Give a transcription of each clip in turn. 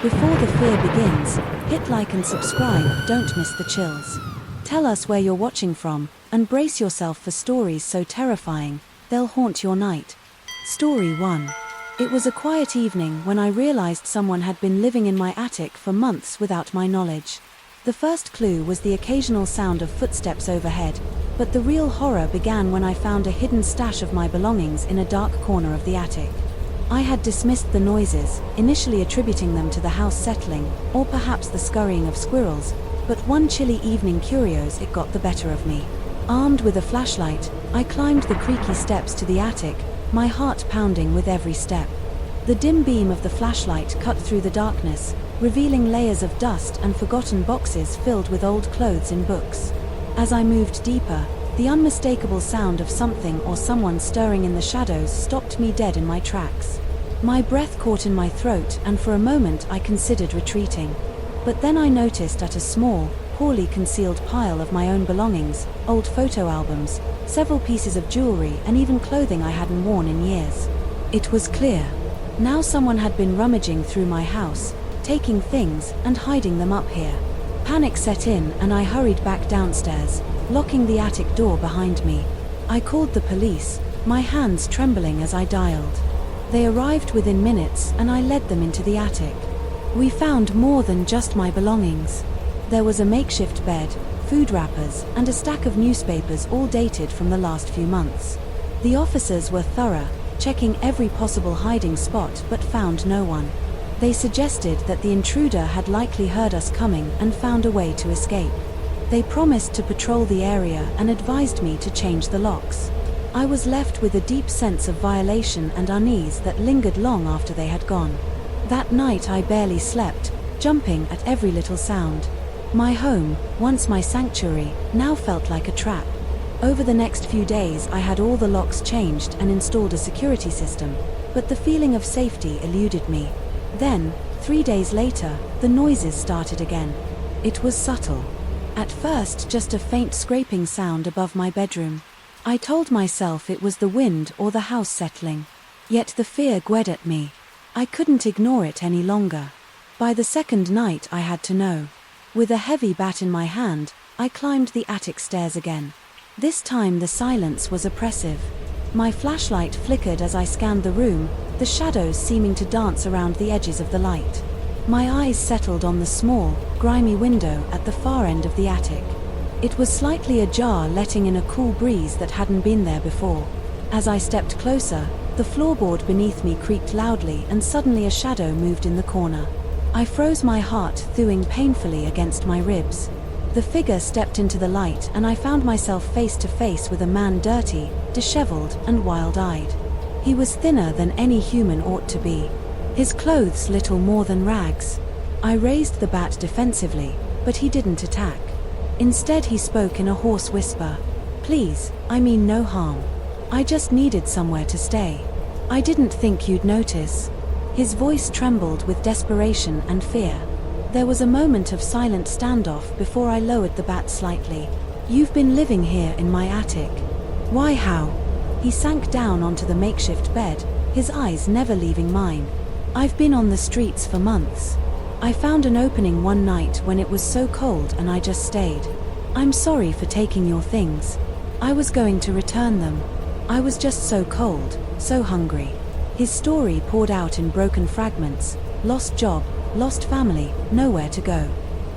Before the fear begins, hit like and subscribe, don't miss the chills. Tell us where you're watching from, and brace yourself for stories so terrifying, they'll haunt your night. Story 1. It was a quiet evening when I realized someone had been living in my attic for months without my knowledge. The first clue was the occasional sound of footsteps overhead, but the real horror began when I found a hidden stash of my belongings in a dark corner of the attic. I had dismissed the noises, initially attributing them to the house settling, or perhaps the scurrying of squirrels, but one chilly evening curios it got the better of me. Armed with a flashlight, I climbed the creaky steps to the attic, my heart pounding with every step. The dim beam of the flashlight cut through the darkness, revealing layers of dust and forgotten boxes filled with old clothes and books. As I moved deeper, the unmistakable sound of something or someone stirring in the shadows stopped me dead in my tracks. My breath caught in my throat, and for a moment I considered retreating. But then I noticed at a small, poorly concealed pile of my own belongings, old photo albums, several pieces of jewelry, and even clothing I hadn't worn in years. It was clear. Now someone had been rummaging through my house, taking things and hiding them up here. Panic set in and I hurried back downstairs, locking the attic door behind me. I called the police, my hands trembling as I dialed. They arrived within minutes and I led them into the attic. We found more than just my belongings. There was a makeshift bed, food wrappers, and a stack of newspapers all dated from the last few months. The officers were thorough, checking every possible hiding spot but found no one. They suggested that the intruder had likely heard us coming and found a way to escape. They promised to patrol the area and advised me to change the locks. I was left with a deep sense of violation and unease that lingered long after they had gone. That night I barely slept, jumping at every little sound. My home, once my sanctuary, now felt like a trap. Over the next few days I had all the locks changed and installed a security system, but the feeling of safety eluded me. Then, 3 days later, the noises started again. It was subtle. At first just a faint scraping sound above my bedroom. I told myself it was the wind or the house settling. Yet the fear gwed at me. I couldn't ignore it any longer. By the second night I had to know. With a heavy bat in my hand, I climbed the attic stairs again. This time the silence was oppressive. My flashlight flickered as I scanned the room, the shadows seeming to dance around the edges of the light. My eyes settled on the small, grimy window at the far end of the attic. It was slightly ajar, letting in a cool breeze that hadn't been there before. As I stepped closer, the floorboard beneath me creaked loudly and suddenly a shadow moved in the corner. I froze, my heart thawing painfully against my ribs. The figure stepped into the light and I found myself face to face with a man, dirty, disheveled, and wild-eyed. He was thinner than any human ought to be. His clothes little more than rags. I raised the bat defensively, but he didn't attack. Instead he spoke in a hoarse whisper. "Please, I mean no harm. I just needed somewhere to stay. I didn't think you'd notice." His voice trembled with desperation and fear. There was a moment of silent standoff before I lowered the bat slightly. "You've been living here in my attic." "Why, how?" He sank down onto the makeshift bed, his eyes never leaving mine. "I've been on the streets for months. I found an opening one night when it was so cold and I just stayed. I'm sorry for taking your things. I was going to return them. I was just so cold, so hungry." His story poured out in broken fragments. Lost job, lost family, nowhere to go.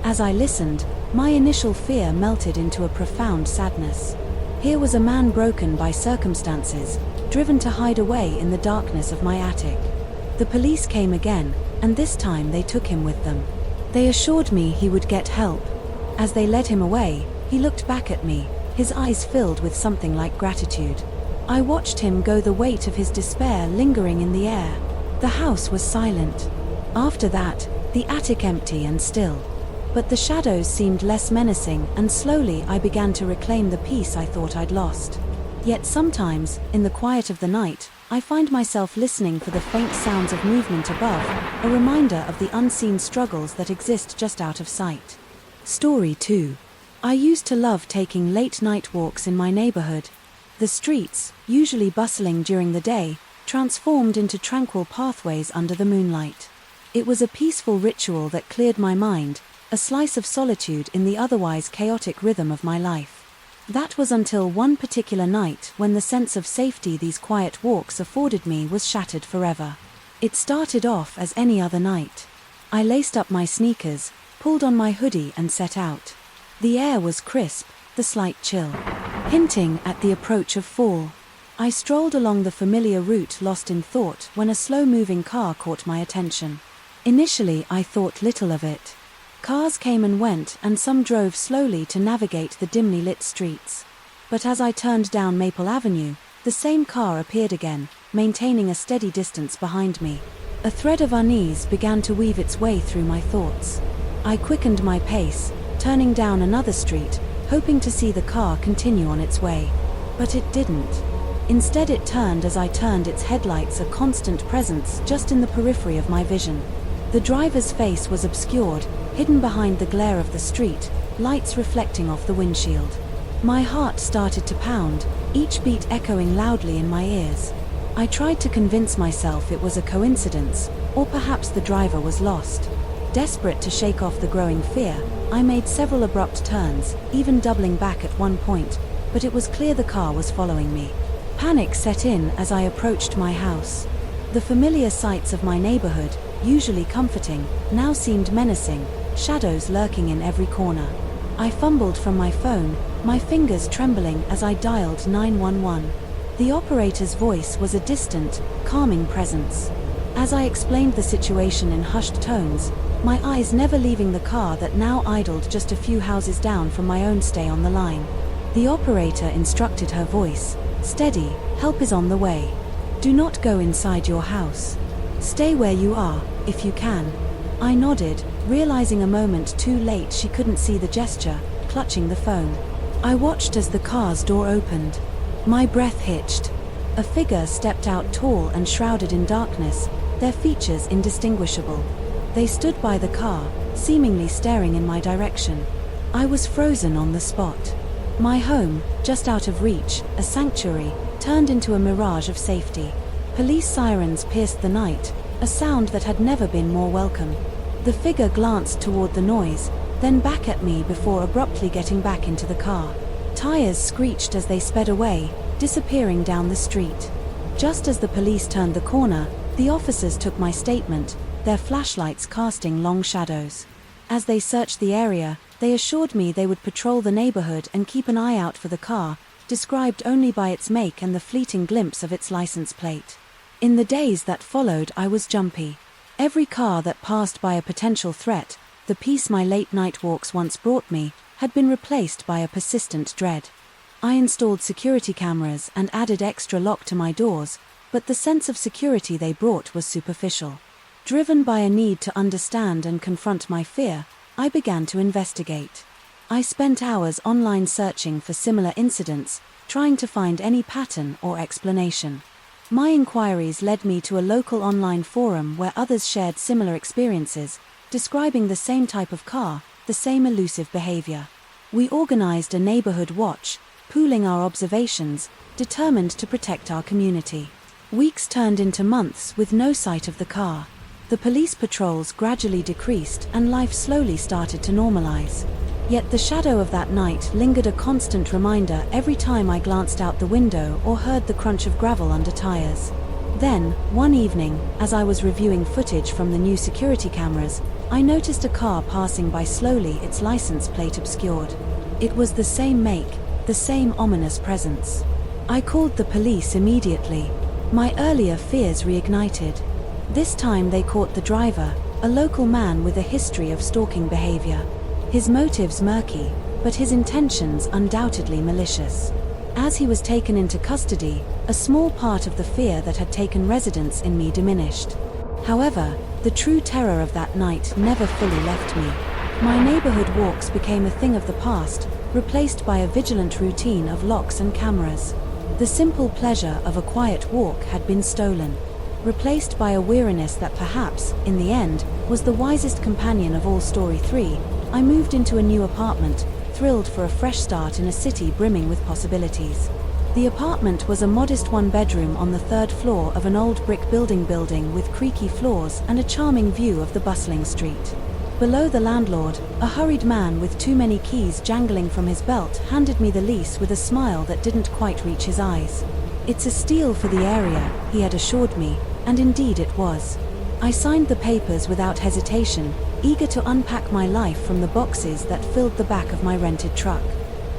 As I listened, my initial fear melted into a profound sadness. Here was a man broken by circumstances, driven to hide away in the darkness of my attic. The police came again, and this time they took him with them. They assured me he would get help. As they led him away, he looked back at me, his eyes filled with something like gratitude. I watched him go, the weight of his despair lingering in the air. The house was silent. After that, the attic empty and still. But the shadows seemed less menacing, and slowly I began to reclaim the peace I thought I'd lost. Yet sometimes, in the quiet of the night, I find myself listening for the faint sounds of movement above, a reminder of the unseen struggles that exist just out of sight. Story 2. I used to love taking late-night walks in my neighborhood. The streets, usually bustling during the day, transformed into tranquil pathways under the moonlight. It was a peaceful ritual that cleared my mind, a slice of solitude in the otherwise chaotic rhythm of my life. That was until one particular night when the sense of safety these quiet walks afforded me was shattered forever. It started off as any other night. I laced up my sneakers, pulled on my hoodie and set out. The air was crisp, the slight chill hinting at the approach of fall. I strolled along the familiar route lost in thought when a slow-moving car caught my attention. Initially I thought little of it. Cars came and went, and some drove slowly to navigate the dimly lit streets. But as I turned down Maple Avenue, the same car appeared again, maintaining a steady distance behind me. A thread of unease began to weave its way through my thoughts. I quickened my pace, turning down another street, hoping to see the car continue on its way. But it didn't. Instead it turned as I turned, its headlights a constant presence just in the periphery of my vision. The driver's face was obscured, hidden behind the glare of the street, lights reflecting off the windshield. My heart started to pound, each beat echoing loudly in my ears. I tried to convince myself it was a coincidence, or perhaps the driver was lost. Desperate to shake off the growing fear, I made several abrupt turns, even doubling back at one point, but it was clear the car was following me. Panic set in as I approached my house. The familiar sights of my neighborhood, usually comforting, now seemed menacing, shadows lurking in every corner. I fumbled from my phone, my fingers trembling as I dialed 911. The operator's voice was a distant, calming presence. As I explained the situation in hushed tones, my eyes never leaving the car that now idled just a few houses down from my own stay on the line. The operator instructed her voice, "Steady, help is on the way. Do not go inside your house. Stay where you are, if you can." I nodded, realizing a moment too late she couldn't see the gesture, clutching the phone. I watched as the car's door opened. My breath hitched. A figure stepped out, tall and shrouded in darkness, their features indistinguishable. They stood by the car, seemingly staring in my direction. I was frozen on the spot. My home, just out of reach, a sanctuary, turned into a mirage of safety. Police sirens pierced the night, a sound that had never been more welcome. The figure glanced toward the noise, then back at me before abruptly getting back into the car. Tires screeched as they sped away, disappearing down the street. Just as the police turned the corner, the officers took my statement, their flashlights casting long shadows. As they searched the area, they assured me they would patrol the neighborhood and keep an eye out for the car, described only by its make and the fleeting glimpse of its license plate. In the days that followed, I was jumpy. Every car that passed by a potential threat, the peace my late-night walks once brought me, had been replaced by a persistent dread. I installed security cameras and added extra lock to my doors, but the sense of security they brought was superficial. Driven by a need to understand and confront my fear, I began to investigate. I spent hours online searching for similar incidents, trying to find any pattern or explanation. My inquiries led me to a local online forum where others shared similar experiences, describing the same type of car, the same elusive behavior. We organized a neighborhood watch, pooling our observations, determined to protect our community. Weeks turned into months with no sight of the car. The police patrols gradually decreased and life slowly started to normalize. Yet the shadow of that night lingered, a constant reminder every time I glanced out the window or heard the crunch of gravel under tires. Then, one evening, as I was reviewing footage from the new security cameras, I noticed a car passing by slowly, its license plate obscured. It was the same make, the same ominous presence. I called the police immediately. My earlier fears reignited. This time they caught the driver, a local man with a history of stalking behavior. His motives murky, but his intentions undoubtedly malicious. As he was taken into custody, a small part of the fear that had taken residence in me diminished. However, the true terror of that night never fully left me. My neighborhood walks became a thing of the past, replaced by a vigilant routine of locks and cameras. The simple pleasure of a quiet walk had been stolen, replaced by a weariness that perhaps, in the end, was the wisest companion of all. Story 3, I moved into a new apartment, thrilled for a fresh start in a city brimming with possibilities. The apartment was a modest one-bedroom on the third floor of an old brick building with creaky floors and a charming view of the bustling street. Below the landlord, a hurried man with too many keys jangling from his belt handed me the lease with a smile that didn't quite reach his eyes. "It's a steal for the area," he had assured me, and indeed it was. I signed the papers without hesitation, eager to unpack my life from the boxes that filled the back of my rented truck.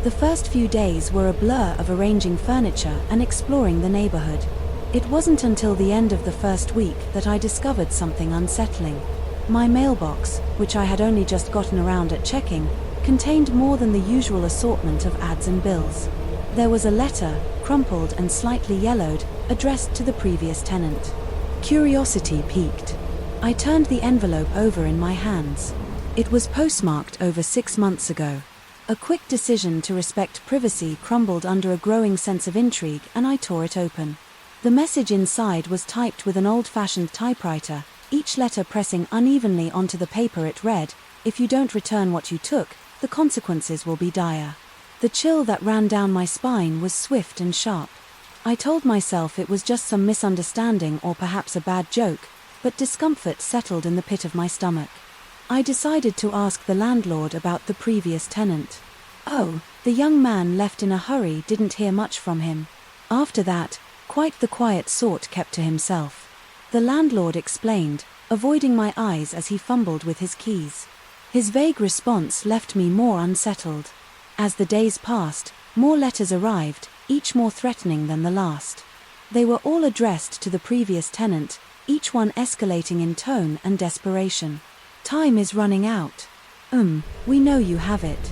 The first few days were a blur of arranging furniture and exploring the neighborhood. It wasn't until the end of the first week that I discovered something unsettling. My mailbox, which I had only just gotten around at checking, contained more than the usual assortment of ads and bills. There was a letter, crumpled and slightly yellowed, addressed to the previous tenant. Curiosity piqued. I turned the envelope over in my hands. It was postmarked over 6 months ago. A quick decision to respect privacy crumbled under a growing sense of intrigue, and I tore it open. The message inside was typed with an old-fashioned typewriter, each letter pressing unevenly onto the paper. It read, "If you don't return what you took, the consequences will be dire." The chill that ran down my spine was swift and sharp. I told myself it was just some misunderstanding or perhaps a bad joke, but discomfort settled in the pit of my stomach. I decided to ask the landlord about the previous tenant. Oh, the young man left in a hurry, didn't hear much from him. After that, quite the quiet sort, kept to himself. The landlord explained, avoiding my eyes as he fumbled with his keys. His vague response left me more unsettled. As the days passed, more letters arrived, each more threatening than the last. They were all addressed to the previous tenant, each one escalating in tone and desperation. "Time is running out. We know you have it.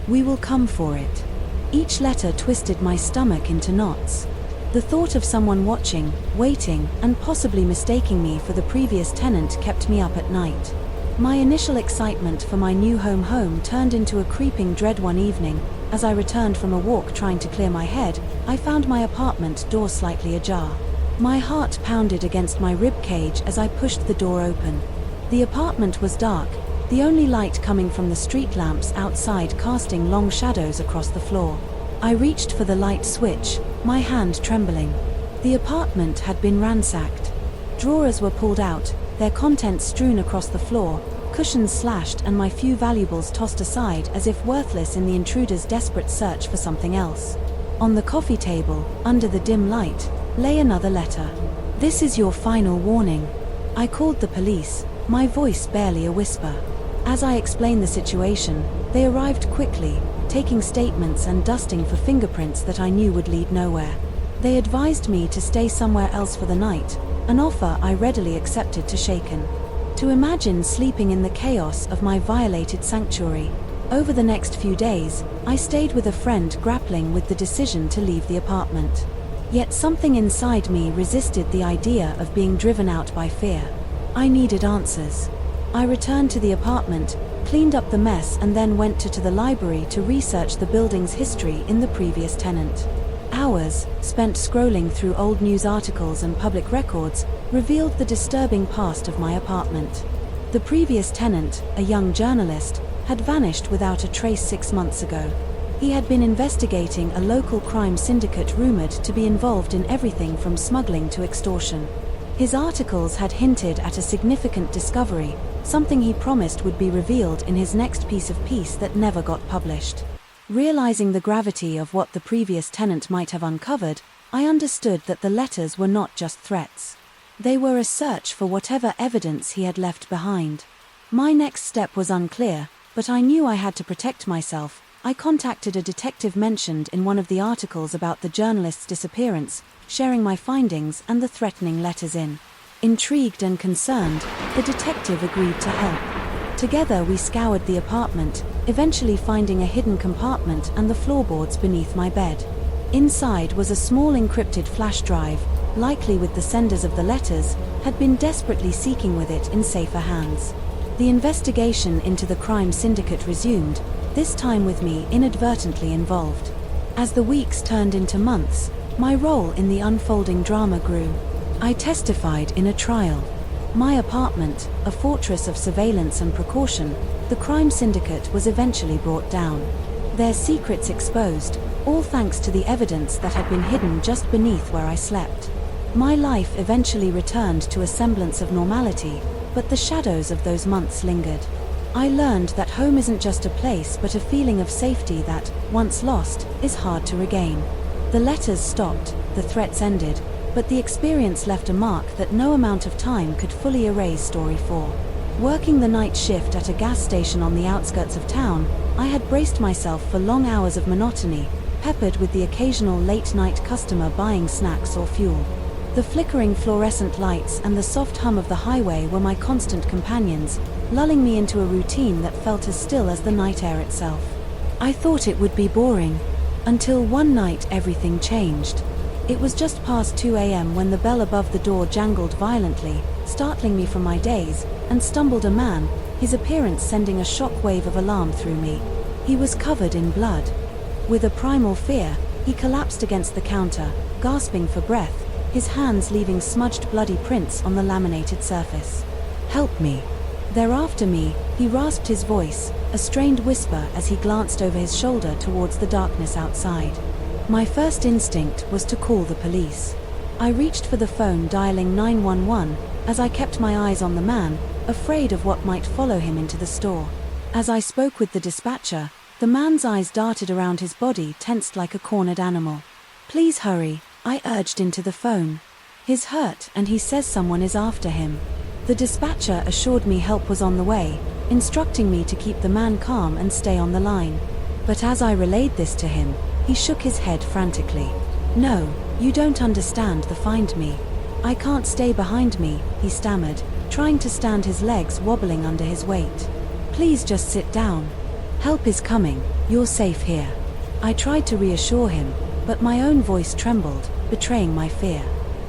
We will come for it." Each letter twisted my stomach into knots. The thought of someone watching, waiting, and possibly mistaking me for the previous tenant kept me up at night. My initial excitement for my new home turned into a creeping dread. One evening, as I returned from a walk trying to clear my head, I found my apartment door slightly ajar. My heart pounded against my rib cage as I pushed the door open. The apartment was dark, the only light coming from the street lamps outside casting long shadows across the floor. I reached for the light switch, my hand trembling. The apartment had been ransacked. Drawers were pulled out, their contents strewn across the floor, cushions slashed and my few valuables tossed aside as if worthless in the intruder's desperate search for something else. On the coffee table, under the dim light, lay another letter. "This is your final warning." I called the police, my voice barely a whisper. As I explained the situation, they arrived quickly, taking statements and dusting for fingerprints that I knew would lead nowhere. They advised me to stay somewhere else for the night, an offer I readily accepted to shaken. To imagine sleeping in the chaos of my violated sanctuary. Over the next few days, I stayed with a friend grappling with the decision to leave the apartment. Yet something inside me resisted the idea of being driven out by fear. I needed answers. I returned to the apartment, cleaned up the mess and then went to the library to research the building's history in the previous tenant. Hours, spent scrolling through old news articles and public records, revealed the disturbing past of my apartment. The previous tenant, a young journalist, had vanished without a trace 6 months ago. He had been investigating a local crime syndicate rumored to be involved in everything from smuggling to extortion. His articles had hinted at a significant discovery, something he promised would be revealed in his next piece that never got published. Realizing the gravity of what the previous tenant might have uncovered, I understood that the letters were not just threats. They were a search for whatever evidence he had left behind. My next step was unclear, but I knew I had to protect myself. I contacted a detective mentioned in one of the articles about the journalist's disappearance, sharing my findings and the threatening letters in. Intrigued and concerned, the detective agreed to help. Together we scoured the apartment, eventually finding a hidden compartment and the floorboards beneath my bed. Inside was a small encrypted flash drive, likely with the senders of the letters, had been desperately seeking with it in safer hands. The investigation into the crime syndicate resumed, this time with me inadvertently involved. As the weeks turned into months, my role in the unfolding drama grew. I testified in a trial. My apartment, a fortress of surveillance and precaution, the crime syndicate was eventually brought down. Their secrets exposed, all thanks to the evidence that had been hidden just beneath where I slept. My life eventually returned to a semblance of normality, but the shadows of those months lingered. I learned that home isn't just a place but a feeling of safety that, once lost, is hard to regain. The letters stopped, the threats ended, but the experience left a mark that no amount of time could fully erase. Story 4. Working the night shift at a gas station on the outskirts of town, I had braced myself for long hours of monotony, peppered with the occasional late-night customer buying snacks or fuel. The flickering fluorescent lights and the soft hum of the highway were my constant companions, lulling me into a routine that felt as still as the night air itself. I thought it would be boring, until one night everything changed. It was just past 2 a.m. when the bell above the door jangled violently, startling me from my daze, and stumbled a man, his appearance sending a shock wave of alarm through me. He was covered in blood. With a primal fear, he collapsed against the counter, gasping for breath, his hands leaving smudged bloody prints on the laminated surface. "Help me. They're after me," he rasped, his voice, a strained whisper as he glanced over his shoulder towards the darkness outside. My first instinct was to call the police. I reached for the phone, dialing 911, as I kept my eyes on the man, afraid of what might follow him into the store. As I spoke with the dispatcher, the man's eyes darted around, his body tensed like a cornered animal. "Please hurry," I urged into the phone. "He's hurt and he says someone is after him." The dispatcher assured me help was on the way, instructing me to keep the man calm and stay on the line. But as I relayed this to him, he shook his head frantically. "No, you don't understand. Find me. I can't stay behind me," he stammered, trying to stand, his legs wobbling under his weight. "Please just sit down. Help is coming, you're safe here." I tried to reassure him, but my own voice trembled, betraying my fear.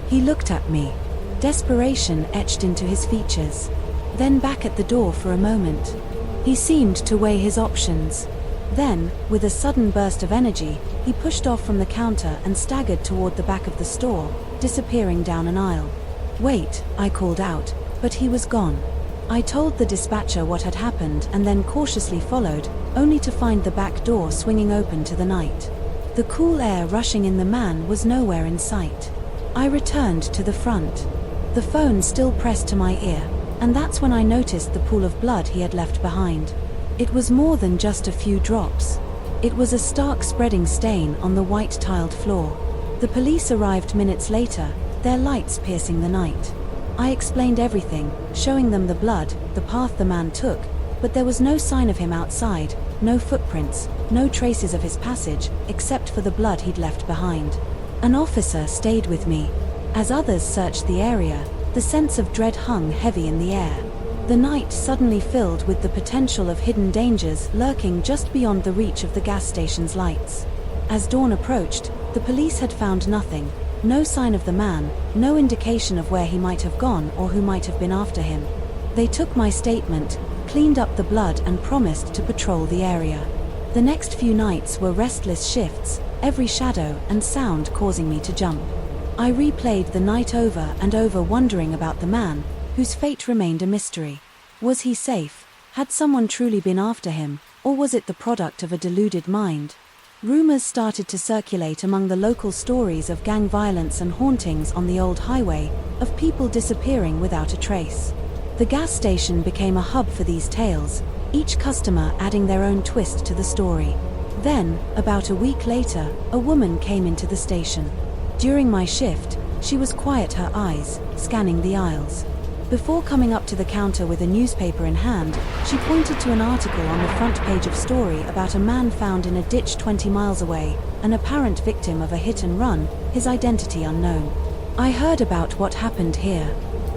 He looked at me, desperation etched into his features. Then back at the door for a moment. He seemed to weigh his options. Then, with a sudden burst of energy, he pushed off from the counter and staggered toward the back of the store, disappearing down an aisle. "Wait," I called out, but he was gone. I told the dispatcher what had happened and then cautiously followed, only to find the back door swinging open to the night. The cool air rushing in, the man was nowhere in sight. I returned to the front, the phone still pressed to my ear, and that's when I noticed the pool of blood he had left behind. It was more than just a few drops. It was a stark, spreading stain on the white-tiled floor. The police arrived minutes later, their lights piercing the night. I explained everything, showing them the blood, the path the man took, but there was no sign of him outside, no footprints, no traces of his passage, except for the blood he'd left behind. An officer stayed with me. As others searched the area, the sense of dread hung heavy in the air. The night suddenly filled with the potential of hidden dangers lurking just beyond the reach of the gas station's lights. As dawn approached, the police had found nothing. No sign of the man, no indication of where he might have gone or who might have been after him. They took my statement, cleaned up the blood and promised to patrol the area. The next few nights were restless shifts, every shadow and sound causing me to jump. I replayed the night over and over, wondering about the man, whose fate remained a mystery. Was he safe? Had someone truly been after him, or was it the product of a deluded mind? Rumors started to circulate among the local, stories of gang violence and hauntings on the old highway, of people disappearing without a trace. The gas station became a hub for these tales, each customer adding their own twist to the story. Then, about a week later, a woman came into the station. During my shift, she was quiet, her eyes scanning the aisles. Before coming up to the counter with a newspaper in hand, she pointed to an article on the front page of Story about a man found in a ditch 20 miles away, an apparent victim of a hit and run, his identity unknown. "I heard about what happened here,"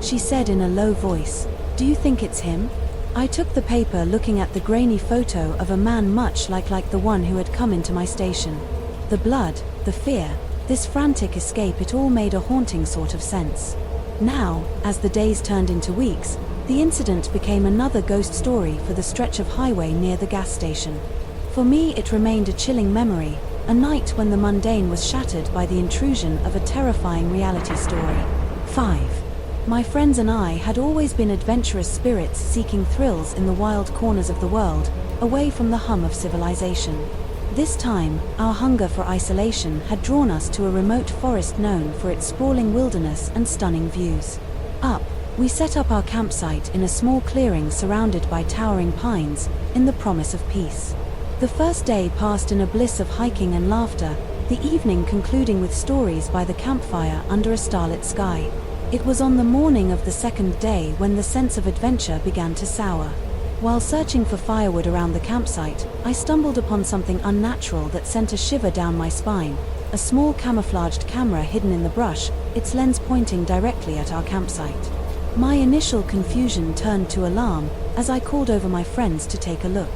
she said in a low voice. "Do you think it's him?" I took the paper, looking at the grainy photo of a man much like the one who had come into my station. The blood, the fear, this frantic escape, it all made a haunting sort of sense. Now, as the days turned into weeks, the incident became another ghost story for the stretch of highway near the gas station. For me, it remained a chilling memory, a night when the mundane was shattered by the intrusion of a terrifying reality story. 5. My friends and I had always been adventurous spirits seeking thrills in the wild corners of the world, away from the hum of civilization. This time, our hunger for isolation had drawn us to a remote forest known for its sprawling wilderness and stunning views. We set up our campsite in a small clearing surrounded by towering pines, in the promise of peace. The first day passed in a bliss of hiking and laughter, the evening concluding with stories by the campfire under a starlit sky. It was on the morning of the second day when the sense of adventure began to sour. While searching for firewood around the campsite, I stumbled upon something unnatural that sent a shiver down my spine. A small camouflaged camera hidden in the brush, its lens pointing directly at our campsite. My initial confusion turned to alarm as I called over my friends to take a look.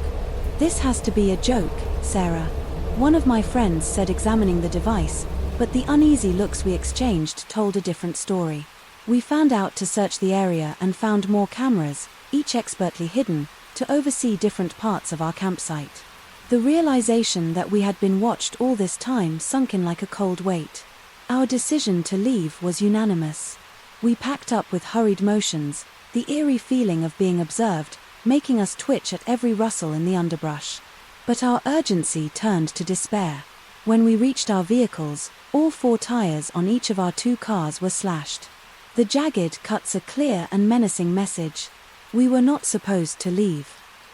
"This has to be a joke, Sarah," one of my friends said, examining the device, but the uneasy looks we exchanged told a different story. We fanned out to search the area and found more cameras, each expertly hidden, to oversee different parts of our campsite. The realization that we had been watched all this time sunk in like a cold weight. Our decision to leave was unanimous. We packed up with hurried motions, the eerie feeling of being observed, making us twitch at every rustle in the underbrush. But our urgency turned to despair. When we reached our vehicles, all 4 tires on each of our 2 cars were slashed. The jagged cuts a clear and menacing message. We were not supposed to leave.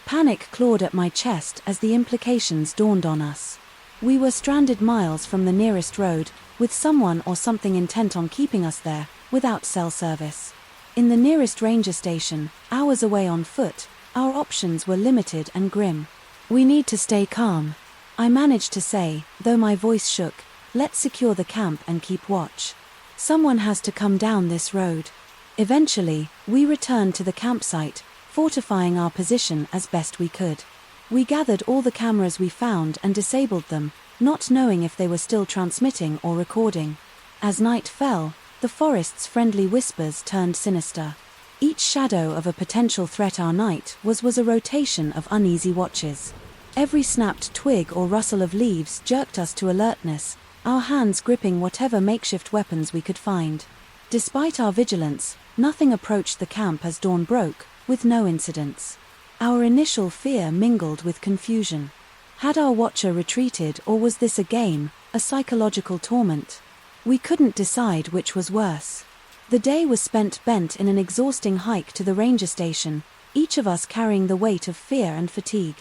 Panic clawed at my chest as the implications dawned on us. We were stranded miles from the nearest road, with someone or something intent on keeping us there, without cell service. In the nearest ranger station, hours away on foot, our options were limited and grim. "We need to stay calm," I managed to say, though my voice shook. "Let's secure the camp and keep watch. Someone has to come down this road." Eventually, we returned to the campsite, fortifying our position as best we could. We gathered all the cameras we found and disabled them, not knowing if they were still transmitting or recording. As night fell, the forest's friendly whispers turned sinister. Each shadow of a potential threat our night was a rotation of uneasy watches. Every snapped twig or rustle of leaves jerked us to alertness, our hands gripping whatever makeshift weapons we could find. Despite our vigilance, nothing approached the camp as dawn broke, with no incidents. Our initial fear mingled with confusion. Had our watcher retreated, or was this a game, a psychological torment? We couldn't decide which was worse. The day was spent bent in an exhausting hike to the ranger station, each of us carrying the weight of fear and fatigue.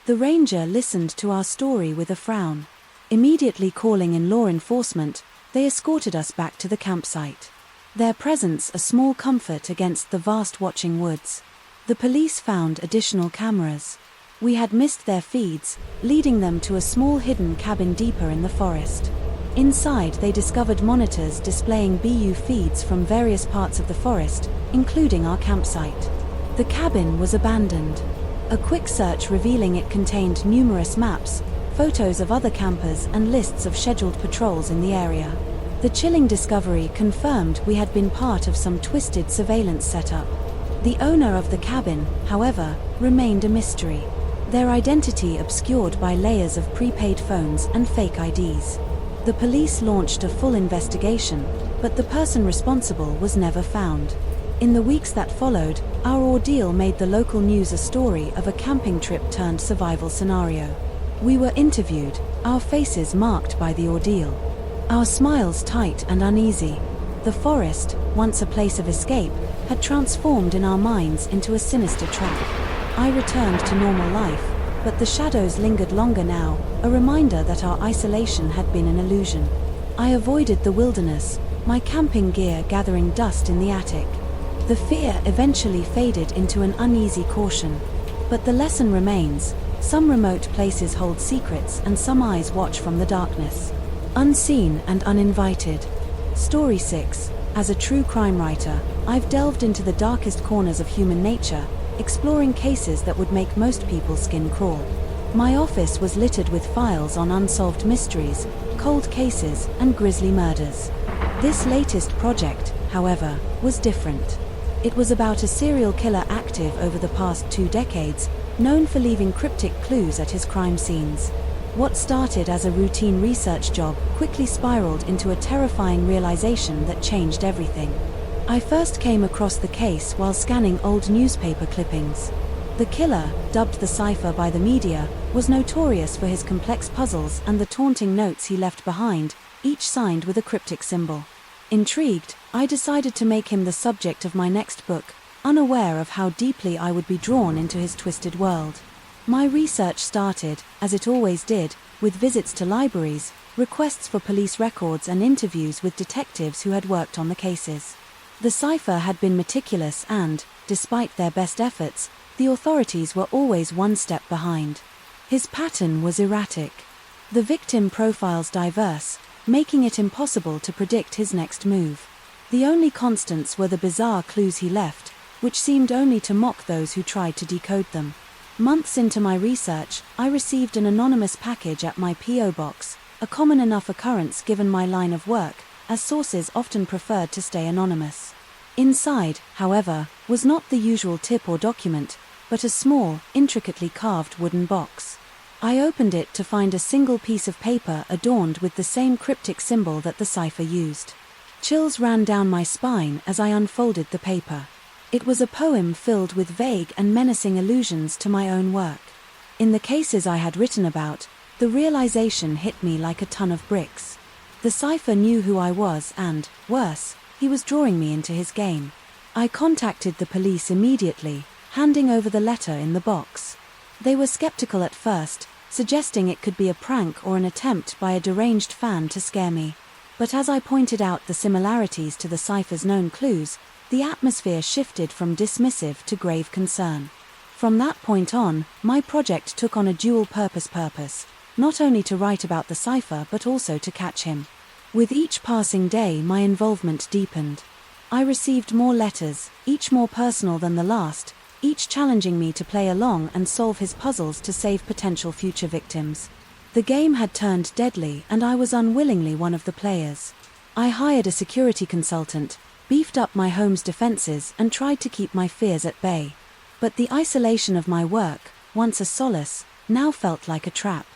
The ranger listened to our story with a frown. Immediately calling in law enforcement, they escorted us back to the campsite. Their presence a small comfort against the vast watching woods. The police found additional cameras. We had missed their feeds, leading them to a small hidden cabin deeper in the forest. Inside, they discovered monitors displaying BU feeds from various parts of the forest, including our campsite. The cabin was abandoned. A quick search revealing it contained numerous maps, photos of other campers and lists of scheduled patrols in the area. The chilling discovery confirmed we had been part of some twisted surveillance setup. The owner of the cabin, however, remained a mystery. Their identity obscured by layers of prepaid phones and fake IDs. The police launched a full investigation, but the person responsible was never found. In the weeks that followed, our ordeal made the local news a story of a camping trip turned survival scenario. We were interviewed, our faces marked by the ordeal. Our smiles tight and uneasy. The forest, once a place of escape, had transformed in our minds into a sinister trap. I returned to normal life, but the shadows lingered longer now, a reminder that our isolation had been an illusion. I avoided the wilderness, my camping gear gathering dust in the attic. The fear eventually faded into an uneasy caution. But the lesson remains: some remote places hold secrets and some eyes watch from the darkness. Unseen and uninvited. Story 6. As a true crime writer, I've delved into the darkest corners of human nature, exploring cases that would make most people's skin crawl. My office was littered with files on unsolved mysteries, cold cases, and grisly murders. This latest project, however, was different. It was about a serial killer active over the past 2 decades, known for leaving cryptic clues at his crime scenes. What started as a routine research job quickly spiraled into a terrifying realization that changed everything. I first came across the case while scanning old newspaper clippings. The killer, dubbed the cipher by the media, was notorious for his complex puzzles and the taunting notes he left behind, each signed with a cryptic symbol. Intrigued, I decided to make him the subject of my next book, unaware of how deeply I would be drawn into his twisted world. My research started, as it always did, with visits to libraries, requests for police records and interviews with detectives who had worked on the cases. The cipher had been meticulous and, despite their best efforts, the authorities were always one step behind. His pattern was erratic. The victim profiles diverse, making it impossible to predict his next move. The only constants were the bizarre clues he left, which seemed only to mock those who tried to decode them. Months into my research, I received an anonymous package at my P.O. box, a common enough occurrence given my line of work, as sources often preferred to stay anonymous. Inside, however, was not the usual tip or document, but a small, intricately carved wooden box. I opened it to find a single piece of paper adorned with the same cryptic symbol that the cipher used. Chills ran down my spine as I unfolded the paper. It was a poem filled with vague and menacing allusions to my own work. In the cases I had written about, the realization hit me like a ton of bricks. The cipher knew who I was and, worse, he was drawing me into his game. I contacted the police immediately, handing over the letter in the box. They were skeptical at first, suggesting it could be a prank or an attempt by a deranged fan to scare me. But as I pointed out the similarities to the cipher's known clues, the atmosphere shifted from dismissive to grave concern. From that point on, my project took on a dual-purpose, not only to write about the cipher but also to catch him. With each passing day, my involvement deepened. I received more letters, each more personal than the last, each challenging me to play along and solve his puzzles to save potential future victims. The game had turned deadly and I was unwillingly one of the players. I hired a security consultant, beefed up my home's defenses and tried to keep my fears at bay. But the isolation of my work, once a solace, now felt like a trap.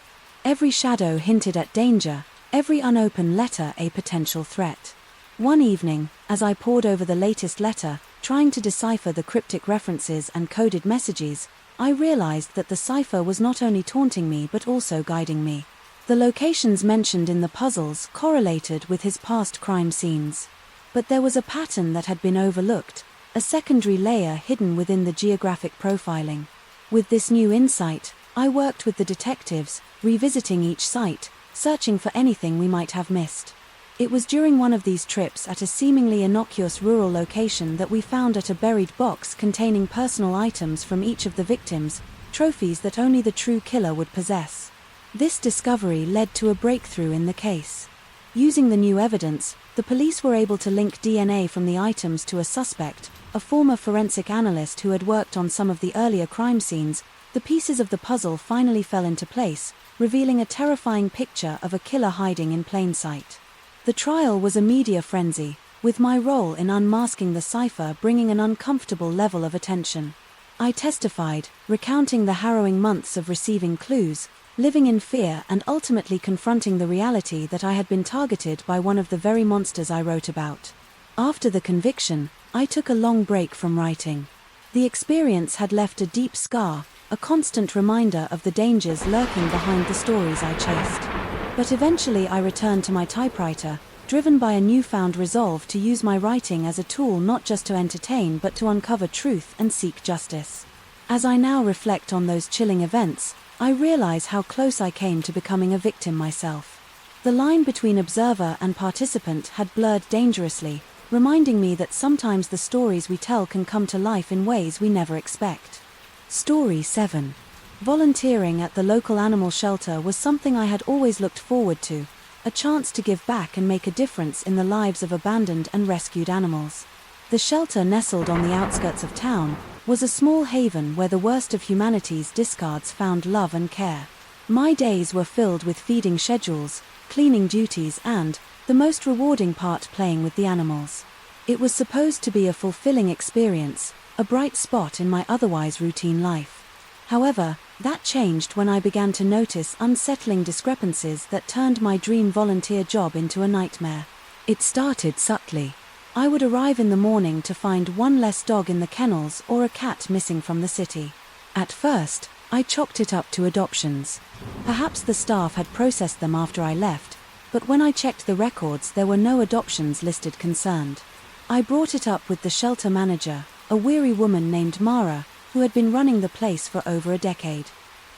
Every shadow hinted at danger, every unopened letter a potential threat. One evening, as I pored over the latest letter, trying to decipher the cryptic references and coded messages, I realized that the cipher was not only taunting me but also guiding me. The locations mentioned in the puzzles correlated with his past crime scenes. But there was a pattern that had been overlooked, a secondary layer hidden within the geographic profiling. With this new insight, I worked with the detectives, revisiting each site, searching for anything we might have missed. It was during one of these trips at a seemingly innocuous rural location that we found a buried box containing personal items from each of the victims, trophies that only the true killer would possess. This discovery led to a breakthrough in the case. Using the new evidence, the police were able to link DNA from the items to a suspect, a former forensic analyst who had worked on some of the earlier crime scenes. The pieces of the puzzle finally fell into place, revealing a terrifying picture of a killer hiding in plain sight. The trial was a media frenzy, with my role in unmasking the cipher bringing an uncomfortable level of attention. I testified, recounting the harrowing months of receiving clues, living in fear and ultimately confronting the reality that I had been targeted by one of the very monsters I wrote about. After the conviction, I took a long break from writing. The experience had left a deep scar, a constant reminder of the dangers lurking behind the stories I chased. But eventually I returned to my typewriter, driven by a newfound resolve to use my writing as a tool not just to entertain but to uncover truth and seek justice. As I now reflect on those chilling events, I realize how close I came to becoming a victim myself. The line between observer and participant had blurred dangerously, reminding me that sometimes the stories we tell can come to life in ways we never expect. Story 7. Volunteering at the local animal shelter was something I had always looked forward to, a chance to give back and make a difference in the lives of abandoned and rescued animals. The shelter, nestled on the outskirts of town, was a small haven where the worst of humanity's discards found love and care. My days were filled with feeding schedules, cleaning duties and, the most rewarding part, playing with the animals. It was supposed to be a fulfilling experience, a bright spot in my otherwise routine life. However, that changed when I began to notice unsettling discrepancies that turned my dream volunteer job into a nightmare. It started subtly. I would arrive in the morning to find one less dog in the kennels or a cat missing from the city. At first, I chalked it up to adoptions. Perhaps the staff had processed them after I left, but when I checked the records there were no adoptions listed concerned. I brought it up with the shelter manager, a weary woman named Mara, who had been running the place for over a decade.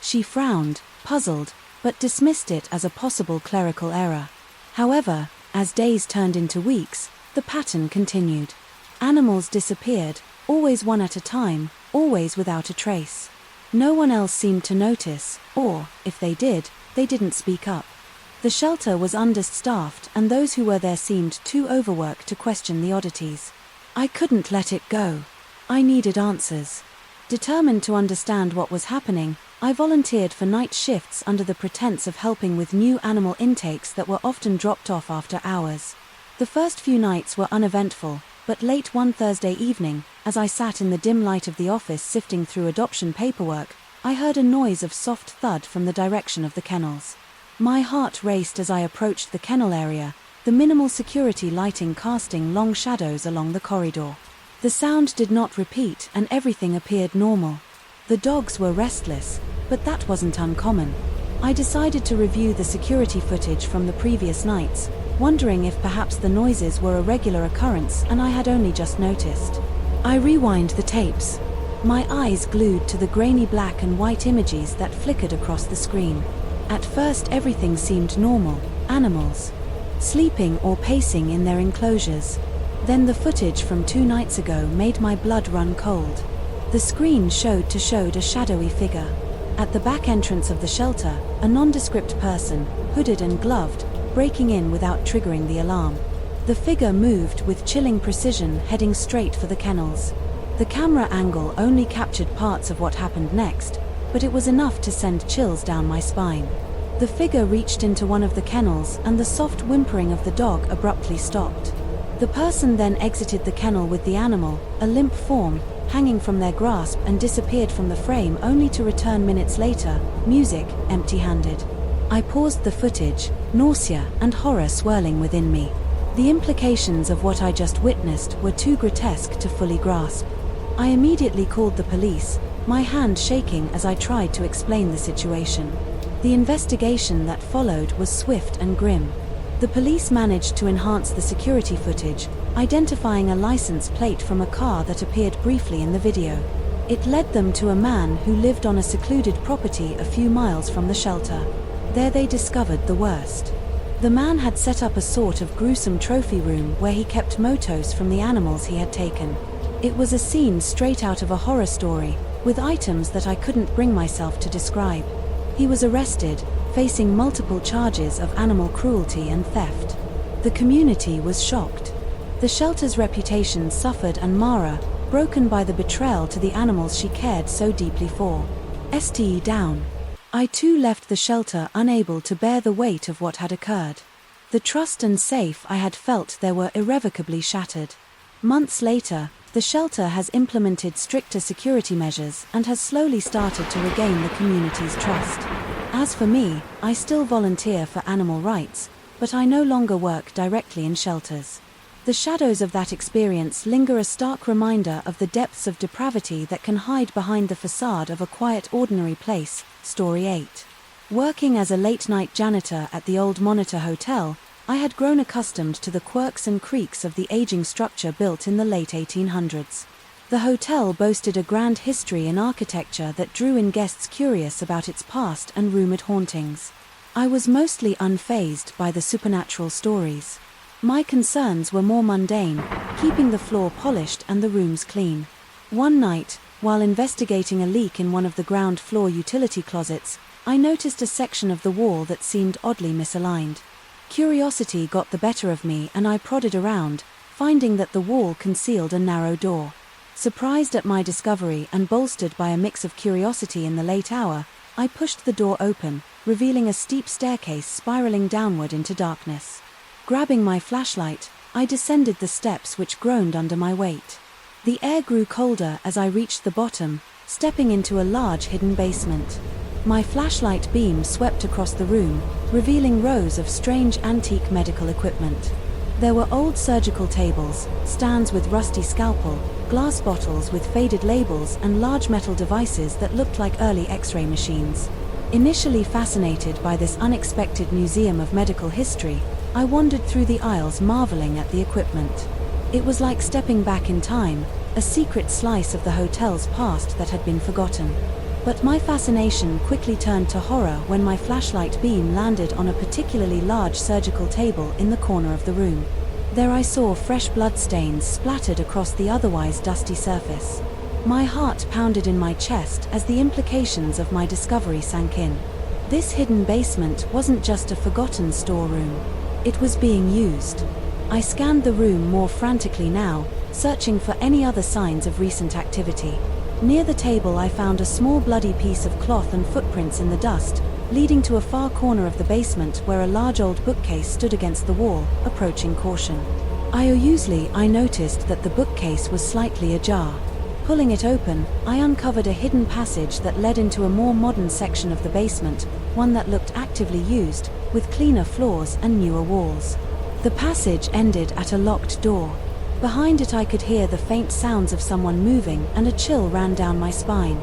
She frowned, puzzled, but dismissed it as a possible clerical error. However, as days turned into weeks, the pattern continued. Animals disappeared, always one at a time, always without a trace. No one else seemed to notice, or, if they did, they didn't speak up. The shelter was understaffed and those who were there seemed too overworked to question the oddities. I couldn't let it go. I needed answers. Determined to understand what was happening, I volunteered for night shifts under the pretense of helping with new animal intakes that were often dropped off after hours. The first few nights were uneventful, but late one Thursday evening, as I sat in the dim light of the office sifting through adoption paperwork, I heard a noise of soft thud from the direction of the kennels. My heart raced as I approached the kennel area, the minimal security lighting casting long shadows along the corridor. The sound did not repeat and everything appeared normal. The dogs were restless, but that wasn't uncommon. I decided to review the security footage from the previous nights, wondering if perhaps the noises were a regular occurrence and I had only just noticed. I rewound the tapes, my eyes glued to the grainy black and white images that flickered across the screen. At first everything seemed normal, animals sleeping or pacing in their enclosures. Then the footage from 2 nights ago made my blood run cold. The screen showed a shadowy figure. At the back entrance of the shelter, a nondescript person, hooded and gloved, breaking in without triggering the alarm. The figure moved with chilling precision, heading straight for the kennels. The camera angle only captured parts of what happened next, but it was enough to send chills down my spine. The figure reached into one of the kennels and the soft whimpering of the dog abruptly stopped. The person then exited the kennel with the animal, a limp form, hanging from their grasp, and disappeared from the frame only to return minutes later, music, empty-handed. I paused the footage, nausea and horror swirling within me. The implications of what I just witnessed were too grotesque to fully grasp. I immediately called the police, my hand shaking as I tried to explain the situation. The investigation that followed was swift and grim. The police managed to enhance the security footage, identifying a license plate from a car that appeared briefly in the video. It led them to a man who lived on a secluded property a few miles from the shelter. There they discovered the worst. The man had set up a sort of gruesome trophy room where he kept motos from the animals he had taken. It was a scene straight out of a horror story, with items that I couldn't bring myself to describe. He was arrested, facing multiple charges of animal cruelty and theft. The community was shocked. The shelter's reputation suffered and Mara, broken by the betrayal to the animals she cared so deeply for, st down. I too left the shelter unable to bear the weight of what had occurred. The trust and safe I had felt there were irrevocably shattered. Months later, the shelter has implemented stricter security measures and has slowly started to regain the community's trust. As for me, I still volunteer for animal rights, but I no longer work directly in shelters. The shadows of that experience linger, a stark reminder of the depths of depravity that can hide behind the facade of a quiet, ordinary place. Story 8. Working as a late-night janitor at the old Monitor Hotel, I had grown accustomed to the quirks and creaks of the aging structure built in the late 1800s. The hotel boasted a grand history in architecture that drew in guests curious about its past and rumored hauntings. I was mostly unfazed by the supernatural stories. My concerns were more mundane, keeping the floor polished and the rooms clean. One night, while investigating a leak in one of the ground floor utility closets, I noticed a section of the wall that seemed oddly misaligned. Curiosity got the better of me and I prodded around, finding that the wall concealed a narrow door. Surprised at my discovery and bolstered by a mix of curiosity in the late hour, I pushed the door open, revealing a steep staircase spiraling downward into darkness. Grabbing my flashlight, I descended the steps which groaned under my weight. The air grew colder as I reached the bottom, stepping into a large hidden basement. My flashlight beam swept across the room, revealing rows of strange antique medical equipment. There were old surgical tables, stands with rusty scalpel, glass bottles with faded labels and large metal devices that looked like early X-ray machines. Initially fascinated by this unexpected museum of medical history, I wandered through the aisles marveling at the equipment. It was like stepping back in time, a secret slice of the hotel's past that had been forgotten. But my fascination quickly turned to horror when my flashlight beam landed on a particularly large surgical table in the corner of the room. There I saw fresh bloodstains splattered across the otherwise dusty surface. My heart pounded in my chest as the implications of my discovery sank in. This hidden basement wasn't just a forgotten storeroom. It was being used. I scanned the room more frantically now, searching for any other signs of recent activity. Near the table I found a small bloody piece of cloth and footprints in the dust, leading to a far corner of the basement where a large old bookcase stood against the wall, approaching caution. I noticed that the bookcase was slightly ajar. Pulling it open, I uncovered a hidden passage that led into a more modern section of the basement, one that looked actively used, with cleaner floors and newer walls. The passage ended at a locked door. Behind it I could hear the faint sounds of someone moving, and a chill ran down my spine.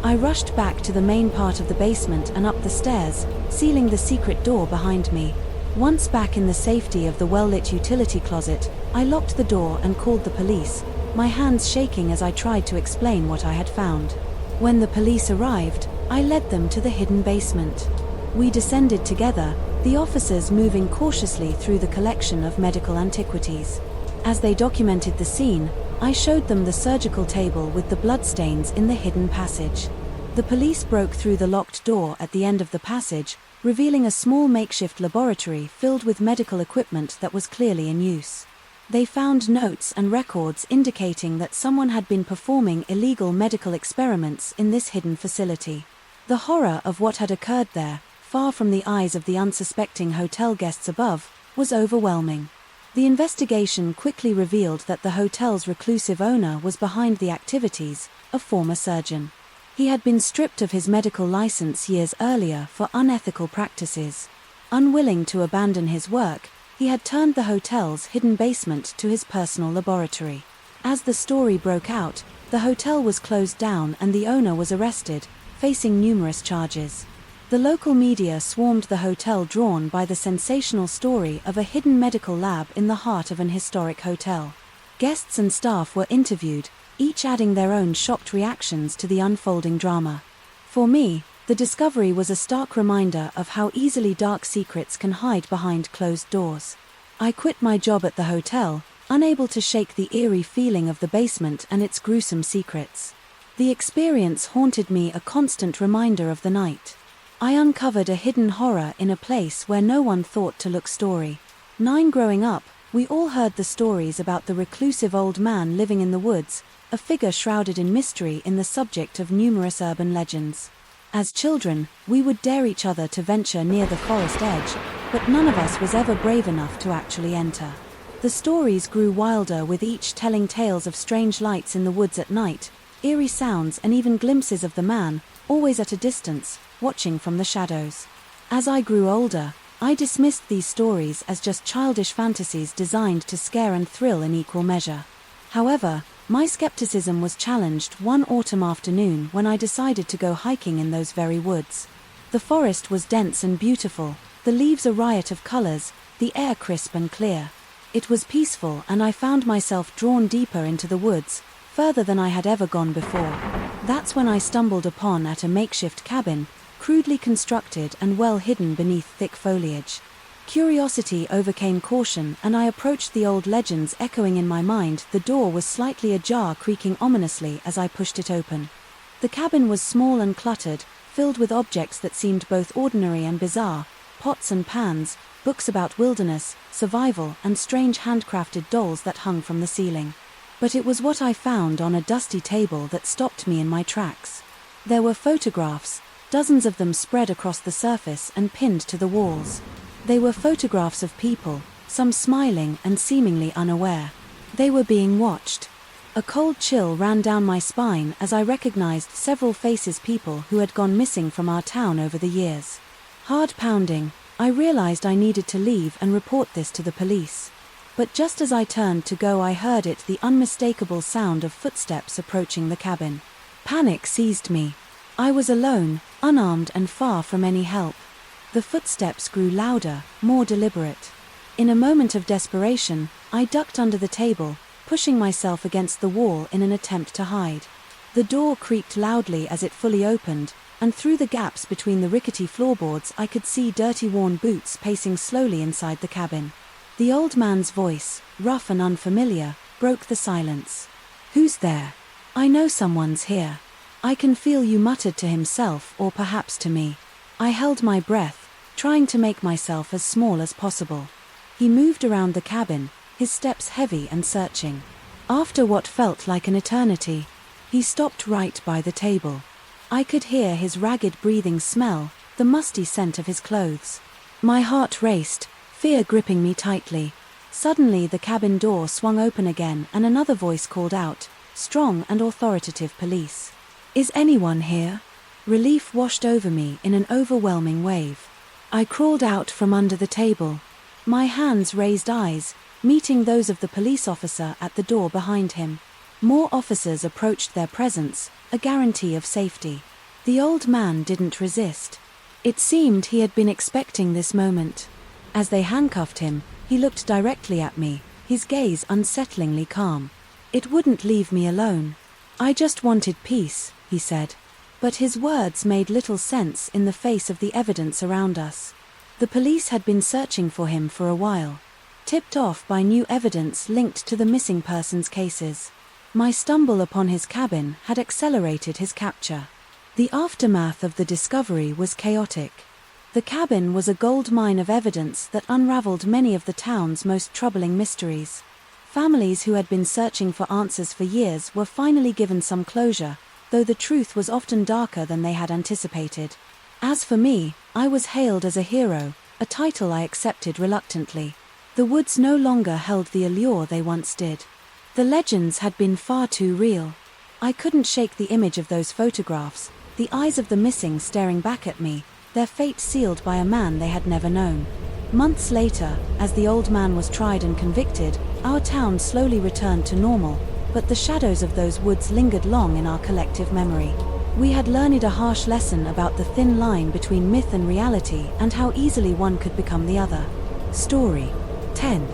I rushed back to the main part of the basement and up the stairs, sealing the secret door behind me. Once back in the safety of the well-lit utility closet, I locked the door and called the police, my hands shaking as I tried to explain what I had found. When the police arrived, I led them to the hidden basement. We descended together, the officers moving cautiously through the collection of medical antiquities. As they documented the scene, I showed them the surgical table with the bloodstains in the hidden passage. The police broke through the locked door at the end of the passage, revealing a small makeshift laboratory filled with medical equipment that was clearly in use. They found notes and records indicating that someone had been performing illegal medical experiments in this hidden facility. The horror of what had occurred there, far from the eyes of the unsuspecting hotel guests above, was overwhelming. The investigation quickly revealed that the hotel's reclusive owner was behind the activities, a former surgeon. He had been stripped of his medical license years earlier for unethical practices. Unwilling to abandon his work, he had turned the hotel's hidden basement to his personal laboratory. As the story broke out, the hotel was closed down and the owner was arrested, facing numerous charges. The local media swarmed the hotel, drawn by the sensational story of a hidden medical lab in the heart of an historic hotel. Guests and staff were interviewed, each adding their own shocked reactions to the unfolding drama. For me, the discovery was a stark reminder of how easily dark secrets can hide behind closed doors. I quit my job at the hotel, unable to shake the eerie feeling of the basement and its gruesome secrets. The experience haunted me, a constant reminder of the night. I uncovered a hidden horror in a place where no one thought to look. Story 9. Growing up, we all heard the stories about the reclusive old man living in the woods, a figure shrouded in mystery in the subject of numerous urban legends. As children, we would dare each other to venture near the forest edge, but none of us was ever brave enough to actually enter. The stories grew wilder, with each telling tales of strange lights in the woods at night, eerie sounds, and even glimpses of the man, always at a distance, watching from the shadows. As I grew older, I dismissed these stories as just childish fantasies designed to scare and thrill in equal measure. However, my skepticism was challenged one autumn afternoon when I decided to go hiking in those very woods. The forest was dense and beautiful, the leaves a riot of colors, the air crisp and clear. It was peaceful, and I found myself drawn deeper into the woods, further than I had ever gone before. That's when I stumbled upon a makeshift cabin, crudely constructed and well hidden beneath thick foliage. Curiosity overcame caution, and I approached the old legends echoing in my mind. The door was slightly ajar, creaking ominously as I pushed it open. The cabin was small and cluttered, filled with objects that seemed both ordinary and bizarre: pots and pans, books about wilderness, survival, and strange handcrafted dolls that hung from the ceiling. But it was what I found on a dusty table that stopped me in my tracks. There were photographs, dozens of them spread across the surface and pinned to the walls. They were photographs of people, some smiling and seemingly unaware. They were being watched. A cold chill ran down my spine as I recognized several faces, people who had gone missing from our town over the years. Hard pounding, I realized I needed to leave and report this to the police. But just as I turned to go, I heard it, the unmistakable sound of footsteps approaching the cabin. Panic seized me. I was alone, unarmed and far from any help. The footsteps grew louder, more deliberate. In a moment of desperation, I ducked under the table, pushing myself against the wall in an attempt to hide. The door creaked loudly as it fully opened, and through the gaps between the rickety floorboards I could see dirty, worn boots pacing slowly inside the cabin. The old man's voice, rough and unfamiliar, broke the silence. "Who's there? I know someone's here. I can feel," you muttered to himself, or perhaps to me. I held my breath, trying to make myself as small as possible. He moved around the cabin, his steps heavy and searching. After what felt like an eternity, he stopped right by the table. I could hear his ragged breathing, smell the musty scent of his clothes. My heart raced, fear gripping me tightly. Suddenly the cabin door swung open again and another voice called out, strong and authoritative: "Police. Is anyone here?" Relief washed over me in an overwhelming wave. I crawled out from under the table. My hands raised, eyes meeting those of the police officer at the door behind him. More officers approached, their presence a guarantee of safety. The old man didn't resist. It seemed he had been expecting this moment. As they handcuffed him, he looked directly at me, his gaze unsettlingly calm. "It wouldn't leave me alone. I just wanted peace," he said. But his words made little sense in the face of the evidence around us. The police had been searching for him for a while, tipped off by new evidence linked to the missing persons cases. My stumble upon his cabin had accelerated his capture. The aftermath of the discovery was chaotic. The cabin was a gold mine of evidence that unraveled many of the town's most troubling mysteries. Families who had been searching for answers for years were finally given some closure, though the truth was often darker than they had anticipated. As for me, I was hailed as a hero, a title I accepted reluctantly. The woods no longer held the allure they once did. The legends had been far too real. I couldn't shake the image of those photographs, the eyes of the missing staring back at me, their fate sealed by a man they had never known. Months later, as the old man was tried and convicted, our town slowly returned to normal, but the shadows of those woods lingered long in our collective memory. We had learned a harsh lesson about the thin line between myth and reality and how easily one could become the other. Story 10.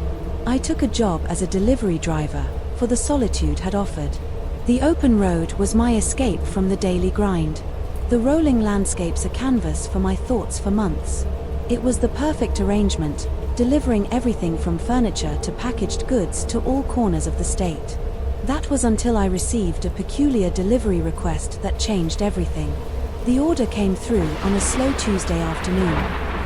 I took a job as a delivery driver, for the solitude had offered. The open road was my escape from the daily grind. The rolling landscapes a canvas for my thoughts for months. It was the perfect arrangement, delivering everything from furniture to packaged goods to all corners of the state. That was until I received a peculiar delivery request that changed everything. The order came through on a slow Tuesday afternoon.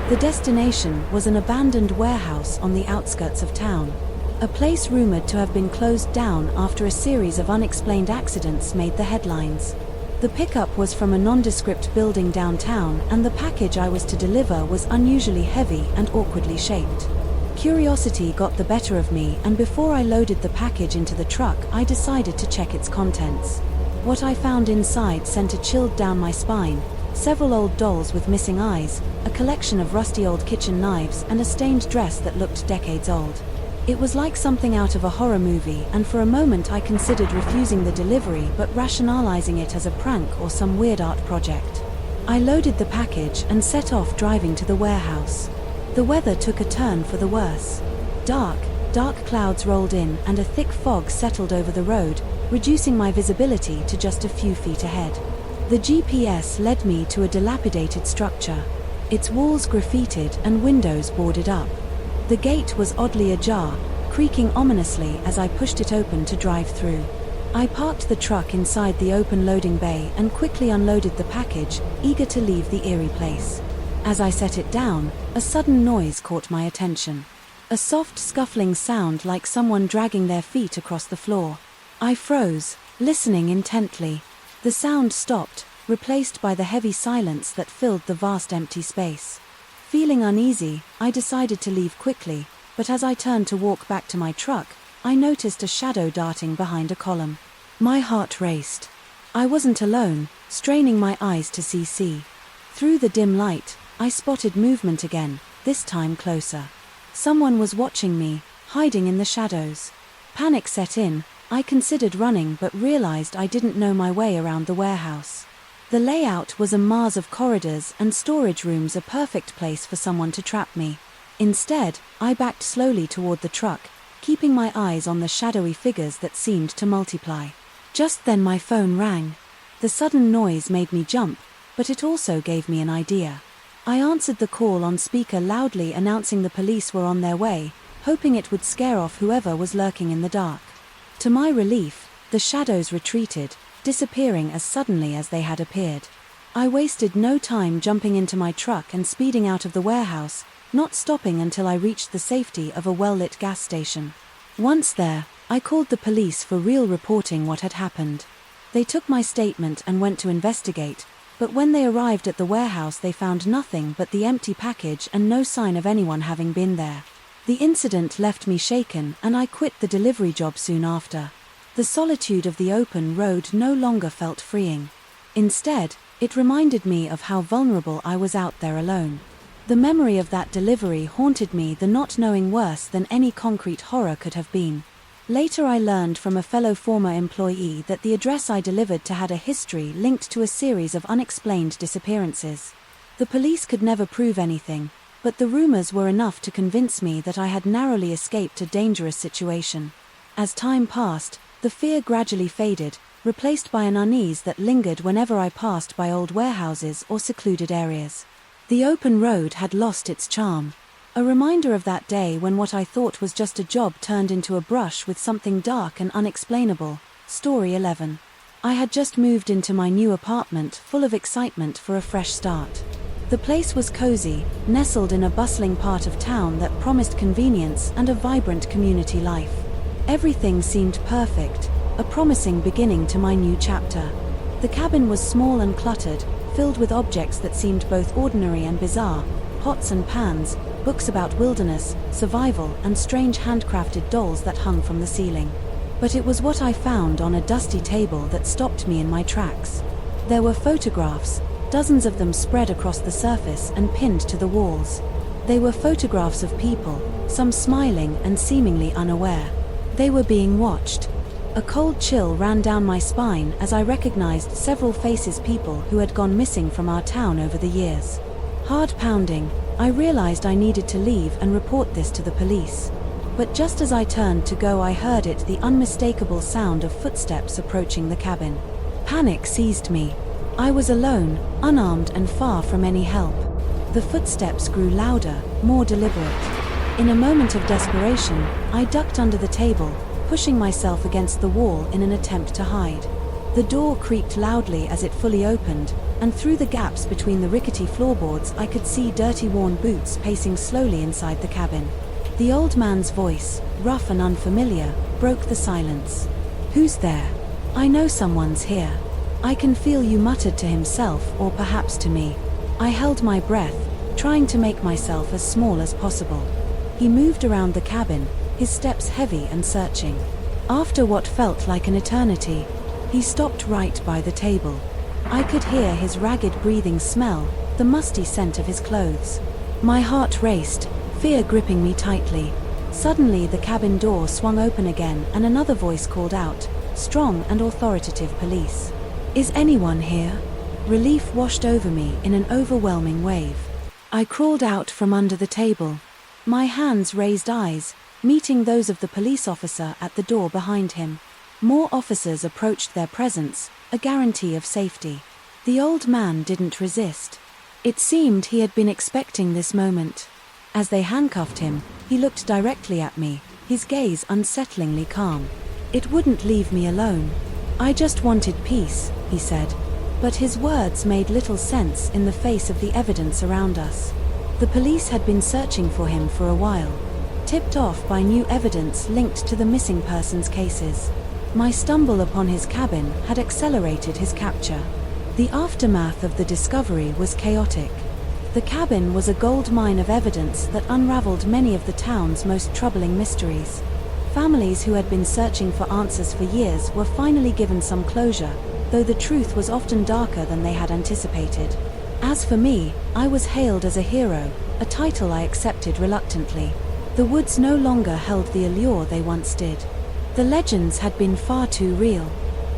The destination was an abandoned warehouse on the outskirts of town. A place rumored to have been closed down after a series of unexplained accidents made the headlines. The pickup was from a nondescript building downtown, and the package I was to deliver was unusually heavy and awkwardly shaped. Curiosity got the better of me, and before I loaded the package into the truck, I decided to check its contents. What I found inside sent a chill down my spine: several old dolls with missing eyes, a collection of rusty old kitchen knives, and a stained dress that looked decades old. It was like something out of a horror movie, and for a moment I considered refusing the delivery but rationalizing it as a prank or some weird art project. I loaded the package and set off driving to the warehouse. The weather took a turn for the worse. Dark clouds rolled in and a thick fog settled over the road, reducing my visibility to just a few feet ahead. The GPS led me to a dilapidated structure, its walls graffitied and windows boarded up. The gate was oddly ajar, creaking ominously as I pushed it open to drive through. I parked the truck inside the open loading bay and quickly unloaded the package, eager to leave the eerie place. As I set it down, a sudden noise caught my attention. A soft scuffling sound like someone dragging their feet across the floor. I froze, listening intently. The sound stopped, replaced by the heavy silence that filled the vast empty space. Feeling uneasy, I decided to leave quickly, but as I turned to walk back to my truck, I noticed a shadow darting behind a column. My heart raced. I wasn't alone, straining my eyes to see. Through the dim light, I spotted movement again, this time closer. Someone was watching me, hiding in the shadows. Panic set in. I considered running but realized I didn't know my way around the warehouse. The layout was a maze of corridors and storage rooms, a perfect place for someone to trap me. Instead, I backed slowly toward the truck, keeping my eyes on the shadowy figures that seemed to multiply. Just then my phone rang. The sudden noise made me jump, but it also gave me an idea. I answered the call on speaker loudly, announcing the police were on their way, hoping it would scare off whoever was lurking in the dark. To my relief, the shadows retreated, disappearing as suddenly as they had appeared. I wasted no time jumping into my truck and speeding out of the warehouse, not stopping until I reached the safety of a well-lit gas station. Once there, I called the police for real, reporting what had happened. They took my statement and went to investigate, but when they arrived at the warehouse they found nothing but the empty package and no sign of anyone having been there. The incident left me shaken, and I quit the delivery job soon after. The solitude of the open road no longer felt freeing. Instead, it reminded me of how vulnerable I was out there alone. The memory of that delivery haunted me, the not knowing worse than any concrete horror could have been. Later I learned from a fellow former employee that the address I delivered to had a history linked to a series of unexplained disappearances. The police could never prove anything, but the rumors were enough to convince me that I had narrowly escaped a dangerous situation. As time passed, the fear gradually faded, replaced by an unease that lingered whenever I passed by old warehouses or secluded areas. The open road had lost its charm. A reminder of that day when what I thought was just a job turned into a brush with something dark and unexplainable. Story 11. I had just moved into my new apartment, full of excitement for a fresh start. The place was cozy, nestled in a bustling part of town that promised convenience and a vibrant community life. Everything seemed perfect, a promising beginning to my new chapter. The cabin was small and cluttered, filled with objects that seemed both ordinary and bizarre: pots and pans, books about wilderness, survival, and strange handcrafted dolls that hung from the ceiling. But it was what I found on a dusty table that stopped me in my tracks. There were photographs, dozens of them spread across the surface and pinned to the walls. They were photographs of people, some smiling and seemingly unaware. They were being watched. A cold chill ran down my spine as I recognized several faces, people who had gone missing from our town over the years. Heart pounding, I realized I needed to leave and report this to the police. But just as I turned to go, I heard it, the unmistakable sound of footsteps approaching the cabin. Panic seized me. I was alone, unarmed and far from any help. The footsteps grew louder, more deliberate. In a moment of desperation, I ducked under the table, pushing myself against the wall in an attempt to hide. The door creaked loudly as it fully opened, and through the gaps between the rickety floorboards I could see dirty, worn boots pacing slowly inside the cabin. The old man's voice, rough and unfamiliar, broke the silence. "Who's there? I know someone's here. I can feel you," muttered to himself, or perhaps to me. I held my breath, trying to make myself as small as possible. He moved around the cabin, his steps heavy and searching. After what felt like an eternity, he stopped right by the table. I could hear his ragged breathing, smell the musty scent of his clothes. My heart raced, fear gripping me tightly. Suddenly the cabin door swung open again and another voice called out, strong and authoritative: "Police. Is anyone here?" Relief washed over me in an overwhelming wave. I crawled out from under the table. My hands raised, eyes meeting those of the police officer at the door behind him. More officers approached, their presence a guarantee of safety. The old man didn't resist. It seemed he had been expecting this moment. As they handcuffed him, he looked directly at me, his gaze unsettlingly calm. "It wouldn't leave me alone. I just wanted peace," he said. But his words made little sense in the face of the evidence around us. The police had been searching for him for a while, tipped off by new evidence linked to the missing persons cases. My stumble upon his cabin had accelerated his capture. The aftermath of the discovery was chaotic. The cabin was a gold mine of evidence that unraveled many of the town's most troubling mysteries. Families who had been searching for answers for years were finally given some closure, though the truth was often darker than they had anticipated. As for me, I was hailed as a hero, a title I accepted reluctantly. The woods no longer held the allure they once did. The legends had been far too real.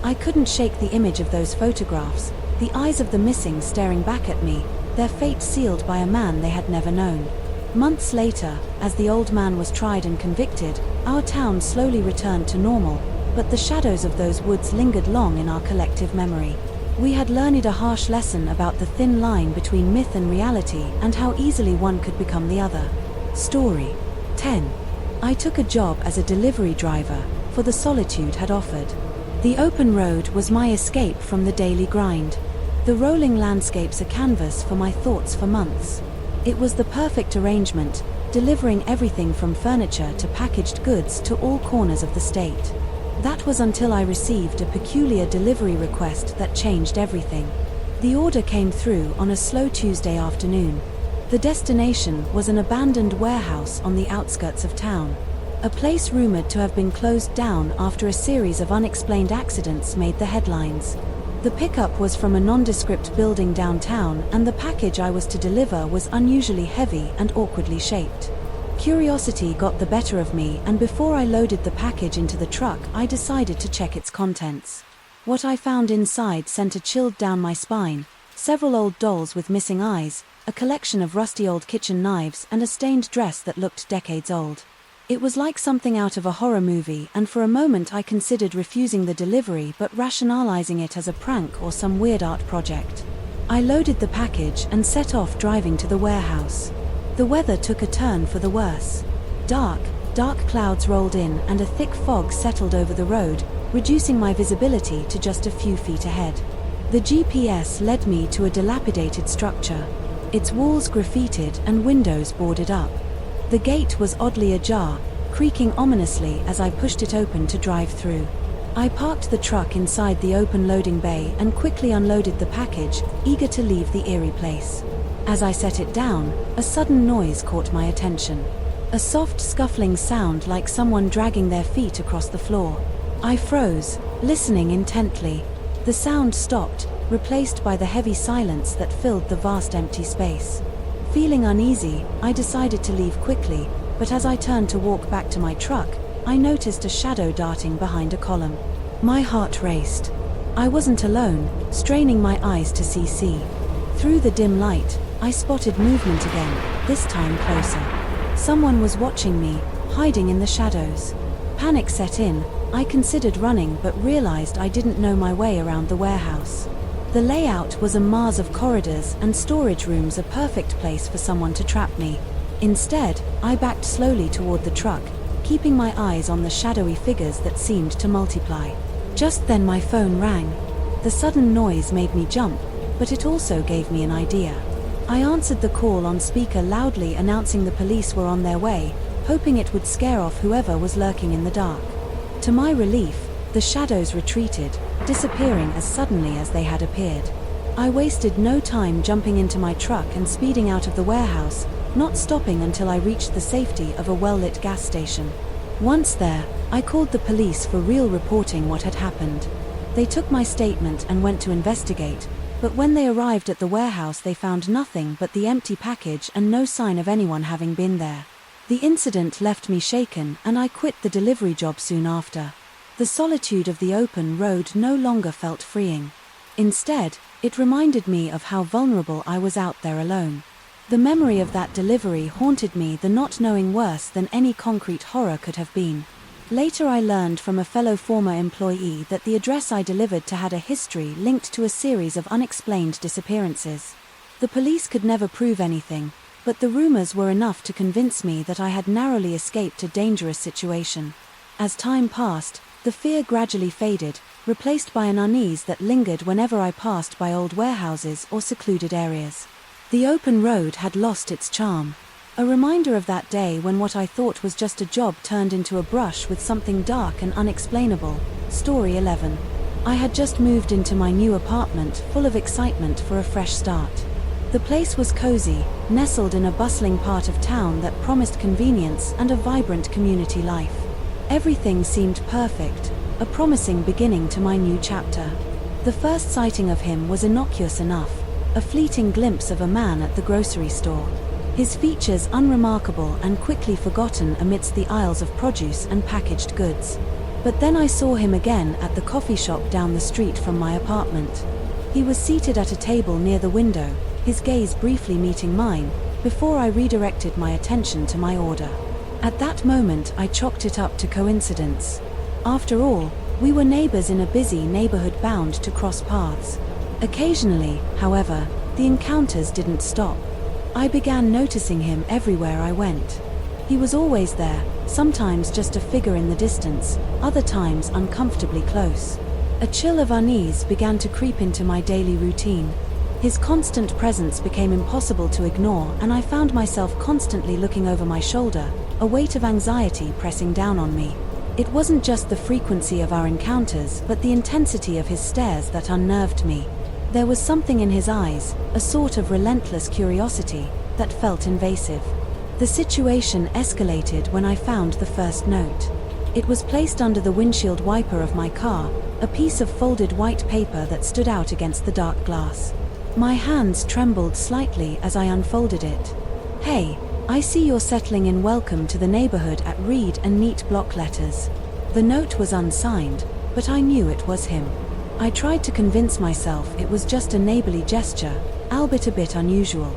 I couldn't shake the image of those photographs, the eyes of the missing staring back at me, their fate sealed by a man they had never known. Months later, as the old man was tried and convicted, our town slowly returned to normal, but the shadows of those woods lingered long in our collective memory. We had learned a harsh lesson about the thin line between myth and reality and how easily one could become the other. Story 10. I took a job as a delivery driver, for the solitude had offered. The open road was my escape from the daily grind. The rolling landscapes a canvas for my thoughts for months. It was the perfect arrangement, delivering everything from furniture to packaged goods to all corners of the state. That was until I received a peculiar delivery request that changed everything. The order came through on a slow Tuesday afternoon. The destination was an abandoned warehouse on the outskirts of town. A place rumored to have been closed down after a series of unexplained accidents made the headlines. The pickup was from a nondescript building downtown, and the package I was to deliver was unusually heavy and awkwardly shaped. Curiosity got the better of me, and before I loaded the package into the truck, I decided to check its contents. What I found inside sent a chill down my spine: several old dolls with missing eyes, a collection of rusty old kitchen knives, and a stained dress that looked decades old. It was like something out of a horror movie, and for a moment I considered refusing the delivery but rationalizing it as a prank or some weird art project. I loaded the package and set off driving to the warehouse. The weather took a turn for the worse. Dark clouds rolled in and a thick fog settled over the road, reducing my visibility to just a few feet ahead. The GPS led me to a dilapidated structure, its walls graffitied and windows boarded up. The gate was oddly ajar, creaking ominously as I pushed it open to drive through. I parked the truck inside the open loading bay and quickly unloaded the package, eager to leave the eerie place. As I set it down, a sudden noise caught my attention. A soft scuffling sound like someone dragging their feet across the floor. I froze, listening intently. The sound stopped, replaced by the heavy silence that filled the vast empty space. Feeling uneasy, I decided to leave quickly, but as I turned to walk back to my truck, I noticed a shadow darting behind a column. My heart raced. I wasn't alone, straining my eyes to see. Through the dim light, I spotted movement again, this time closer. Someone was watching me, hiding in the shadows. Panic set in. I considered running but realized I didn't know my way around the warehouse. The layout was a maze of corridors and storage rooms, a perfect place for someone to trap me. Instead, I backed slowly toward the truck, keeping my eyes on the shadowy figures that seemed to multiply. Just then my phone rang. The sudden noise made me jump, but it also gave me an idea. I answered the call on speaker loudly, announcing the police were on their way, hoping it would scare off whoever was lurking in the dark. To my relief, the shadows retreated, disappearing as suddenly as they had appeared. I wasted no time jumping into my truck and speeding out of the warehouse, not stopping until I reached the safety of a well-lit gas station. Once there, I called the police for real, reporting what had happened. They took my statement and went to investigate, but when they arrived at the warehouse they found nothing but the empty package and no sign of anyone having been there. The incident left me shaken, and I quit the delivery job soon after. The solitude of the open road no longer felt freeing. Instead, it reminded me of how vulnerable I was out there alone. The memory of that delivery haunted me, the not knowing worse than any concrete horror could have been. Later I learned from a fellow former employee that the address I delivered to had a history linked to a series of unexplained disappearances. The police could never prove anything, but the rumors were enough to convince me that I had narrowly escaped a dangerous situation. As time passed, the fear gradually faded, replaced by an unease that lingered whenever I passed by old warehouses or secluded areas. The open road had lost its charm. A reminder of that day when what I thought was just a job turned into a brush with something dark and unexplainable. Story 11. I had just moved into my new apartment, full of excitement for a fresh start. The place was cozy, nestled in a bustling part of town that promised convenience and a vibrant community life. Everything seemed perfect, a promising beginning to my new chapter. The first sighting of him was innocuous enough, a fleeting glimpse of a man at the grocery store. his features unremarkable and quickly forgotten amidst the aisles of produce and packaged goods. But then I saw him again at the coffee shop down the street from my apartment. He was seated at a table near the window, his gaze briefly meeting mine, before I redirected my attention to my order. At that moment I chalked it up to coincidence. After all, we were neighbors in a busy neighborhood bound to cross paths. Occasionally, however, the encounters didn't stop. I began noticing him everywhere I went. He was always there, sometimes just a figure in the distance, other times uncomfortably close. A chill of unease began to creep into my daily routine. His constant presence became impossible to ignore, and I found myself constantly looking over my shoulder, a weight of anxiety pressing down on me. It wasn't just the frequency of our encounters, but the intensity of his stares that unnerved me. There was something in his eyes, a sort of relentless curiosity, that felt invasive. The situation escalated when I found the first note. It was placed under the windshield wiper of my car, a piece of folded white paper that stood out against the dark glass. My hands trembled slightly as I unfolded it. "Hey, I see you're settling in. Welcome to the neighborhood," at read and neat block letters. The note was unsigned, but I knew it was him. I tried to convince myself it was just a neighborly gesture, albeit a bit unusual.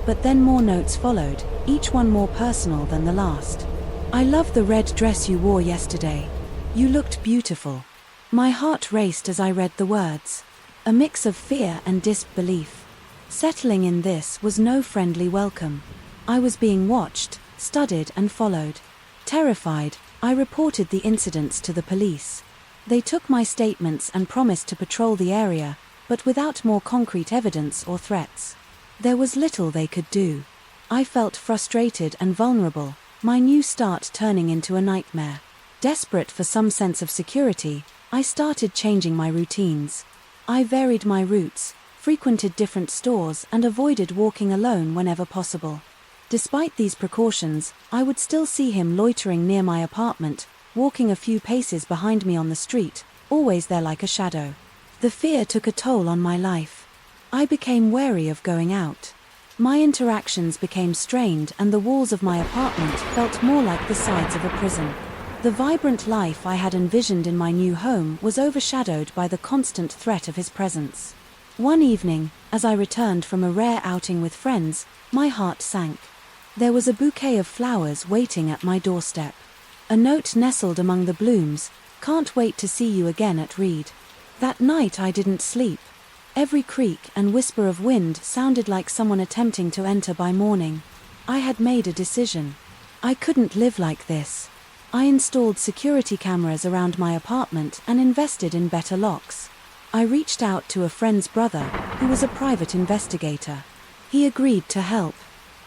But then more notes followed, each one more personal than the last. "I love the red dress you wore yesterday. You looked beautiful." My heart raced as I read the words. A mix of fear and disbelief. Settling in this was no friendly welcome. I was being watched, studied and followed. Terrified, I reported the incidents to the police. They took my statements and promised to patrol the area, but without more concrete evidence or threats. There was little they could do. I felt frustrated and vulnerable, my new start turning into a nightmare. Desperate for some sense of security, I started changing my routines. I varied my routes, frequented different stores, and avoided walking alone whenever possible. Despite these precautions, I would still see him loitering near my apartment, walking a few paces behind me on the street, always there like a shadow. The fear took a toll on my life. I became wary of going out. My interactions became strained, and the walls of my apartment felt more like the sides of a prison. The vibrant life I had envisioned in my new home was overshadowed by the constant threat of his presence. One evening, as I returned from a rare outing with friends, my heart sank. There was a bouquet of flowers waiting at my doorstep. A note nestled among the blooms: "Can't wait to see you again at Reed." That night I didn't sleep. Every creak and whisper of wind sounded like someone attempting to enter by morning. I had made a decision. I couldn't live like this. I installed security cameras around my apartment and invested in better locks. I reached out to a friend's brother, who was a private investigator. He agreed to help.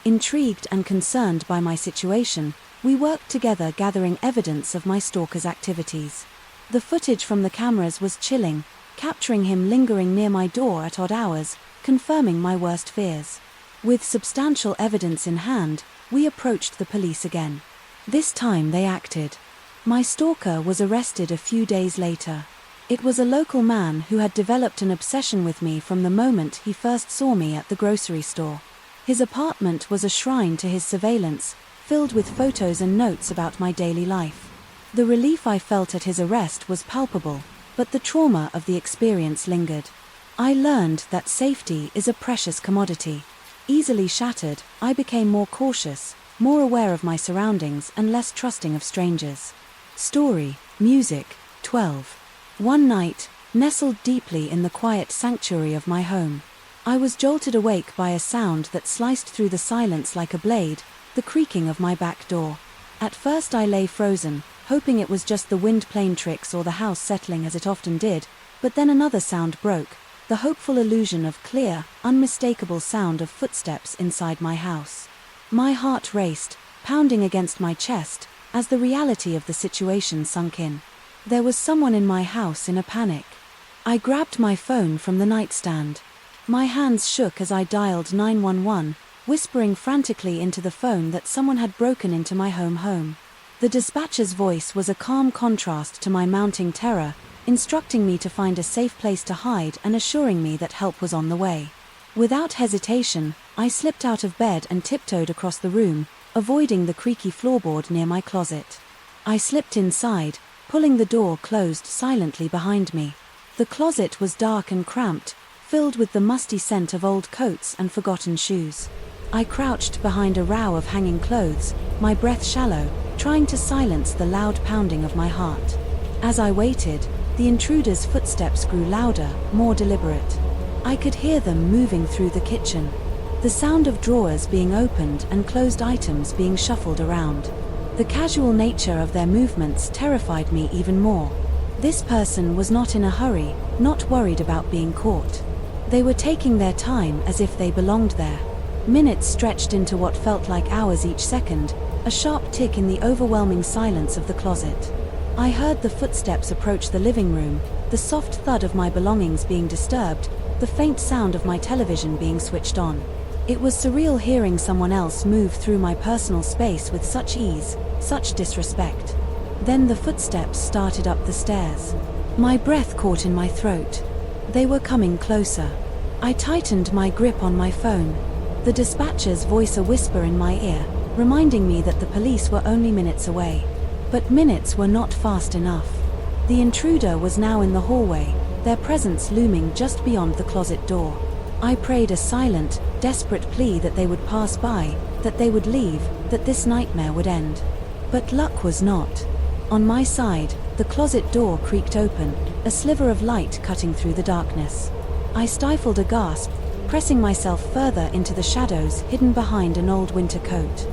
Intrigued and concerned by my situation, we worked together gathering evidence of my stalker's activities. The footage from the cameras was chilling, capturing him lingering near my door at odd hours, confirming my worst fears. With substantial evidence in hand, we approached the police again. This time they acted. My stalker was arrested a few days later. It was a local man who had developed an obsession with me from the moment he first saw me at the grocery store. His apartment was a shrine to his surveillance, filled with photos and notes about my daily life. The relief I felt at his arrest was palpable, but the trauma of the experience lingered. I learned that safety is a precious commodity. Easily shattered, I became more cautious, more aware of my surroundings and less trusting of strangers. Story, music, 12. One night, nestled deeply in the quiet sanctuary of my home, I was jolted awake by a sound that sliced through the silence like a blade, the creaking of my back door. At first I lay frozen, hoping it was just the wind playing tricks or the house settling as it often did, but then another sound broke, the hopeful illusion of clear, unmistakable sound of footsteps inside my house. My heart raced, pounding against my chest, as the reality of the situation sunk in. There was someone in my house in a panic. I grabbed my phone from the nightstand. My hands shook as I dialed 911, whispering frantically into the phone that someone had broken into my home. The dispatcher's voice was a calm contrast to my mounting terror, instructing me to find a safe place to hide and assuring me that help was on the way. Without hesitation, I slipped out of bed and tiptoed across the room, avoiding the creaky floorboard near my closet. I slipped inside, pulling the door closed silently behind me. The closet was dark and cramped, filled with the musty scent of old coats and forgotten shoes. I crouched behind a row of hanging clothes, my breath shallow, trying to silence the loud pounding of my heart. As I waited, the intruder's footsteps grew louder, more deliberate. I could hear them moving through the kitchen. The sound of drawers being opened and closed items being shuffled around. The casual nature of their movements terrified me even more. This person was not in a hurry, not worried about being caught. They were taking their time as if they belonged there. Minutes stretched into what felt like hours each second, a sharp tick in the overwhelming silence of the closet. I heard the footsteps approach the living room, the soft thud of my belongings being disturbed, the faint sound of my television being switched on. It was surreal hearing someone else move through my personal space with such ease, such disrespect. Then the footsteps started up the stairs. My breath caught in my throat. They were coming closer. I tightened my grip on my phone. The dispatcher's voice a whisper in my ear, reminding me that the police were only minutes away. But minutes were not fast enough. The intruder was now in the hallway, their presence looming just beyond the closet door. I prayed a silent, desperate plea that they would pass by, that they would leave, that this nightmare would end. But luck was not. On my side, the closet door creaked open, a sliver of light cutting through the darkness. I stifled a gasp, pressing myself further into the shadows hidden behind an old winter coat.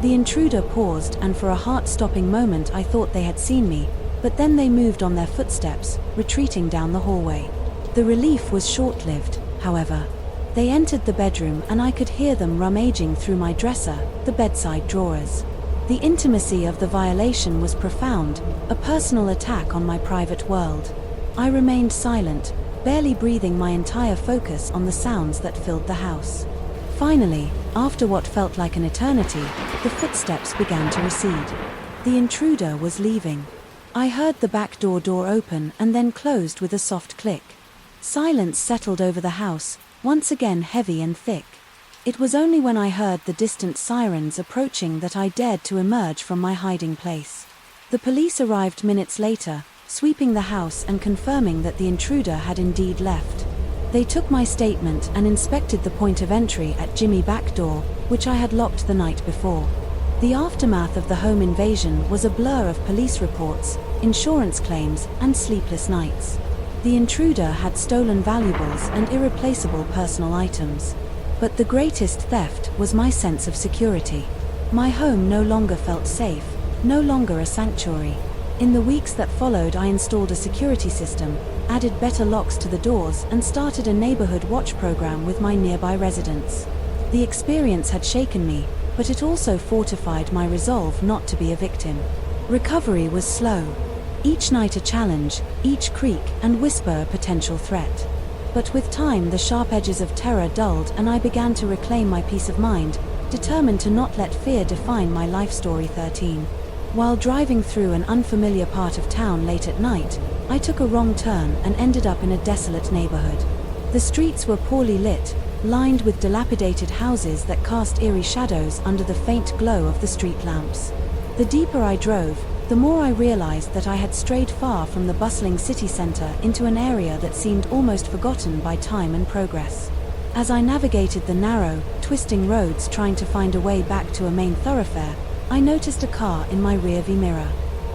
The intruder paused, and for a heart-stopping moment I thought they had seen me, but then they moved on their footsteps, retreating down the hallway. The relief was short-lived, however. They entered the bedroom and I could hear them rummaging through my dresser, the bedside drawers. The intimacy of the violation was profound, a personal attack on my private world. I remained silent, barely breathing, my entire focus on the sounds that filled the house. Finally, after what felt like an eternity, the footsteps began to recede. The intruder was leaving. I heard the back door open and then closed with a soft click. Silence settled over the house, once again heavy and thick. It was only when I heard the distant sirens approaching that I dared to emerge from my hiding place. The police arrived minutes later, sweeping the house and confirming that the intruder had indeed left. They took my statement and inspected the point of entry at Jimmy back door, which I had locked the night before. The aftermath of the home invasion was a blur of police reports, insurance claims, and sleepless nights. The intruder had stolen valuables and irreplaceable personal items. But the greatest theft was my sense of security. My home no longer felt safe, no longer a sanctuary. In the weeks that followed, I installed a security system, added better locks to the doors, and started a neighborhood watch program with my nearby residents. The experience had shaken me, but it also fortified my resolve not to be a victim. Recovery was slow. Each night a challenge, each creak and whisper a potential threat. But with time the sharp edges of terror dulled and I began to reclaim my peace of mind, determined to not let fear define my life story. 13. While driving through an unfamiliar part of town late at night, I took a wrong turn and ended up in a desolate neighborhood. The streets were poorly lit, lined with dilapidated houses that cast eerie shadows under the faint glow of the street lamps. The deeper I drove, the more I realized that I had strayed far from the bustling city center into an area that seemed almost forgotten by time and progress. As I navigated the narrow, twisting roads trying to find a way back to a main thoroughfare, I noticed a car in my rearview mirror.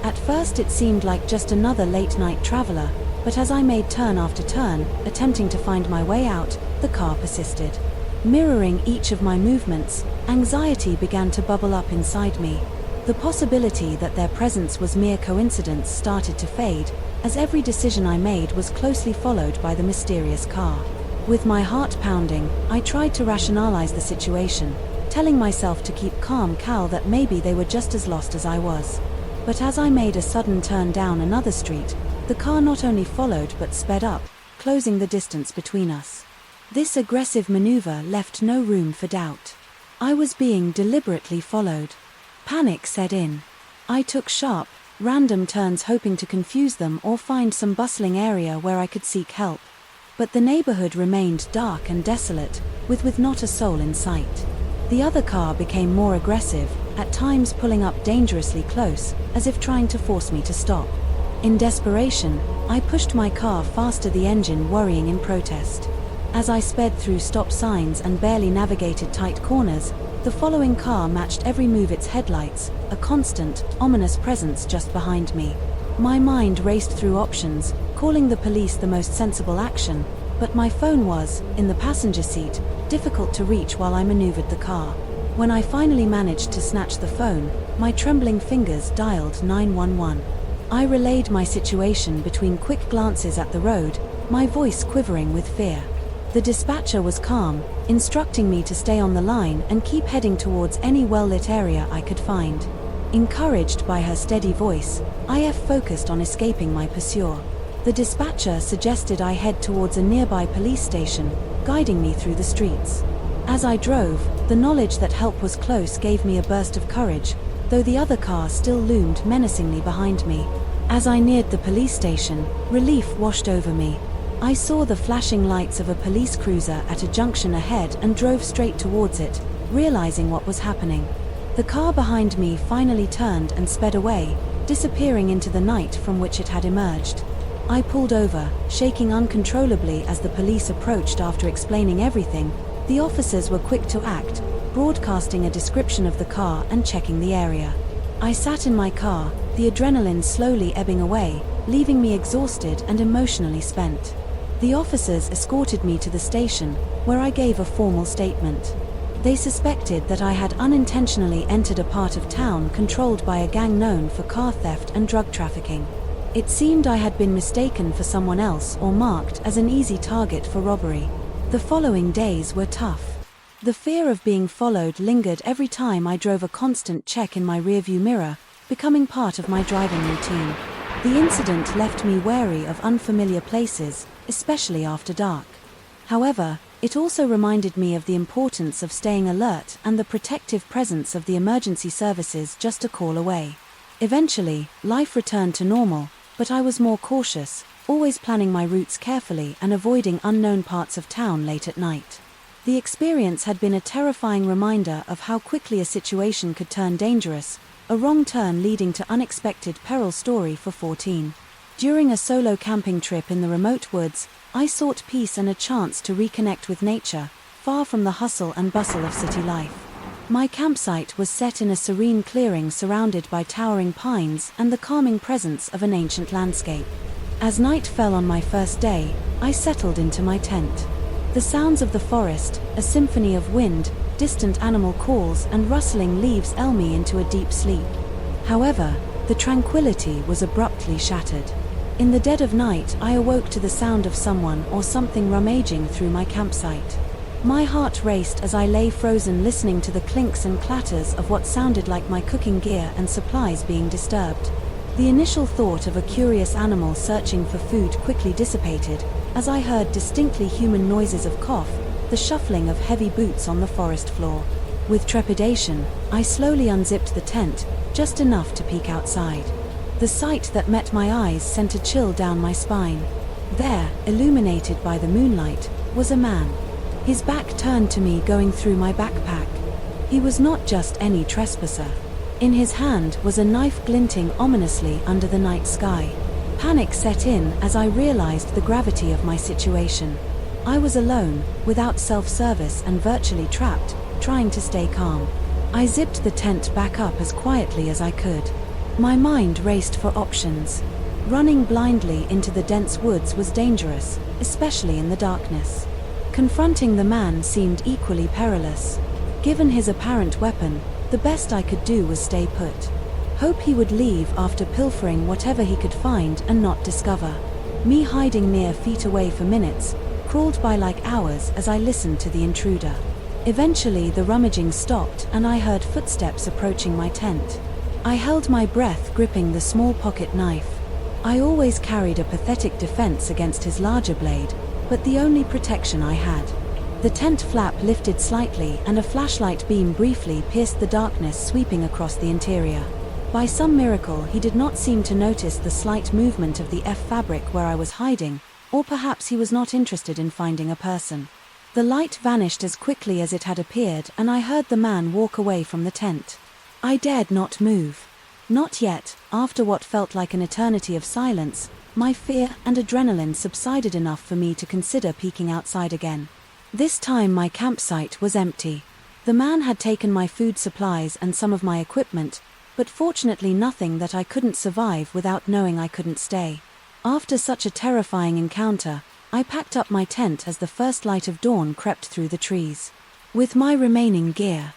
At first it seemed like just another late-night traveler, but as I made turn after turn, attempting to find my way out, the car persisted. Mirroring each of my movements, anxiety began to bubble up inside me. The possibility that their presence was mere coincidence started to fade, as every decision I made was closely followed by the mysterious car. With my heart pounding, I tried to rationalize the situation, telling myself to keep calm, that maybe they were just as lost as I was. But as I made a sudden turn down another street, the car not only followed but sped up, closing the distance between us. This aggressive maneuver left no room for doubt. I was being deliberately followed. Panic set in. I took sharp, random turns hoping to confuse them or find some bustling area where I could seek help. But the neighborhood remained dark and desolate, with not a soul in sight. The other car became more aggressive, at times pulling up dangerously close, as if trying to force me to stop. In desperation, I pushed my car faster, the engine worrying in protest. As I sped through stop signs and barely navigated tight corners, the following car matched every move, its headlights, a constant, ominous presence just behind me. My mind raced through options, calling the police the most sensible action, but my phone was, in the passenger seat, difficult to reach while I maneuvered the car. When I finally managed to snatch the phone, my trembling fingers dialed 911. I relayed my situation between quick glances at the road, my voice quivering with fear. The dispatcher was calm, instructing me to stay on the line and keep heading towards any well-lit area I could find. Encouraged by her steady voice, IF focused on escaping my pursuer. The dispatcher suggested I head towards a nearby police station, guiding me through the streets. As I drove, the knowledge that help was close gave me a burst of courage, though the other car still loomed menacingly behind me. As I neared the police station, relief washed over me. I saw the flashing lights of a police cruiser at a junction ahead and drove straight towards it, realizing what was happening. The car behind me finally turned and sped away, disappearing into the night from which it had emerged. I pulled over, shaking uncontrollably as the police approached. After explaining everything, the officers were quick to act, broadcasting a description of the car and checking the area. I sat in my car, the adrenaline slowly ebbing away, leaving me exhausted and emotionally spent. The officers escorted me to the station, where I gave a formal statement. They suspected that I had unintentionally entered a part of town controlled by a gang known for car theft and drug trafficking. It seemed I had been mistaken for someone else or marked as an easy target for robbery. The following days were tough. The fear of being followed lingered every time I drove, a constant check in my rearview mirror, becoming part of my driving routine. The incident left me wary of unfamiliar places, especially after dark. However, it also reminded me of the importance of staying alert and the protective presence of the emergency services just a call away. Eventually, life returned to normal, but I was more cautious, always planning my routes carefully and avoiding unknown parts of town late at night. The experience had been a terrifying reminder of how quickly a situation could turn dangerous, a wrong turn leading to unexpected peril. Story for 14. During a solo camping trip in the remote woods, I sought peace and a chance to reconnect with nature, far from the hustle and bustle of city life. My campsite was set in a serene clearing surrounded by towering pines and the calming presence of an ancient landscape. As night fell on my first day, I settled into my tent. The sounds of the forest, a symphony of wind, distant animal calls and rustling leaves lulled me into a deep sleep. However, the tranquility was abruptly shattered. In the dead of night, I awoke to the sound of someone or something rummaging through my campsite. My heart raced as I lay frozen, listening to the clinks and clatters of what sounded like my cooking gear and supplies being disturbed. The initial thought of a curious animal searching for food quickly dissipated, as I heard distinctly human noises of cough, the shuffling of heavy boots on the forest floor. With trepidation, I slowly unzipped the tent, just enough to peek outside. The sight that met my eyes sent a chill down my spine. There, illuminated by the moonlight, was a man. His back turned to me, going through my backpack. He was not just any trespasser. In his hand was a knife glinting ominously under the night sky. Panic set in as I realized the gravity of my situation. I was alone, without self-service and virtually trapped, trying to stay calm. I zipped the tent back up as quietly as I could. My mind raced for options. Running blindly into the dense woods was dangerous, especially in the darkness. Confronting the man seemed equally perilous. Given his apparent weapon, the best I could do was stay put. Hope he would leave after pilfering whatever he could find and not discover. Me hiding mere feet away for minutes, crawled by like hours as I listened to the intruder. Eventually the rummaging stopped and I heard footsteps approaching my tent. I held my breath, gripping the small pocket knife. I always carried a pathetic defense against his larger blade, but the only protection I had. The tent flap lifted slightly and a flashlight beam briefly pierced the darkness, sweeping across the interior. By some miracle he did not seem to notice the slight movement of the fabric where I was hiding, or perhaps he was not interested in finding a person. The light vanished as quickly as it had appeared, and I heard the man walk away from the tent. I dared not move. Not yet. After what felt like an eternity of silence, my fear and adrenaline subsided enough for me to consider peeking outside again. This time my campsite was empty. The man had taken my food supplies and some of my equipment, but fortunately nothing that I couldn't survive without knowing I couldn't stay. After such a terrifying encounter, I packed up my tent as the first light of dawn crept through the trees. With my remaining gear,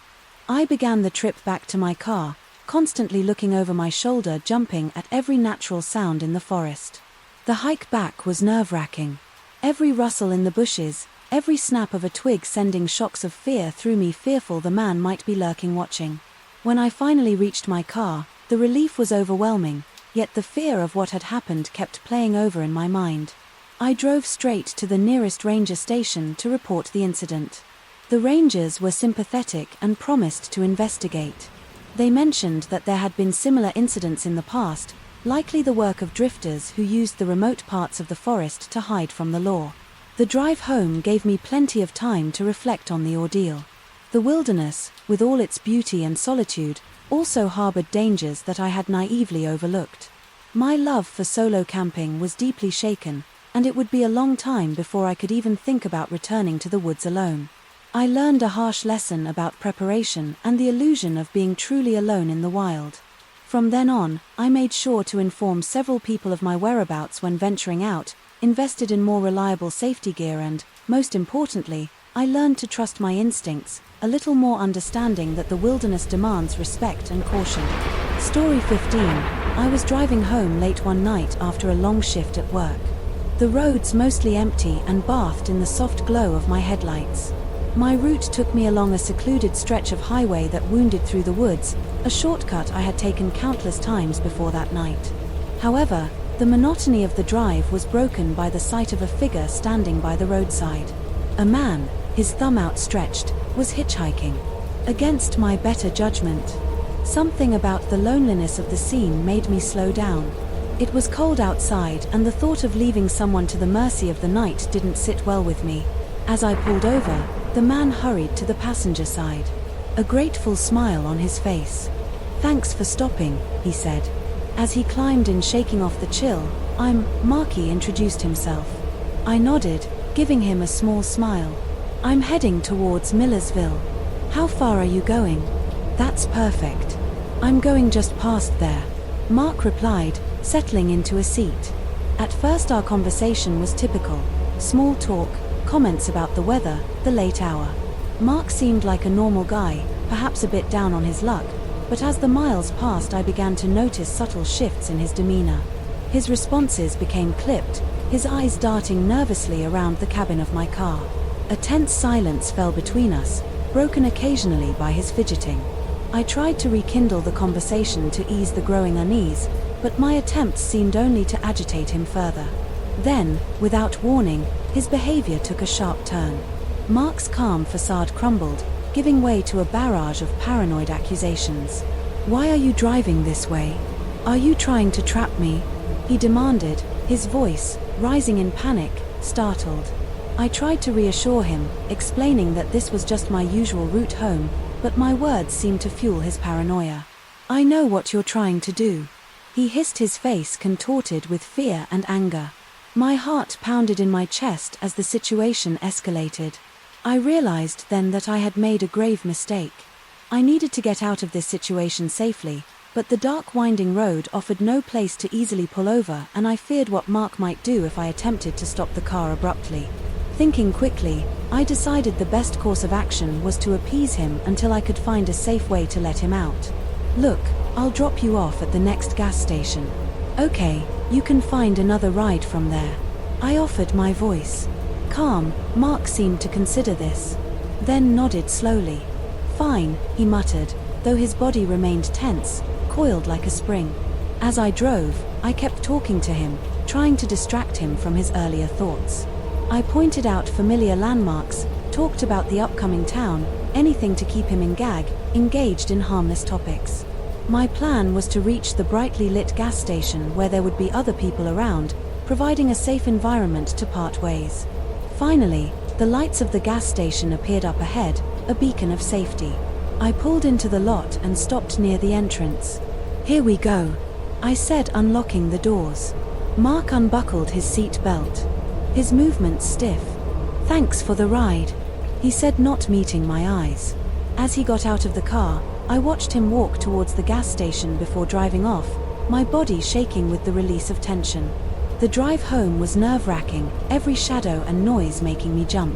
I began the trip back to my car, constantly looking over my shoulder, jumping at every natural sound in the forest. The hike back was nerve-wracking. Every rustle in the bushes, every snap of a twig sending shocks of fear through me, fearful the man might be lurking watching. When I finally reached my car, the relief was overwhelming, yet the fear of what had happened kept playing over in my mind. I drove straight to the nearest ranger station to report the incident. The rangers were sympathetic and promised to investigate. They mentioned that there had been similar incidents in the past, likely the work of drifters who used the remote parts of the forest to hide from the law. The drive home gave me plenty of time to reflect on the ordeal. The wilderness, with all its beauty and solitude, also harbored dangers that I had naively overlooked. My love for solo camping was deeply shaken, and it would be a long time before I could even think about returning to the woods alone. I learned a harsh lesson about preparation and the illusion of being truly alone in the wild. From then on, I made sure to inform several people of my whereabouts when venturing out, invested in more reliable safety gear, and, most importantly, I learned to trust my instincts, a little more understanding that the wilderness demands respect and caution. Story 15. I was driving home late one night after a long shift at work. The roads mostly empty and bathed in the soft glow of my headlights. My route took me along a secluded stretch of highway that wounded through the woods, a shortcut I had taken countless times before that night. However, the monotony of the drive was broken by the sight of a figure standing by the roadside. A man, his thumb outstretched, was hitchhiking. Against my better judgment, something about the loneliness of the scene made me slow down. It was cold outside, and the thought of leaving someone to the mercy of the night didn't sit well with me. As I pulled over, the man hurried to the passenger side, a grateful smile on his face. "Thanks for stopping," he said. As he climbed in, shaking off the chill, "I'm Mark," he introduced himself. I nodded, giving him a small smile. "I'm heading towards Millersville. How far are you going?" "That's perfect. I'm going just past there," Mark replied, settling into a seat. At first our conversation was typical. Small talk, comments about the weather, the late hour. Mark seemed like a normal guy, perhaps a bit down on his luck, but as the miles passed I began to notice subtle shifts in his demeanor. His responses became clipped, his eyes darting nervously around the cabin of my car. A tense silence fell between us, broken occasionally by his fidgeting. I tried to rekindle the conversation to ease the growing unease, but my attempts seemed only to agitate him further. Then, without warning, his behavior took a sharp turn. Mark's calm facade crumbled, giving way to a barrage of paranoid accusations. "Why are you driving this way? Are you trying to trap me?" he demanded, his voice, rising in panic, startled. I tried to reassure him, explaining that this was just my usual route home, but my words seemed to fuel his paranoia. "I know what you're trying to do," he hissed, his face contorted with fear and anger. My heart pounded in my chest as the situation escalated. I realized then that I had made a grave mistake. I needed to get out of this situation safely, but the dark winding road offered no place to easily pull over, and I feared what Mark might do if I attempted to stop the car abruptly. Thinking quickly, I decided the best course of action was to appease him until I could find a safe way to let him out. "Look, I'll drop you off at the next gas station." "Okay, you can find another ride from there," I offered, my voice calm. Mark seemed to consider this, then nodded slowly. "Fine," he muttered, though his body remained tense, coiled like a spring. As I drove, I kept talking to him, trying to distract him from his earlier thoughts. I pointed out familiar landmarks, talked about the upcoming town, anything to keep him engaged in harmless topics. My plan was to reach the brightly lit gas station where there would be other people around, providing a safe environment to part ways. Finally, the lights of the gas station appeared up ahead, a beacon of safety. I pulled into the lot and stopped near the entrance. "Here we go," I said, unlocking the doors. Mark unbuckled his seat belt. His movements stiff. "Thanks for the ride," he said, not meeting my eyes. As he got out of the car, I watched him walk towards the gas station before driving off, my body shaking with the release of tension. The drive home was nerve-wracking, every shadow and noise making me jump.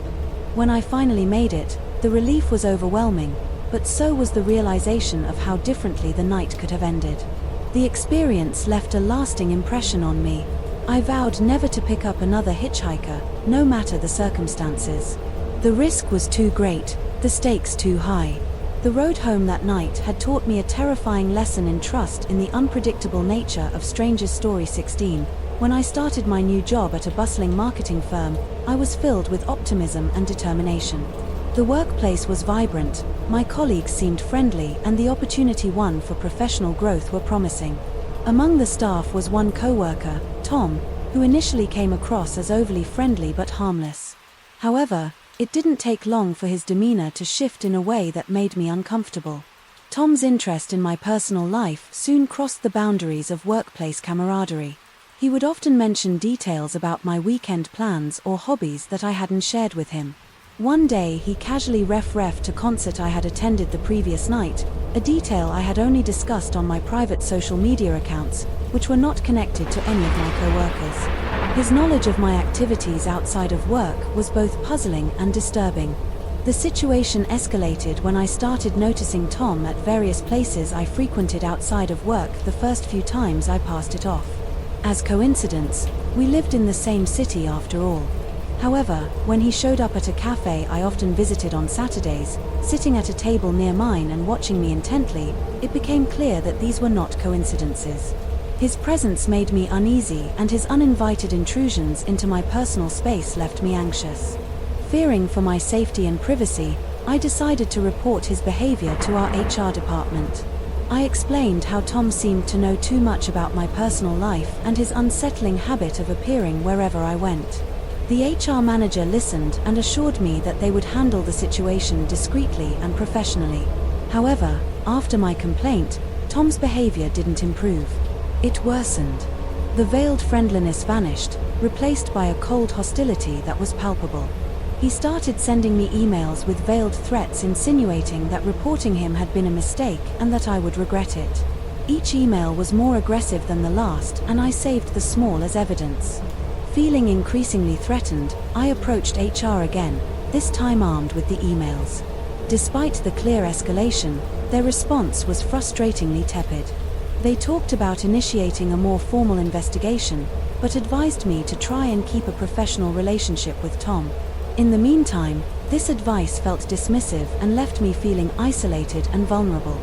When I finally made it, the relief was overwhelming, but so was the realization of how differently the night could have ended. The experience left a lasting impression on me. I vowed never to pick up another hitchhiker, no matter the circumstances. The risk was too great, the stakes too high. The road home that night had taught me a terrifying lesson in trust in the unpredictable nature of Stranger's Story 16. When I started my new job at a bustling marketing firm, I was filled with optimism and determination. The workplace was vibrant, my colleagues seemed friendly, and the opportunity won for professional growth were promising. Among the staff was one co-worker, Tom, who initially came across as overly friendly but harmless. However, it didn't take long for his demeanor to shift in a way that made me uncomfortable. Tom's interest in my personal life soon crossed the boundaries of workplace camaraderie. He would often mention details about my weekend plans or hobbies that I hadn't shared with him. One day he casually referred to a concert I had attended the previous night, a detail I had only discussed on my private social media accounts, which were not connected to any of my co-workers. His knowledge of my activities outside of work was both puzzling and disturbing. The situation escalated when I started noticing Tom at various places I frequented outside of work the first few times I passed it off. As coincidence, we lived in the same city after all. However, when he showed up at a cafe I often visited on Saturdays, sitting at a table near mine and watching me intently, it became clear that these were not coincidences. His presence made me uneasy, and his uninvited intrusions into my personal space left me anxious. Fearing for my safety and privacy, I decided to report his behavior to our HR department. I explained how Tom seemed to know too much about my personal life and his unsettling habit of appearing wherever I went. The HR manager listened and assured me that they would handle the situation discreetly and professionally. However, after my complaint, Tom's behavior didn't improve. It worsened. The veiled friendliness vanished, replaced by a cold hostility that was palpable. He started sending me emails with veiled threats insinuating that reporting him had been a mistake and that I would regret it. Each email was more aggressive than the last, and I saved the small as evidence. Feeling increasingly threatened, I approached HR again, this time armed with the emails. Despite the clear escalation, their response was frustratingly tepid. They talked about initiating a more formal investigation, but advised me to try and keep a professional relationship with Tom. In the meantime, this advice felt dismissive and left me feeling isolated and vulnerable.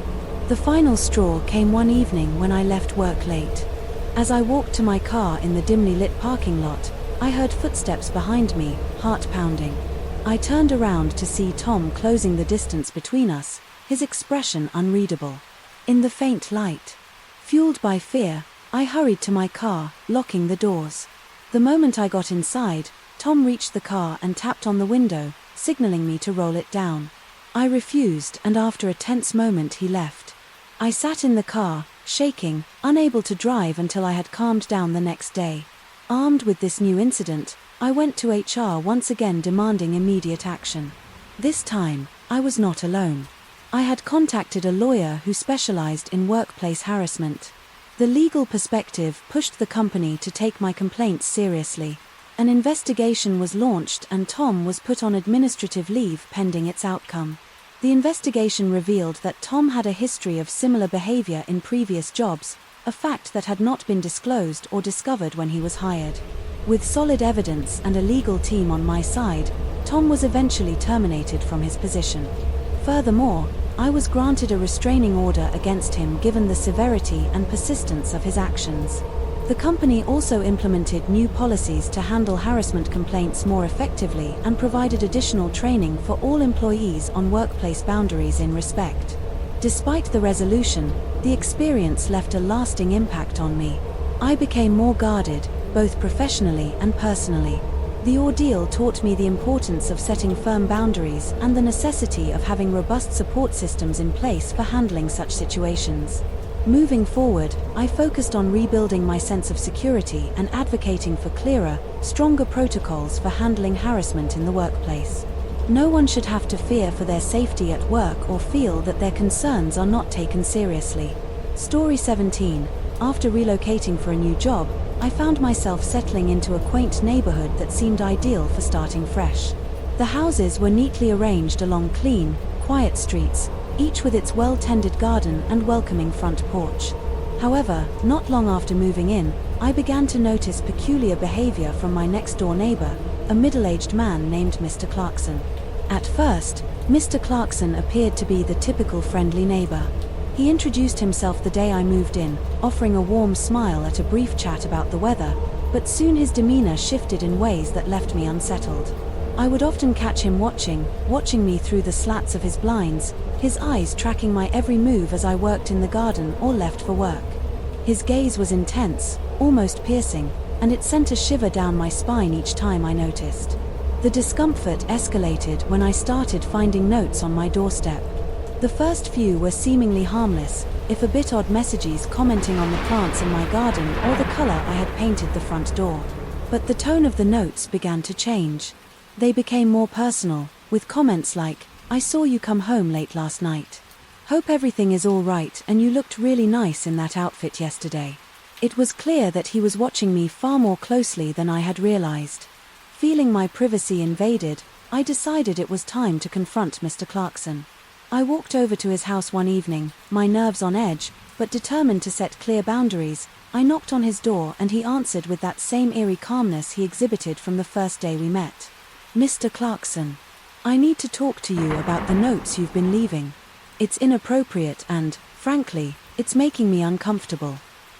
The final straw came one evening when I left work late. As I walked to my car in the dimly lit parking lot, I heard footsteps behind me, heart pounding. I turned around to see Tom closing the distance between us, his expression unreadable. In the faint light, fueled by fear, I hurried to my car, locking the doors. The moment I got inside, Tom reached the car and tapped on the window, signaling me to roll it down. I refused, and after a tense moment he left. I sat in the car, shaking, unable to drive until I had calmed down the next day. Armed with this new incident, I went to HR once again demanding immediate action. This time, I was not alone. I had contacted a lawyer who specialized in workplace harassment. The legal perspective pushed the company to take my complaints seriously. An investigation was launched and Tom was put on administrative leave pending its outcome. The investigation revealed that Tom had a history of similar behavior in previous jobs, a fact that had not been disclosed or discovered when he was hired. With solid evidence and a legal team on my side, Tom was eventually terminated from his position. Furthermore, I was granted a restraining order against him given the severity and persistence of his actions. The company also implemented new policies to handle harassment complaints more effectively and provided additional training for all employees on workplace boundaries in respect. Despite the resolution, the experience left a lasting impact on me. I became more guarded, both professionally and personally. The ordeal taught me the importance of setting firm boundaries and the necessity of having robust support systems in place for handling such situations. Moving forward, I focused on rebuilding my sense of security and advocating for clearer, stronger protocols for handling harassment in the workplace. No one should have to fear for their safety at work or feel that their concerns are not taken seriously. Story 17. After relocating for a new job, I found myself settling into a quaint neighborhood that seemed ideal for starting fresh. The houses were neatly arranged along clean, quiet streets, each with its well-tended garden and welcoming front porch. However, not long after moving in, I began to notice peculiar behavior from my next-door neighbor, a middle-aged man named Mr. Clarkson. At first, Mr. Clarkson appeared to be the typical friendly neighbor. He introduced himself the day I moved in, offering a warm smile at a brief chat about the weather, but soon his demeanor shifted in ways that left me unsettled. I would often catch him watching me through the slats of his blinds, his eyes tracking my every move as I worked in the garden or left for work. His gaze was intense, almost piercing, and it sent a shiver down my spine each time I noticed. The discomfort escalated when I started finding notes on my doorstep. The first few were seemingly harmless, if a bit odd messages commenting on the plants in my garden or the color I had painted the front door. But the tone of the notes began to change. They became more personal, with comments like, "I saw you come home late last night. Hope everything is all right and you looked really nice in that outfit yesterday." It was clear that he was watching me far more closely than I had realized. Feeling my privacy invaded, I decided it was time to confront Mr. Clarkson. I walked over to his house one evening, my nerves on edge, but determined to set clear boundaries. I knocked on his door and he answered with that same eerie calmness he exhibited from the first day we met. "Mr. Clarkson, I need to talk to you about the notes you've been leaving. It's inappropriate and, frankly, it's making me uncomfortable.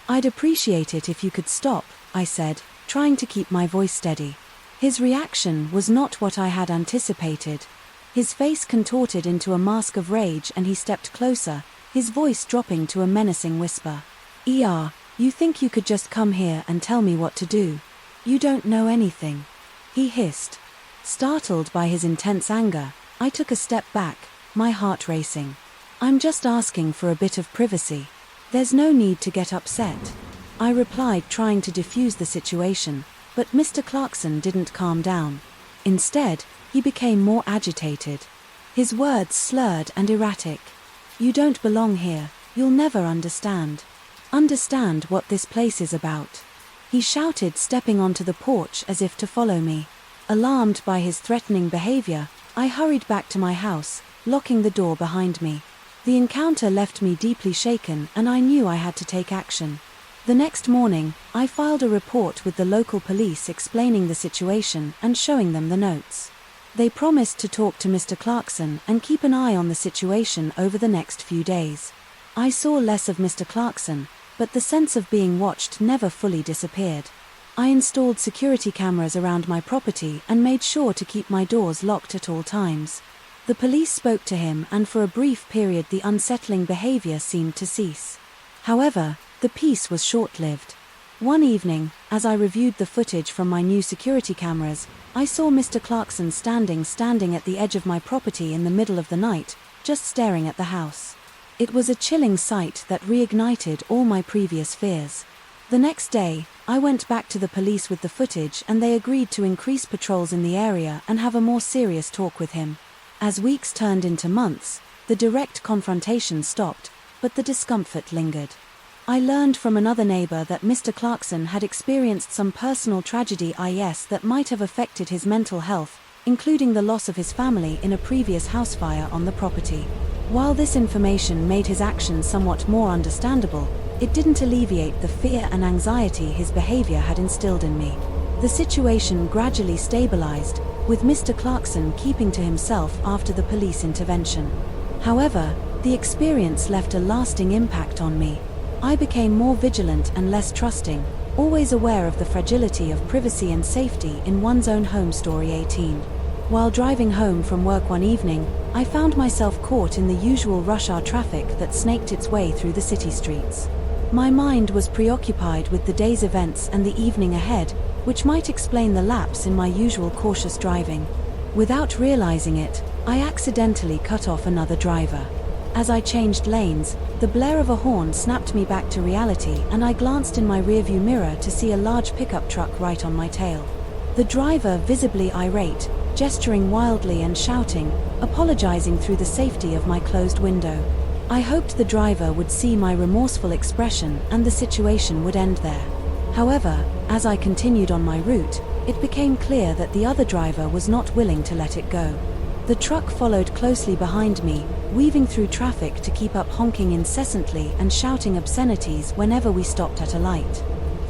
I'd appreciate it if you could stop," I said, trying to keep my voice steady. His reaction was not what I had anticipated. His face contorted into a mask of rage and he stepped closer, his voice dropping to a menacing whisper. You think you could just come here and tell me what to do? You don't know anything," he hissed. Startled by his intense anger, I took a step back, my heart racing. "I'm just asking for a bit of privacy. There's no need to get upset," I replied, trying to defuse the situation, but Mr. Clarkson didn't calm down. Instead, he became more agitated. His words slurred and erratic. "You don't belong here, you'll never understand. Understand what this place is about," he shouted, stepping onto the porch as if to follow me. Alarmed by his threatening behavior, I hurried back to my house, locking the door behind me. The encounter left me deeply shaken and I knew I had to take action. The next morning, I filed a report with the local police explaining the situation and showing them the notes. They promised to talk to Mr. Clarkson and keep an eye on the situation over the next few days. I saw less of Mr. Clarkson, but the sense of being watched never fully disappeared. I installed security cameras around my property and made sure to keep my doors locked at all times. The police spoke to him and for a brief period the unsettling behavior seemed to cease. However, the peace was short-lived. One evening, as I reviewed the footage from my new security cameras, I saw Mr. Clarkson standing at the edge of my property in the middle of the night, just staring at the house. It was a chilling sight that reignited all my previous fears. The next day, I went back to the police with the footage and they agreed to increase patrols in the area and have a more serious talk with him. As weeks turned into months, the direct confrontation stopped, but the discomfort lingered. I learned from another neighbor that Mr. Clarkson had experienced some personal tragedy that might have affected his mental health, including the loss of his family in a previous house fire on the property. While this information made his actions somewhat more understandable, it didn't alleviate the fear and anxiety his behavior had instilled in me. The situation gradually stabilized, with Mr. Clarkson keeping to himself after the police intervention. However, the experience left a lasting impact on me. I became more vigilant and less trusting, always aware of the fragility of privacy and safety in one's own home. Story 18. While driving home from work one evening, I found myself caught in the usual rush hour traffic that snaked its way through the city streets. My mind was preoccupied with the day's events and the evening ahead, which might explain the lapse in my usual cautious driving. Without realizing it, I accidentally cut off another driver. As I changed lanes, the blare of a horn snapped me back to reality, and I glanced in my rearview mirror to see a large pickup truck right on my tail. The driver, visibly irate, gesturing wildly and shouting, apologizing through the safety of my closed window. I hoped the driver would see my remorseful expression and the situation would end there. However, as I continued on my route, it became clear that the other driver was not willing to let it go. The truck followed closely behind me, weaving through traffic to keep up, honking incessantly and shouting obscenities whenever we stopped at a light.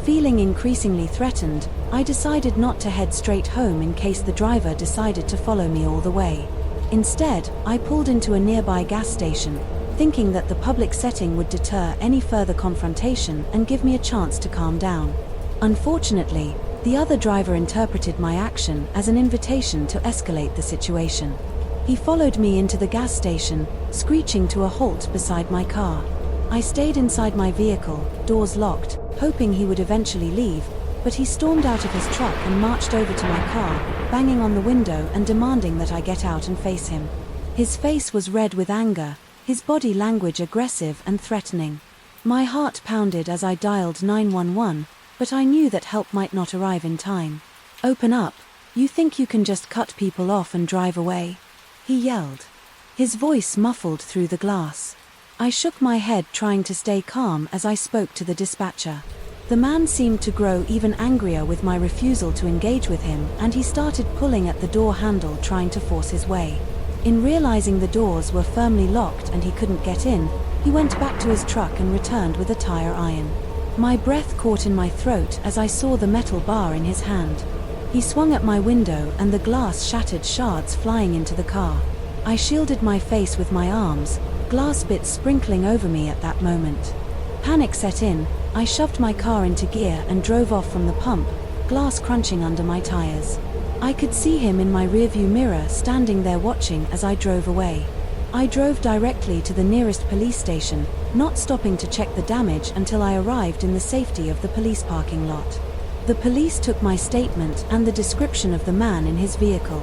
Feeling increasingly threatened, I decided not to head straight home in case the driver decided to follow me all the way. Instead, I pulled into a nearby gas station, thinking that the public setting would deter any further confrontation and give me a chance to calm down. Unfortunately, the other driver interpreted my action as an invitation to escalate the situation. He followed me into the gas station, screeching to a halt beside my car. I stayed inside my vehicle, doors locked, hoping he would eventually leave, but he stormed out of his truck and marched over to my car, banging on the window and demanding that I get out and face him. His face was red with anger, his body language aggressive and threatening. My heart pounded as I dialed 911, but I knew that help might not arrive in time. "Open up, you think you can just cut people off and drive away?" he yelled. His voice muffled through the glass. I shook my head, trying to stay calm as I spoke to the dispatcher. The man seemed to grow even angrier with my refusal to engage with him, and he started pulling at the door handle, trying to force his way. In realizing the doors were firmly locked and he couldn't get in, he went back to his truck and returned with a tire iron. My breath caught in my throat as I saw the metal bar in his hand. He swung at my window and the glass shattered, shards flying into the car. I shielded my face with my arms, glass bits sprinkling over me at that moment. Panic set in, I shoved my car into gear and drove off from the pump, glass crunching under my tires. I could see him in my rearview mirror, standing there watching as I drove away. I drove directly to the nearest police station, not stopping to check the damage until I arrived in the safety of the police parking lot. The police took my statement and the description of the man in his vehicle.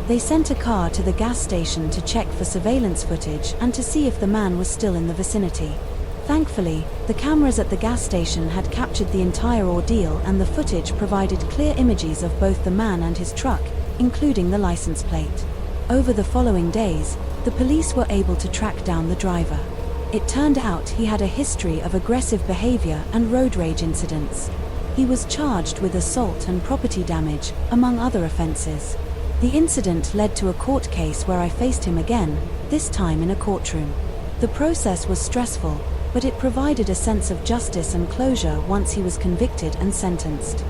They sent a car to the gas station to check for surveillance footage and to see if the man was still in the vicinity. Thankfully, the cameras at the gas station had captured the entire ordeal, and the footage provided clear images of both the man and his truck, including the license plate. Over the following days, the police were able to track down the driver. It turned out he had a history of aggressive behavior and road rage incidents. He was charged with assault and property damage, among other offenses. The incident led to a court case where I faced him again, this time in a courtroom. The process was stressful, but it provided a sense of justice and closure once he was convicted and sentenced.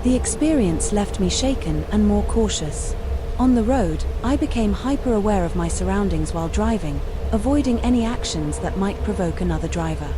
The experience left me shaken and more cautious. On the road, I became hyper-aware of my surroundings while driving, avoiding any actions that might provoke another driver.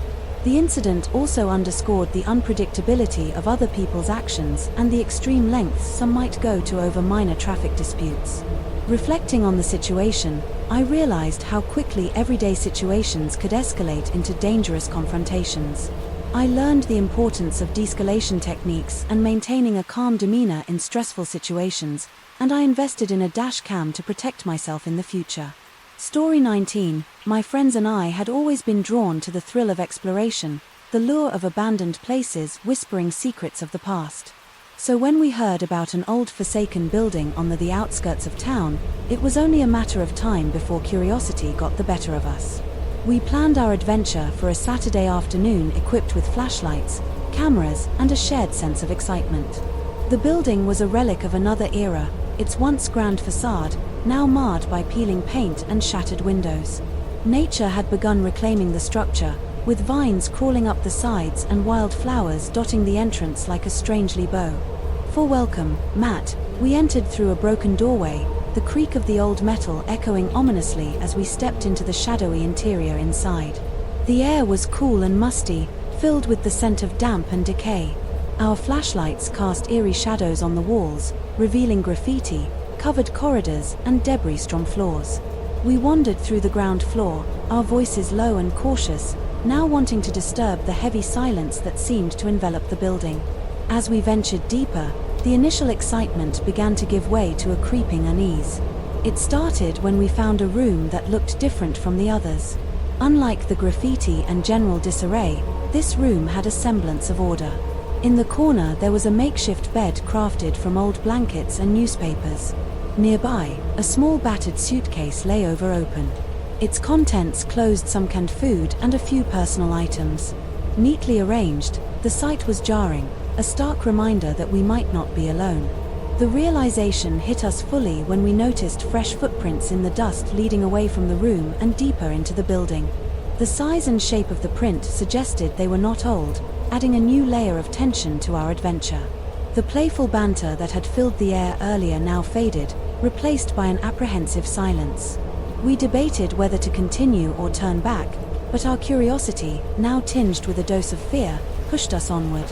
The incident also underscored the unpredictability of other people's actions and the extreme lengths some might go to over minor traffic disputes. Reflecting on the situation, I realized how quickly everyday situations could escalate into dangerous confrontations. I learned the importance of de-escalation techniques and maintaining a calm demeanor in stressful situations, and I invested in a dash cam to protect myself in the future. Story 19. My friends and I had always been drawn to the thrill of exploration, the lure of abandoned places whispering secrets of the past. So when we heard about an old forsaken building on the outskirts of town, it was only a matter of time before curiosity got the better of us. We planned our adventure for a Saturday afternoon, equipped with flashlights, cameras, and a shared sense of excitement. The building was a relic of another era, its once grand facade now marred by peeling paint and shattered windows. Nature had begun reclaiming the structure, with vines crawling up the sides and wildflowers dotting the entrance like a strangely bow. For welcome, Matt, we entered through a broken doorway, the creak of the old metal echoing ominously as we stepped into the shadowy interior inside. The air was cool and musty, filled with the scent of damp and decay. Our flashlights cast eerie shadows on the walls, revealing graffiti, covered corridors, and debris-strewn floors. We wandered through the ground floor, our voices low and cautious, now wanting to disturb the heavy silence that seemed to envelop the building. As we ventured deeper, the initial excitement began to give way to a creeping unease. It started when we found a room that looked different from the others. Unlike the graffiti and general disarray, this room had a semblance of order. In the corner there was a makeshift bed crafted from old blankets and newspapers. Nearby, a small battered suitcase lay open. Its contents closed some canned food and a few personal items. Neatly arranged, the sight was jarring, a stark reminder that we might not be alone. The realization hit us fully when we noticed fresh footprints in the dust leading away from the room and deeper into the building. The size and shape of the print suggested they were not old, adding a new layer of tension to our adventure. The playful banter that had filled the air earlier now faded, replaced by an apprehensive silence. We debated whether to continue or turn back, but our curiosity, now tinged with a dose of fear, pushed us onward.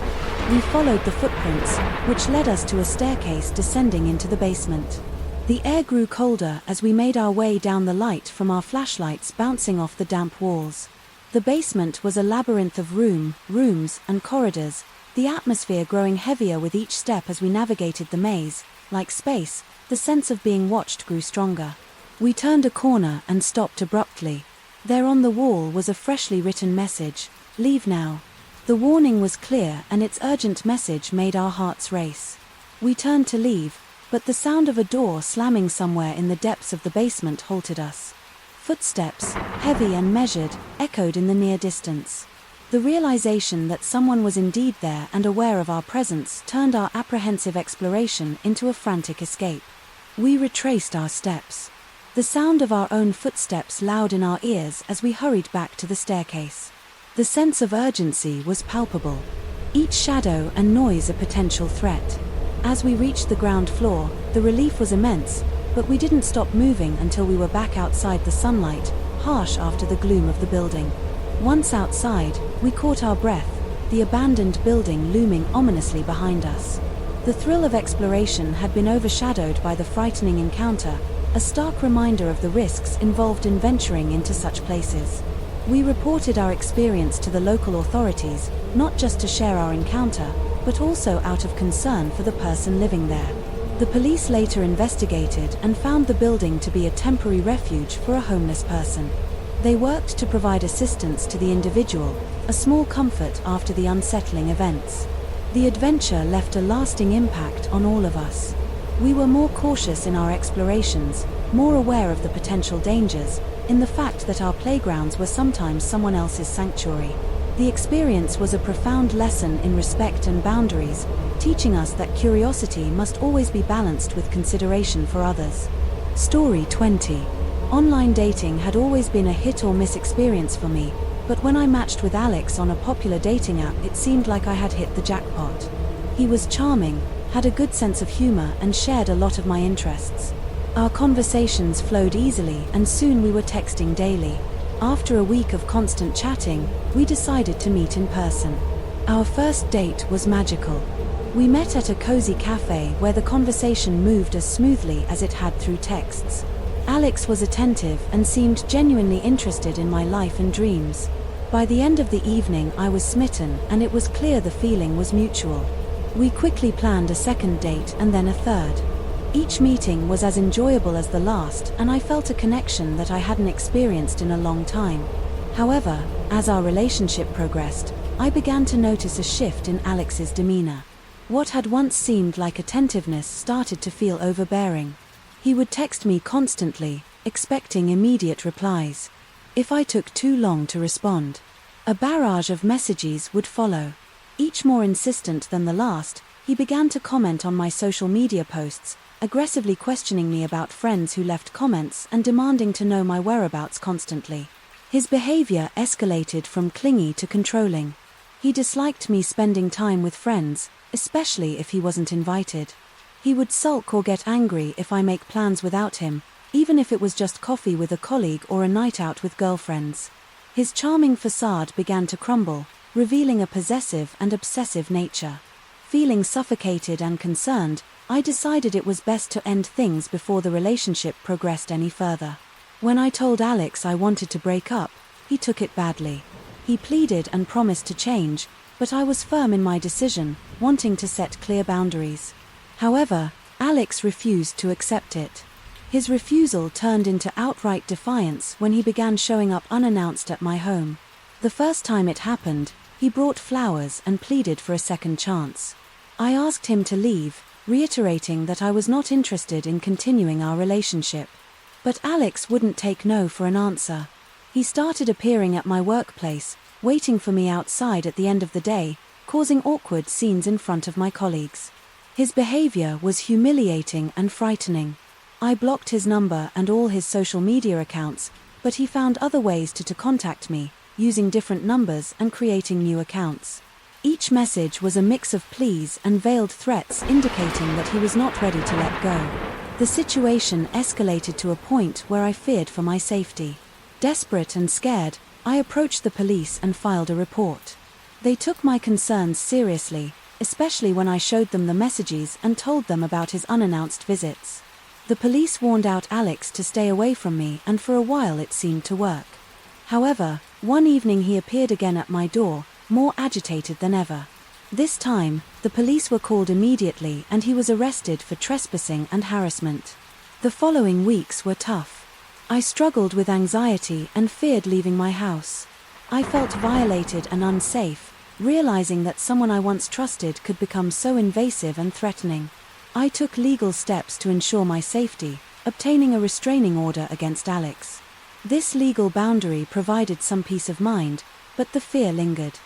We followed the footprints, which led us to a staircase descending into the basement. The air grew colder as we made our way down, the light from our flashlights bouncing off the damp walls. The basement was a labyrinth of rooms, and corridors, the atmosphere growing heavier with each step as we navigated the maze. Like space, the sense of being watched grew stronger. We turned a corner and stopped abruptly. There on the wall was a freshly written message, "Leave now." The warning was clear, and its urgent message made our hearts race. We turned to leave, but the sound of a door slamming somewhere in the depths of the basement halted us. Footsteps, heavy and measured, echoed in the near distance. The realization that someone was indeed there and aware of our presence turned our apprehensive exploration into a frantic escape. We retraced our steps. The sound of our own footsteps loud in our ears as we hurried back to the staircase. The sense of urgency was palpable. Each shadow and noise a potential threat. As we reached the ground floor, the relief was immense, but we didn't stop moving until we were back outside the sunlight, harsh after the gloom of the building. Once outside, we caught our breath, the abandoned building looming ominously behind us. The thrill of exploration had been overshadowed by the frightening encounter, a stark reminder of the risks involved in venturing into such places. We reported our experience to the local authorities, not just to share our encounter, but also out of concern for the person living there. The police later investigated and found the building to be a temporary refuge for a homeless person. They worked to provide assistance to the individual, a small comfort after the unsettling events. The adventure left a lasting impact on all of us. We were more cautious in our explorations, more aware of the potential dangers, in the fact that our playgrounds were sometimes someone else's sanctuary. The experience was a profound lesson in respect and boundaries, teaching us that curiosity must always be balanced with consideration for others. Story 20. Online dating had always been a hit-or-miss experience for me, but when I matched with Alex on a popular dating app, it seemed like I had hit the jackpot. He was charming, had a good sense of humor, and shared a lot of my interests. Our conversations flowed easily, and soon we were texting daily. After a week of constant chatting, we decided to meet in person. Our first date was magical. We met at a cozy cafe where the conversation moved as smoothly as it had through texts. Alex was attentive and seemed genuinely interested in my life and dreams. By the end of the evening, I was smitten, and it was clear the feeling was mutual. We quickly planned a second date and then a third. Each meeting was as enjoyable as the last, and I felt a connection that I hadn't experienced in a long time. However, as our relationship progressed, I began to notice a shift in Alex's demeanor. What had once seemed like attentiveness started to feel overbearing. He would text me constantly, expecting immediate replies. If I took too long to respond, a barrage of messages would follow. Each more insistent than the last, he began to comment on my social media posts, aggressively questioning me about friends who left comments and demanding to know my whereabouts constantly. His behavior escalated from clingy to controlling. He disliked me spending time with friends, especially if he wasn't invited. He would sulk or get angry if I make plans without him, even if it was just coffee with a colleague or a night out with girlfriends. His charming facade began to crumble, revealing a possessive and obsessive nature. Feeling suffocated and concerned, I decided it was best to end things before the relationship progressed any further. When I told Alex I wanted to break up, he took it badly. He pleaded and promised to change, but I was firm in my decision, wanting to set clear boundaries. However, Alex refused to accept it. His refusal turned into outright defiance when he began showing up unannounced at my home. The first time it happened, he brought flowers and pleaded for a second chance. I asked him to leave, reiterating that I was not interested in continuing our relationship. But Alex wouldn't take no for an answer. He started appearing at my workplace, waiting for me outside at the end of the day, causing awkward scenes in front of my colleagues. His behavior was humiliating and frightening. I blocked his number and all his social media accounts, but he found other ways to contact me, using different numbers and creating new accounts. Each message was a mix of pleas and veiled threats indicating that he was not ready to let go. The situation escalated to a point where I feared for my safety. Desperate and scared, I approached the police and filed a report. They took my concerns seriously, especially when I showed them the messages and told them about his unannounced visits. The police warned out Alex to stay away from me, and for a while it seemed to work. However, one evening he appeared again at my door, more agitated than ever. This time, the police were called immediately and he was arrested for trespassing and harassment. The following weeks were tough. I struggled with anxiety and feared leaving my house. I felt violated and unsafe, realizing that someone I once trusted could become so invasive and threatening. I took legal steps to ensure my safety, obtaining a restraining order against Alex. This legal boundary provided some peace of mind, but the fear lingered.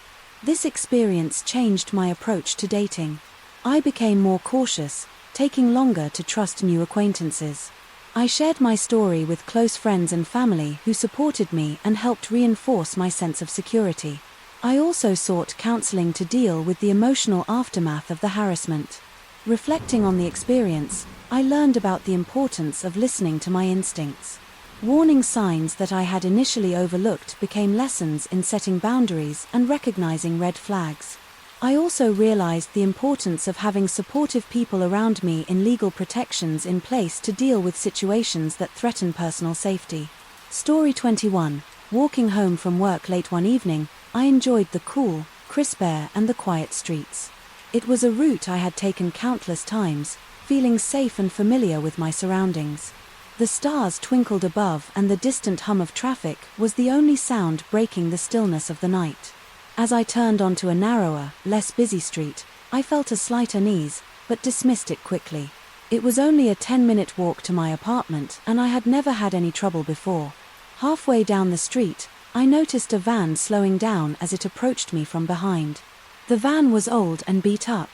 This experience changed my approach to dating. I became more cautious, taking longer to trust new acquaintances. I shared my story with close friends and family who supported me and helped reinforce my sense of security. I also sought counseling to deal with the emotional aftermath of the harassment. Reflecting on the experience, I learned about the importance of listening to my instincts. Warning signs that I had initially overlooked became lessons in setting boundaries and recognizing red flags. I also realized the importance of having supportive people around me and legal protections in place to deal with situations that threaten personal safety. Story 21. Walking home from work late one evening, I enjoyed the cool, crisp air and the quiet streets. It was a route I had taken countless times, feeling safe and familiar with my surroundings. The stars twinkled above and the distant hum of traffic was the only sound breaking the stillness of the night. As I turned onto a narrower, less busy street, I felt a slight unease, but dismissed it quickly. It was only a 10-minute walk to my apartment and I had never had any trouble before. Halfway down the street, I noticed a van slowing down as it approached me from behind. The van was old and beat up.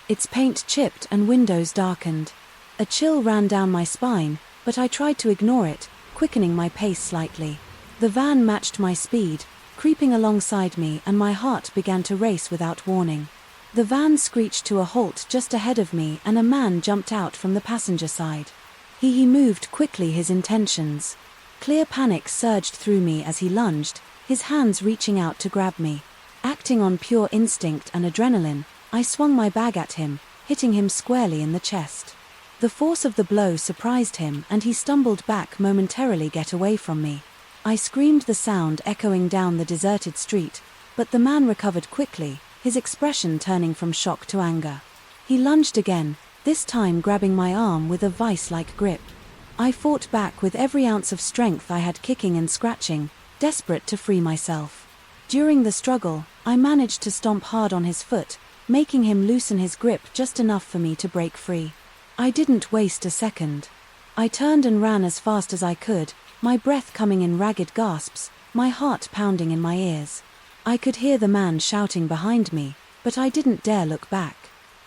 Its paint chipped and windows darkened. A chill ran down my spine, but I tried to ignore it, quickening my pace slightly. The van matched my speed, creeping alongside me, and my heart began to race without warning. The van screeched to a halt just ahead of me and a man jumped out from the passenger side. He moved quickly, his intentions. Clear panic surged through me as he lunged, his hands reaching out to grab me. Acting on pure instinct and adrenaline, I swung my bag at him, hitting him squarely in the chest. The force of the blow surprised him and he stumbled back momentarily, get away from me. I screamed, the sound echoing down the deserted street, but the man recovered quickly, his expression turning from shock to anger. He lunged again, this time grabbing my arm with a vice-like grip. I fought back with every ounce of strength I had, kicking and scratching, desperate to free myself. During the struggle, I managed to stomp hard on his foot, making him loosen his grip just enough for me to break free. I didn't waste a second. I turned and ran as fast as I could, my breath coming in ragged gasps, my heart pounding in my ears. I could hear the man shouting behind me, but I didn't dare look back.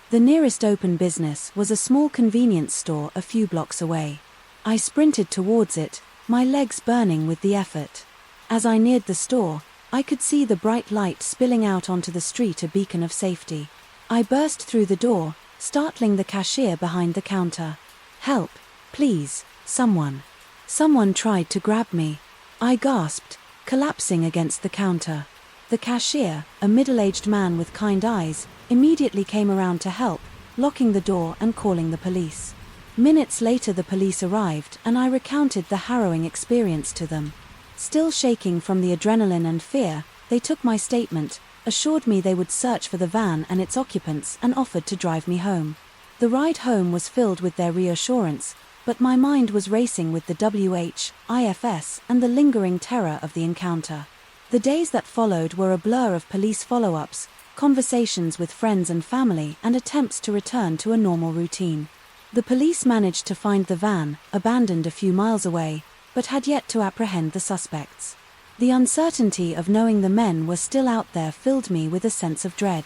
The nearest open business was a small convenience store a few blocks away. I sprinted towards it, my legs burning with the effort. As I neared the store, I could see the bright light spilling out onto the street, a beacon of safety. I burst through the door, startling the cashier behind the counter. "Help, please, someone." Someone tried to grab me. I gasped, collapsing against the counter. The cashier, a middle-aged man with kind eyes, immediately came around to help, locking the door and calling the police. Minutes later the police arrived and I recounted the harrowing experience to them. Still shaking from the adrenaline and fear, They took my statement, assured me they would search for the van and its occupants, and offered to drive me home. The ride home was filled with their reassurance, but my mind was racing with the WHIFS and the lingering terror of the encounter. The days that followed were a blur of police follow-ups, conversations with friends and family, and attempts to return to a normal routine. The police managed to find the van, abandoned a few miles away, but had yet to apprehend the suspects. The uncertainty of knowing the men were still out there filled me with a sense of dread.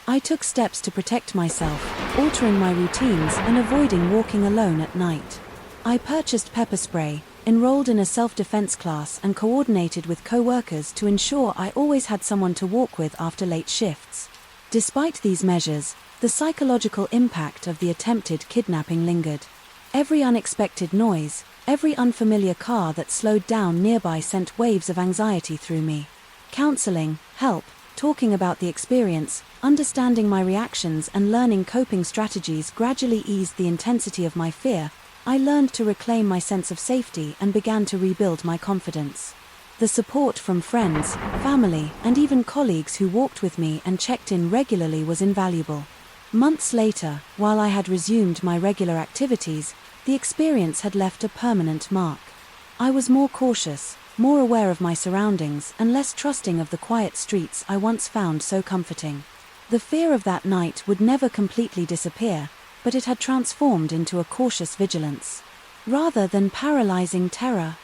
I took steps to protect myself, altering my routines and avoiding walking alone at night. I purchased pepper spray, enrolled in a self-defense class, and coordinated with co-workers to ensure I always had someone to walk with after late shifts. Despite these measures, the psychological impact of the attempted kidnapping lingered. Every unexpected noise, every unfamiliar car that slowed down nearby sent waves of anxiety through me. Counseling, help, talking about the experience, understanding my reactions, and learning coping strategies gradually eased the intensity of my fear. I learned to reclaim my sense of safety and began to rebuild my confidence. The support from friends, family, and even colleagues who walked with me and checked in regularly was invaluable. Months later, while I had resumed my regular activities, the experience had left a permanent mark. I was more cautious, more aware of my surroundings, and less trusting of the quiet streets I once found so comforting. The fear of that night would never completely disappear, but it had transformed into a cautious vigilance. Rather than paralyzing terror,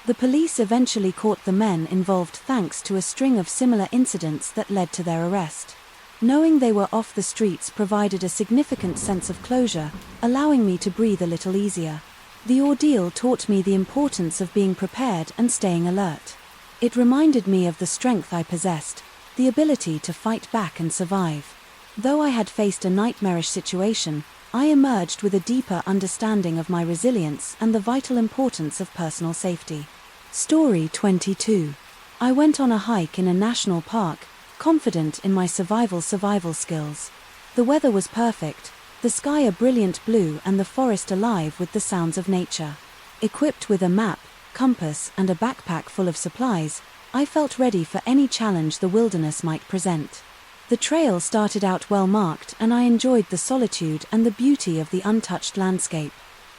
the police eventually caught the men involved thanks to a string of similar incidents that led to their arrest. Knowing they were off the streets provided a significant sense of closure, allowing me to breathe a little easier. The ordeal taught me the importance of being prepared and staying alert. It reminded me of the strength I possessed, the ability to fight back and survive. Though I had faced a nightmarish situation, I emerged with a deeper understanding of my resilience and the vital importance of personal safety. Story 22. I went on a hike in a national park, confident in my survival skills. The weather was perfect, the sky a brilliant blue and the forest alive with the sounds of nature. Equipped with a map, compass, and a backpack full of supplies, I felt ready for any challenge the wilderness might present. The trail started out well marked, and I enjoyed the solitude and the beauty of the untouched landscape.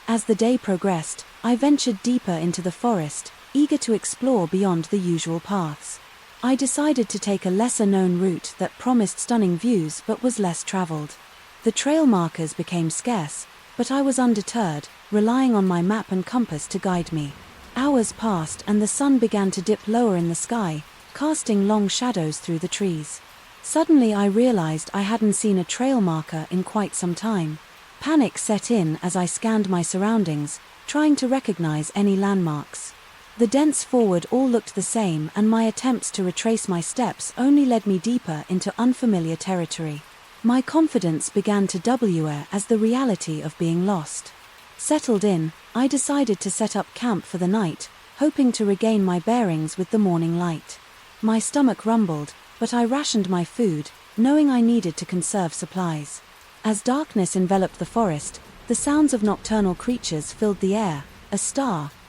As the day progressed, I ventured deeper into the forest, eager to explore beyond the usual paths. I decided to take a lesser-known route that promised stunning views but was less traveled. The trail markers became scarce, but I was undeterred, relying on my map and compass to guide me. Hours passed and the sun began to dip lower in the sky, casting long shadows through the trees. Suddenly I realized I hadn't seen a trail marker in quite some time. Panic set in as I scanned my surroundings, trying to recognize any landmarks. The dense forest all looked the same, and my attempts to retrace my steps only led me deeper into unfamiliar territory. My confidence began to double as the reality of being lost. Settled in, I decided to set up camp for the night, hoping to regain my bearings with the morning light. My stomach rumbled, but I rationed my food, knowing I needed to conserve supplies. As darkness enveloped the forest, the sounds of nocturnal creatures filled the air, a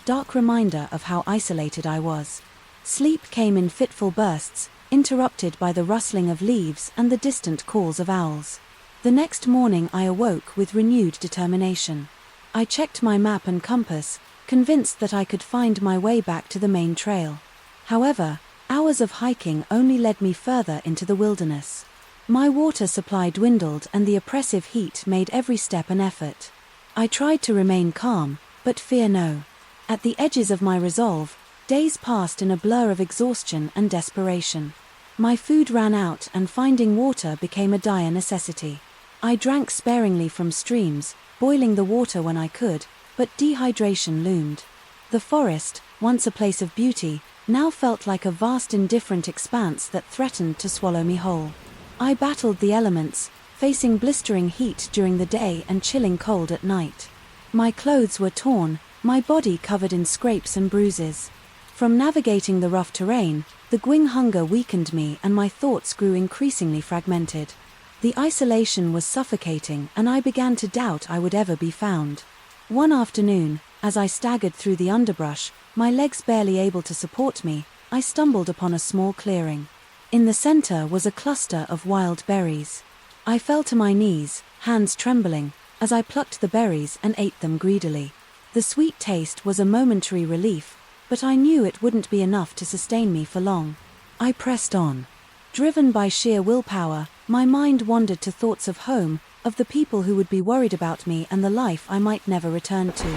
dark reminder of how isolated I was. Sleep came in fitful bursts, interrupted by the rustling of leaves and the distant calls of owls. The next morning I awoke with renewed determination. I checked my map and compass, convinced that I could find my way back to the main trail. However, hours of hiking only led me further into the wilderness. My water supply dwindled and the oppressive heat made every step an effort. I tried to remain calm, but fear no. At the edges of my resolve, days passed in a blur of exhaustion and desperation. My food ran out and finding water became a dire necessity. I drank sparingly from streams, boiling the water when I could, but dehydration loomed. The forest, once a place of beauty, now felt like a vast indifferent expanse that threatened to swallow me whole. I battled the elements, facing blistering heat during the day and chilling cold at night. My clothes were torn, my body covered in scrapes and bruises. From navigating the rough terrain, the growing hunger weakened me and my thoughts grew increasingly fragmented. The isolation was suffocating and I began to doubt I would ever be found. One afternoon, as I staggered through the underbrush, my legs barely able to support me, I stumbled upon a small clearing. In the center was a cluster of wild berries. I fell to my knees, hands trembling, as I plucked the berries and ate them greedily. The sweet taste was a momentary relief, but I knew it wouldn't be enough to sustain me for long. I pressed on. Driven by sheer willpower, my mind wandered to thoughts of home, of the people who would be worried about me and the life I might never return to.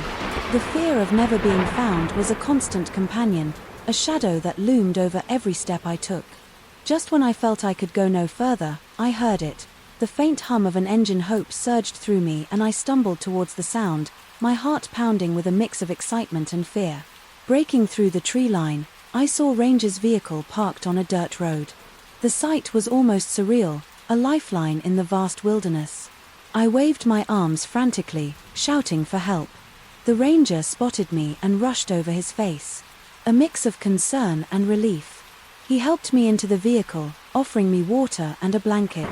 The fear of never being found was a constant companion, a shadow that loomed over every step I took. Just when I felt I could go no further, I heard it. The faint hum of an engine. Hope surged through me and I stumbled towards the sound, my heart pounding with a mix of excitement and fear. Breaking through the tree line, I saw Ranger's vehicle parked on a dirt road. The sight was almost surreal, a lifeline in the vast wilderness. I waved my arms frantically, shouting for help. The ranger spotted me and rushed over his face. A mix of concern and relief. He helped me into the vehicle, offering me water and a blanket.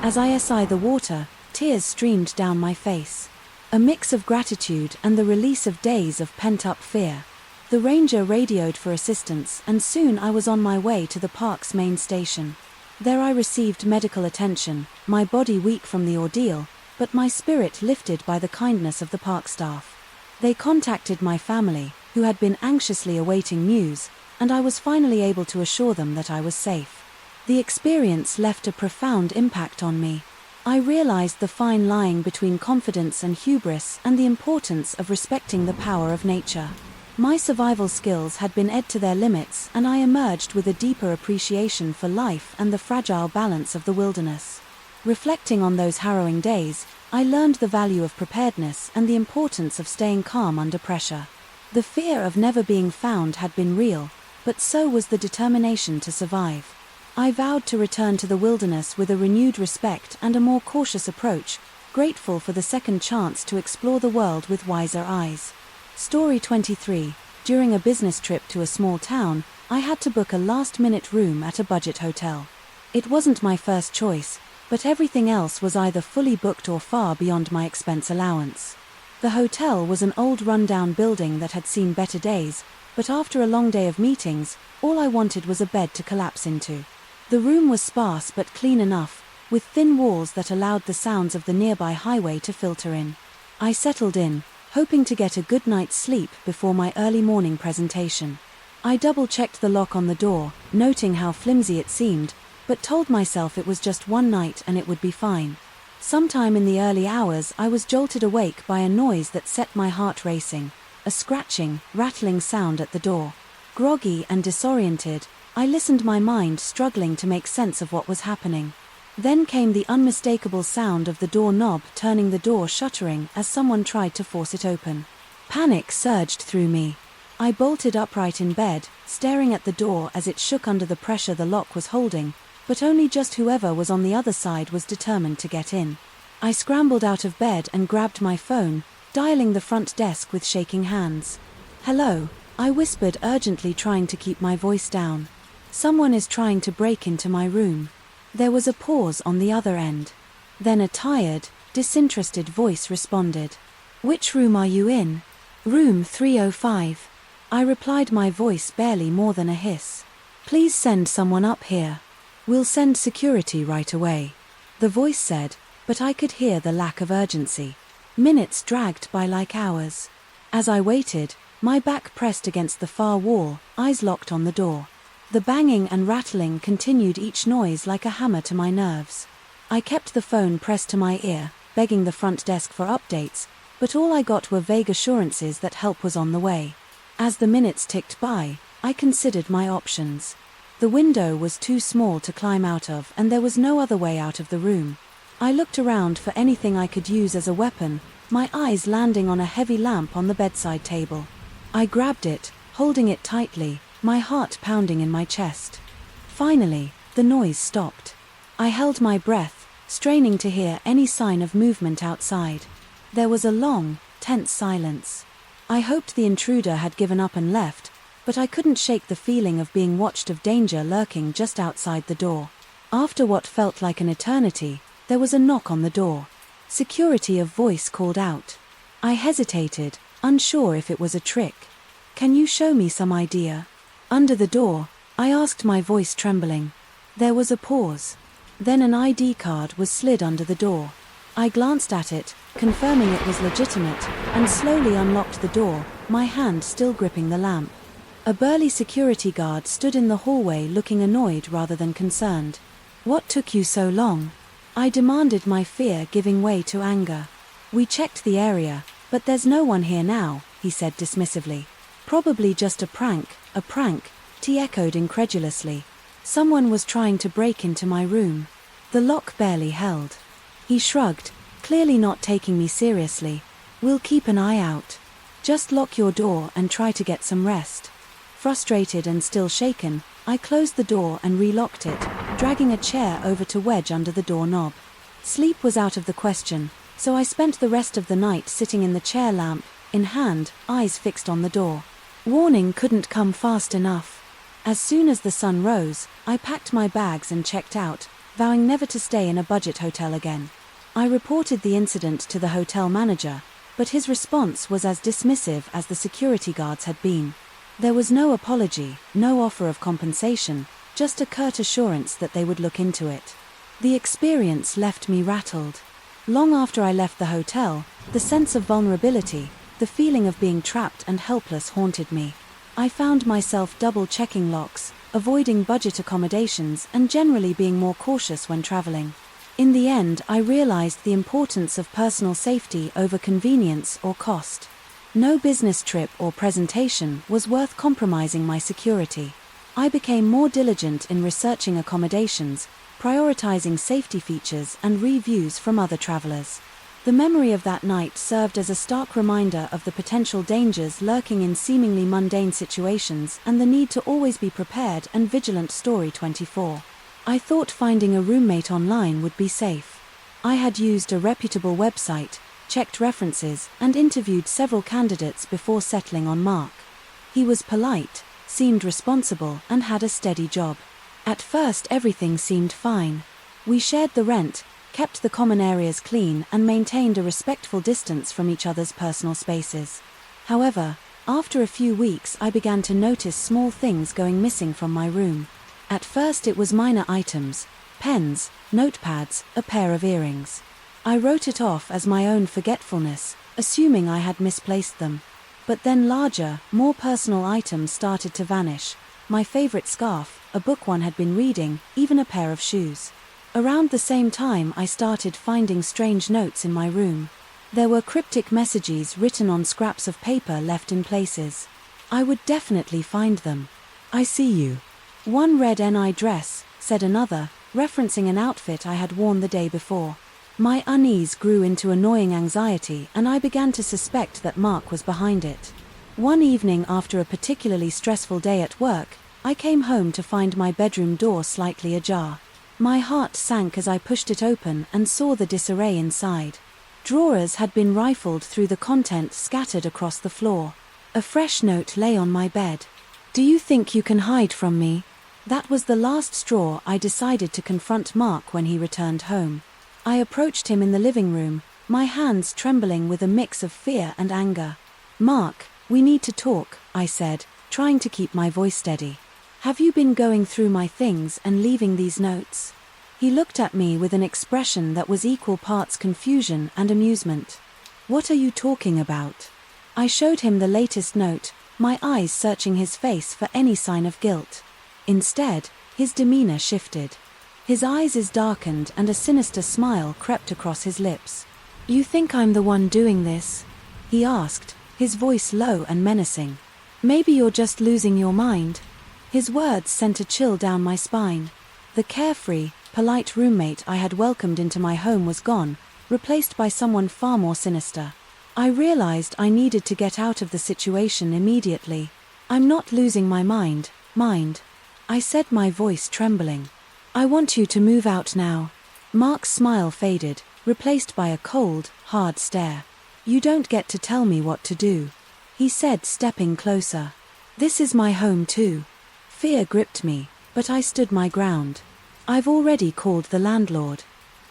As I essayed the water, tears streamed down my face. A mix of gratitude and the release of days of pent-up fear. The ranger radioed for assistance and soon I was on my way to the park's main station. There I received medical attention, my body weak from the ordeal, but my spirit lifted by the kindness of the park staff. They contacted my family, who had been anxiously awaiting news, and I was finally able to assure them that I was safe. The experience left a profound impact on me. I realized the fine line between confidence and hubris and the importance of respecting the power of nature. My survival skills had been ed to their limits and I emerged with a deeper appreciation for life and the fragile balance of the wilderness. Reflecting on those harrowing days, I learned the value of preparedness and the importance of staying calm under pressure. The fear of never being found had been real, but so was the determination to survive. I vowed to return to the wilderness with a renewed respect and a more cautious approach, grateful for the second chance to explore the world with wiser eyes. Story 23. During a business trip to a small town, I had to book a last-minute room at a budget hotel. It wasn't my first choice, but everything else was either fully booked or far beyond my expense allowance. The hotel was an old run-down building that had seen better days, but after a long day of meetings, all I wanted was a bed to collapse into. The room was sparse but clean enough, with thin walls that allowed the sounds of the nearby highway to filter in. I settled in, hoping to get a good night's sleep before my early morning presentation. I double-checked the lock on the door, noting how flimsy it seemed, but told myself it was just one night and it would be fine. Sometime in the early hours I was jolted awake by a noise that set my heart racing, a scratching, rattling sound at the door. Groggy and disoriented, I listened, my mind struggling to make sense of what was happening. Then came the unmistakable sound of the doorknob turning, the door shuttering as someone tried to force it open. Panic surged through me. I bolted upright in bed, staring at the door as it shook under the pressure the lock was holding, but only just whoever was on the other side was determined to get in. I scrambled out of bed and grabbed my phone, dialing the front desk with shaking hands. "Hello," I whispered urgently, trying to keep my voice down. "Someone is trying to break into my room." There was a pause on the other end. Then a tired, disinterested voice responded. "Which room are you in?" "Room 305. I replied, my voice barely more than a hiss. "Please send someone up here." "We'll send security right away," the voice said, but I could hear the lack of urgency. Minutes dragged by like hours. As I waited, my back pressed against the far wall, eyes locked on the door. The banging and rattling continued, each noise like a hammer to my nerves. I kept the phone pressed to my ear, begging the front desk for updates, but all I got were vague assurances that help was on the way. As the minutes ticked by, I considered my options. The window was too small to climb out of and there was no other way out of the room. I looked around for anything I could use as a weapon, my eyes landing on a heavy lamp on the bedside table. I grabbed it, holding it tightly, my heart pounding in my chest. Finally, the noise stopped. I held my breath, straining to hear any sign of movement outside. There was a long, tense silence. I hoped the intruder had given up and left, but I couldn't shake the feeling of being watched, of danger lurking just outside the door. After what felt like an eternity, there was a knock on the door. "Security," a voice called out. I hesitated, unsure if it was a trick. "Can you show me some idea?" "Under the door," I asked, my voice trembling. There was a pause. Then an ID card was slid under the door. I glanced at it, confirming it was legitimate, and slowly unlocked the door, my hand still gripping the lamp. A burly security guard stood in the hallway looking annoyed rather than concerned. "What took you so long?" I demanded, my fear giving way to anger. "We checked the area, but there's no one here now," he said dismissively. "Probably just a prank." "A prank?" T echoed incredulously. "Someone was trying to break into my room." The lock barely held. He shrugged, clearly not taking me seriously. "We'll keep an eye out. Just lock your door and try to get some rest." Frustrated and still shaken, I closed the door and relocked it, dragging a chair over to wedge under the doorknob. Sleep was out of the question, so I spent the rest of the night sitting in the chair, lamp in hand, eyes fixed on the door. Warning couldn't come fast enough. As soon as the sun rose, I packed my bags and checked out, vowing never to stay in a budget hotel again. I reported the incident to the hotel manager, but his response was as dismissive as the security guards had been. There was no apology, no offer of compensation, just a curt assurance that they would look into it. The experience left me rattled. Long after I left the hotel, the sense of vulnerability, the feeling of being trapped and helpless haunted me. I found myself double-checking locks, avoiding budget accommodations, and generally being more cautious when traveling. In the end, I realized the importance of personal safety over convenience or cost. No business trip or presentation was worth compromising my security. I became more diligent in researching accommodations, prioritizing safety features and reviews from other travelers. The memory of that night served as a stark reminder of the potential dangers lurking in seemingly mundane situations and the need to always be prepared and vigilant. Story 24. I thought finding a roommate online would be safe. I had used a reputable website, checked references, and interviewed several candidates before settling on Mark. He was polite, seemed responsible, and had a steady job. At first everything seemed fine. We shared the rent, kept the common areas clean, and maintained a respectful distance from each other's personal spaces. However, after a few weeks I began to notice small things going missing from my room. At first it was minor items, pens, notepads, a pair of earrings. I wrote it off as my own forgetfulness, assuming I had misplaced them. But then larger, more personal items started to vanish. My favorite scarf, a book one had been reading, even a pair of shoes. Around the same time I started finding strange notes in my room. There were cryptic messages written on scraps of paper left in places. I would definitely find them. "I see you." One read "NI dress," said another, referencing an outfit I had worn the day before. My unease grew into annoying anxiety, and I began to suspect that Mark was behind it. One evening after a particularly stressful day at work, I came home to find my bedroom door slightly ajar. My heart sank as I pushed it open and saw the disarray inside. Drawers had been rifled through, the contents scattered across the floor. A fresh note lay on my bed. "Do you think you can hide from me?" That was the last straw. I decided to confront Mark when he returned home. I approached him in the living room, my hands trembling with a mix of fear and anger. "Mark, we need to talk," I said, trying to keep my voice steady. "Have you been going through my things and leaving these notes?" He looked at me with an expression that was equal parts confusion and amusement. "What are you talking about?" I showed him the latest note, my eyes searching his face for any sign of guilt. Instead, his demeanor shifted. His eyes darkened and a sinister smile crept across his lips. "You think I'm the one doing this?" he asked, his voice low and menacing. "Maybe you're just losing your mind." His words sent a chill down my spine. The carefree, polite roommate I had welcomed into my home was gone, replaced by someone far more sinister. I realized I needed to get out of the situation immediately. "I'm not losing my mind, I said, my voice trembling. "I want you to move out now." Mark's smile faded, replaced by a cold, hard stare. "You don't get to tell me what to do," he said, stepping closer. "This is my home too." Fear gripped me, but I stood my ground. "I've already called the landlord."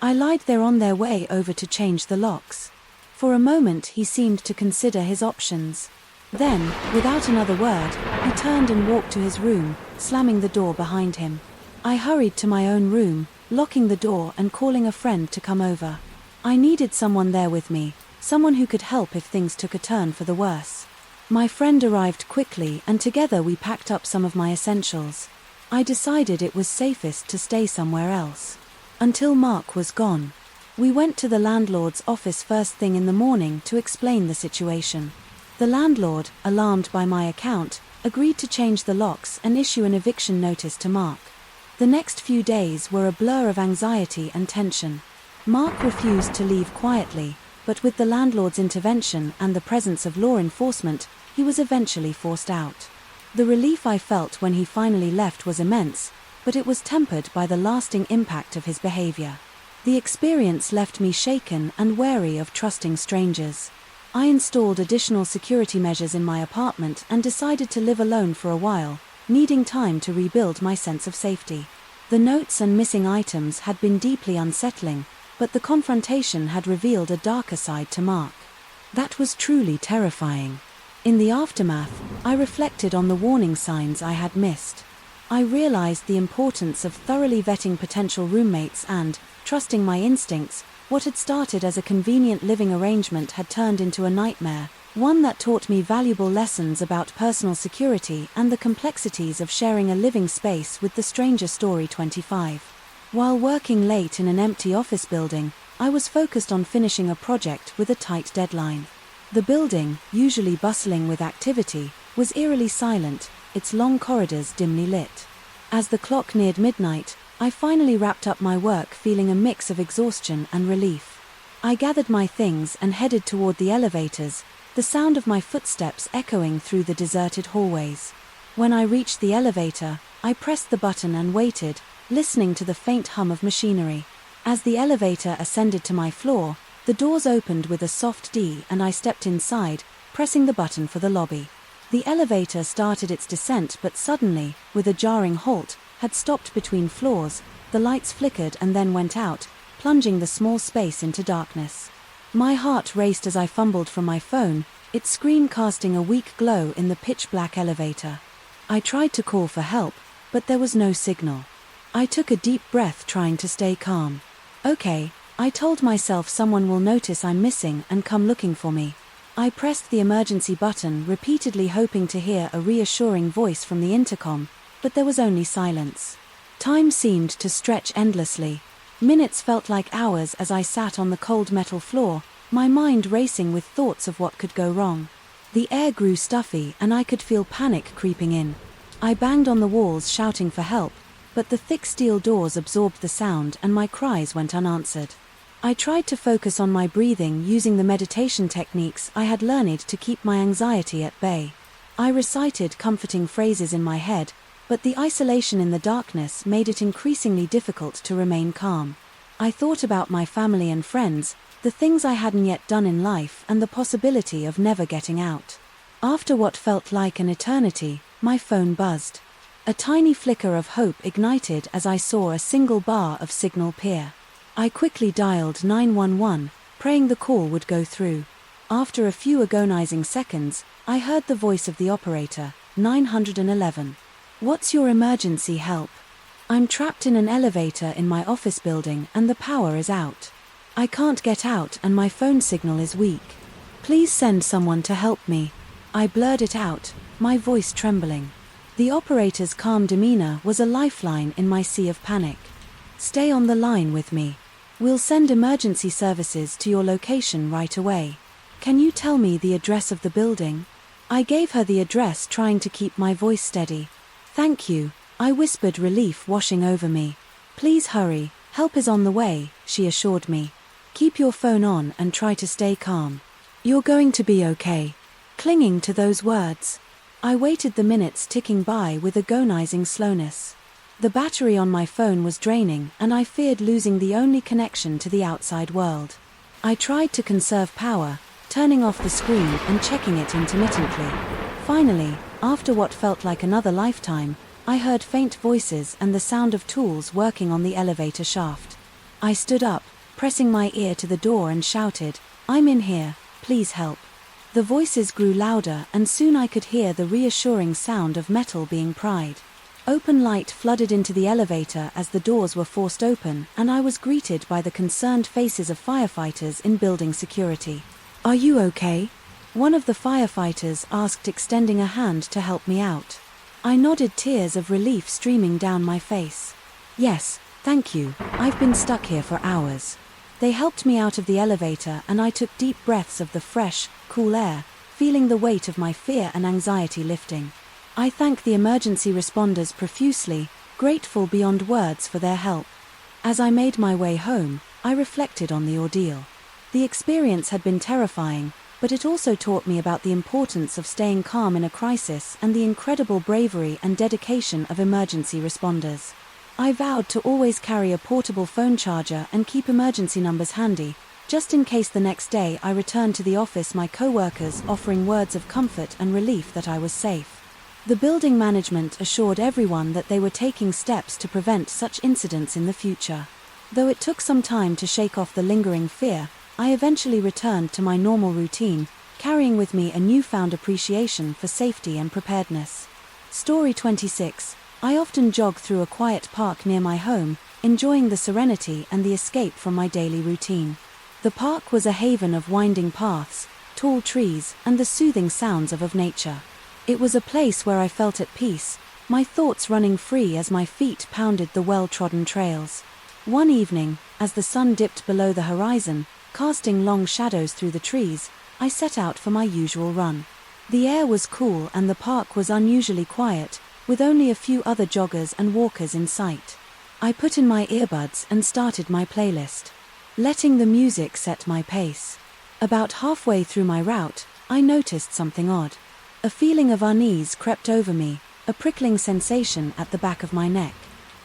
I lied, they're on their way over to change the locks. For a moment he seemed to consider his options. Then, without another word, he turned and walked to his room, slamming the door behind him. I hurried to my own room, locking the door and calling a friend to come over. I needed someone there with me, someone who could help if things took a turn for the worse. My friend arrived quickly and together we packed up some of my essentials. I decided it was safest to stay somewhere else. Until Mark was gone. We went to the landlord's office first thing in the morning to explain the situation. The landlord, alarmed by my account, agreed to change the locks and issue an eviction notice to Mark. The next few days were a blur of anxiety and tension. Mark refused to leave quietly, but with the landlord's intervention and the presence of law enforcement, he was eventually forced out. The relief I felt when he finally left was immense, but it was tempered by the lasting impact of his behavior. The experience left me shaken and wary of trusting strangers. I installed additional security measures in my apartment and decided to live alone for a while, needing time to rebuild my sense of safety. The notes and missing items had been deeply unsettling, but the confrontation had revealed a darker side to Mark. That was truly terrifying. In the aftermath, I reflected on the warning signs I had missed. I realized the importance of thoroughly vetting potential roommates and, trusting my instincts, what had started as a convenient living arrangement had turned into a nightmare, one that taught me valuable lessons about personal security and the complexities of sharing a living space with the stranger. Story 25. While working late in an empty office building, I was focused on finishing a project with a tight deadline. The building, usually bustling with activity, was eerily silent, its long corridors dimly lit. As the clock neared midnight, I finally wrapped up my work feeling a mix of exhaustion and relief. I gathered my things and headed toward the elevators, the sound of my footsteps echoing through the deserted hallways. When I reached the elevator, I pressed the button and waited, listening to the faint hum of machinery. As the elevator ascended to my floor, the doors opened with a soft D and I stepped inside, pressing the button for the lobby. The elevator started its descent but suddenly, with a jarring halt, had stopped between floors, the lights flickered and then went out, plunging the small space into darkness. My heart raced as I fumbled for my phone, its screen casting a weak glow in the pitch-black elevator. I tried to call for help, but there was no signal. I took a deep breath trying to stay calm. Okay, I told myself someone will notice I'm missing and come looking for me. I pressed the emergency button, repeatedly hoping to hear a reassuring voice from the intercom, but there was only silence. Time seemed to stretch endlessly. Minutes felt like hours as I sat on the cold metal floor, my mind racing with thoughts of what could go wrong. The air grew stuffy and I could feel panic creeping in. I banged on the walls shouting for help, but the thick steel doors absorbed the sound and my cries went unanswered. I tried to focus on my breathing using the meditation techniques I had learned to keep my anxiety at bay. I recited comforting phrases in my head, but the isolation in the darkness made it increasingly difficult to remain calm. I thought about my family and friends, the things I hadn't yet done in life and the possibility of never getting out. After what felt like an eternity, my phone buzzed. A tiny flicker of hope ignited as I saw a single bar of signal appear. I quickly dialed 911, praying the call would go through. After a few agonizing seconds, I heard the voice of the operator, 911. What's your emergency help? I'm trapped in an elevator in my office building and the power is out. I can't get out and my phone signal is weak. Please send someone to help me. I blurred it out, my voice trembling. The operator's calm demeanor was a lifeline in my sea of panic. Stay on the line with me. We'll send emergency services to your location right away. Can you tell me the address of the building? I gave her the address, trying to keep my voice steady. Thank you, I whispered, relief washing over me. Please hurry, help is on the way, she assured me. Keep your phone on and try to stay calm. You're going to be okay. Clinging to those words, I waited, the minutes ticking by with agonizing slowness. The battery on my phone was draining and I feared losing the only connection to the outside world. I tried to conserve power, turning off the screen and checking it intermittently. Finally, after what felt like another lifetime, I heard faint voices and the sound of tools working on the elevator shaft. I stood up, pressing my ear to the door and shouted, "I'm in here, please help." The voices grew louder and soon I could hear the reassuring sound of metal being pried. Open light flooded into the elevator as the doors were forced open, and I was greeted by the concerned faces of firefighters in building security. "Are you okay?" one of the firefighters asked, extending a hand to help me out. I nodded, tears of relief streaming down my face. "Yes, thank you. I've been stuck here for hours." They helped me out of the elevator and I took deep breaths of the fresh, cool air, feeling the weight of my fear and anxiety lifting. I thanked the emergency responders profusely, grateful beyond words for their help. As I made my way home, I reflected on the ordeal. The experience had been terrifying, but it also taught me about the importance of staying calm in a crisis and the incredible bravery and dedication of emergency responders. I vowed to always carry a portable phone charger and keep emergency numbers handy, just in case the next day I returned to the office, my co-workers offering words of comfort and relief that I was safe. The building management assured everyone that they were taking steps to prevent such incidents in the future. Though it took some time to shake off the lingering fear, I eventually returned to my normal routine, carrying with me a newfound appreciation for safety and preparedness. Story 26. I often jog through a quiet park near my home, enjoying the serenity and the escape from my daily routine. The park was a haven of winding paths, tall trees, and the soothing sounds of nature. It was a place where I felt at peace, my thoughts running free as my feet pounded the well-trodden trails. One evening, as the sun dipped below the horizon, casting long shadows through the trees, I set out for my usual run. The air was cool and the park was unusually quiet, with only a few other joggers and walkers in sight. I put in my earbuds and started my playlist, letting the music set my pace. About halfway through my route, I noticed something odd. A feeling of unease crept over me, a prickling sensation at the back of my neck.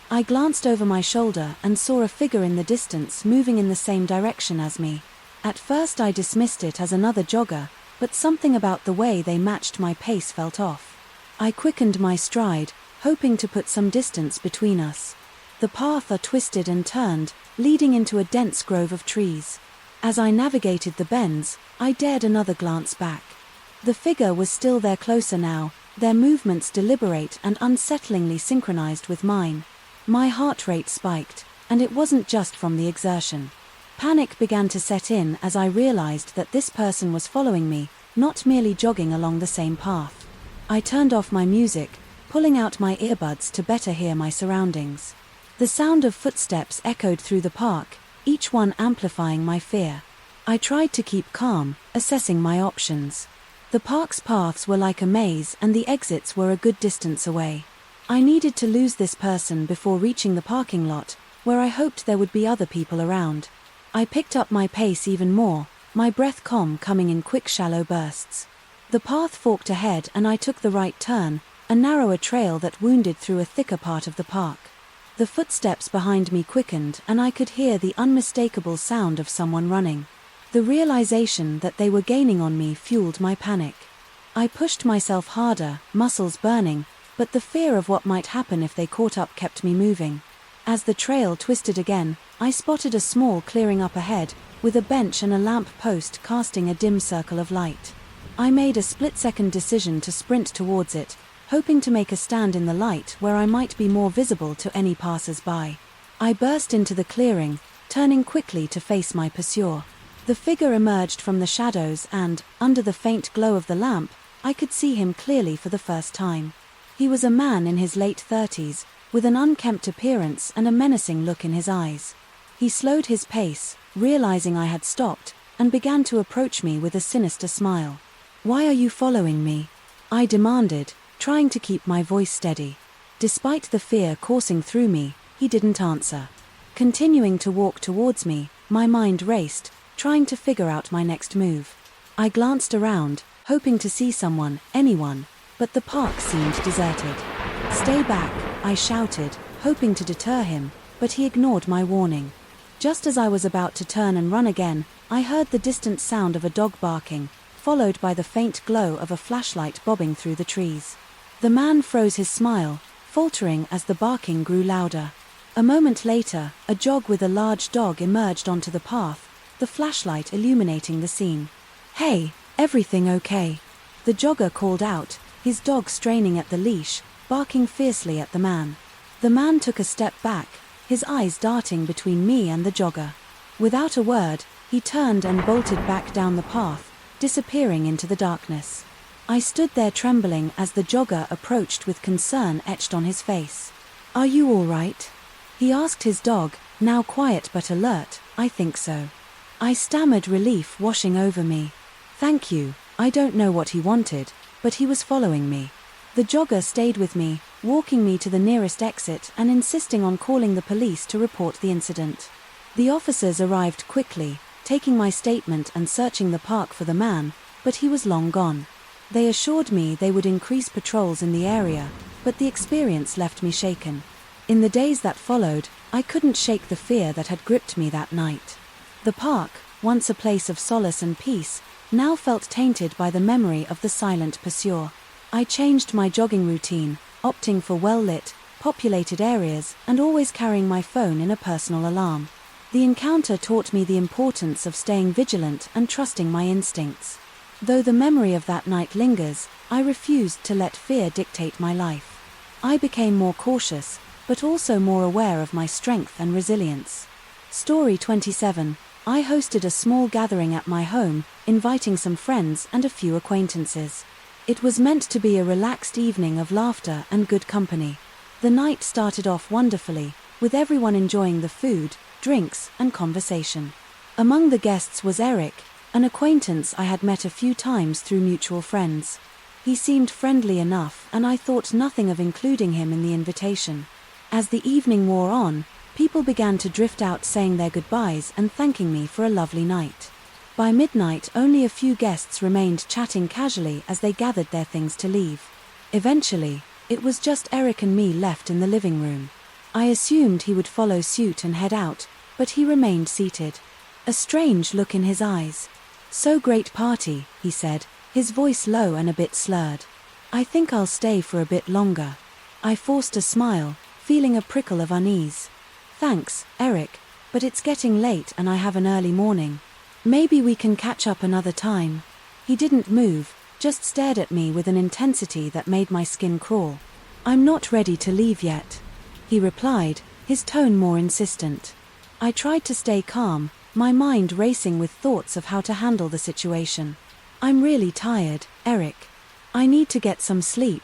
I glanced over my shoulder and saw a figure in the distance moving in the same direction as me. At first I dismissed it as another jogger, but something about the way they matched my pace felt off. I quickened my stride, hoping to put some distance between us. The path twisted and turned, leading into a dense grove of trees. As I navigated the bends, I dared another glance back. The figure was still there, closer now, their movements deliberate and unsettlingly synchronized with mine. My heart rate spiked, and it wasn't just from the exertion. Panic began to set in as I realized that this person was following me, not merely jogging along the same path. I turned off my music, pulling out my earbuds to better hear my surroundings. The sound of footsteps echoed through the park, each one amplifying my fear. I tried to keep calm, assessing my options. The park's paths were like a maze and the exits were a good distance away. I needed to lose this person before reaching the parking lot, where I hoped there would be other people around. I picked up my pace even more, my breath calm coming in quick shallow bursts. The path forked ahead and I took the right turn, a narrower trail that wounded through a thicker part of the park. The footsteps behind me quickened and I could hear the unmistakable sound of someone running. The realization that they were gaining on me fueled my panic. I pushed myself harder, muscles burning, but the fear of what might happen if they caught up kept me moving. As the trail twisted again, I spotted a small clearing up ahead, with a bench and a lamp post casting a dim circle of light. I made a split-second decision to sprint towards it, hoping to make a stand in the light where I might be more visible to any passers-by. I burst into the clearing, turning quickly to face my pursuer. The figure emerged from the shadows and, under the faint glow of the lamp, I could see him clearly for the first time. He was a man in his late 30s, with an unkempt appearance and a menacing look in his eyes. He slowed his pace, realizing I had stopped, and began to approach me with a sinister smile. "Why are you following me?" I demanded, trying to keep my voice steady. Despite the fear coursing through me, he didn't answer. Continuing to walk towards me, my mind raced, trying to figure out my next move. I glanced around, hoping to see someone, anyone, but the park seemed deserted. "Stay back," I shouted, hoping to deter him, but he ignored my warning. Just as I was about to turn and run again, I heard the distant sound of a dog barking, followed by the faint glow of a flashlight bobbing through the trees. The man froze his smile, faltering as the barking grew louder. A moment later, a jog with a large dog emerged onto the path, the flashlight illuminating the scene. "Hey, everything okay?" The jogger called out, his dog straining at the leash, barking fiercely at the man. The man took a step back, his eyes darting between me and the jogger. Without a word, he turned and bolted back down the path, disappearing into the darkness. I stood there trembling as the jogger approached with concern etched on his face. "Are you all right?" he asked his dog, now quiet but alert. "I think so." I stammered, relief washing over me. "Thank you." I don't know what he wanted, but he was following me. The jogger stayed with me, walking me to the nearest exit and insisting on calling the police to report the incident. The officers arrived quickly, taking my statement and searching the park for the man, but he was long gone. They assured me they would increase patrols in the area, but the experience left me shaken. In the days that followed, I couldn't shake the fear that had gripped me that night. The park, once a place of solace and peace, now felt tainted by the memory of the silent pursuer. I changed my jogging routine, opting for well-lit, populated areas and always carrying my phone in a personal alarm. The encounter taught me the importance of staying vigilant and trusting my instincts. Though the memory of that night lingers, I refused to let fear dictate my life. I became more cautious, but also more aware of my strength and resilience. Story 27. I hosted a small gathering at my home, inviting some friends and a few acquaintances. It was meant to be a relaxed evening of laughter and good company. The night started off wonderfully, with everyone enjoying the food, drinks, and conversation. Among the guests was Eric, an acquaintance I had met a few times through mutual friends. He seemed friendly enough, and I thought nothing of including him in the invitation. As the evening wore on, people began to drift out saying their goodbyes and thanking me for a lovely night. By midnight, only a few guests remained chatting casually as they gathered their things to leave. Eventually, it was just Eric and me left in the living room. I assumed he would follow suit and head out, but he remained seated. A strange look in his eyes. "So great party," he said, his voice low and a bit slurred. "I think I'll stay for a bit longer." I forced a smile, feeling a prickle of unease. "Thanks, Eric, but it's getting late and I have an early morning. Maybe we can catch up another time." He didn't move, just stared at me with an intensity that made my skin crawl. "I'm not ready to leave yet," he replied, his tone more insistent. I tried to stay calm, my mind racing with thoughts of how to handle the situation. "I'm really tired, Eric. I need to get some sleep."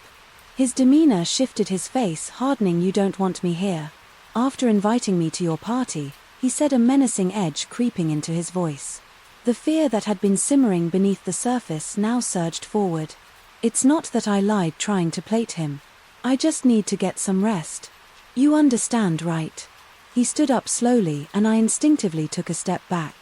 His demeanor shifted, his face hardening. "You don't want me here. After inviting me to your party," he said, a menacing edge creeping into his voice. The fear that had been simmering beneath the surface now surged forward. It's not that I lied trying to plate him. I just need to get some rest. You understand, right? He stood up slowly and I instinctively took a step back.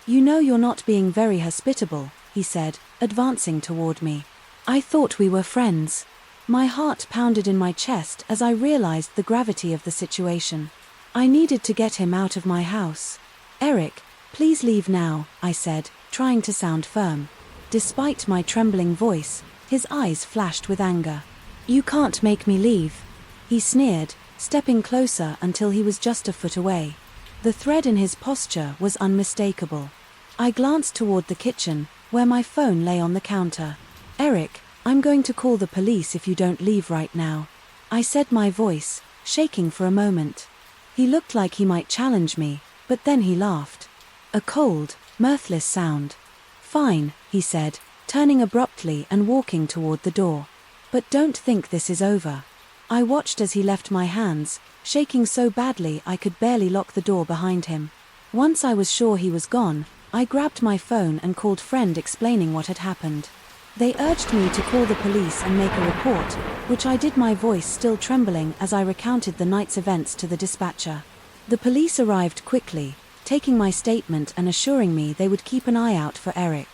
"You know you're not being very hospitable," he said, advancing toward me. "I thought we were friends." My heart pounded in my chest as I realized the gravity of the situation. I needed to get him out of my house. "Eric, please leave now," I said, trying to sound firm. Despite my trembling voice, his eyes flashed with anger. "You can't make me leave," he sneered, stepping closer until he was just a foot away. The threat in his posture was unmistakable. I glanced toward the kitchen, where my phone lay on the counter. "Eric, I'm going to call the police if you don't leave right now," I said, my voice shaking for a moment. He looked like he might challenge me, but then he laughed. A cold, mirthless sound. "Fine," he said, turning abruptly and walking toward the door. "But don't think this is over." I watched as he left my hands, shaking so badly I could barely lock the door behind him. Once I was sure he was gone, I grabbed my phone and called friend explaining what had happened. They urged me to call the police and make a report, which I did, my voice still trembling as I recounted the night's events to the dispatcher. The police arrived quickly, taking my statement and assuring me they would keep an eye out for Eric.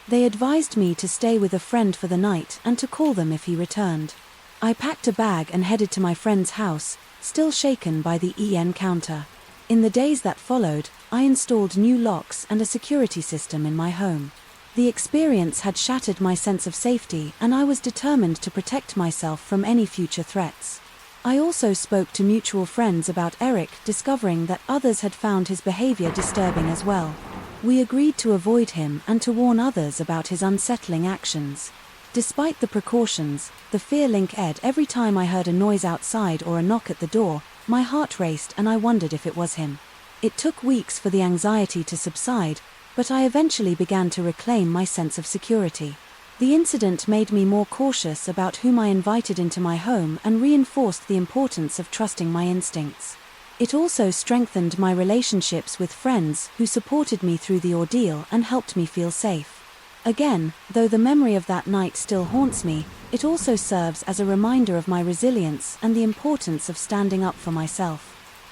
They advised me to stay with a friend for the night and to call them if he returned. I packed a bag and headed to my friend's house, still shaken by the encounter. In the days that followed, I installed new locks and a security system in my home. The experience had shattered my sense of safety and I was determined to protect myself from any future threats. I also spoke to mutual friends about Eric, discovering that others had found his behavior disturbing as well. We agreed to avoid him and to warn others about his unsettling actions. Despite the precautions, the fear lingered every time I heard a noise outside or a knock at the door. My heart raced and I wondered if it was him. It took weeks for the anxiety to subside, but I eventually began to reclaim my sense of security. The incident made me more cautious about whom I invited into my home and reinforced the importance of trusting my instincts. It also strengthened my relationships with friends who supported me through the ordeal and helped me feel safe. Again, though the memory of that night still haunts me, it also serves as a reminder of my resilience and the importance of standing up for myself.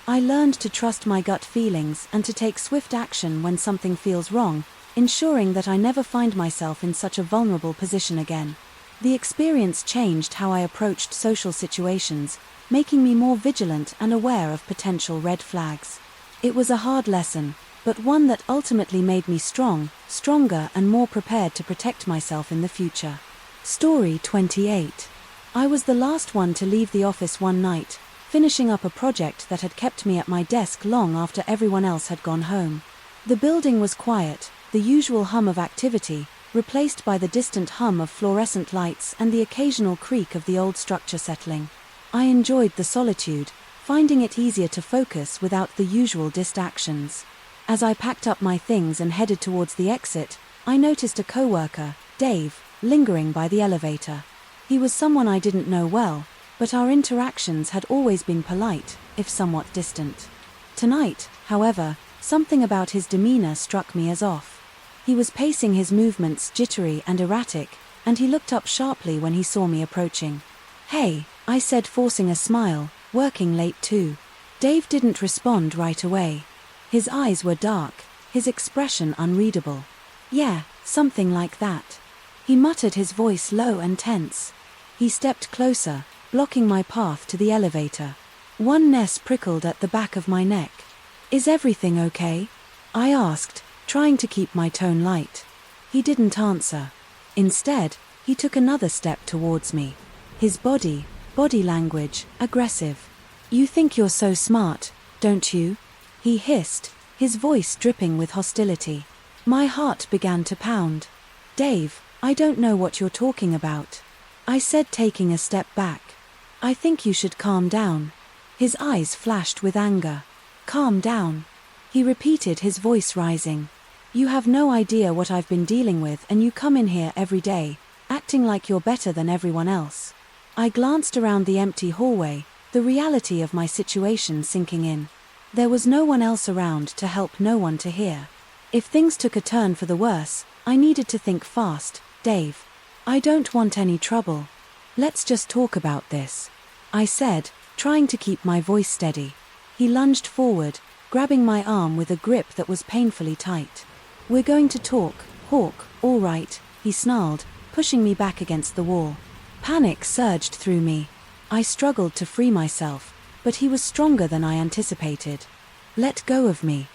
I learned to trust my gut feelings and to take swift action when something feels wrong, ensuring that I never find myself in such a vulnerable position again. The experience changed how I approached social situations, making me more vigilant and aware of potential red flags. It was a hard lesson, but one that ultimately made me stronger and more prepared to protect myself in the future. Story 28. I was the last one to leave the office one night, finishing up a project that had kept me at my desk long after everyone else had gone home. The building was quiet, the usual hum of activity, replaced by the distant hum of fluorescent lights and the occasional creak of the old structure settling. I enjoyed the solitude, finding it easier to focus without the usual distractions. As I packed up my things and headed towards the exit, I noticed a coworker, Dave, lingering by the elevator. He was someone I didn't know well, but our interactions had always been polite, if somewhat distant. Tonight, however, something about his demeanor struck me as off. He was pacing, his movements jittery and erratic, and he looked up sharply when he saw me approaching. "Hey," I said, forcing a smile, "working late too?" Dave didn't respond right away. His eyes were dark, his expression unreadable. "Yeah, something like that," he muttered, his voice low and tense. He stepped closer, blocking my path to the elevator. One ness prickled at the back of my neck. "Is everything okay?" I asked, trying to keep my tone light. He didn't answer. Instead, he took another step towards me. His body language, aggressive. "You think you're so smart, don't you?" he hissed, his voice dripping with hostility. My heart began to pound. "Dave, I don't know what you're talking about," I said, taking a step back. "I think you should calm down." His eyes flashed with anger. "Calm down," he repeated, his voice rising. "You have no idea what I've been dealing with, and you come in here every day, acting like you're better than everyone else." I glanced around the empty hallway, the reality of my situation sinking in. There was no one else around to help, no one to hear. If things took a turn for the worse, I needed to think fast. "Dave, I don't want any trouble. Let's just talk about this," I said, trying to keep my voice steady. He lunged forward, grabbing my arm with a grip that was painfully tight. "We're going to talk, Hawk, all right," he snarled, pushing me back against the wall. Panic surged through me. I struggled to free myself, but he was stronger than I anticipated. "Let go of me,"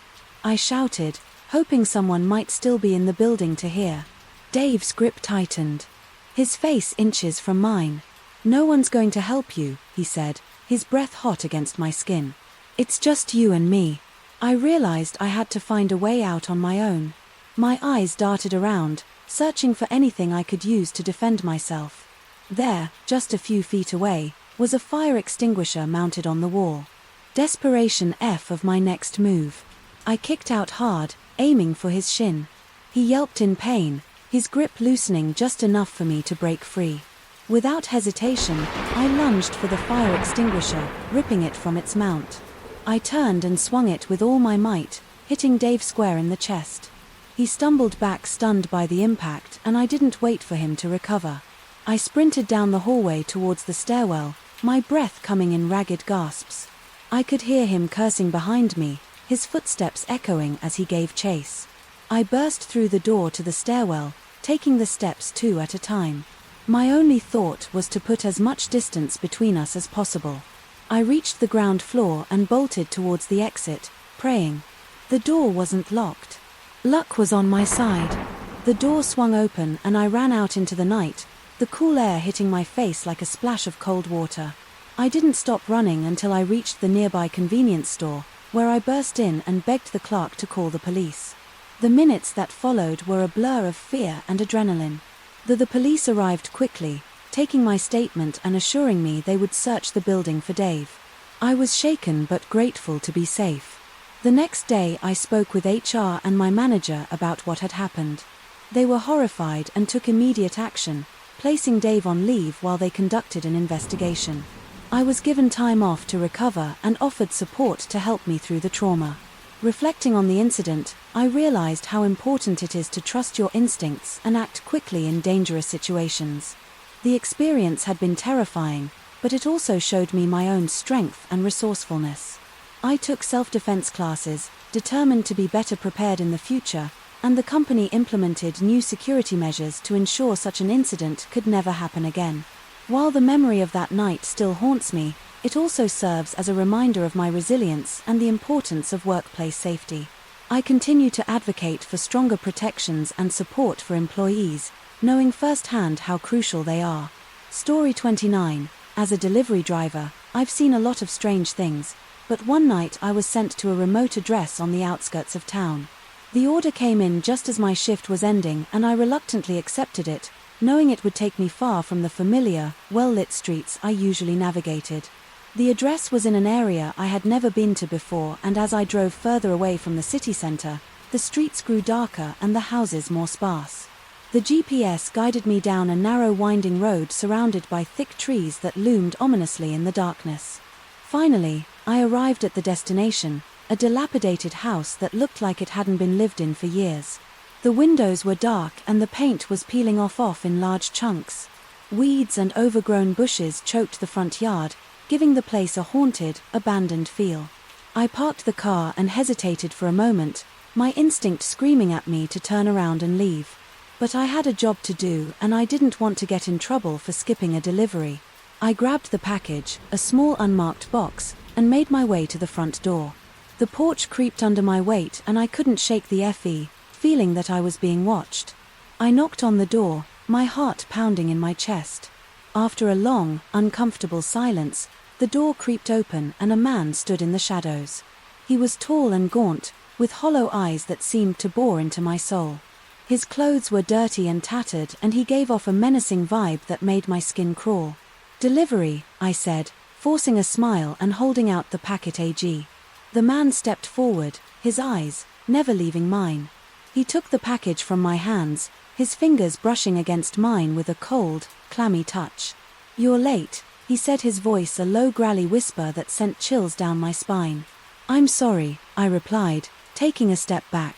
I shouted, hoping someone might still be in the building to hear. Dave's grip tightened, his face inches from mine. "No one's going to help you," he said, his breath hot against my skin. "It's just you and me." I realized I had to find a way out on my own. My eyes darted around, searching for anything I could use to defend myself. There, just a few feet away, was a fire extinguisher mounted on the wall. Desperation of my next move. I kicked out hard, aiming for his shin. He yelped in pain, his grip loosening just enough for me to break free. Without hesitation, I lunged for the fire extinguisher, ripping it from its mount. I turned and swung it with all my might, hitting Dave square in the chest. He stumbled back, stunned by the impact, and I didn't wait for him to recover. I sprinted down the hallway towards the stairwell, my breath coming in ragged gasps. I could hear him cursing behind me, his footsteps echoing as he gave chase. I burst through the door to the stairwell, taking the steps two at a time. My only thought was to put as much distance between us as possible. I reached the ground floor and bolted towards the exit, praying. The door wasn't locked. Luck was on my side. The door swung open and I ran out into the night, the cool air hitting my face like a splash of cold water. I didn't stop running until I reached the nearby convenience store, where I burst in and begged the clerk to call the police. The minutes that followed were a blur of fear and adrenaline. The police arrived quickly, taking my statement and assuring me they would search the building for Dave. I was shaken but grateful to be safe. The next day I spoke with HR and my manager about what had happened. They were horrified and took immediate action, placing Dave on leave while they conducted an investigation. I was given time off to recover and offered support to help me through the trauma. Reflecting on the incident, I realized how important it is to trust your instincts and act quickly in dangerous situations. The experience had been terrifying, but it also showed me my own strength and resourcefulness. I took self-defense classes, determined to be better prepared in the future, and the company implemented new security measures to ensure such an incident could never happen again. While the memory of that night still haunts me, it also serves as a reminder of my resilience and the importance of workplace safety. I continue to advocate for stronger protections and support for employees, knowing firsthand how crucial they are. Story 29. As a delivery driver, I've seen a lot of strange things, but one night I was sent to a remote address on the outskirts of town. The order came in just as my shift was ending and I reluctantly accepted it, knowing it would take me far from the familiar, well-lit streets I usually navigated. The address was in an area I had never been to before, and as I drove further away from the city center, the streets grew darker and the houses more sparse. The GPS guided me down a narrow winding road surrounded by thick trees that loomed ominously in the darkness. Finally, I arrived at the destination, a dilapidated house that looked like it hadn't been lived in for years. The windows were dark and the paint was peeling off in large chunks. Weeds and overgrown bushes choked the front yard, giving the place a haunted, abandoned feel. I parked the car and hesitated for a moment, my instinct screaming at me to turn around and leave. But I had a job to do and I didn't want to get in trouble for skipping a delivery. I grabbed the package, a small unmarked box, and made my way to the front door. The porch creaked under my weight and I couldn't shake the feeling that I was being watched. I knocked on the door, my heart pounding in my chest. After a long, uncomfortable silence, the door creaked open and a man stood in the shadows. He was tall and gaunt, with hollow eyes that seemed to bore into my soul. His clothes were dirty and tattered and he gave off a menacing vibe that made my skin crawl. "Delivery," I said, forcing a smile and holding out the packet AG. The man stepped forward, his eyes never leaving mine. He took the package from my hands, his fingers brushing against mine with a cold, clammy touch. "You're late," he said, his voice a low growly whisper that sent chills down my spine. "I'm sorry," I replied, taking a step back.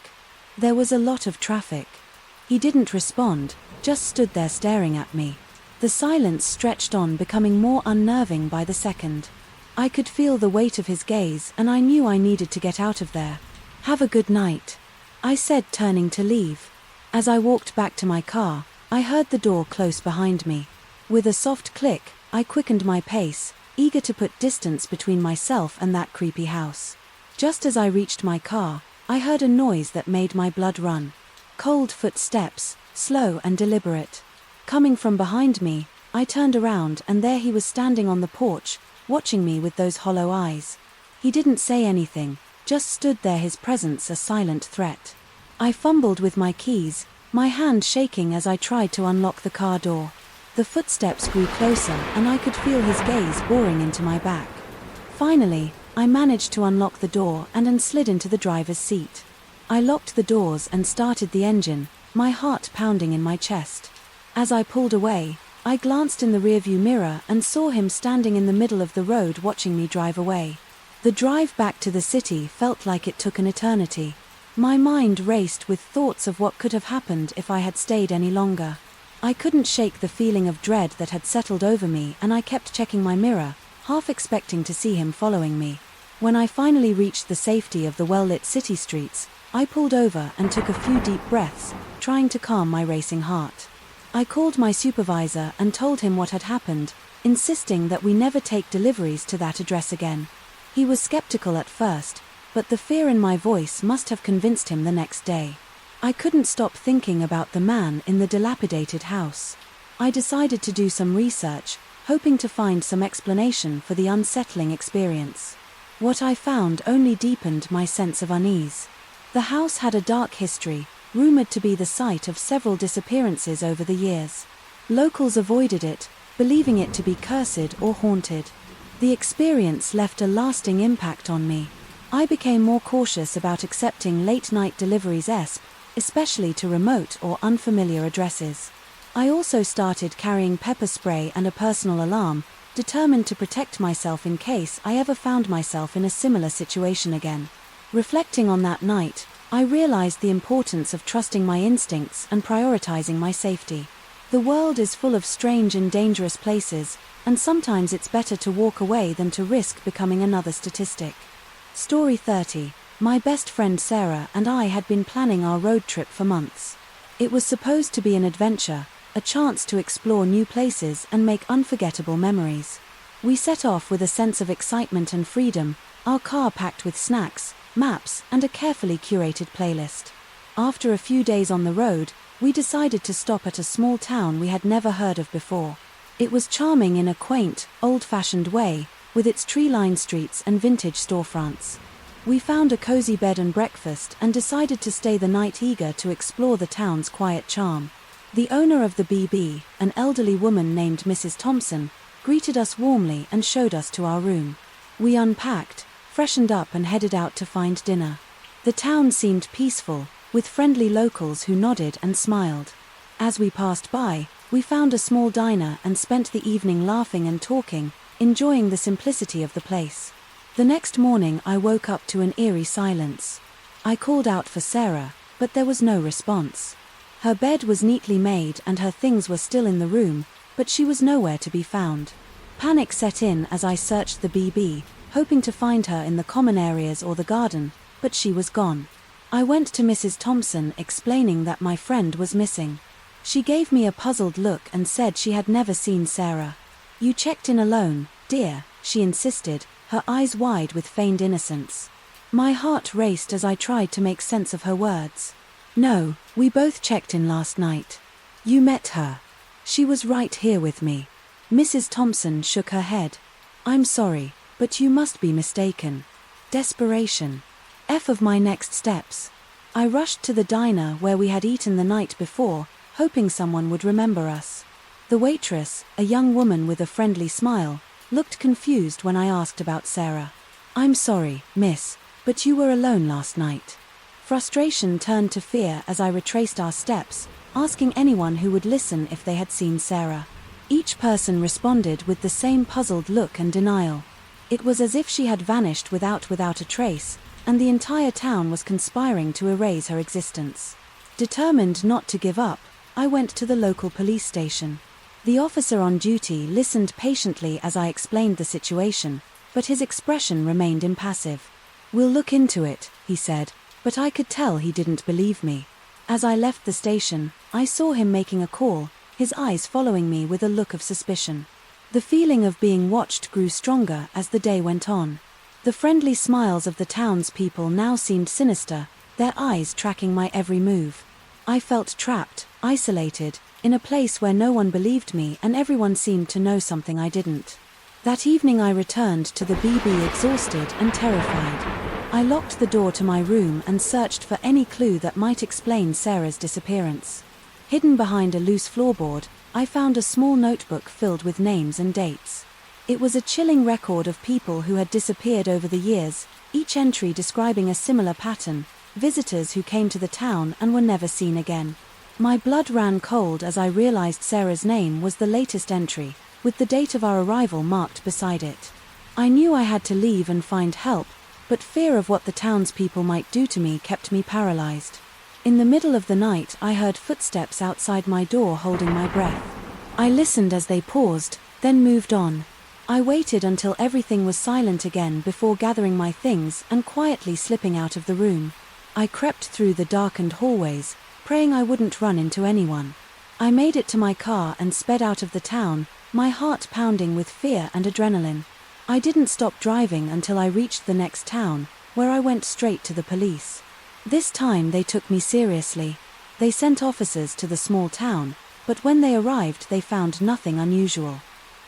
There was a lot of traffic. He didn't respond, just stood there staring at me. The silence stretched on, becoming more unnerving by the second. I could feel the weight of his gaze and I knew I needed to get out of there. "Have a good night," I said, turning to leave. As I walked back to my car, I heard the door close behind me. With a soft click, I quickened my pace, eager to put distance between myself and that creepy house. Just as I reached my car, I heard a noise that made my blood run. Cold footsteps, slow and deliberate. Coming from behind me, I turned around and there he was standing on the porch, watching me with those hollow eyes. He didn't say anything, just stood there, his presence a silent threat. I fumbled with my keys, my hand shaking as I tried to unlock the car door. The footsteps grew closer and I could feel his gaze boring into my back. Finally, I managed to unlock the door and slid into the driver's seat. I locked the doors and started the engine, my heart pounding in my chest. As I pulled away, I glanced in the rearview mirror and saw him standing in the middle of the road watching me drive away. The drive back to the city felt like it took an eternity. My mind raced with thoughts of what could have happened if I had stayed any longer. I couldn't shake the feeling of dread that had settled over me and I kept checking my mirror, half expecting to see him following me. When I finally reached the safety of the well-lit city streets, I pulled over and took a few deep breaths, trying to calm my racing heart. I called my supervisor and told him what had happened, insisting that we never take deliveries to that address again. He was skeptical at first, but the fear in my voice must have convinced him the next day. I couldn't stop thinking about the man in the dilapidated house. I decided to do some research, hoping to find some explanation for the unsettling experience. What I found only deepened my sense of unease. The house had a dark history, rumored to be the site of several disappearances over the years. Locals avoided it, believing it to be cursed or haunted. The experience left a lasting impact on me. I became more cautious about accepting late-night deliveries, especially to remote or unfamiliar addresses. I also started carrying pepper spray and a personal alarm, determined to protect myself in case I ever found myself in a similar situation again. Reflecting on that night, I realized the importance of trusting my instincts and prioritizing my safety. The world is full of strange and dangerous places, and sometimes it's better to walk away than to risk becoming another statistic. Story 30. My best friend Sarah and I had been planning our road trip for months. It was supposed to be an adventure, a chance to explore new places and make unforgettable memories. We set off with a sense of excitement and freedom, our car packed with snacks, maps, and a carefully curated playlist. After a few days on the road, we decided to stop at a small town we had never heard of before. It was charming in a quaint, old-fashioned way, with its tree-lined streets and vintage storefronts. We found a cozy bed and breakfast and decided to stay the night, eager to explore the town's quiet charm. The owner of the BB, an elderly woman named Mrs. Thompson, greeted us warmly and showed us to our room. We unpacked, freshened up and headed out to find dinner. The town seemed peaceful, with friendly locals who nodded and smiled. As we passed by, we found a small diner and spent the evening laughing and talking, enjoying the simplicity of the place. The next morning I woke up to an eerie silence. I called out for Sarah, but there was no response. Her bed was neatly made and her things were still in the room, but she was nowhere to be found. Panic set in as I searched the BB, hoping to find her in the common areas or the garden, but she was gone. I went to Mrs. Thompson explaining that my friend was missing. She gave me a puzzled look and said she had never seen Sarah. "You checked in alone, dear," she insisted, her eyes wide with feigned innocence. My heart raced as I tried to make sense of her words. "No, we both checked in last night. You met her. She was right here with me." Mrs. Thompson shook her head. "I'm sorry, but you must be mistaken." Desperation. F of my next steps. I rushed to the diner where we had eaten the night before, hoping someone would remember us. The waitress, a young woman with a friendly smile, looked confused when I asked about Sarah. "I'm sorry, miss, but you were alone last night." Frustration turned to fear as I retraced our steps, asking anyone who would listen if they had seen Sarah. Each person responded with the same puzzled look and denial. It was as if she had vanished without a trace, and the entire town was conspiring to erase her existence. Determined not to give up, I went to the local police station. The officer on duty listened patiently as I explained the situation, but his expression remained impassive. "We'll look into it," he said, but I could tell he didn't believe me. As I left the station, I saw him making a call, his eyes following me with a look of suspicion. The feeling of being watched grew stronger as the day went on. The friendly smiles of the townspeople now seemed sinister, their eyes tracking my every move. I felt trapped, isolated, in a place where no one believed me and everyone seemed to know something I didn't. That evening I returned to the BB exhausted and terrified. I locked the door to my room and searched for any clue that might explain Sarah's disappearance. Hidden behind a loose floorboard, I found a small notebook filled with names and dates. It was a chilling record of people who had disappeared over the years, each entry describing a similar pattern, visitors who came to the town and were never seen again. My blood ran cold as I realized Sarah's name was the latest entry, with the date of our arrival marked beside it. I knew I had to leave and find help, but fear of what the townspeople might do to me kept me paralyzed. In the middle of the night I heard footsteps outside my door, holding my breath. I listened as they paused, then moved on. I waited until everything was silent again before gathering my things and quietly slipping out of the room. I crept through the darkened hallways, praying I wouldn't run into anyone. I made it to my car and sped out of the town, my heart pounding with fear and adrenaline. I didn't stop driving until I reached the next town, where I went straight to the police. This time they took me seriously. They sent officers to the small town, but when they arrived they found nothing unusual.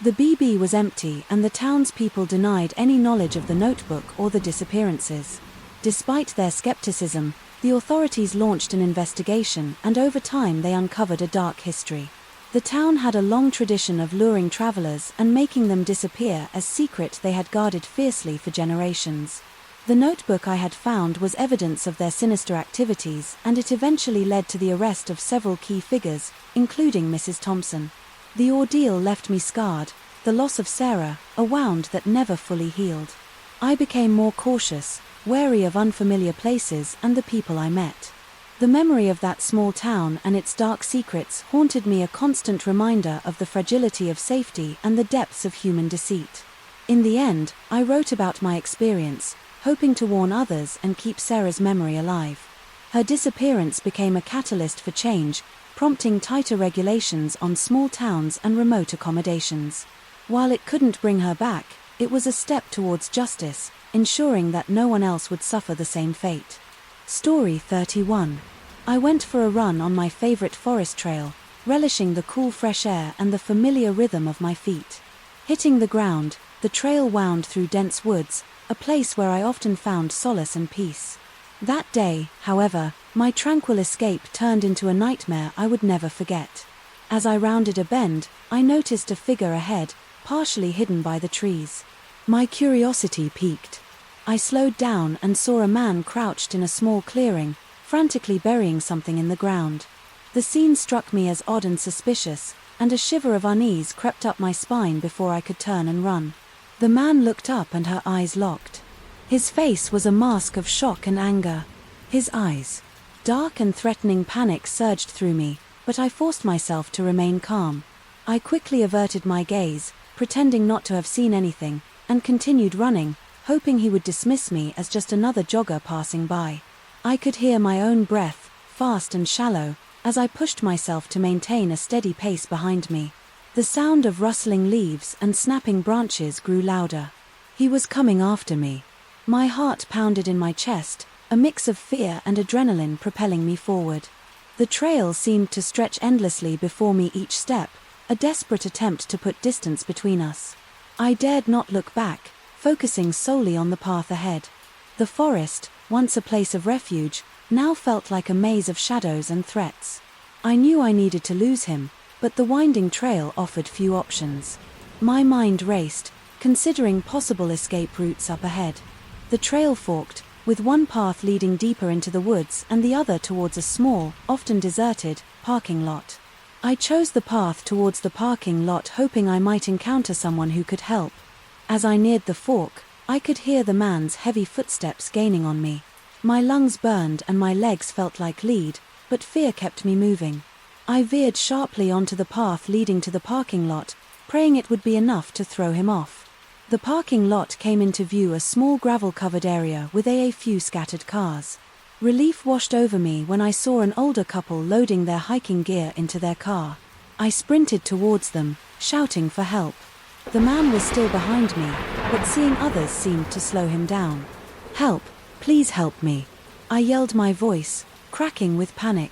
The BB was empty and the townspeople denied any knowledge of the notebook or the disappearances. Despite their skepticism, The authorities launched an investigation, and over time they uncovered a dark history. The town had a long tradition of luring travelers and making them disappear, a secret they had guarded fiercely for generations. The notebook I had found was evidence of their sinister activities, and it eventually led to the arrest of several key figures, including Mrs. Thompson. The ordeal left me scarred, the loss of Sarah, a wound that never fully healed. I became more cautious, wary of unfamiliar places and the people I met. The memory of that small town and its dark secrets haunted me, a constant reminder of the fragility of safety and the depths of human deceit. In the end, I wrote about my experience, hoping to warn others and keep Sarah's memory alive. Her disappearance became a catalyst for change, prompting tighter regulations on small towns and remote accommodations. While it couldn't bring her back, it was a step towards justice, ensuring that no one else would suffer the same fate. Story 31. I went for a run on my favorite forest trail, relishing the cool fresh air and the familiar rhythm of my feet. Hitting the ground, the trail wound through dense woods, a place where I often found solace and peace. That day, however, my tranquil escape turned into a nightmare I would never forget. As I rounded a bend, I noticed a figure ahead, partially hidden by the trees. My curiosity piqued. I slowed down and saw a man crouched in a small clearing, frantically burying something in the ground. The scene struck me as odd and suspicious, and a shiver of unease crept up my spine before I could turn and run. The man looked up and her eyes locked. His face was a mask of shock and anger. His eyes, dark and threatening. Panic surged through me, but I forced myself to remain calm. I quickly averted my gaze, pretending not to have seen anything, and continued running, hoping he would dismiss me as just another jogger passing by. I could hear my own breath, fast and shallow, as I pushed myself to maintain a steady pace behind me. The sound of rustling leaves and snapping branches grew louder. He was coming after me. My heart pounded in my chest, a mix of fear and adrenaline propelling me forward. The trail seemed to stretch endlessly before me, each step, a desperate attempt to put distance between us. I dared not look back, focusing solely on the path ahead. The forest, once a place of refuge, now felt like a maze of shadows and threats. I knew I needed to lose him, but the winding trail offered few options. My mind raced, considering possible escape routes up ahead. The trail forked, with one path leading deeper into the woods and the other towards a small, often deserted, parking lot. I chose the path towards the parking lot, hoping I might encounter someone who could help. As I neared the fork, I could hear the man's heavy footsteps gaining on me. My lungs burned and my legs felt like lead, but fear kept me moving. I veered sharply onto the path leading to the parking lot, praying it would be enough to throw him off. The parking lot came into view, a small gravel-covered area with a few scattered cars. Relief washed over me when I saw an older couple loading their hiking gear into their car. I sprinted towards them, shouting for help. The man was still behind me, but seeing others seemed to slow him down. "Help, please help me," I yelled, my voice cracking with panic.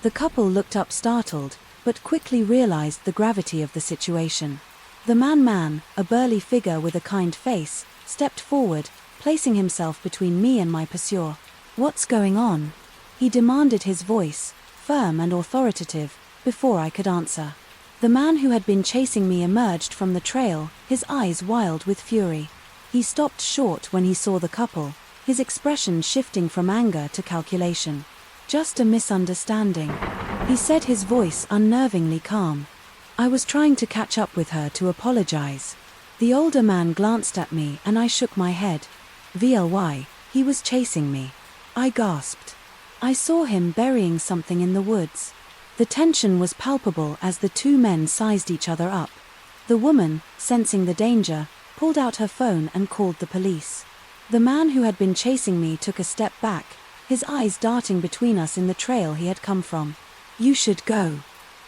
The couple looked up startled, but quickly realized the gravity of the situation. The man, a burly figure with a kind face, stepped forward, placing himself between me and my pursuer. "What's going on?" he demanded, his voice, firm and authoritative, before I could answer. The man who had been chasing me emerged from the trail, his eyes wild with fury. He stopped short when he saw the couple, his expression shifting from anger to calculation. "Just a misunderstanding," he said, his voice unnervingly calm. "I was trying to catch up with her to apologize." The older man glanced at me and I shook my head. "Vly, he was chasing me," I gasped. I saw him burying something in the woods. The tension was palpable as the two men sized each other up. The woman, sensing the danger, pulled out her phone and called the police. The man who had been chasing me took a step back, his eyes darting between us in the trail he had come from. "You should go,"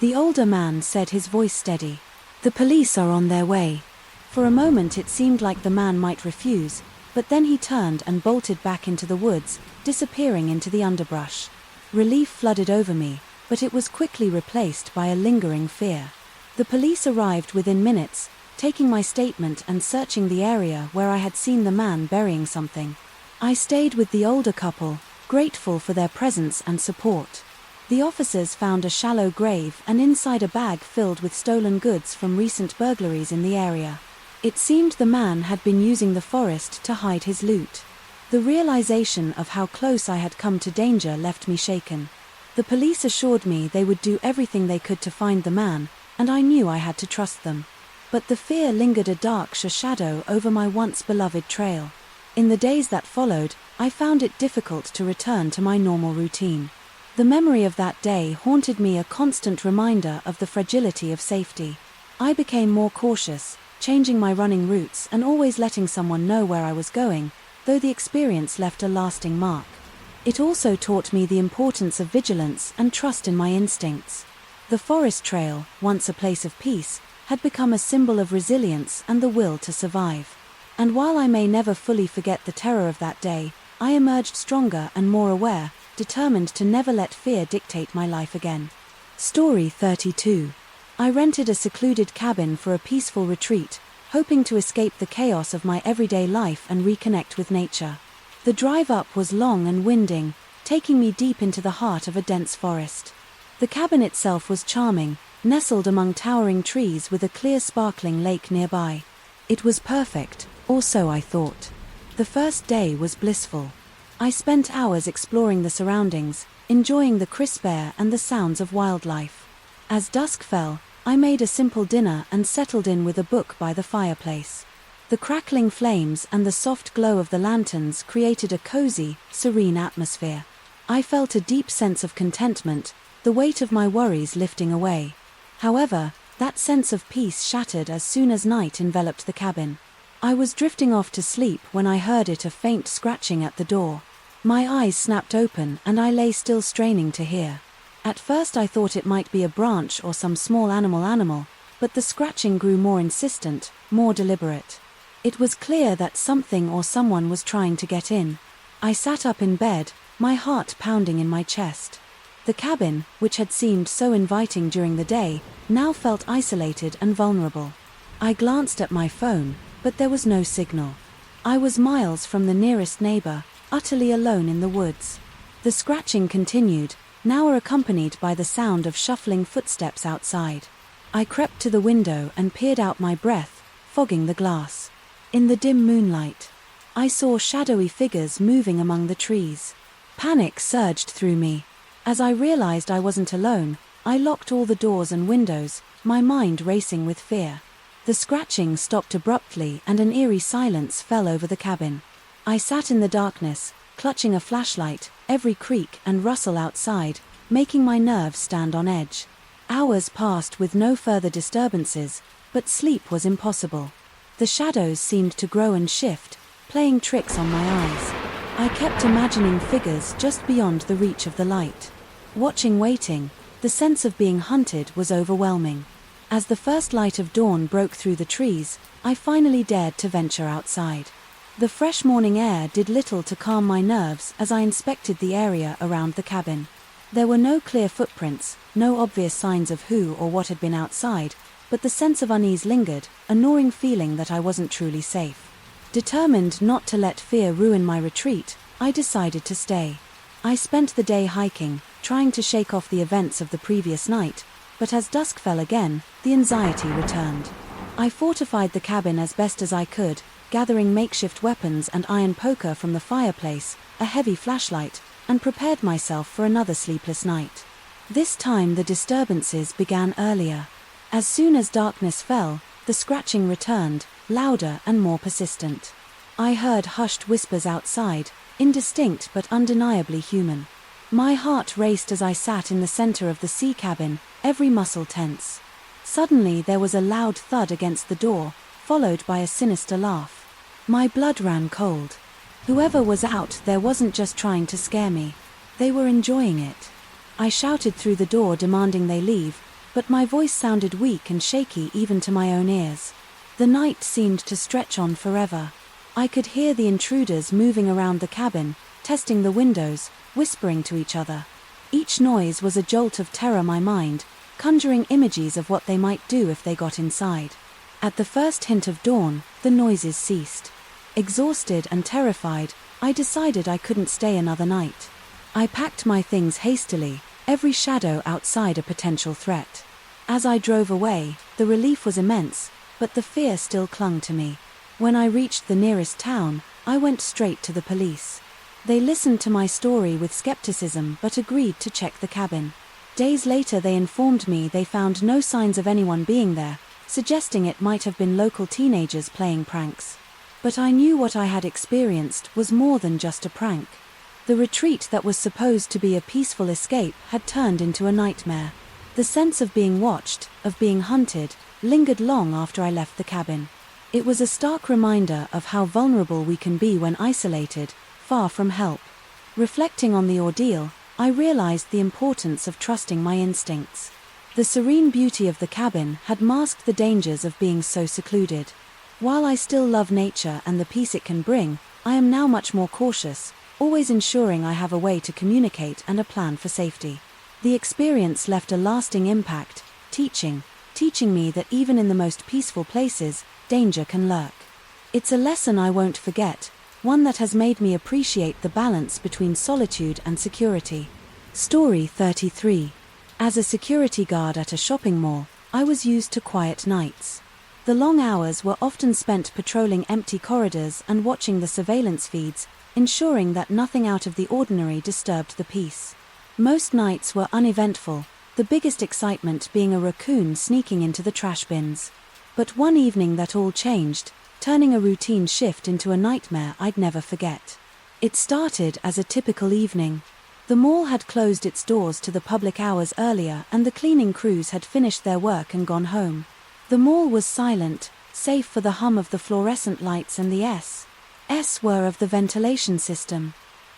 the older man said, his voice steady. "The police are on their way." For a moment it seemed like the man might refuse, but then he turned and bolted back into the woods, disappearing into the underbrush. Relief flooded over me, but it was quickly replaced by a lingering fear. The police arrived within minutes, taking my statement and searching the area where I had seen the man burying something. I stayed with the older couple, grateful for their presence and support. The officers found a shallow grave and inside a bag filled with stolen goods from recent burglaries in the area. It seemed the man had been using the forest to hide his loot. The realization of how close I had come to danger left me shaken. The police assured me they would do everything they could to find the man, and I knew I had to trust them. But the fear lingered a dark shadow over my once beloved trail. In the days that followed, I found it difficult to return to my normal routine. The memory of that day haunted me, a constant reminder of the fragility of safety. I became more cautious, changing my running routes and always letting someone know where I was going, though the experience left a lasting mark. It also taught me the importance of vigilance and trust in my instincts. The forest trail, once a place of peace, had become a symbol of resilience and the will to survive. And while I may never fully forget the terror of that day, I emerged stronger and more aware, determined to never let fear dictate my life again. Story 32. I rented a secluded cabin for a peaceful retreat, hoping to escape the chaos of my everyday life and reconnect with nature. The drive up was long and winding, taking me deep into the heart of a dense forest. The cabin itself was charming, nestled among towering trees with a clear sparkling lake nearby. It was perfect, or so I thought. The first day was blissful. I spent hours exploring the surroundings, enjoying the crisp air and the sounds of wildlife. As dusk fell, I made a simple dinner and settled in with a book by the fireplace. The crackling flames and the soft glow of the lanterns created a cozy, serene atmosphere. I felt a deep sense of contentment, the weight of my worries lifting away. However, that sense of peace shattered as soon as night enveloped the cabin. I was drifting off to sleep when I heard a faint scratching at the door. My eyes snapped open and I lay still, straining to hear. At first I thought it might be a branch or some small animal, but the scratching grew more insistent, more deliberate. It was clear that something or someone was trying to get in. I sat up in bed, my heart pounding in my chest. The cabin, which had seemed so inviting during the day, now felt isolated and vulnerable. I glanced at my phone, but there was no signal. I was miles from the nearest neighbor, utterly alone in the woods. The scratching continued, now accompanied by the sound of shuffling footsteps outside. I crept to the window and peered out, my breath fogging the glass. In the dim moonlight, I saw shadowy figures moving among the trees. Panic surged through me. As I realized I wasn't alone, I locked all the doors and windows, my mind racing with fear. The scratching stopped abruptly and an eerie silence fell over the cabin. I sat in the darkness, clutching a flashlight, every creak and rustle outside, making my nerves stand on edge. Hours passed with no further disturbances, but sleep was impossible. The shadows seemed to grow and shift, playing tricks on my eyes. I kept imagining figures just beyond the reach of the light. Watching, waiting, the sense of being hunted was overwhelming. As the first light of dawn broke through the trees, I finally dared to venture outside. The fresh morning air did little to calm my nerves as I inspected the area around the cabin. There were no clear footprints, no obvious signs of who or what had been outside, but the sense of unease lingered, a gnawing feeling that I wasn't truly safe. Determined not to let fear ruin my retreat, I decided to stay. I spent the day hiking, trying to shake off the events of the previous night, but as dusk fell again, the anxiety returned. I fortified the cabin as best as I could, gathering makeshift weapons and iron poker from the fireplace, a heavy flashlight, and prepared myself for another sleepless night. This time the disturbances began earlier. As soon as darkness fell, the scratching returned, louder and more persistent. I heard hushed whispers outside, indistinct but undeniably human. My heart raced as I sat in the center of the sea cabin, every muscle tense. Suddenly there was a loud thud against the door, followed by a sinister laugh. My blood ran cold. Whoever was out there wasn't just trying to scare me. They were enjoying it. I shouted through the door demanding they leave, but my voice sounded weak and shaky even to my own ears. The night seemed to stretch on forever. I could hear the intruders moving around the cabin, testing the windows, whispering to each other. Each noise was a jolt of terror, my mind conjuring images of what they might do if they got inside. At the first hint of dawn, the noises ceased. Exhausted and terrified, I decided I couldn't stay another night. I packed my things hastily, every shadow outside a potential threat. As I drove away, the relief was immense, but the fear still clung to me. When I reached the nearest town, I went straight to the police. They listened to my story with skepticism but agreed to check the cabin. Days later they informed me they found no signs of anyone being there, suggesting it might have been local teenagers playing pranks. But I knew what I had experienced was more than just a prank. The retreat that was supposed to be a peaceful escape had turned into a nightmare. The sense of being watched, of being hunted, lingered long after I left the cabin. It was a stark reminder of how vulnerable we can be when isolated, far from help. Reflecting on the ordeal, I realized the importance of trusting my instincts. The serene beauty of the cabin had masked the dangers of being so secluded. While I still love nature and the peace it can bring, I am now much more cautious, always ensuring I have a way to communicate and a plan for safety. The experience left a lasting impact, teaching me that even in the most peaceful places, danger can lurk. It's a lesson I won't forget, one that has made me appreciate the balance between solitude and security. Story 33. As a security guard at a shopping mall, I was used to quiet nights. The long hours were often spent patrolling empty corridors and watching the surveillance feeds, ensuring that nothing out of the ordinary disturbed the peace. Most nights were uneventful, the biggest excitement being a raccoon sneaking into the trash bins. But one evening that all changed, turning a routine shift into a nightmare I'd never forget. It started as a typical evening. The mall had closed its doors to the public hours earlier and the cleaning crews had finished their work and gone home. The mall was silent, save for the hum of the fluorescent lights and the whir of the ventilation system.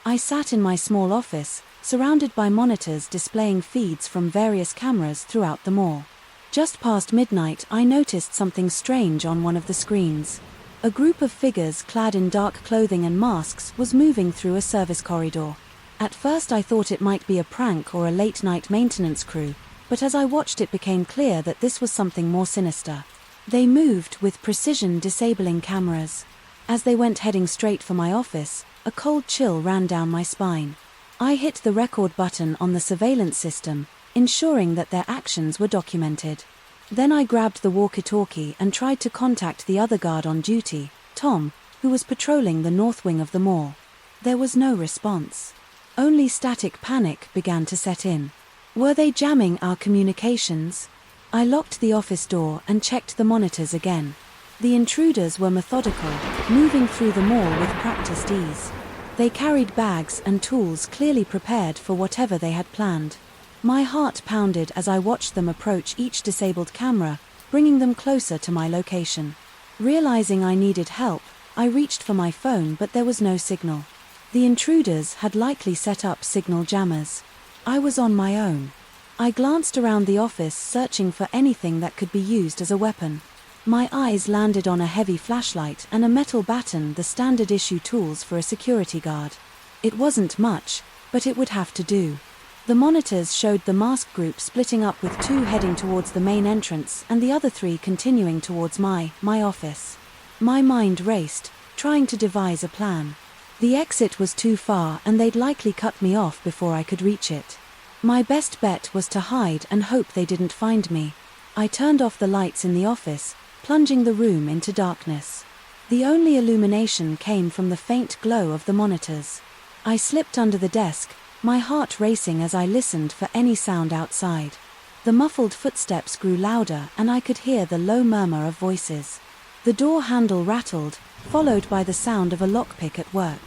I sat in my small office, surrounded by monitors displaying feeds from various cameras throughout the mall. Just past midnight I noticed something strange on one of the screens. A group of figures clad in dark clothing and masks was moving through a service corridor. At first I thought it might be a prank or a late-night maintenance crew, but as I watched it became clear that this was something more sinister. They moved with precision, disabling cameras. As they went heading straight for my office, a cold chill ran down my spine. I hit the record button on the surveillance system, ensuring that their actions were documented. Then I grabbed the walkie-talkie and tried to contact the other guard on duty, Tom, who was patrolling the north wing of the mall. There was no response. Only static panic began to set in. Were they jamming our communications? I locked the office door and checked the monitors again. The intruders were methodical, moving through the mall with practiced ease. They carried bags and tools, clearly prepared for whatever they had planned. My heart pounded as I watched them approach each disabled camera, bringing them closer to my location. Realizing I needed help, I reached for my phone but there was no signal. The intruders had likely set up signal jammers. I was on my own. I glanced around the office, searching for anything that could be used as a weapon. My eyes landed on a heavy flashlight and a metal baton, the standard issue tools for a security guard. It wasn't much, but it would have to do. The monitors showed the masked group splitting up, with 2 heading towards the main entrance and the other 3 continuing towards my office. My mind raced, trying to devise a plan. The exit was too far and they'd likely cut me off before I could reach it. My best bet was to hide and hope they didn't find me. I turned off the lights in the office, plunging the room into darkness. The only illumination came from the faint glow of the monitors. I slipped under the desk, my heart racing as I listened for any sound outside. The muffled footsteps grew louder and I could hear the low murmur of voices. The door handle rattled, followed by the sound of a lockpick at work.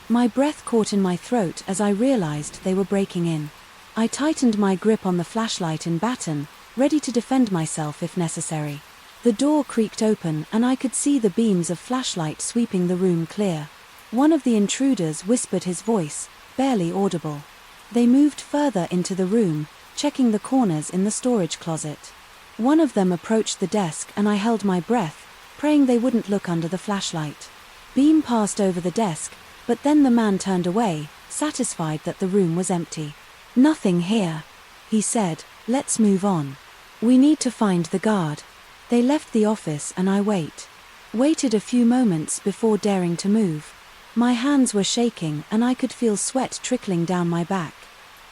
My breath caught in my throat as I realized they were breaking in. I tightened my grip on the flashlight and baton, ready to defend myself if necessary. The door creaked open and I could see the beams of flashlight sweeping the room clear. One of the intruders whispered, his voice barely audible. They moved further into the room, checking the corners in the storage closet. One of them approached the desk and I held my breath, praying they wouldn't look under the flashlight. Beam passed over the desk, but then the man turned away, satisfied that the room was empty. "Nothing here," he said. "Let's move on. We need to find the guard." They left the office and I waited a few moments before daring to move. My hands were shaking and I could feel sweat trickling down my back.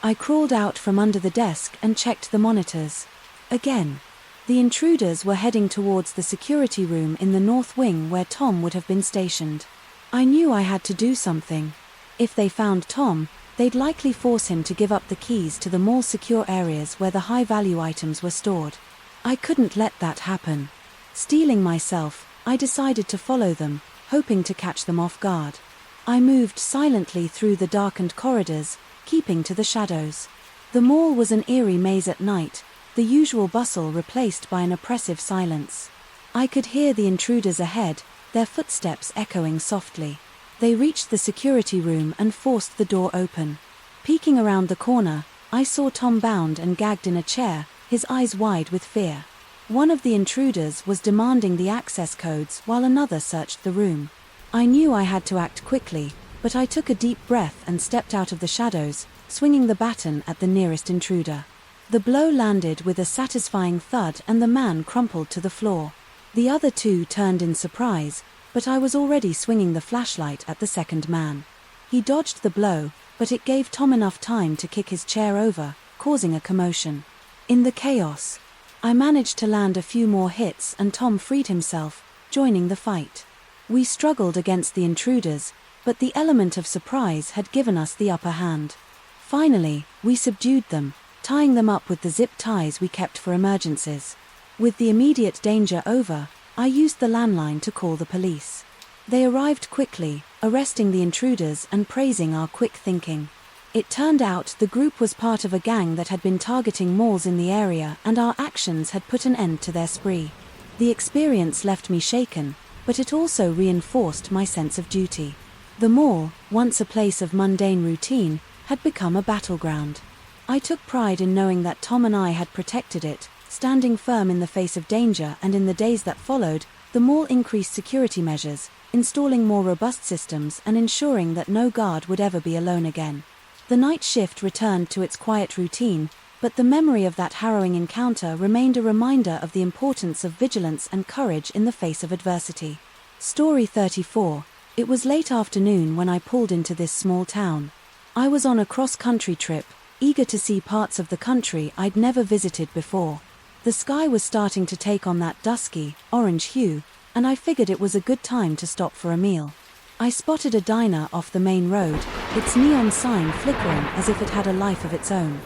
I crawled out from under the desk and checked the monitors. Again. The intruders were heading towards the security room in the north wing where Tom would have been stationed. I knew I had to do something. If they found Tom, they'd likely force him to give up the keys to the mall's secure areas where the high-value items were stored. I couldn't let that happen. Steeling myself, I decided to follow them, hoping to catch them off guard. I moved silently through the darkened corridors, keeping to the shadows. The mall was an eerie maze at night, the usual bustle replaced by an oppressive silence. I could hear the intruders ahead, their footsteps echoing softly. They reached the security room and forced the door open. Peeking around the corner, I saw Tom bound and gagged in a chair, his eyes wide with fear. One of the intruders was demanding the access codes while another searched the room. I knew I had to act quickly, but I took a deep breath and stepped out of the shadows, swinging the baton at the nearest intruder. The blow landed with a satisfying thud and the man crumpled to the floor. The other two turned in surprise, but I was already swinging the flashlight at the second man. He dodged the blow, but it gave Tom enough time to kick his chair over, causing a commotion. In the chaos, I managed to land a few more hits and Tom freed himself, joining the fight. We struggled against the intruders, but the element of surprise had given us the upper hand. Finally, we subdued them, tying them up with the zip ties we kept for emergencies. With the immediate danger over, I used the landline to call the police. They arrived quickly, arresting the intruders and praising our quick thinking. It turned out the group was part of a gang that had been targeting malls in the area and our actions had put an end to their spree. The experience left me shaken, but it also reinforced my sense of duty. The mall, once a place of mundane routine, had become a battleground. I took pride in knowing that Tom and I had protected it, standing firm in the face of danger, and in the days that followed, the mall increased security measures, installing more robust systems and ensuring that no guard would ever be alone again. The night shift returned to its quiet routine, but the memory of that harrowing encounter remained a reminder of the importance of vigilance and courage in the face of adversity. Story 34. It was late afternoon when I pulled into this small town. I was on a cross-country trip, eager to see parts of the country I'd never visited before. The sky was starting to take on that dusky, orange hue, and I figured it was a good time to stop for a meal. I spotted a diner off the main road, its neon sign flickering as if it had a life of its own.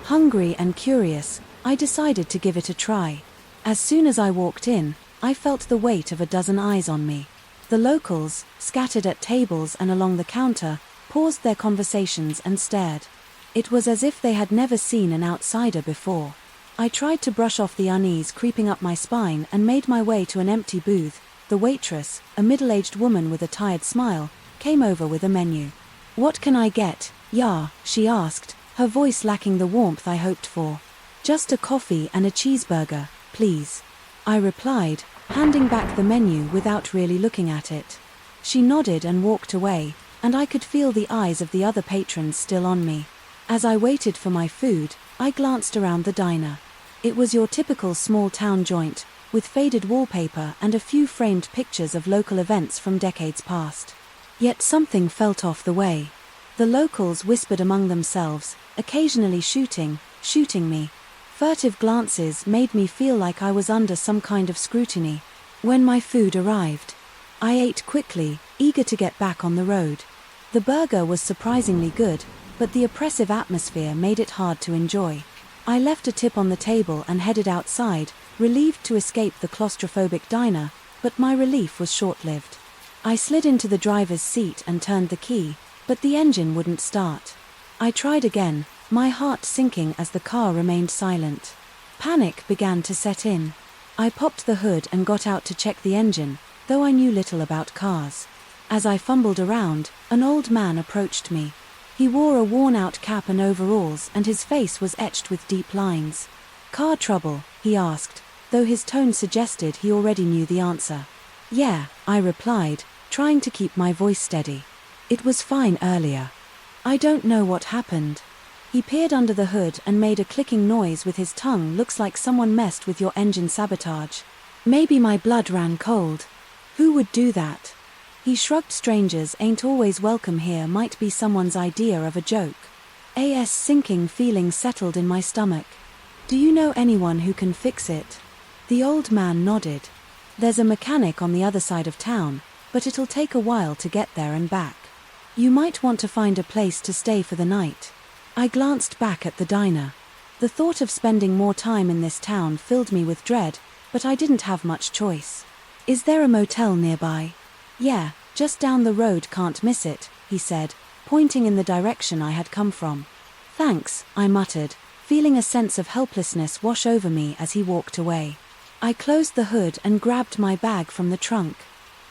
Hungry and curious, I decided to give it a try. As soon as I walked in, I felt the weight of a dozen eyes on me. The locals, scattered at tables and along the counter, paused their conversations and stared. It was as if they had never seen an outsider before. I tried to brush off the unease creeping up my spine and made my way to an empty booth. The waitress, a middle-aged woman with a tired smile, came over with a menu. "What can I get, ya?" she asked, her voice lacking the warmth I hoped for. "Just a coffee and a cheeseburger, please," I replied, handing back the menu without really looking at it. She nodded and walked away, and I could feel the eyes of the other patrons still on me. As I waited for my food, I glanced around the diner. It was your typical small-town joint, with faded wallpaper and a few framed pictures of local events from decades past. Yet something felt off the way. The locals whispered among themselves, occasionally shooting me. Furtive glances made me feel like I was under some kind of scrutiny. When my food arrived, I ate quickly, eager to get back on the road. The burger was surprisingly good, but the oppressive atmosphere made it hard to enjoy. I left a tip on the table and headed outside, relieved to escape the claustrophobic diner, but my relief was short-lived. I slid into the driver's seat and turned the key, but the engine wouldn't start. I tried again, my heart sinking as the car remained silent. Panic began to set in. I popped the hood and got out to check the engine, though I knew little about cars. As I fumbled around, an old man approached me. He wore a worn-out cap and overalls, and his face was etched with deep lines. "Car trouble?" he asked, though his tone suggested he already knew the answer. "Yeah," I replied, trying to keep my voice steady. "It was fine earlier. I don't know what happened." He peered under the hood and made a clicking noise with his tongue. "Looks like someone messed with your engine. Sabotage. Maybe my blood ran cold." "Who would do that?" He shrugged. Strangers ain't always welcome here might be someone's idea of a joke. A sinking feeling settled in my stomach. Do you know anyone who can fix it? The old man nodded. There's a mechanic on the other side of town, but it'll take a while to get there and back. You might want to find a place to stay for the night. I glanced back at the diner. The thought of spending more time in this town filled me with dread, but I didn't have much choice. Is there a motel nearby? Yeah, just down the road, can't miss it, he said, pointing in the direction I had come from. Thanks, I muttered, feeling a sense of helplessness wash over me as he walked away. I closed the hood and grabbed my bag from the trunk.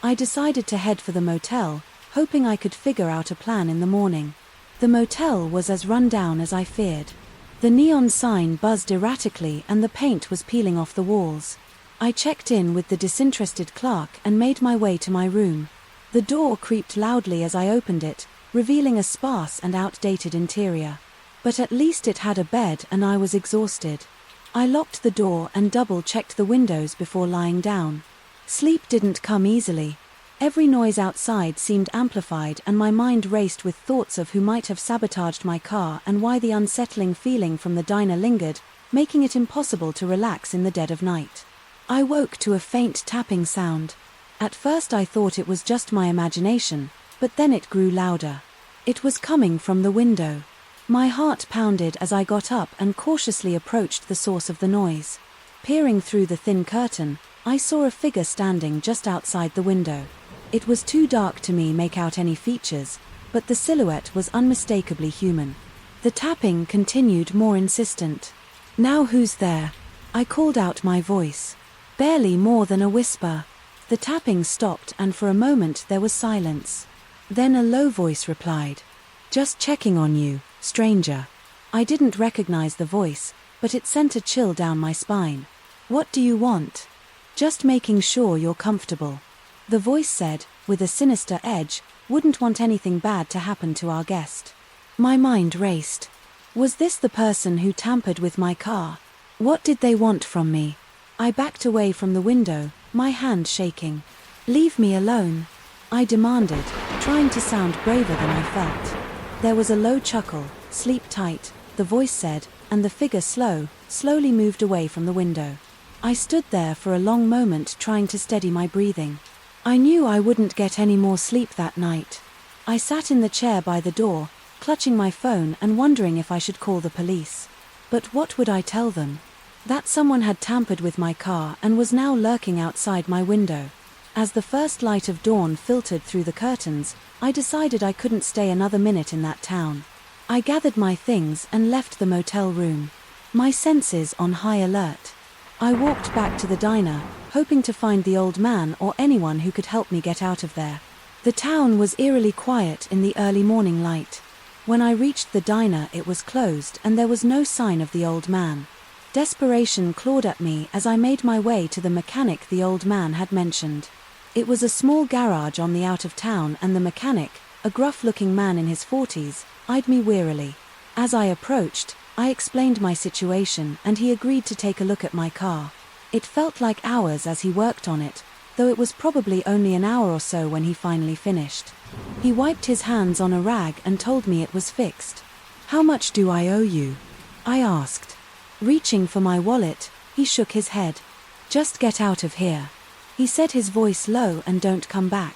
I decided to head for the motel, hoping I could figure out a plan in the morning. The motel was as run down as I feared. The neon sign buzzed erratically and the paint was peeling off the walls. I checked in with the disinterested clerk and made my way to my room. The door creaked loudly as I opened it, revealing a sparse and outdated interior. But at least it had a bed and I was exhausted. I locked the door and double-checked the windows before lying down. Sleep didn't come easily. Every noise outside seemed amplified and my mind raced with thoughts of who might have sabotaged my car and why the unsettling feeling from the diner lingered, making it impossible to relax in the dead of night. I woke to a faint tapping sound. At first I thought it was just my imagination, but then it grew louder. It was coming from the window. My heart pounded as I got up and cautiously approached the source of the noise. Peering through the thin curtain, I saw a figure standing just outside the window. It was too dark to make out any features, but the silhouette was unmistakably human. The tapping continued, more insistent. Now who's there? I called out, my voice. Barely more than a whisper. The tapping stopped and for a moment there was silence. Then a low voice replied. Just checking on you, stranger. I didn't recognize the voice, but it sent a chill down my spine. What do you want? Just making sure you're comfortable. The voice said, with a sinister edge, wouldn't want anything bad to happen to our guest. My mind raced. Was this the person who tampered with my car? What did they want from me? I backed away from the window, my hand shaking. Leave me alone, I demanded, trying to sound braver than I felt. There was a low chuckle. Sleep tight, the voice said, and the figure slowly moved away from the window. I stood there for a long moment trying to steady my breathing. I knew I wouldn't get any more sleep that night. I sat in the chair by the door, clutching my phone and wondering if I should call the police. But what would I tell them? That someone had tampered with my car and was now lurking outside my window. As the first light of dawn filtered through the curtains, I decided I couldn't stay another minute in that town. I gathered my things and left the motel room, my senses on high alert. I walked back to the diner, hoping to find the old man or anyone who could help me get out of there. The town was eerily quiet in the early morning light. When I reached the diner, it was closed and there was no sign of the old man. Desperation clawed at me as I made my way to the mechanic the old man had mentioned. It was a small garage on the out of town and the mechanic, a gruff-looking man in his 40s, eyed me wearily. As I approached, I explained my situation and he agreed to take a look at my car. It felt like hours as he worked on it, though it was probably only an hour or so when he finally finished. He wiped his hands on a rag and told me it was fixed. How much do I owe you? I asked. Reaching for my wallet, he shook his head. Just get out of here, he said, his voice low, and don't come back.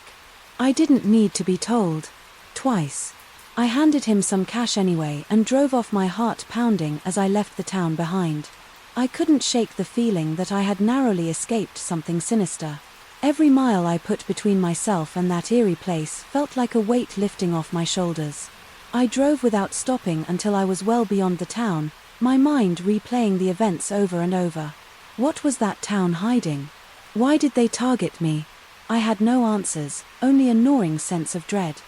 I didn't need to be told. Twice. I handed him some cash anyway and drove off, my heart pounding as I left the town behind. I couldn't shake the feeling that I had narrowly escaped something sinister. Every mile I put between myself and that eerie place felt like a weight lifting off my shoulders. I drove without stopping until I was well beyond the town, my mind replaying the events over and over. What was that town hiding? Why did they target me? I had no answers, only a gnawing sense of dread.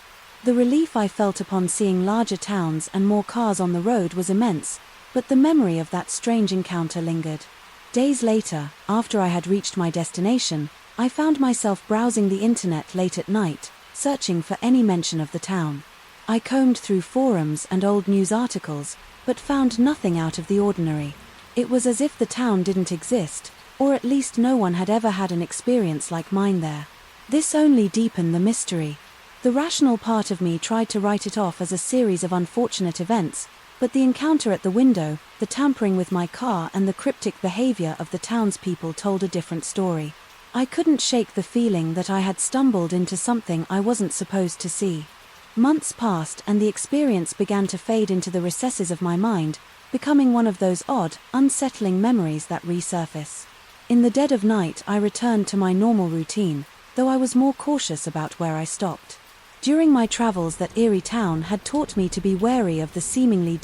The relief I felt upon seeing larger towns and more cars on the road was immense, but the memory of that strange encounter lingered. Days later, after I had reached my destination, I found myself browsing the internet late at night, searching for any mention of the town. I combed through forums and old news articles, but found nothing out of the ordinary. It was as if the town didn't exist, or at least no one had ever had an experience like mine there. This only deepened the mystery. The rational part of me tried to write it off as a series of unfortunate events, but the encounter at the window, the tampering with my car, and the cryptic behavior of the townspeople told a different story. I couldn't shake the feeling that I had stumbled into something I wasn't supposed to see. Months passed and the experience began to fade into the recesses of my mind, becoming one of those odd, unsettling memories that resurface. In the dead of night I returned to my normal routine, though I was more cautious about where I stopped. During my travels, that eerie town had taught me to be wary of the seemingly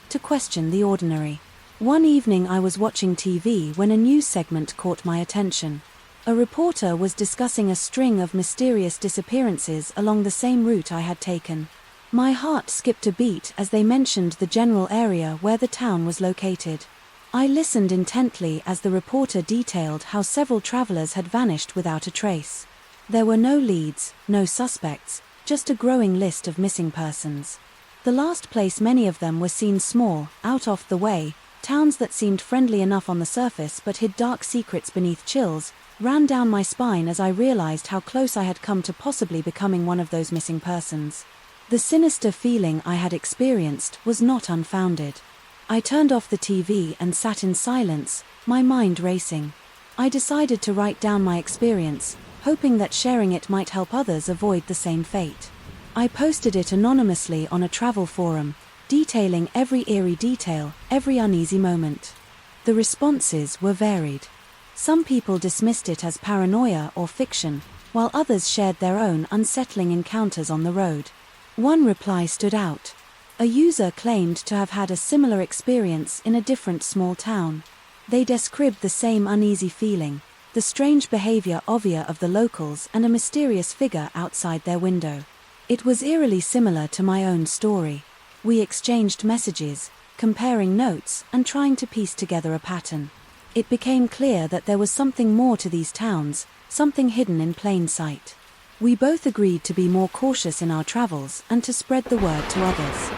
to question the ordinary. One evening I was watching TV when a news segment caught my attention. A reporter was discussing a string of mysterious disappearances along the same route I had taken. My heart skipped a beat as they mentioned the general area where the town was located. I listened intently as the reporter detailed how several travelers had vanished without a trace. There were no leads, no suspects, just a growing list of missing persons. The last place many of them were seen small, out of the way, towns that seemed friendly enough on the surface but hid dark secrets beneath. Chills ran down my spine as I realized how close I had come to possibly becoming one of those missing persons. The sinister feeling I had experienced was not unfounded. I turned off the TV and sat in silence, my mind racing. I decided to write down my experience, hoping that sharing it might help others avoid the same fate. I posted it anonymously on a travel forum, detailing every eerie detail, every uneasy moment. The responses were varied. Some people dismissed it as paranoia or fiction, while others shared their own unsettling encounters on the road. One reply stood out. A user claimed to have had a similar experience in a different small town. They described the same uneasy feeling, the strange behavior of the locals, and a mysterious figure outside their window. It was eerily similar to my own story. We exchanged messages, comparing notes and trying to piece together a pattern. It became clear that there was something more to these towns, something hidden in plain sight. We both agreed to be more cautious in our travels and to spread the word to others.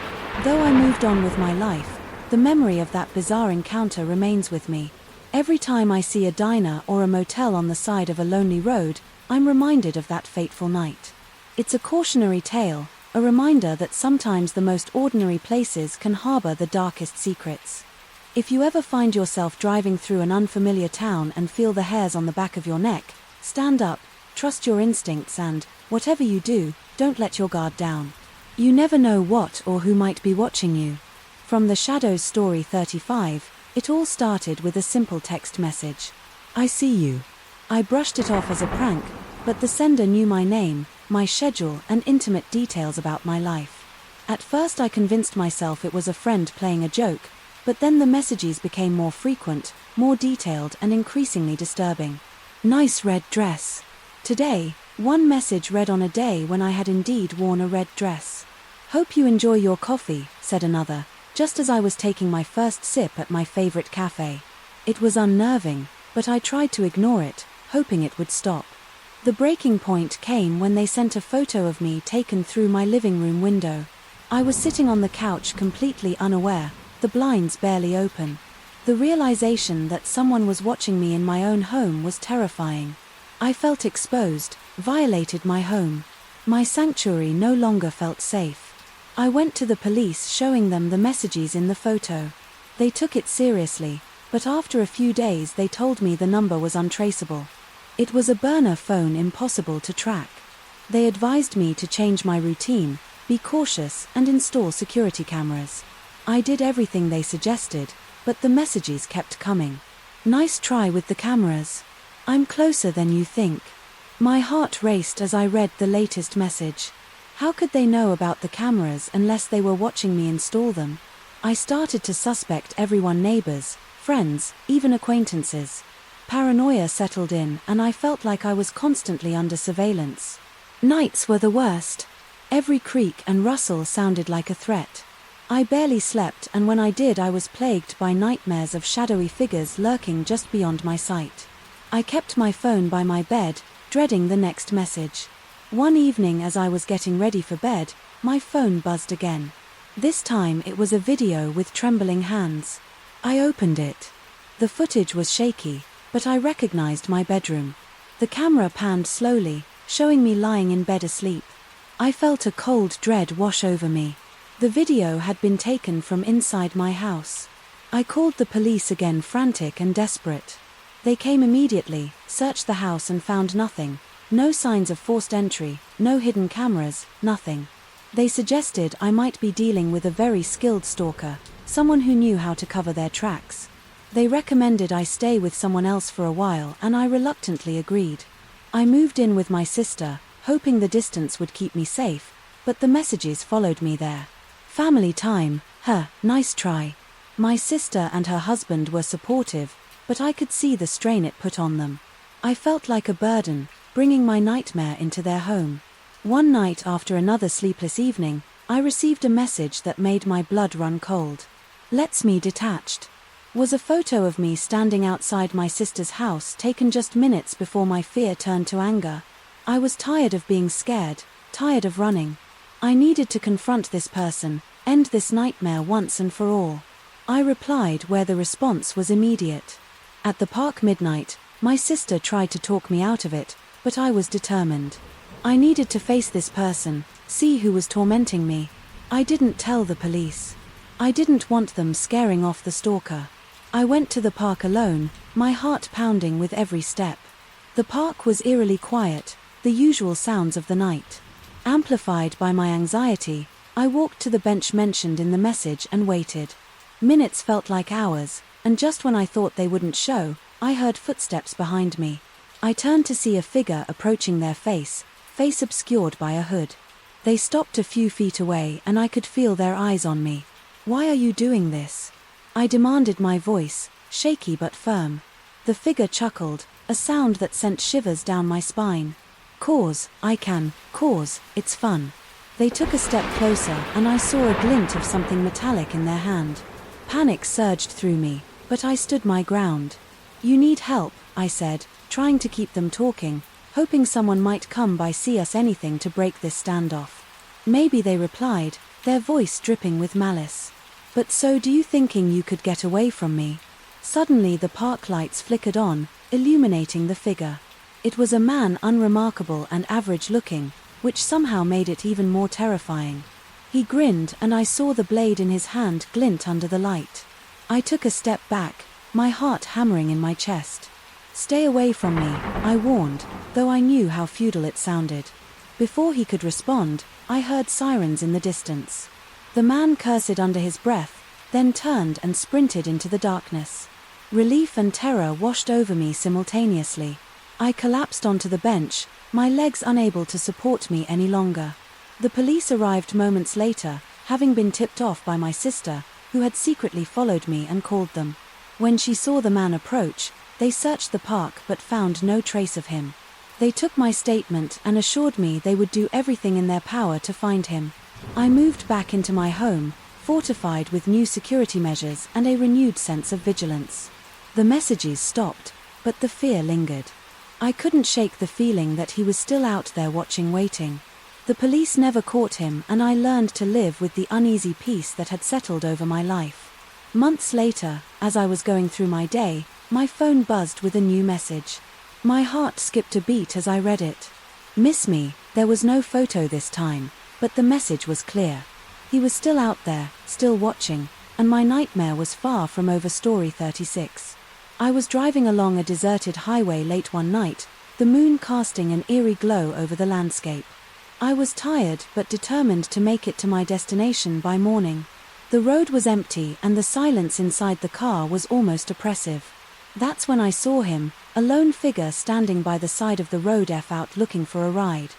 Though I moved on with my life, the memory of that bizarre encounter remains with me. Every time I see a diner or a motel on the side of a lonely road, I'm reminded of that fateful night. It's a cautionary tale, a reminder that sometimes the most ordinary places can harbor the darkest secrets. If you ever find yourself driving through an unfamiliar town and feel the hairs on the back of your neck, stand up, trust your instincts, and, whatever you do, don't let your guard down. You never know what or who might be watching you. From the Shadows Story 35, it all started with a simple text message. I see you. I brushed it off as a prank, but the sender knew my name, my schedule, and intimate details about my life. At first I convinced myself it was a friend playing a joke, but then the messages became more frequent, more detailed, and increasingly disturbing. Nice red dress. Today, one message read on a day when I had indeed worn a red dress. Hope you enjoy your coffee, said another, just as I was taking my first sip at my favorite cafe. It was unnerving, but I tried to ignore it, hoping it would stop. The breaking point came when they sent a photo of me taken through my living room window. I was sitting on the couch completely unaware, the blinds barely open. The realization that someone was watching me in my own home was terrifying. I felt exposed, violated my home. My sanctuary no longer felt safe. I went to the police, showing them the messages in the photo. They took it seriously, but after a few days they told me the number was untraceable. It was a burner phone, impossible to track. They advised me to change my routine, be cautious, and install security cameras. I did everything they suggested, but the messages kept coming. Nice try with the cameras. I'm closer than you think. My heart raced as I read the latest message. How could they know about the cameras unless they were watching me install them? I started to suspect everyone: neighbors, friends, even acquaintances. Paranoia settled in, and I felt like I was constantly under surveillance. Nights were the worst. Every creak and rustle sounded like a threat. I barely slept, and when I did, I was plagued by nightmares of shadowy figures lurking just beyond my sight. I kept my phone by my bed, dreading the next message. One evening as I was getting ready for bed, my phone buzzed again. This time it was a video with trembling hands. I opened it. The footage was shaky, but I recognized my bedroom. The camera panned slowly, showing me lying in bed asleep. I felt a cold dread wash over me. The video had been taken from inside my house. I called the police again, frantic and desperate. They came immediately, searched the house and found nothing. No signs of forced entry, no hidden cameras, nothing. They suggested I might be dealing with a very skilled stalker, someone who knew how to cover their tracks. They recommended I stay with someone else for a while, and I reluctantly agreed. I moved in with my sister, hoping the distance would keep me safe, but the messages followed me there. Family time, nice try. My sister and her husband were supportive, but I could see the strain it put on them. I felt like a burden, bringing my nightmare into their home. One night after another sleepless evening, I received a message that made my blood run cold. "Lets me detached." Was a photo of me standing outside my sister's house, taken just minutes before my fear turned to anger. I was tired of being scared, tired of running. I needed to confront this person, end this nightmare once and for all. I replied where the response was immediate. At the park midnight, my sister tried to talk me out of it, but I was determined. I needed to face this person, see who was tormenting me. I didn't tell the police. I didn't want them scaring off the stalker. I went to the park alone, my heart pounding with every step. The park was eerily quiet, the usual sounds of the night. Amplified by my anxiety, I walked to the bench mentioned in the message and waited. Minutes felt like hours, and just when I thought they wouldn't show, I heard footsteps behind me. I turned to see a figure approaching their face obscured by a hood. They stopped a few feet away and I could feel their eyes on me. "Why are you doing this?" I demanded, my voice, shaky but firm. The figure chuckled, a sound that sent shivers down my spine. "Cause, I can, cause, it's fun." They took a step closer and I saw a glint of something metallic in their hand. Panic surged through me, but I stood my ground. "You need help," I said, trying to keep them talking, hoping someone might come by, see us, anything to break this standoff. "Maybe," they replied, their voice dripping with malice. "But so do you, thinking you could get away from me?" Suddenly the park lights flickered on, illuminating the figure. It was a man, unremarkable and average-looking, which somehow made it even more terrifying. He grinned and I saw the blade in his hand glint under the light. I took a step back, my heart hammering in my chest. "Stay away from me," I warned, though I knew how futile it sounded. Before he could respond, I heard sirens in the distance. The man cursed under his breath, then turned and sprinted into the darkness. Relief and terror washed over me simultaneously. I collapsed onto the bench, my legs unable to support me any longer. The police arrived moments later, having been tipped off by my sister, who had secretly followed me, and called them. When she saw the man approach, they searched the park but found no trace of him. They took my statement and assured me they would do everything in their power to find him. I moved back into my home, fortified with new security measures and a renewed sense of vigilance. The messages stopped, but the fear lingered. I couldn't shake the feeling that he was still out there watching, waiting. The police never caught him, and I learned to live with the uneasy peace that had settled over my life. Months later, as I was going through my day, my phone buzzed with a new message. My heart skipped a beat as I read it. "Miss me." There was no photo this time, but the message was clear. He was still out there, still watching, and my nightmare was far from over. Story 36. I was driving along a deserted highway late one night, the moon casting an eerie glow over the landscape. I was tired but determined to make it to my destination by morning. The road was empty and the silence inside the car was almost oppressive. That's when I saw him, a lone figure standing by the side of the road, out looking for a ride.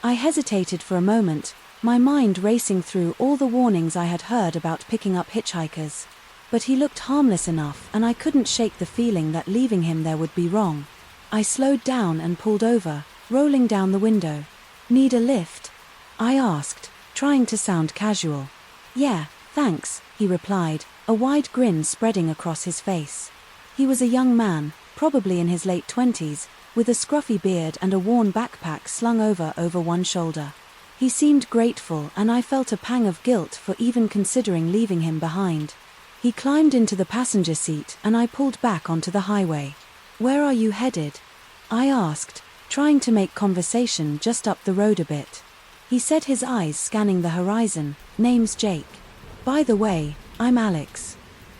I hesitated for a moment, my mind racing through all the warnings I had heard about picking up hitchhikers. But he looked harmless enough and I couldn't shake the feeling that leaving him there would be wrong. I slowed down and pulled over, rolling down the window. "Need a lift?" I asked, trying to sound casual. "Yeah, thanks," he replied, a wide grin spreading across his face. He was a young man, probably in his late 20s, with a scruffy beard and a worn backpack slung over one shoulder. He seemed grateful and I felt a pang of guilt for even considering leaving him behind. He climbed into the passenger seat and I pulled back onto the highway. "Where are you headed?" I asked, trying to make conversation just up the road a bit. He said, his eyes scanning the horizon, "Name's Jake. By the way, I'm Alex."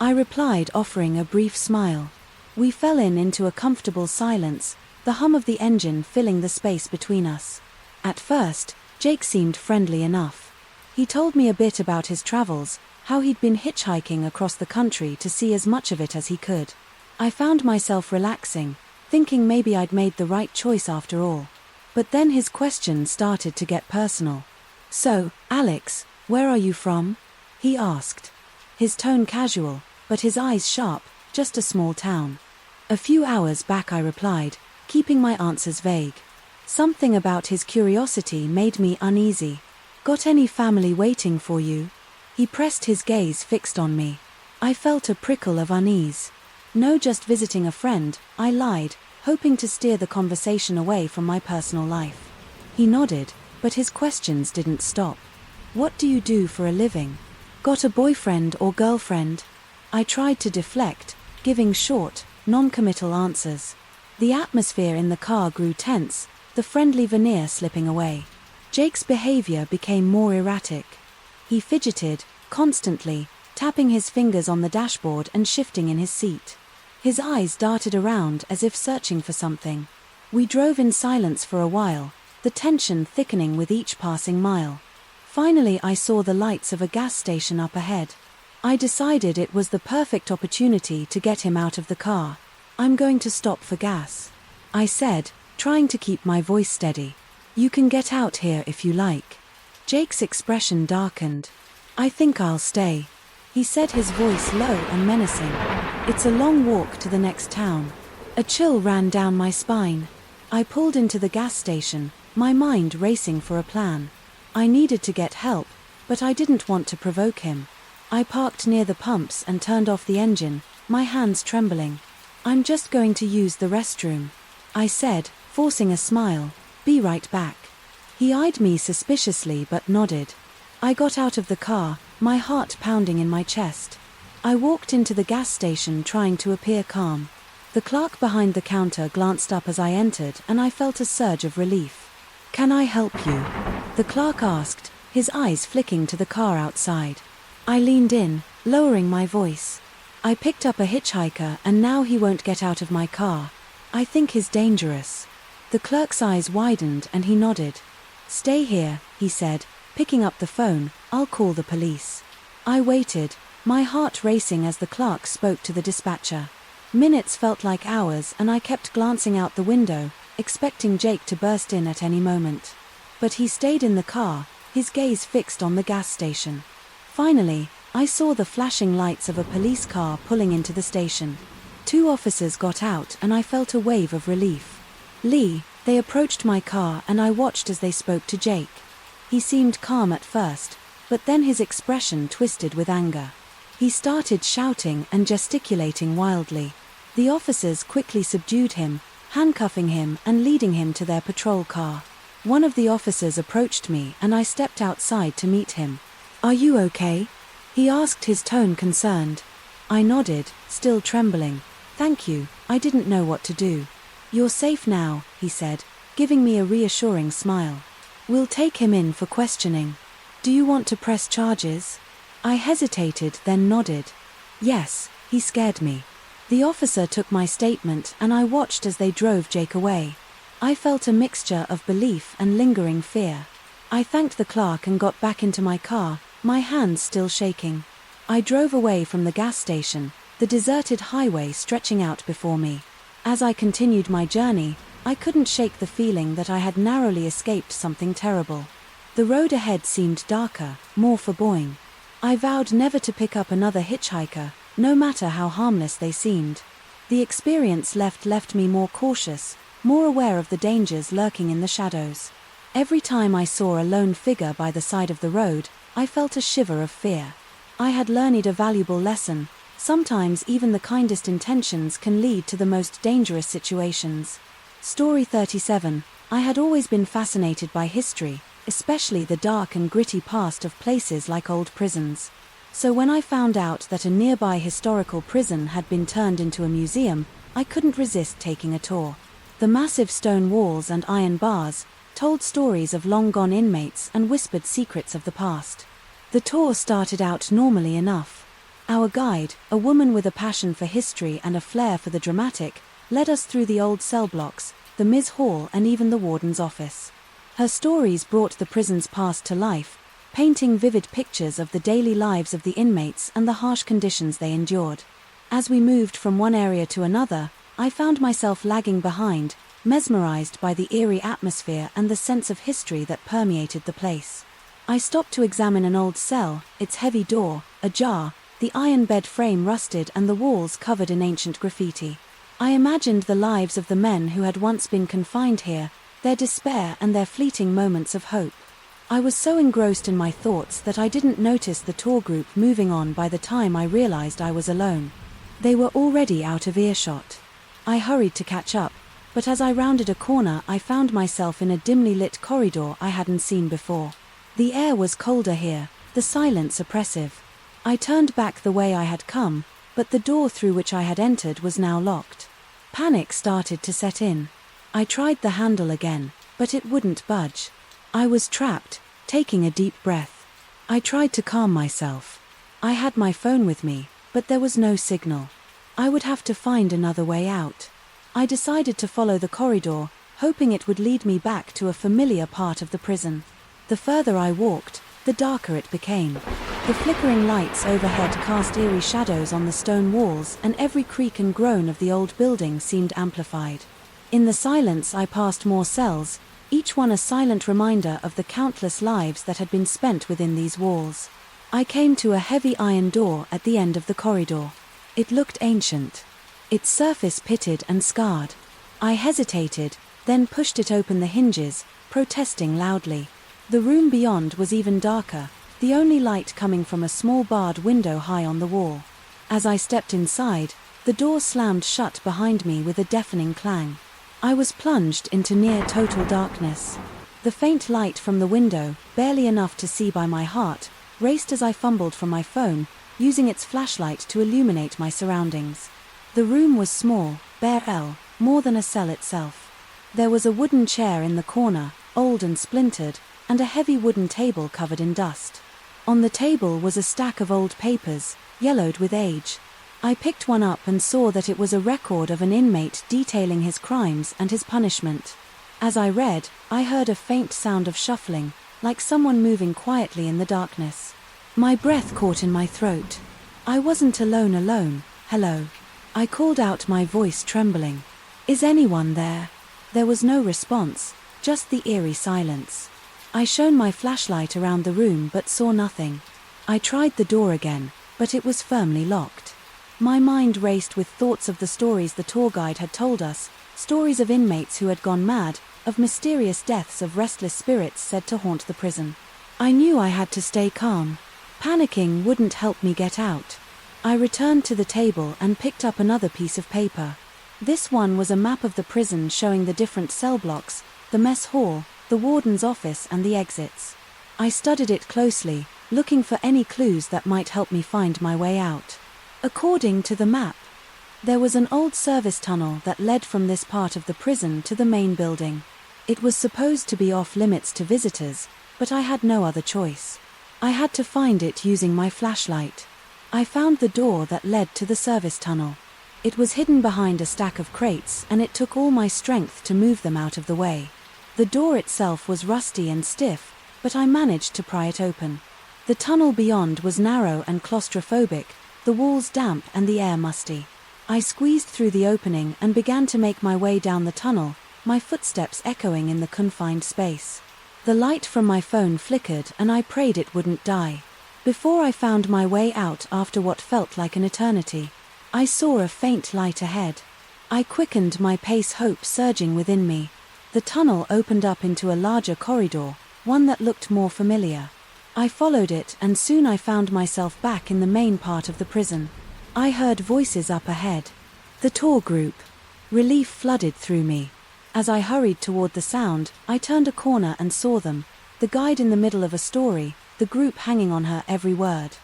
I replied, offering a brief smile. We fell into a comfortable silence, the hum of the engine filling the space between us. At first, Jake seemed friendly enough. He told me a bit about his travels, how he'd been hitchhiking across the country to see as much of it as he could. I found myself relaxing, thinking maybe I'd made the right choice after all. But then his questions started to get personal. "So, Alex, where are you from?" he asked. His tone casual, but his eyes sharp. "Just a small town." "A few hours back," I replied, keeping my answers vague. Something about his curiosity made me uneasy. "Got any family waiting for you?" He pressed his gaze fixed on me. I felt a prickle of unease. "No, just visiting a friend," I lied, hoping to steer the conversation away from my personal life. He nodded, but his questions didn't stop. "What do you do for a living? Got a boyfriend or girlfriend?" I tried to deflect, giving short, non-committal answers. The atmosphere in the car grew tense, the friendly veneer slipping away. Jake's behavior became more erratic. He fidgeted, constantly, tapping his fingers on the dashboard and shifting in his seat. His eyes darted around as if searching for something. We drove in silence for a while, the tension thickening with each passing mile. Finally, I saw the lights of a gas station up ahead. I decided it was the perfect opportunity to get him out of the car. "I'm going to stop for gas," I said, trying to keep my voice steady. "You can get out here if you like." Jake's expression darkened. "I think I'll stay," he said, his voice low and menacing. "It's a long walk to the next town." A chill ran down my spine. I pulled into the gas station, my mind racing for a plan. I needed to get help, but I didn't want to provoke him. I parked near the pumps and turned off the engine, my hands trembling. "I'm just going to use the restroom," I said, forcing a smile. "Be right back." He eyed me suspiciously but nodded. I got out of the car, my heart pounding in my chest. I walked into the gas station trying to appear calm. The clerk behind the counter glanced up as I entered and I felt a surge of relief. "Can I help you?" the clerk asked, his eyes flicking to the car outside. I leaned in, lowering my voice. "I picked up a hitchhiker and now he won't get out of my car. I think he's dangerous." The clerk's eyes widened and he nodded. "Stay here," he said, picking up the phone. "I'll call the police." I waited, my heart racing as the clerk spoke to the dispatcher. Minutes felt like hours and I kept glancing out the window, expecting Jake to burst in at any moment. But he stayed in the car, his gaze fixed on the gas station. Finally, I saw the flashing lights of a police car pulling into the station. 2 officers got out and I felt a wave of relief. They approached my car and I watched as they spoke to Jake. He seemed calm at first, but then his expression twisted with anger. He started shouting and gesticulating wildly. The officers quickly subdued him, handcuffing him and leading him to their patrol car. One of the officers approached me and I stepped outside to meet him. "Are you okay?" he asked, his tone concerned. I nodded, still trembling. "Thank you, I didn't know what to do." "You're safe now," he said, giving me a reassuring smile. "We'll take him in for questioning. Do you want to press charges?" I hesitated, then nodded. "Yes, he scared me." The officer took my statement and I watched as they drove Jake away. I felt a mixture of belief and lingering fear. I thanked the clerk and got back into my car, my hands still shaking. I drove away from the gas station, the deserted highway stretching out before me. As I continued my journey, I couldn't shake the feeling that I had narrowly escaped something terrible. The road ahead seemed darker, more foreboding. I vowed never to pick up another hitchhiker, no matter how harmless they seemed. The experience left me more cautious, more aware of the dangers lurking in the shadows. Every time I saw a lone figure by the side of the road, I felt a shiver of fear. I had learned a valuable lesson. Sometimes even the kindest intentions can lead to the most dangerous situations. Story 37. I had always been fascinated by history, especially the dark and gritty past of places like old prisons. So when I found out that a nearby historical prison had been turned into a museum, I couldn't resist taking a tour. The massive stone walls and iron bars told stories of long-gone inmates and whispered secrets of the past. The tour started out normally enough. Our guide, a woman with a passion for history and a flair for the dramatic, led us through the old cell blocks, the Ms. Hall and even the warden's office. Her stories brought the prison's past to life, painting vivid pictures of the daily lives of the inmates and the harsh conditions they endured. As we moved from one area to another, I found myself lagging behind, mesmerized by the eerie atmosphere and the sense of history that permeated the place. I stopped to examine an old cell, its heavy door ajar, the iron bed frame rusted and the walls covered in ancient graffiti. I imagined the lives of the men who had once been confined here, their despair and their fleeting moments of hope. I was so engrossed in my thoughts that I didn't notice the tour group moving on by the time I realized I was alone. They were already out of earshot. I hurried to catch up, but as I rounded a corner I found myself in a dimly lit corridor I hadn't seen before. The air was colder here, the silence oppressive. I turned back the way I had come, but the door through which I had entered was now locked. Panic started to set in. I tried the handle again, but it wouldn't budge. I was trapped, taking a deep breath. I tried to calm myself. I had my phone with me, but there was no signal. I would have to find another way out. I decided to follow the corridor, hoping it would lead me back to a familiar part of the prison. The further I walked, the darker it became. The flickering lights overhead cast eerie shadows on the stone walls, and every creak and groan of the old building seemed amplified. In the silence I passed more cells, each one a silent reminder of the countless lives that had been spent within these walls. I came to a heavy iron door at the end of the corridor. It looked ancient. Its surface pitted and scarred. I hesitated, then pushed it open the hinges, protesting loudly. The room beyond was even darker, the only light coming from a small barred window high on the wall. As I stepped inside, the door slammed shut behind me with a deafening clang. I was plunged into near total darkness. The faint light from the window, barely enough to see by my heart, raced as I fumbled for my phone, using its flashlight to illuminate my surroundings. The room was small, bare, more than a cell itself. There was a wooden chair in the corner, old and splintered, and a heavy wooden table covered in dust. On the table was a stack of old papers, yellowed with age. I picked one up and saw that it was a record of an inmate detailing his crimes and his punishment. As I read, I heard a faint sound of shuffling, like someone moving quietly in the darkness. My breath caught in my throat. I wasn't alone. Hello. I called out, my voice trembling. Is anyone there? There was no response, just the eerie silence. I shone my flashlight around the room but saw nothing. I tried the door again, but it was firmly locked. My mind raced with thoughts of the stories the tour guide had told us, stories of inmates who had gone mad, of mysterious deaths of restless spirits said to haunt the prison. I knew I had to stay calm. Panicking wouldn't help me get out. I returned to the table and picked up another piece of paper. This one was a map of the prison showing the different cell blocks, the mess hall, the warden's office and the exits. I studied it closely, looking for any clues that might help me find my way out. According to the map, there was an old service tunnel that led from this part of the prison to the main building. It was supposed to be off limits to visitors, but I had no other choice. I had to find it using my flashlight. I found the door that led to the service tunnel. It was hidden behind a stack of crates and it took all my strength to move them out of the way. The door itself was rusty and stiff, but I managed to pry it open. The tunnel beyond was narrow and claustrophobic, the walls damp and the air musty. I squeezed through the opening and began to make my way down the tunnel, my footsteps echoing in the confined space. The light from my phone flickered and I prayed it wouldn't die. Before I found my way out after what felt like an eternity, I saw a faint light ahead. I quickened my pace, hope surging within me. The tunnel opened up into a larger corridor, one that looked more familiar. I followed it and soon I found myself back in the main part of the prison. I heard voices up ahead. The tour group. Relief flooded through me. As I hurried toward the sound, I turned a corner and saw them, the guide in the middle of a story, the group hanging on her every word.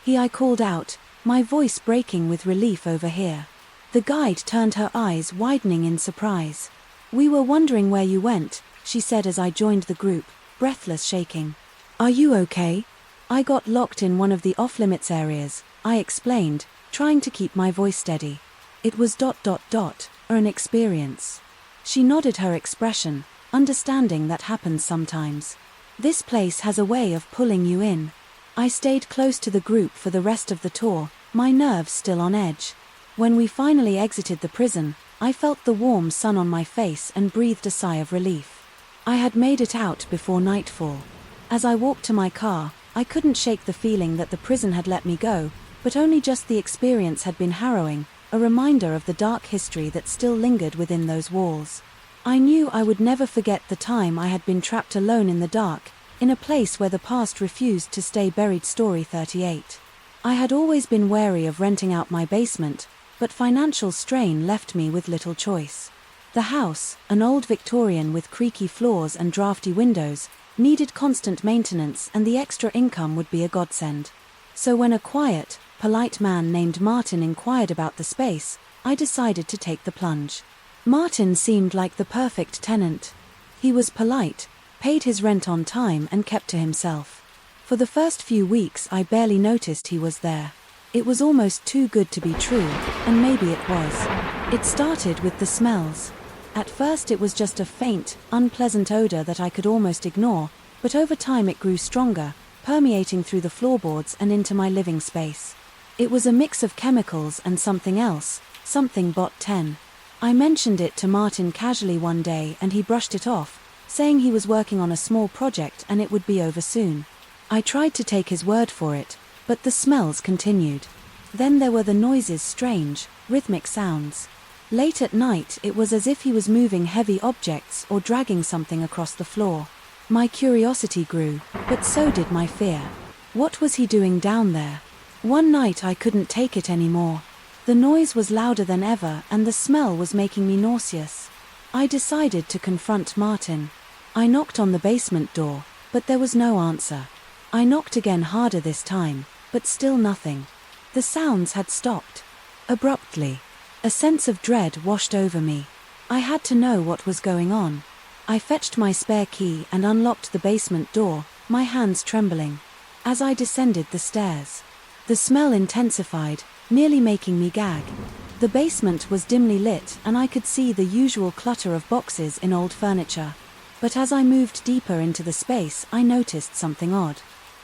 I called out, my voice breaking with relief over here. The guide turned, her eyes widening in surprise. "We were wondering where you went," she said as I joined the group, breathless, shaking. "Are you okay?" "I got locked in one of the off-limits areas," I explained, trying to keep my voice steady. "It was ... an experience." She nodded her expression, understanding that happens sometimes. "This place has a way of pulling you in." I stayed close to the group for the rest of the tour, my nerves still on edge. When we finally exited the prison, I felt the warm sun on my face and breathed a sigh of relief. I had made it out before nightfall. As I walked to my car, I couldn't shake the feeling that the prison had let me go, but only just the experience had been harrowing, a reminder of the dark history that still lingered within those walls. I knew I would never forget the time I had been trapped alone in the dark, in a place where the past refused to stay buried. Story 38. I had always been wary of renting out my basement, but financial strain left me with little choice. The house, an old Victorian with creaky floors and drafty windows, needed constant maintenance, and the extra income would be a godsend. So when a quiet, polite man named Martin inquired about the space, I decided to take the plunge. Martin seemed like the perfect tenant. He was polite, paid his rent on time, and kept to himself. For the first few weeks I barely noticed he was there. It was almost too good to be true, and maybe it was. It started with the smells. At first it was just a faint, unpleasant odor that I could almost ignore, but over time it grew stronger, permeating through the floorboards and into my living space. It was a mix of chemicals and something else, something bot 10. I mentioned it to Martin casually one day and he brushed it off, saying he was working on a small project and it would be over soon. I tried to take his word for it, but the smells continued. Then there were the noises, strange, rhythmic sounds. Late at night it was as if he was moving heavy objects or dragging something across the floor. My curiosity grew, but so did my fear. What was he doing down there? One night I couldn't take it anymore. The noise was louder than ever and the smell was making me nauseous. I decided to confront Martin. I knocked on the basement door, but there was no answer. I knocked again, harder this time, but still nothing. The sounds had stopped. Abruptly, a sense of dread washed over me. I had to know what was going on. I fetched my spare key and unlocked the basement door, my hands trembling. As I descended the stairs, the smell intensified, nearly making me gag. The basement was dimly lit and I could see the usual clutter of boxes in old furniture. But as I moved deeper into the space, I noticed something odd.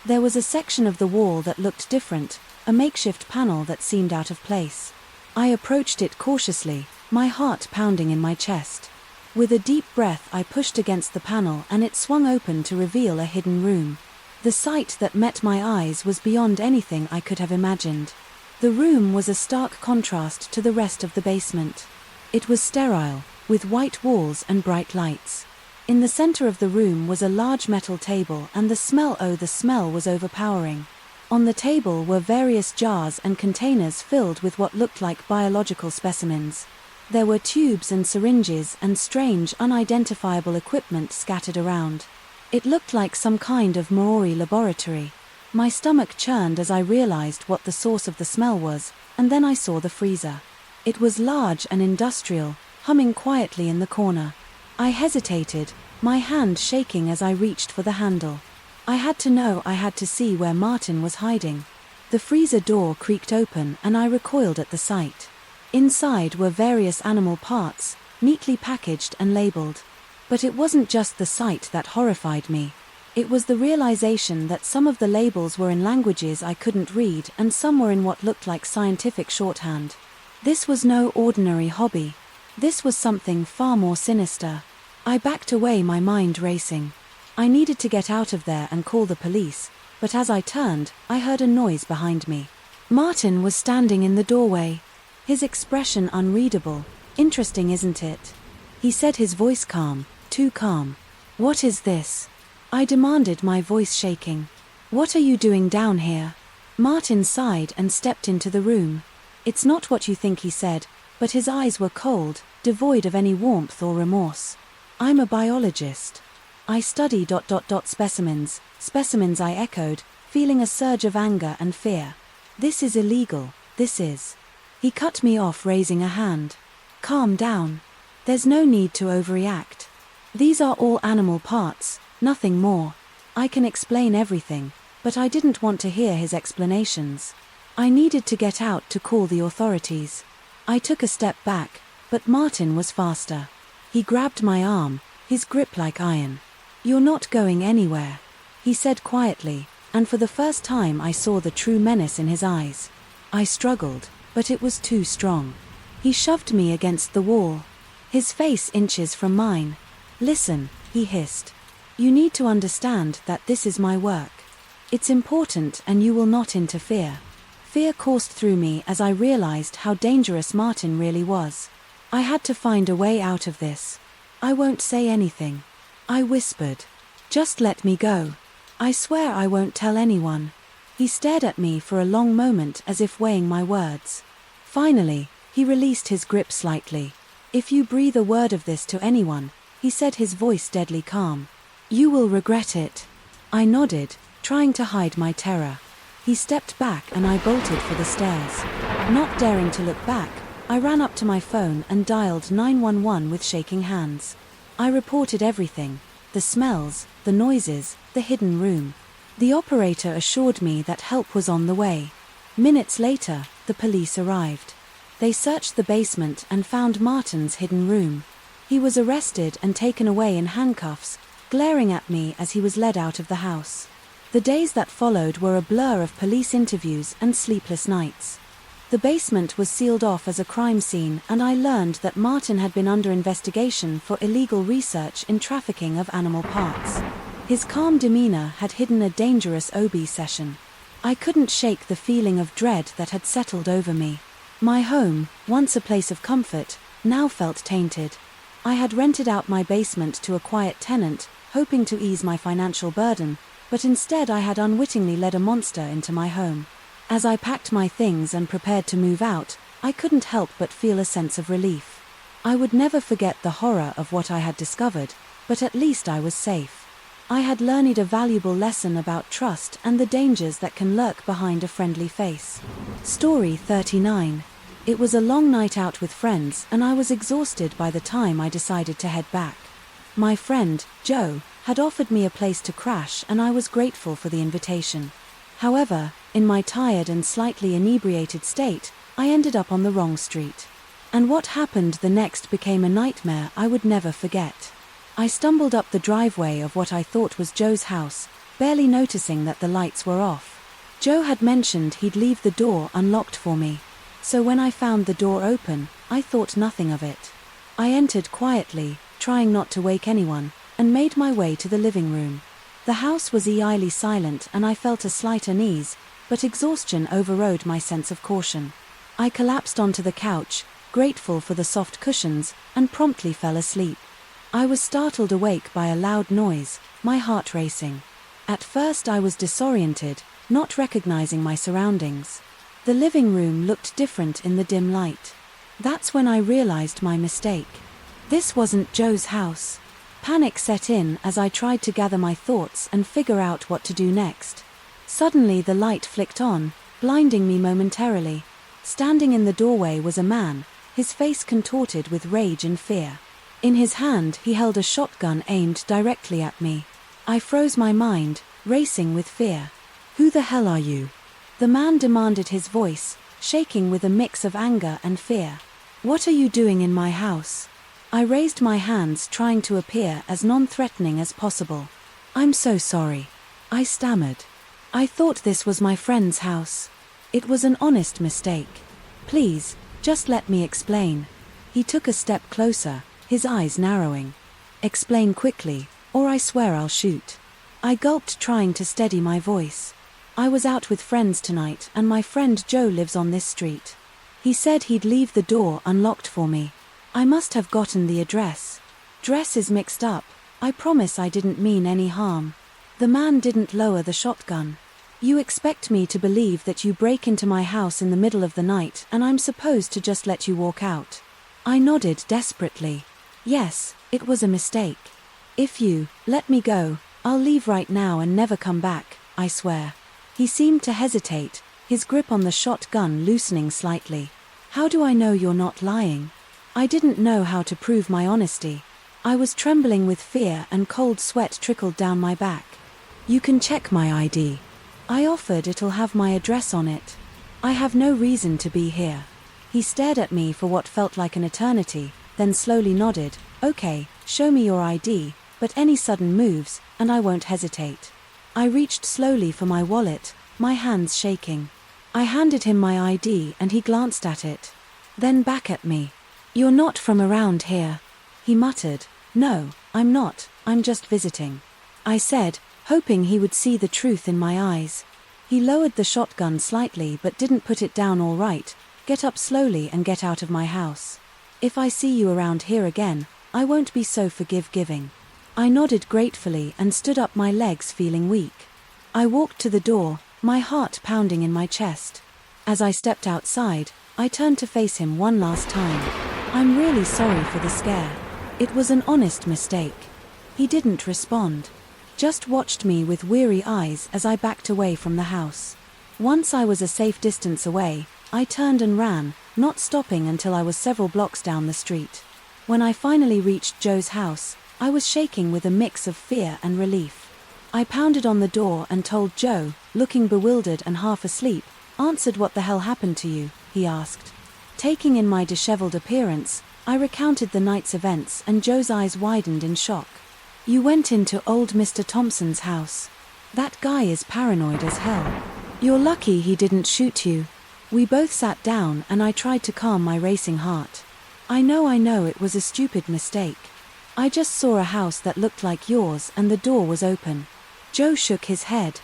There was a section of the wall that looked different, a makeshift panel that seemed out of place. I approached it cautiously, my heart pounding in my chest. With a deep breath I pushed against the panel and it swung open to reveal a hidden room. The sight that met my eyes was beyond anything I could have imagined. The room was a stark contrast to the rest of the basement. It was sterile, with white walls and bright lights. In the center of the room was a large metal table and the smell was overpowering. On the table were various jars and containers filled with what looked like biological specimens. There were tubes and syringes and strange, unidentifiable equipment scattered around. It looked like some kind of Maori laboratory. My stomach churned as I realized what the source of the smell was, and then I saw the freezer. It was large and industrial, humming quietly in the corner. I hesitated, my hand shaking as I reached for the handle. I had to see where Martin was hiding. The freezer door creaked open and I recoiled at the sight. Inside were various animal parts, neatly packaged and labeled. But it wasn't just the sight that horrified me. It was the realization that some of the labels were in languages I couldn't read and some were in what looked like scientific shorthand. This was no ordinary hobby. This was something far more sinister. I backed away, my mind racing. I needed to get out of there and call the police, but as I turned, I heard a noise behind me. Martin was standing in the doorway. His expression unreadable. Interesting, isn't it? He said, his voice calm, too calm. "What is this?" I demanded, my voice shaking. "What are you doing down here?" Martin sighed and stepped into the room. "It's not what you think," he said, but his eyes were cold, devoid of any warmth or remorse. "I'm a biologist. I study ... specimens, specimens," I echoed, feeling a surge of anger and fear. "This is illegal, this is." He cut me off, raising a hand. "Calm down. There's no need to overreact. These are all animal parts, nothing more. I can explain everything, but I didn't want to hear his explanations. I needed to get out to call the authorities. I took a step back, but Martin was faster. He grabbed my arm, his grip like iron. "You're not going anywhere," he said quietly, and for the first time I saw the true menace in his eyes. I struggled, but it was too strong. He shoved me against the wall, his face inches from mine. "Listen," he hissed. "You need to understand that this is my work. It's important and you will not interfere." Fear coursed through me as I realized how dangerous Martin really was. I had to find a way out of this. "I won't say anything," I whispered. "Just let me go. I swear I won't tell anyone." He stared at me for a long moment as if weighing my words. Finally, he released his grip slightly. "If you breathe a word of this to anyone," he said, his voice deadly calm, "you will regret it." I nodded, trying to hide my terror. He stepped back and I bolted for the stairs. Not daring to look back, I ran up to my phone and dialed 911 with shaking hands. I reported everything: the smells, the noises, the hidden room. The operator assured me that help was on the way. Minutes later, the police arrived. They searched the basement and found Martin's hidden room. He was arrested and taken away in handcuffs, glaring at me as he was led out of the house. The days that followed were a blur of police interviews and sleepless nights. The basement was sealed off as a crime scene, and I learned that Martin had been under investigation for illegal research in trafficking of animal parts. His calm demeanor had hidden a dangerous OB session. I couldn't shake the feeling of dread that had settled over me. My home, once a place of comfort, now felt tainted. I had rented out my basement to a quiet tenant, hoping to ease my financial burden, but instead I had unwittingly led a monster into my home. As I packed my things and prepared to move out, I couldn't help but feel a sense of relief. I would never forget the horror of what I had discovered, but at least I was safe. I had learned a valuable lesson about trust and the dangers that can lurk behind a friendly face. Story 39. It was a long night out with friends and I was exhausted by the time I decided to head back. My friend, Joe, had offered me a place to crash and I was grateful for the invitation. However, in my tired and slightly inebriated state, I ended up on the wrong street. And what happened the next became a nightmare I would never forget. I stumbled up the driveway of what I thought was Joe's house, barely noticing that the lights were off. Joe had mentioned he'd leave the door unlocked for me. So when I found the door open, I thought nothing of it. I entered quietly, trying not to wake anyone, and made my way to the living room. The house was eerily silent and I felt a slight unease, but exhaustion overrode my sense of caution. I collapsed onto the couch, grateful for the soft cushions, and promptly fell asleep. I was startled awake by a loud noise, my heart racing. At first I was disoriented, not recognizing my surroundings. The living room looked different in the dim light. That's when I realized my mistake. This wasn't Joe's house. Panic set in as I tried to gather my thoughts and figure out what to do next. Suddenly the light flicked on, blinding me momentarily. Standing in the doorway was a man, his face contorted with rage and fear. In his hand he held a shotgun aimed directly at me. I froze my mind, racing with fear. "Who the hell are you?" the man demanded, his voice shaking with a mix of anger and fear. "What are you doing in my house?" I raised my hands, trying to appear as non-threatening as possible. "I'm so sorry," I stammered. "I thought this was my friend's house. It was an honest mistake. Please, just let me explain." He took a step closer, his eyes narrowing. "Explain quickly, or I swear I'll shoot." I gulped, trying to steady my voice. "I was out with friends tonight and my friend Joe lives on this street. He said he'd leave the door unlocked for me. I must have gotten the address. Dress is mixed up. I promise I didn't mean any harm." The man didn't lower the shotgun. "You expect me to believe that you break into my house in the middle of the night and I'm supposed to just let you walk out?" I nodded desperately. "Yes, it was a mistake. If you let me go, I'll leave right now and never come back, I swear." He seemed to hesitate, his grip on the shotgun loosening slightly. "How do I know you're not lying?" I didn't know how to prove my honesty. I was trembling with fear and cold sweat trickled down my back. "You can check my ID." I offered. "It'll have my address on it." "I have no reason to be here." He stared at me for what felt like an eternity, then slowly nodded. "Okay, show me your ID, but any sudden moves, and I won't hesitate." I reached slowly for my wallet, my hands shaking. I handed him my ID and he glanced at it. Then back at me. "You're not from around here," he muttered. "No, I'm not, I'm just visiting," I said, hoping he would see the truth in my eyes. He lowered the shotgun slightly but didn't put it down. "All right, get up slowly and get out of my house. If I see you around here again, I won't be so forgiving." I nodded gratefully and stood up, my legs feeling weak. I walked to the door, my heart pounding in my chest. As I stepped outside, I turned to face him one last time. "I'm really sorry for the scare. It was an honest mistake." He didn't respond. Just watched me with weary eyes as I backed away from the house. Once I was a safe distance away, I turned and ran, not stopping until I was several blocks down the street. When I finally reached Joe's house, I was shaking with a mix of fear and relief. I pounded on the door and told Joe, looking bewildered and half asleep. "Answered, what the hell happened to you?" he asked. Taking in my disheveled appearance, I recounted the night's events and Joe's eyes widened in shock. "You went into old Mr. Thompson's house. That guy is paranoid as hell. You're lucky he didn't shoot you." We both sat down and I tried to calm my racing heart. I know, it was a stupid mistake. I just saw a house that looked like yours and the door was open." Joe shook his head.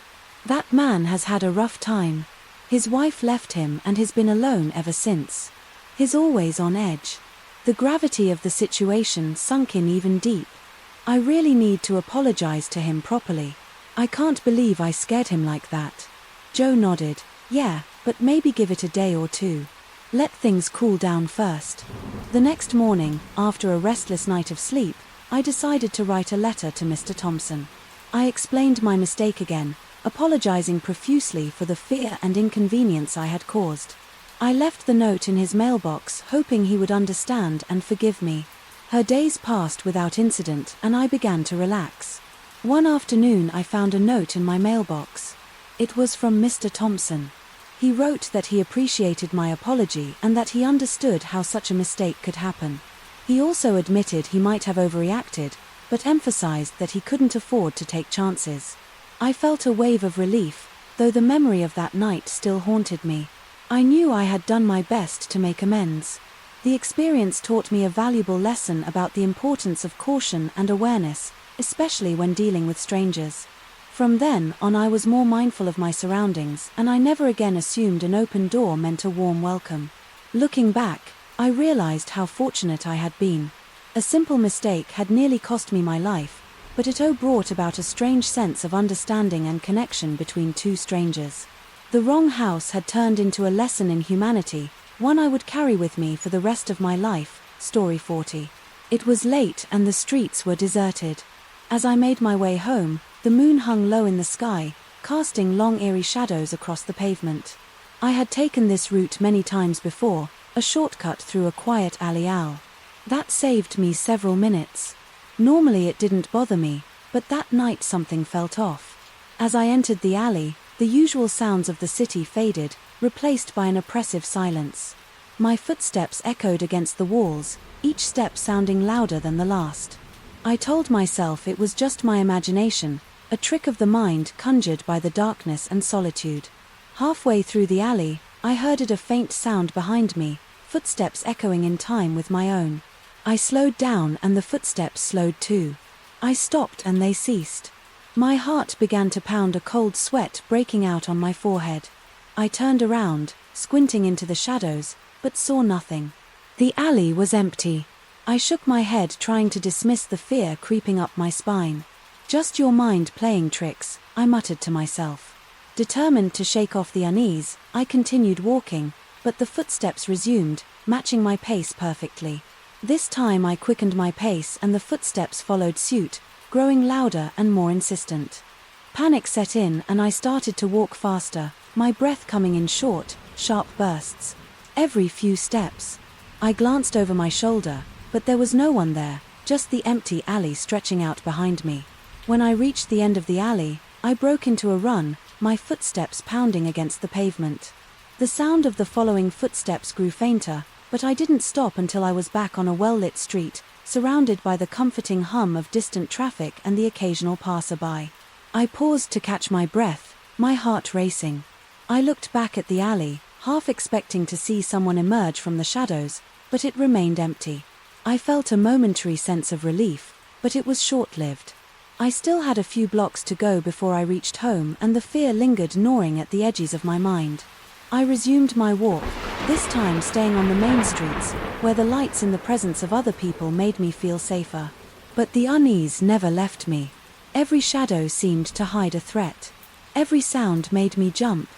"That man has had a rough time. His wife left him and has been alone ever since. He's always on edge." The gravity of the situation sunk in even deep. I really need to apologize to him properly. I can't believe I scared him like that. Joe nodded. "Yeah, but maybe give it a day or two. Let things cool down first." The next morning, after a restless night of sleep, I decided to write a letter to Mr. Thompson. I explained my mistake again, apologizing profusely for the fear and inconvenience I had caused. I left the note in his mailbox, hoping he would understand and forgive me. Her days passed without incident and I began to relax. One afternoon I found a note in my mailbox. It was from Mr. Thompson. He wrote that he appreciated my apology and that he understood how such a mistake could happen. He also admitted he might have overreacted, but emphasized that he couldn't afford to take chances. I felt a wave of relief, though the memory of that night still haunted me. I knew I had done my best to make amends. The experience taught me a valuable lesson about the importance of caution and awareness, especially when dealing with strangers. From then on I was more mindful of my surroundings and I never again assumed an open door meant a warm welcome. Looking back, I realized how fortunate I had been. A simple mistake had nearly cost me my life, but it brought about a strange sense of understanding and connection between two strangers. The wrong house had turned into a lesson in humanity, one I would carry with me for the rest of my life. Story 40. It was late and the streets were deserted. As I made my way home, the moon hung low in the sky, casting long eerie shadows across the pavement. I had taken this route many times before, a shortcut through a quiet alley. That saved me several minutes. Normally it didn't bother me, but that night something felt off. As I entered the alley, the usual sounds of the city faded, replaced by an oppressive silence. My footsteps echoed against the walls, each step sounding louder than the last. I told myself it was just my imagination, a trick of the mind conjured by the darkness and solitude. Halfway through the alley, I heard a faint sound behind me, footsteps echoing in time with my own. I slowed down and the footsteps slowed too. I stopped and they ceased. My heart began to pound, a cold sweat breaking out on my forehead. I turned around, squinting into the shadows, but saw nothing. The alley was empty. I shook my head, trying to dismiss the fear creeping up my spine. "Just your mind playing tricks," I muttered to myself. Determined to shake off the unease, I continued walking, but the footsteps resumed, matching my pace perfectly. This time I quickened my pace and the footsteps followed suit, growing louder and more insistent. Panic set in and I started to walk faster, my breath coming in short, sharp bursts. Every few steps, I glanced over my shoulder, but there was no one there, just the empty alley stretching out behind me. When I reached the end of the alley, I broke into a run, my footsteps pounding against the pavement. The sound of the following footsteps grew fainter, but I didn't stop until I was back on a well-lit street, surrounded by the comforting hum of distant traffic and the occasional passerby. I paused to catch my breath, my heart racing. I looked back at the alley, half expecting to see someone emerge from the shadows, but it remained empty. I felt a momentary sense of relief, but it was short-lived. I still had a few blocks to go before I reached home, and the fear lingered gnawing at the edges of my mind. I resumed my walk, this time staying on the main streets, where the lights in the presence of other people made me feel safer. But the unease never left me. Every shadow seemed to hide a threat. Every sound made me jump.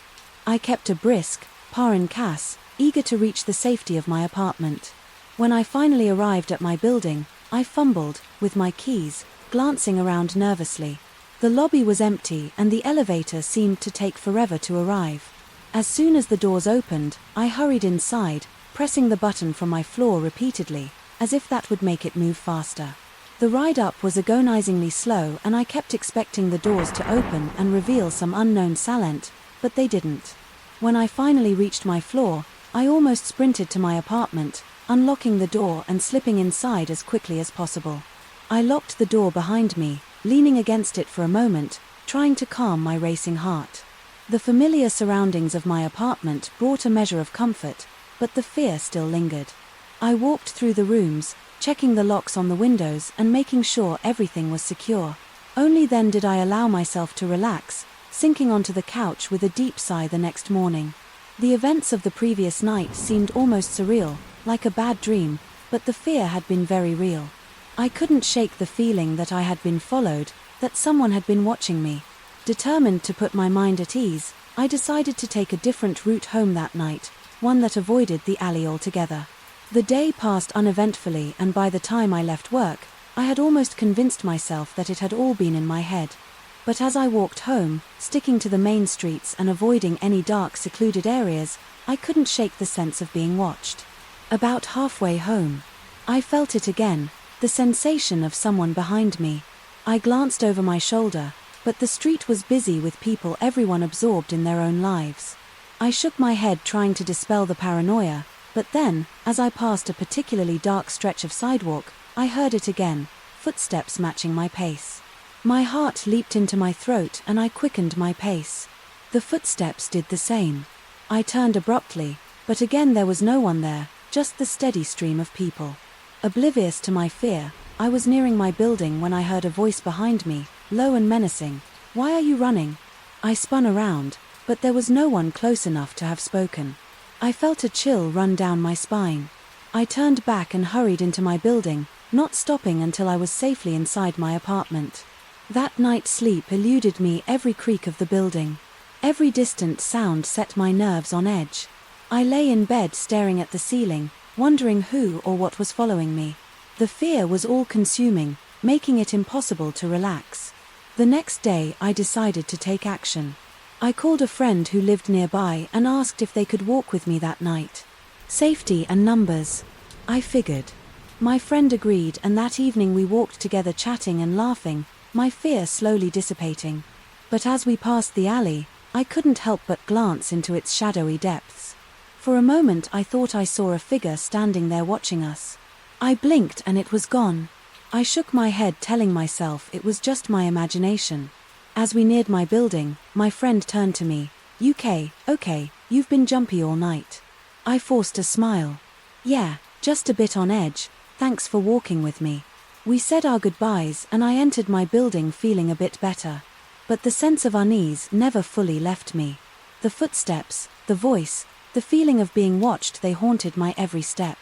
I kept a brisk pas en casse, eager to reach the safety of my apartment. When I finally arrived at my building, I fumbled with my keys, glancing around nervously. The lobby was empty and the elevator seemed to take forever to arrive. As soon as the doors opened, I hurried inside, pressing the button from my floor repeatedly, as if that would make it move faster. The ride up was agonizingly slow and I kept expecting the doors to open and reveal some unknown salent, but they didn't. When I finally reached my floor, I almost sprinted to my apartment, unlocking the door and slipping inside as quickly as possible. I locked the door behind me, leaning against it for a moment, trying to calm my racing heart. The familiar surroundings of my apartment brought a measure of comfort, but the fear still lingered. I walked through the rooms, checking the locks on the windows and making sure everything was secure. Only then did I allow myself to relax, sinking onto the couch with a deep sigh the next morning. The events of the previous night seemed almost surreal, like a bad dream, but the fear had been very real. I couldn't shake the feeling that I had been followed, that someone had been watching me. Determined to put my mind at ease, I decided to take a different route home that night, one that avoided the alley altogether. The day passed uneventfully, and by the time I left work, I had almost convinced myself that it had all been in my head. But as I walked home, sticking to the main streets and avoiding any dark, secluded areas, I couldn't shake the sense of being watched. About halfway home, I felt it again, the sensation of someone behind me. I glanced over my shoulder, but the street was busy with people, everyone absorbed in their own lives. I shook my head trying to dispel the paranoia, but then, as I passed a particularly dark stretch of sidewalk, I heard it again, footsteps matching my pace. My heart leaped into my throat and I quickened my pace. The footsteps did the same. I turned abruptly, but again there was no one there, just the steady stream of people. Oblivious to my fear, I was nearing my building when I heard a voice behind me, low and menacing. "Why are you running?" I spun around, but there was no one close enough to have spoken. I felt a chill run down my spine. I turned back and hurried into my building, not stopping until I was safely inside my apartment. That night's sleep eluded me, every creak of the building. Every distant sound set my nerves on edge. I lay in bed staring at the ceiling, wondering who or what was following me. The fear was all-consuming, making it impossible to relax. The next day I decided to take action. I called a friend who lived nearby and asked if they could walk with me that night. Safety and numbers, I figured. My friend agreed, and that evening we walked together, chatting and laughing, my fear slowly dissipating. But as we passed the alley, I couldn't help but glance into its shadowy depths. For a moment I thought I saw a figure standing there watching us. I blinked and it was gone. I shook my head, telling myself it was just my imagination. As we neared my building, my friend turned to me. Okay, you've been jumpy all night." I forced a smile. "Yeah, just a bit on edge, thanks for walking with me." We said our goodbyes and I entered my building feeling a bit better. But the sense of unease never fully left me. The footsteps, the voice, the feeling of being watched, they haunted my every step.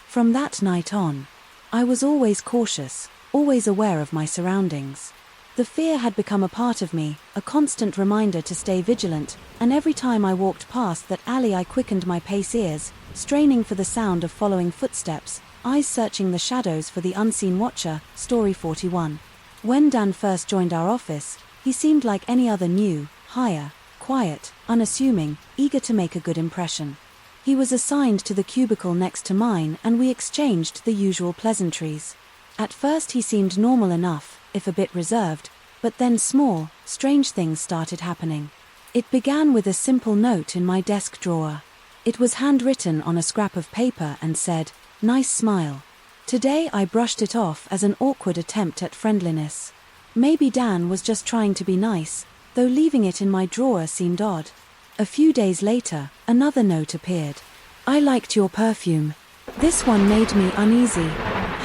From that night on, I was always cautious, always aware of my surroundings. The fear had become a part of me, a constant reminder to stay vigilant, and every time I walked past that alley I quickened my pace, ears straining for the sound of following footsteps, eyes searching the shadows for the unseen watcher. Story 41. When Dan first joined our office, he seemed like any other new hire, quiet, unassuming, eager to make a good impression. He was assigned to the cubicle next to mine and we exchanged the usual pleasantries. At first he seemed normal enough, if a bit reserved, but then small, strange things started happening. It began with a simple note in my desk drawer. It was handwritten on a scrap of paper and said, "Nice smile." Today I brushed it off as an awkward attempt at friendliness. Maybe Dan was just trying to be nice, though leaving it in my drawer seemed odd. A few days later, another note appeared. "I liked your perfume." This one made me uneasy.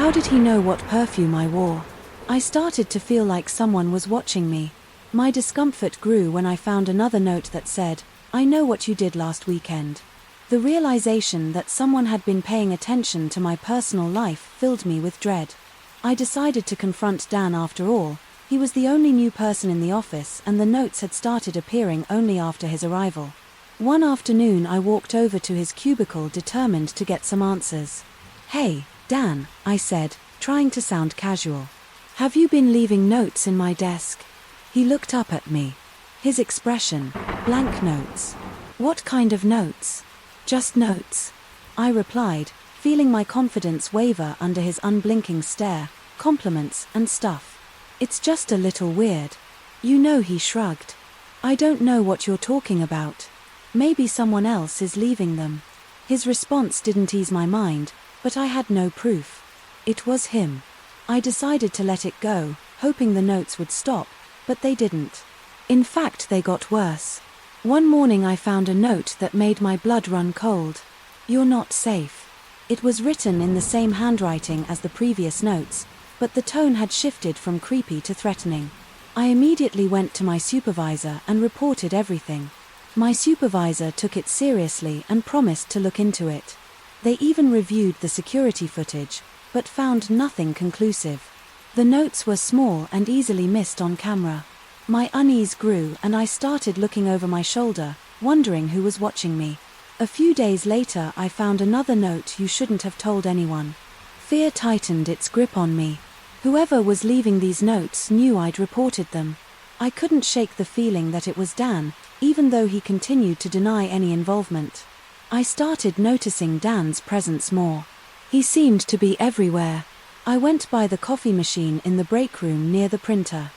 How did he know what perfume I wore? I started to feel like someone was watching me. My discomfort grew when I found another note that said, "I know what you did last weekend." The realization that someone had been paying attention to my personal life filled me with dread. I decided to confront Dan after all. He was the only new person in the office and the notes had started appearing only after his arrival. One afternoon I walked over to his cubicle determined to get some answers. "Hey, Dan," I said, trying to sound casual. "Have you been leaving notes in my desk?" He looked up at me. His expression, blank notes. "What kind of notes?" "Just notes," I replied, feeling my confidence waver under his unblinking stare. "Compliments and stuff. It's just a little weird." "You know," he shrugged. "I don't know what you're talking about. Maybe someone else is leaving them." His response didn't ease my mind, but I had no proof. It was him. I decided to let it go, hoping the notes would stop, but they didn't. In fact, they got worse. One morning I found a note that made my blood run cold. "You're not safe." It was written in the same handwriting as the previous notes, but the tone had shifted from creepy to threatening. I immediately went to my supervisor and reported everything. My supervisor took it seriously and promised to look into it. They even reviewed the security footage, but found nothing conclusive. The notes were small and easily missed on camera. My unease grew and I started looking over my shoulder, wondering who was watching me. A few days later I found another note: "You shouldn't have told anyone." Fear tightened its grip on me. Whoever was leaving these notes knew I'd reported them. I couldn't shake the feeling that it was Dan, even though he continued to deny any involvement. I started noticing Dan's presence more. He seemed to be everywhere. I went by the coffee machine in the break room near the printer.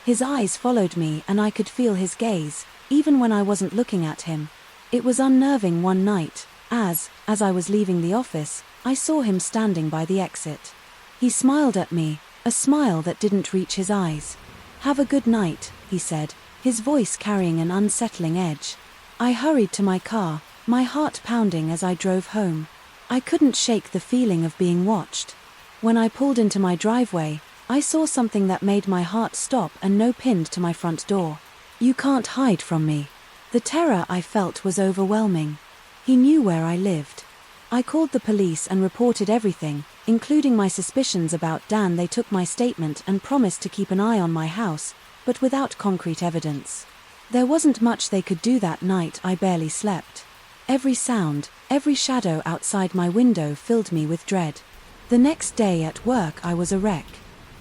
His eyes followed me and I could feel his gaze, even when I wasn't looking at him. It was unnerving one night, as I was leaving the office, I saw him standing by the exit. He smiled at me, a smile that didn't reach his eyes. "Have a good night," he said, his voice carrying an unsettling edge. I hurried to my car, my heart pounding as I drove home. I couldn't shake the feeling of being watched. When I pulled into my driveway, I saw something that made my heart stop and no pinned to my front door. "You can't hide from me." The terror I felt was overwhelming. He knew where I lived. I called the police and reported everything, including my suspicions about Dan. They took my statement and promised to keep an eye on my house, but without concrete evidence. There wasn't much they could do that night. I barely slept. Every sound, every shadow outside my window filled me with dread. The next day at work I was a wreck.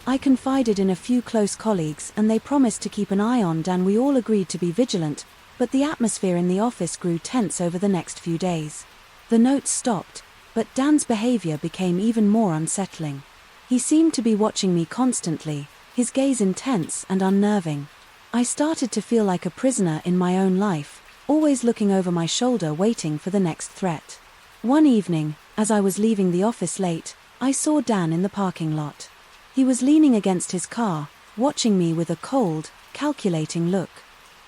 I confided in a few close colleagues and they promised to keep an eye on Dan. We all agreed to be vigilant, but the atmosphere in the office grew tense over the next few days. The notes stopped, but Dan's behavior became even more unsettling. He seemed to be watching me constantly, his gaze intense and unnerving. I started to feel like a prisoner in my own life, always looking over my shoulder waiting for the next threat. One evening, as I was leaving the office late, I saw Dan in the parking lot. He was leaning against his car, watching me with a cold, calculating look.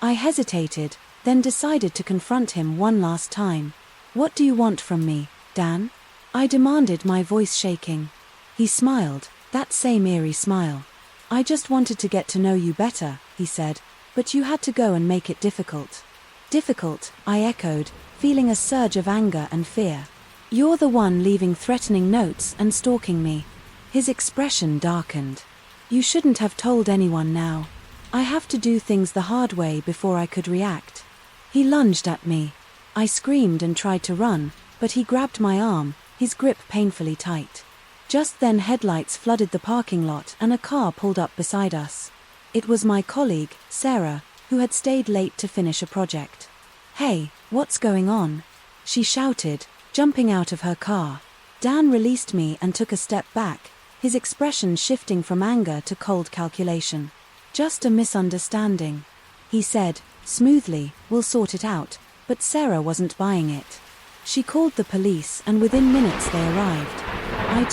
I hesitated, then decided to confront him one last time. "What do you want from me, Dan?" I demanded, my voice shaking. He smiled, that same eerie smile. "I just wanted to get to know you better," he said, "but you had to go and make it difficult." "Difficult," I echoed, feeling a surge of anger and fear. "You're the one leaving threatening notes and stalking me." His expression darkened. "You shouldn't have told anyone now. I have to do things the hard way." Before I could react, he lunged at me. I screamed and tried to run, but he grabbed my arm, his grip painfully tight. Just then headlights flooded the parking lot and a car pulled up beside us. It was my colleague, Sarah, who had stayed late to finish a project. "Hey, what's going on?" she shouted, jumping out of her car. Dan released me and took a step back, his expression shifting from anger to cold calculation. "Just a misunderstanding," he said, smoothly, "we'll sort it out." But Sarah wasn't buying it. She called the police and within minutes they arrived. I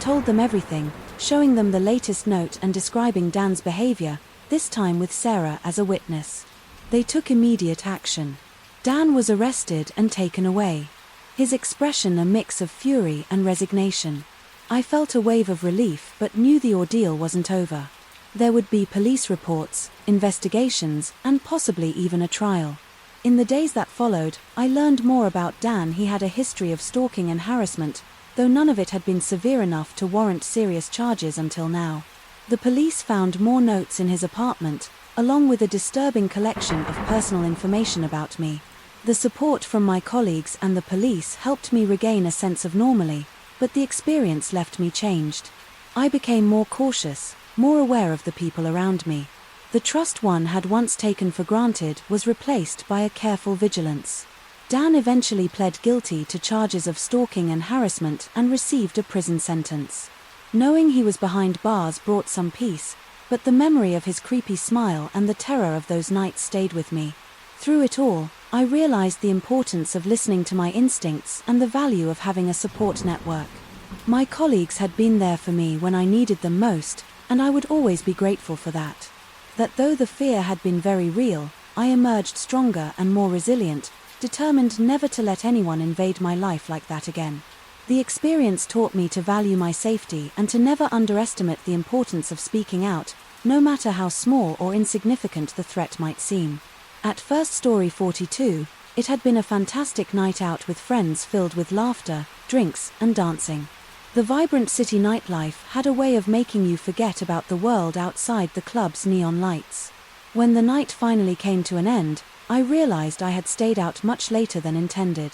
told them everything, showing them the latest note and describing Dan's behavior, this time with Sarah as a witness. They took immediate action. Dan was arrested and taken away, his expression a mix of fury and resignation. I felt a wave of relief but knew the ordeal wasn't over. There would be police reports, investigations, and possibly even a trial. In the days that followed, I learned more about Dan. He had a history of stalking and harassment, though none of it had been severe enough to warrant serious charges until now. The police found more notes in his apartment, along with a disturbing collection of personal information about me. The support from my colleagues and the police helped me regain a sense of normalcy, but the experience left me changed. I became more cautious, more aware of the people around me. The trust one had once taken for granted was replaced by a careful vigilance. Dan eventually pled guilty to charges of stalking and harassment and received a prison sentence. Knowing he was behind bars brought some peace, but the memory of his creepy smile and the terror of those nights stayed with me. Through it all, I realized the importance of listening to my instincts and the value of having a support network. My colleagues had been there for me when I needed them most, and I would always be grateful for that. That though the fear had been very real, I emerged stronger and more resilient, determined never to let anyone invade my life like that again. The experience taught me to value my safety and to never underestimate the importance of speaking out, no matter how small or insignificant the threat might seem. At first Story 42, it had been a fantastic night out with friends filled with laughter, drinks, and dancing. The vibrant city nightlife had a way of making you forget about the world outside the club's neon lights. When the night finally came to an end, I realized I had stayed out much later than intended.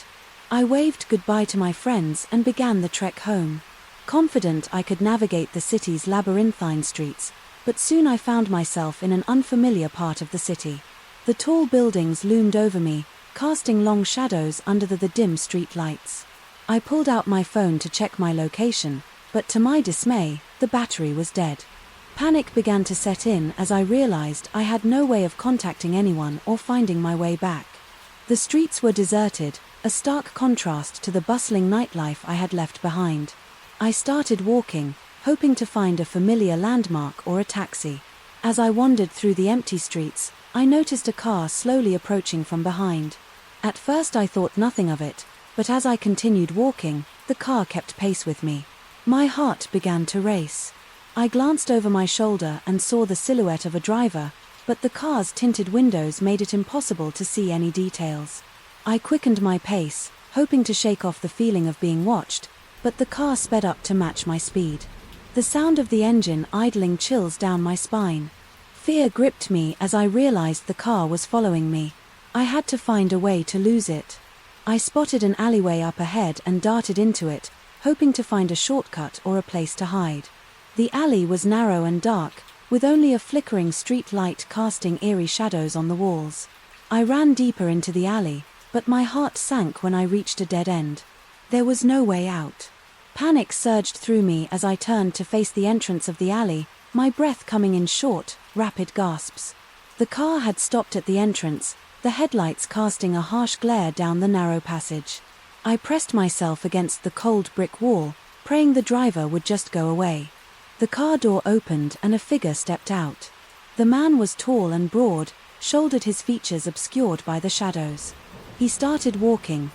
I waved goodbye to my friends and began the trek home. Confident I could navigate the city's labyrinthine streets, but soon I found myself in an unfamiliar part of the city. The tall buildings loomed over me, casting long shadows under the dim street lights. I pulled out my phone to check my location, but to my dismay, the battery was dead. Panic began to set in as I realized I had no way of contacting anyone or finding my way back. The streets were deserted, a stark contrast to the bustling nightlife I had left behind. I started walking, hoping to find a familiar landmark or a taxi. As I wandered through the empty streets, I noticed a car slowly approaching from behind. At first I thought nothing of it, but as I continued walking, the car kept pace with me. My heart began to race. I glanced over my shoulder and saw the silhouette of a driver, but the car's tinted windows made it impossible to see any details. I quickened my pace, hoping to shake off the feeling of being watched, but the car sped up to match my speed. The sound of the engine idling chills down my spine. Fear gripped me as I realized the car was following me. I had to find a way to lose it. I spotted an alleyway up ahead and darted into it, hoping to find a shortcut or a place to hide. The alley was narrow and dark, with only a flickering street light casting eerie shadows on the walls. I ran deeper into the alley, but my heart sank when I reached a dead end. There was no way out. Panic surged through me as I turned to face the entrance of the alley, my breath coming in short, rapid gasps. The car had stopped at the entrance, the headlights casting a harsh glare down the narrow passage. I pressed myself against the cold brick wall, praying the driver would just go away. The car door opened and a figure stepped out. The man was tall and broad, shouldered, his features obscured by the shadows. He started walking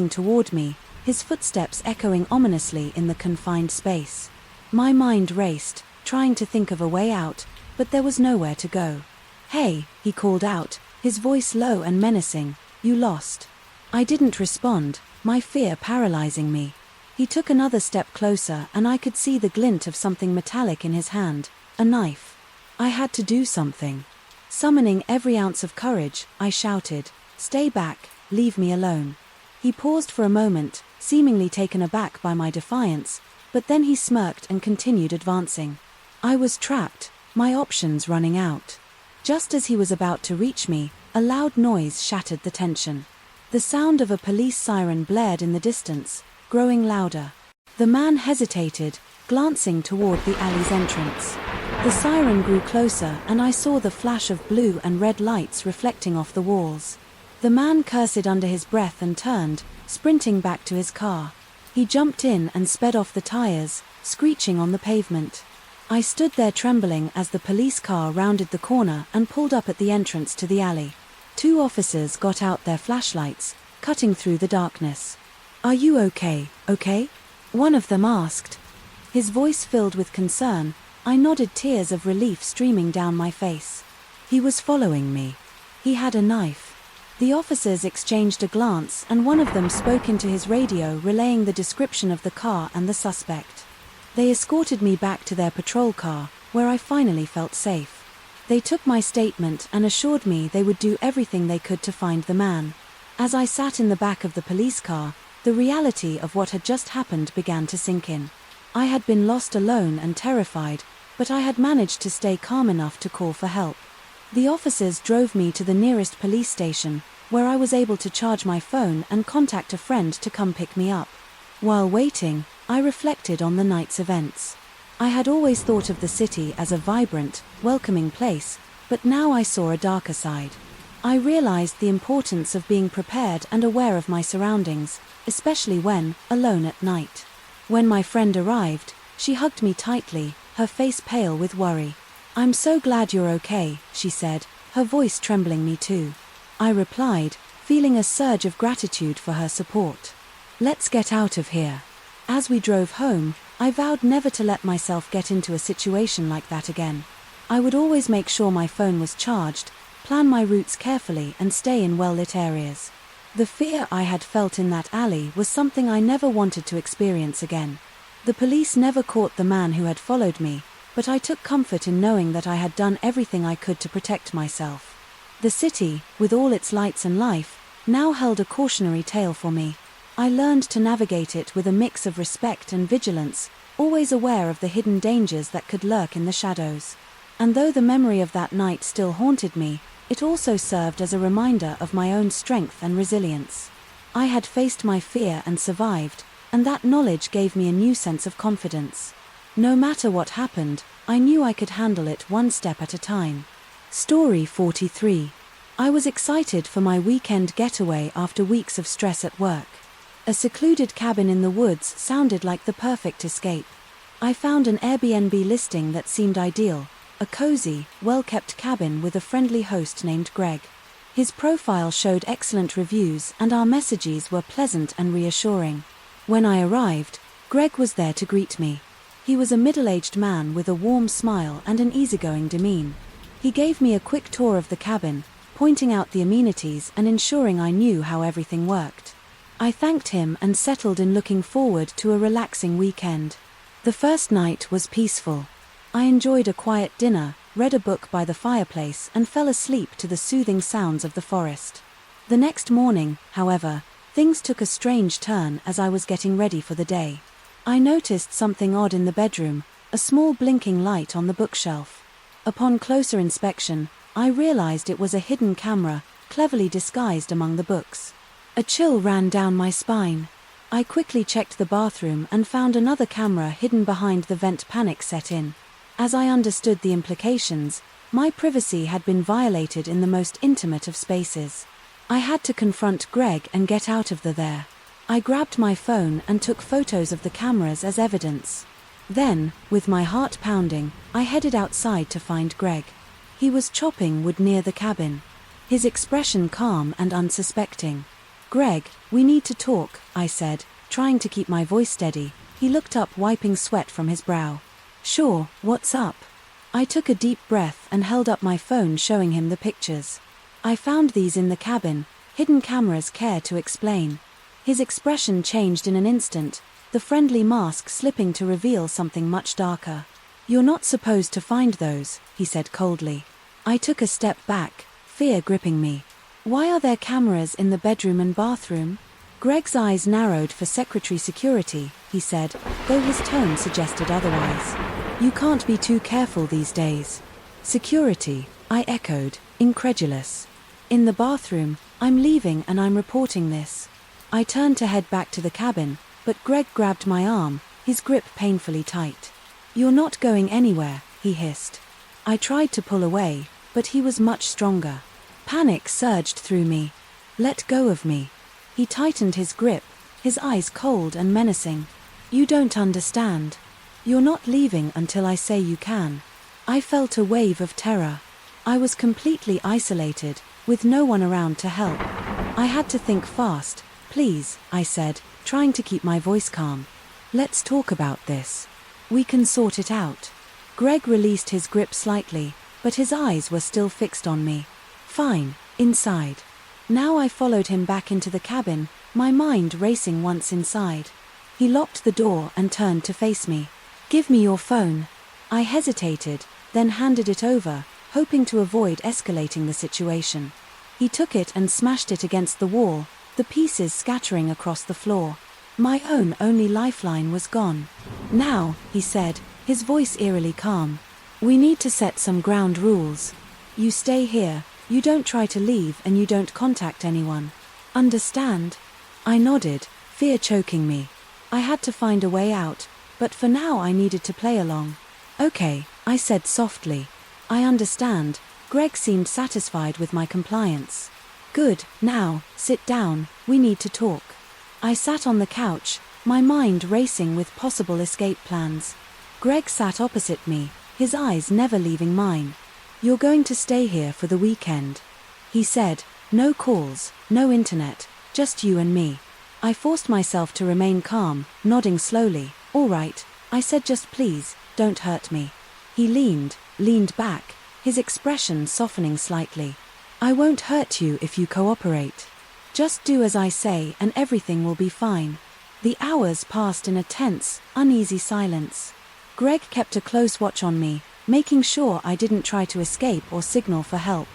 toward me, his footsteps echoing ominously in the confined space. My mind raced, trying to think of a way out, but there was nowhere to go. "Hey," he called out, his voice low and menacing, "you lost." I didn't respond, my fear paralyzing me. He took another step closer and I could see the glint of something metallic in his hand, a knife. I had to do something. Summoning every ounce of courage, I shouted, "Stay back, leave me alone." He paused for a moment, seemingly taken aback by my defiance, but then he smirked and continued advancing. I was trapped, my options running out. Just as he was about to reach me, a loud noise shattered the tension. The sound of a police siren blared in the distance, growing louder. The man hesitated, glancing toward the alley's entrance. The siren grew closer and I saw the flash of blue and red lights reflecting off the walls. The man cursed under his breath and turned, sprinting back to his car. He jumped in and sped off the tires, screeching on the pavement. I stood there trembling as the police car rounded the corner and pulled up at the entrance to the alley. 2 officers got out their flashlights, cutting through the darkness. "Are you okay? One of them asked. His voice filled with concern. I nodded, tears of relief streaming down my face. He was following me. He had a knife. The officers exchanged a glance and one of them spoke into his radio, relaying the description of the car and the suspect. They escorted me back to their patrol car, where I finally felt safe. They took my statement and assured me they would do everything they could to find the man. As I sat in the back of the police car, the reality of what had just happened began to sink in. I had been lost, alone and terrified, but I had managed to stay calm enough to call for help. The officers drove me to the nearest police station, where I was able to charge my phone and contact a friend to come pick me up. While waiting, I reflected on the night's events. I had always thought of the city as a vibrant, welcoming place, but now I saw a darker side. I realized the importance of being prepared and aware of my surroundings, especially when alone at night. When my friend arrived, she hugged me tightly, her face pale with worry. "I'm so glad you're okay," she said, her voice trembling me too. I replied, feeling a surge of gratitude for her support. "Let's get out of here." As we drove home, I vowed never to let myself get into a situation like that again. I would always make sure my phone was charged, plan my routes carefully and stay in well-lit areas. The fear I had felt in that alley was something I never wanted to experience again. The police never caught the man who had followed me, but I took comfort in knowing that I had done everything I could to protect myself. The city, with all its lights and life, now held a cautionary tale for me. I learned to navigate it with a mix of respect and vigilance, always aware of the hidden dangers that could lurk in the shadows. And though the memory of that night still haunted me, it also served as a reminder of my own strength and resilience. I had faced my fear and survived, and that knowledge gave me a new sense of confidence. No matter what happened, I knew I could handle it one step at a time. Story 43. I was excited for my weekend getaway after weeks of stress at work. A secluded cabin in the woods sounded like the perfect escape. I found an Airbnb listing that seemed ideal, a cozy, well-kept cabin with a friendly host named Greg. His profile showed excellent reviews and our messages were pleasant and reassuring. When I arrived, Greg was there to greet me. He was a middle-aged man with a warm smile and an easygoing demeanor. He gave me a quick tour of the cabin, pointing out the amenities and ensuring I knew how everything worked. I thanked him and settled in, looking forward to a relaxing weekend. The first night was peaceful. I enjoyed a quiet dinner, read a book by the fireplace and fell asleep to the soothing sounds of the forest. The next morning, however, things took a strange turn as I was getting ready for the day. I noticed something odd in the bedroom, a small blinking light on the bookshelf. Upon closer inspection, I realized it was a hidden camera, cleverly disguised among the books. A chill ran down my spine. I quickly checked the bathroom and found another camera hidden behind the vent. Panic set in. As I understood the implications, my privacy had been violated in the most intimate of spaces. I had to confront Greg and get out of there. I grabbed my phone and took photos of the cameras as evidence. Then, with my heart pounding, I headed outside to find Greg. He was chopping wood near the cabin. His expression calm and unsuspecting. "Greg, we need to talk," I said, trying to keep my voice steady. He looked up, wiping sweat from his brow. "Sure, what's up?" I took a deep breath and held up my phone, showing him the pictures. "I found these in the cabin, hidden cameras," care to explain. His expression changed in an instant, the friendly mask slipping to reveal something much darker. "You're not supposed to find those," he said coldly. I took a step back, fear gripping me. "Why are there cameras in the bedroom and bathroom?" Greg's eyes narrowed. "For secretary security," he said, though his tone suggested otherwise. "You can't be too careful these days." "Security," I echoed, incredulous. In the bathroom, I'm leaving and I'm reporting this. I turned to head back to the cabin, but Greg grabbed my arm, his grip painfully tight. You're not going anywhere, he hissed. I tried to pull away, but he was much stronger. Panic surged through me. Let go of me. He tightened his grip, his eyes cold and menacing. You don't understand. You're not leaving until I say you can. I felt a wave of terror. I was completely isolated, with no one around to help. I had to think fast. Please, I said, trying to keep my voice calm. Let's talk about this. We can sort it out. Greg released his grip slightly, but his eyes were still fixed on me. Fine, inside. Now I followed him back into the cabin, my mind racing once inside. He locked the door and turned to face me. Give me your phone. I hesitated, then handed it over, hoping to avoid escalating the situation. He took it and smashed it against the wall, the pieces scattering across the floor. My only lifeline was gone. Now, he said, his voice eerily calm. We need to set some ground rules. You stay here, you don't try to leave, and you don't contact anyone. Understand? I nodded, fear choking me. I had to find a way out, but for now I needed to play along. Okay, I said softly. I understand. Greg seemed satisfied with my compliance. Good, now, sit down, we need to talk. I sat on the couch, my mind racing with possible escape plans. Greg sat opposite me, his eyes never leaving mine. You're going to stay here for the weekend, he said. No calls, no internet, just you and me. I forced myself to remain calm, nodding slowly. All right, I said, just please, don't hurt me. He leaned back, his expression softening slightly. I won't hurt you if you cooperate. Just do as I say and everything will be fine. The hours passed in a tense, uneasy silence. Greg kept a close watch on me, making sure I didn't try to escape or signal for help.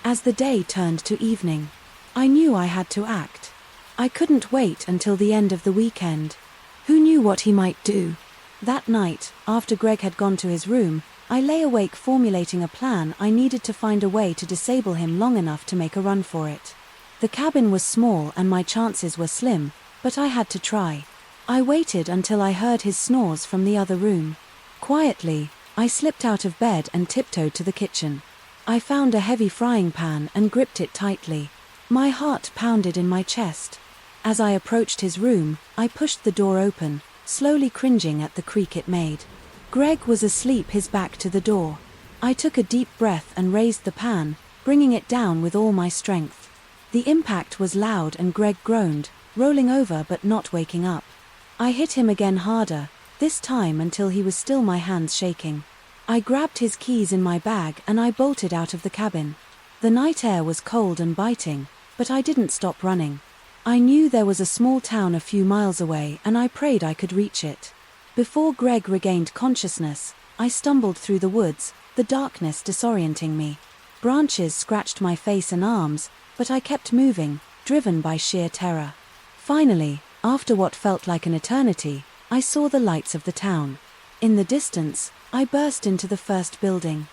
As the day turned to evening, I knew I had to act. I couldn't wait until the end of the weekend. Who knew what he might do? That night, after Greg had gone to his room, I lay awake formulating a plan. I needed to find a way to disable him long enough to make a run for it. The cabin was small and my chances were slim, but I had to try. I waited until I heard his snores from the other room. Quietly, I slipped out of bed and tiptoed to the kitchen. I found a heavy frying pan and gripped it tightly. My heart pounded in my chest. As I approached his room, I pushed the door open, slowly cringing at the creak it made. Greg was asleep, his back to the door. I took a deep breath and raised the pan, bringing it down with all my strength. The impact was loud and Greg groaned, rolling over but not waking up. I hit him again harder, this time until he was still, my hands shaking. I grabbed his keys in my bag and I bolted out of the cabin. The night air was cold and biting, but I didn't stop running. I knew there was a small town a few miles away and I prayed I could reach it. Before Greg regained consciousness, I stumbled through the woods, the darkness disorienting me. Branches scratched my face and arms, but I kept moving, driven by sheer terror. Finally, after what felt like an eternity, I saw the lights of the town. In the distance, I burst into the first building.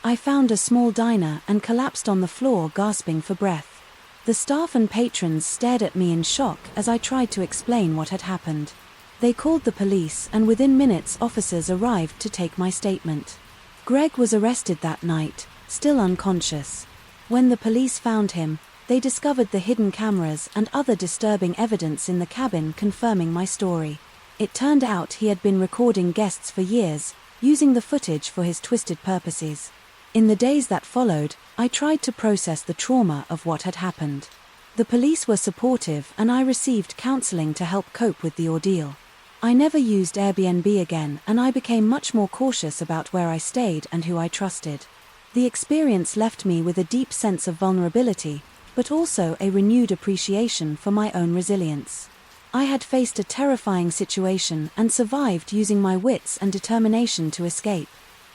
I found a small diner and collapsed on the floor, gasping for breath. The staff and patrons stared at me in shock as I tried to explain what had happened. They called the police and within minutes officers arrived to take my statement. Greg was arrested that night, still unconscious. When the police found him, they discovered the hidden cameras and other disturbing evidence in the cabin confirming my story. It turned out he had been recording guests for years, using the footage for his twisted purposes. In the days that followed, I tried to process the trauma of what had happened. The police were supportive and I received counseling to help cope with the ordeal. I never used Airbnb again and I became much more cautious about where I stayed and who I trusted. The experience left me with a deep sense of vulnerability, but also a renewed appreciation for my own resilience. I had faced a terrifying situation and survived using my wits and determination to escape.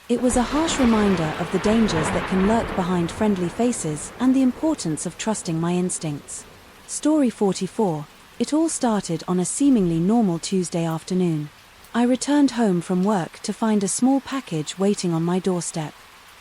It was a harsh reminder of the dangers that can lurk behind friendly faces and the importance of trusting my instincts. Story 44. It all started on a seemingly normal Tuesday afternoon. I returned home from work to find a small package waiting on my doorstep.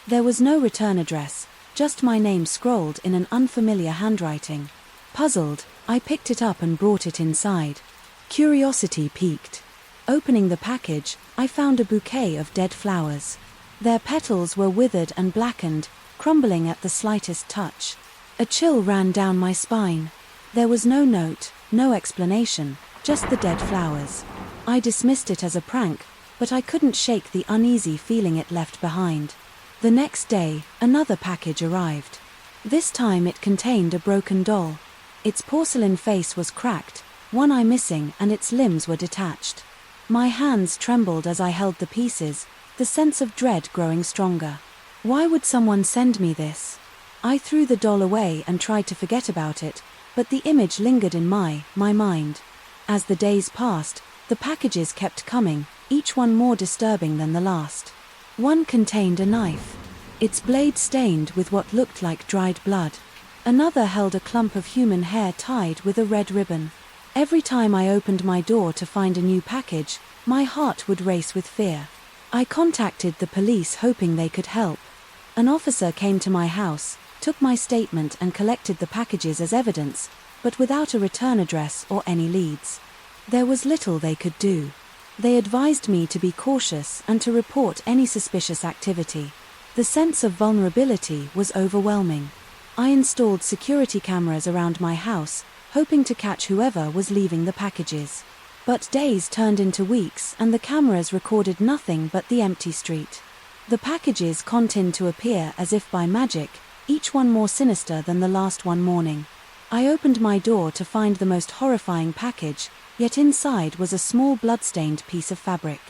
There was no return address, just my name scrolled in an unfamiliar handwriting. Puzzled, I picked it up and brought it inside. Curiosity piqued. Opening the package, I found a bouquet of dead flowers. Their petals were withered and blackened, crumbling at the slightest touch. A chill ran down my spine. There was no note, no explanation, just the dead flowers. I dismissed it as a prank, but I couldn't shake the uneasy feeling it left behind. The next day, another package arrived. This time it contained a broken doll. Its porcelain face was cracked, one eye missing, and its limbs were detached. My hands trembled as I held the pieces, the sense of dread growing stronger. Why would someone send me this? I threw the doll away and tried to forget about it, but the image lingered in my mind. As the days passed, the packages kept coming, each one more disturbing than the last. One contained a knife, its blade stained with what looked like dried blood. Another held a clump of human hair tied with a red ribbon. Every time I opened my door to find a new package, my heart would race with fear. I contacted the police hoping they could help. An officer came to my house, took my statement and collected the packages as evidence, but without a return address or any leads. There was little they could do. They advised me to be cautious and to report any suspicious activity. The sense of vulnerability was overwhelming. I installed security cameras around my house, hoping to catch whoever was leaving the packages. But days turned into weeks and the cameras recorded nothing but the empty street. The packages continued to appear as if by magic, each one more sinister than the last one morning. I opened my door to find the most horrifying package, yet inside was a small blood-stained piece of fabric.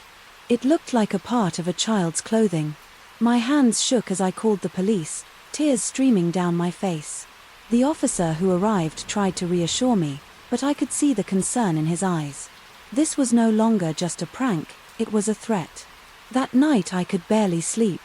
It looked like a part of a child's clothing. My hands shook as I called the police, tears streaming down my face. The officer who arrived tried to reassure me, but I could see the concern in his eyes. This was no longer just a prank, it was a threat. That night I could barely sleep.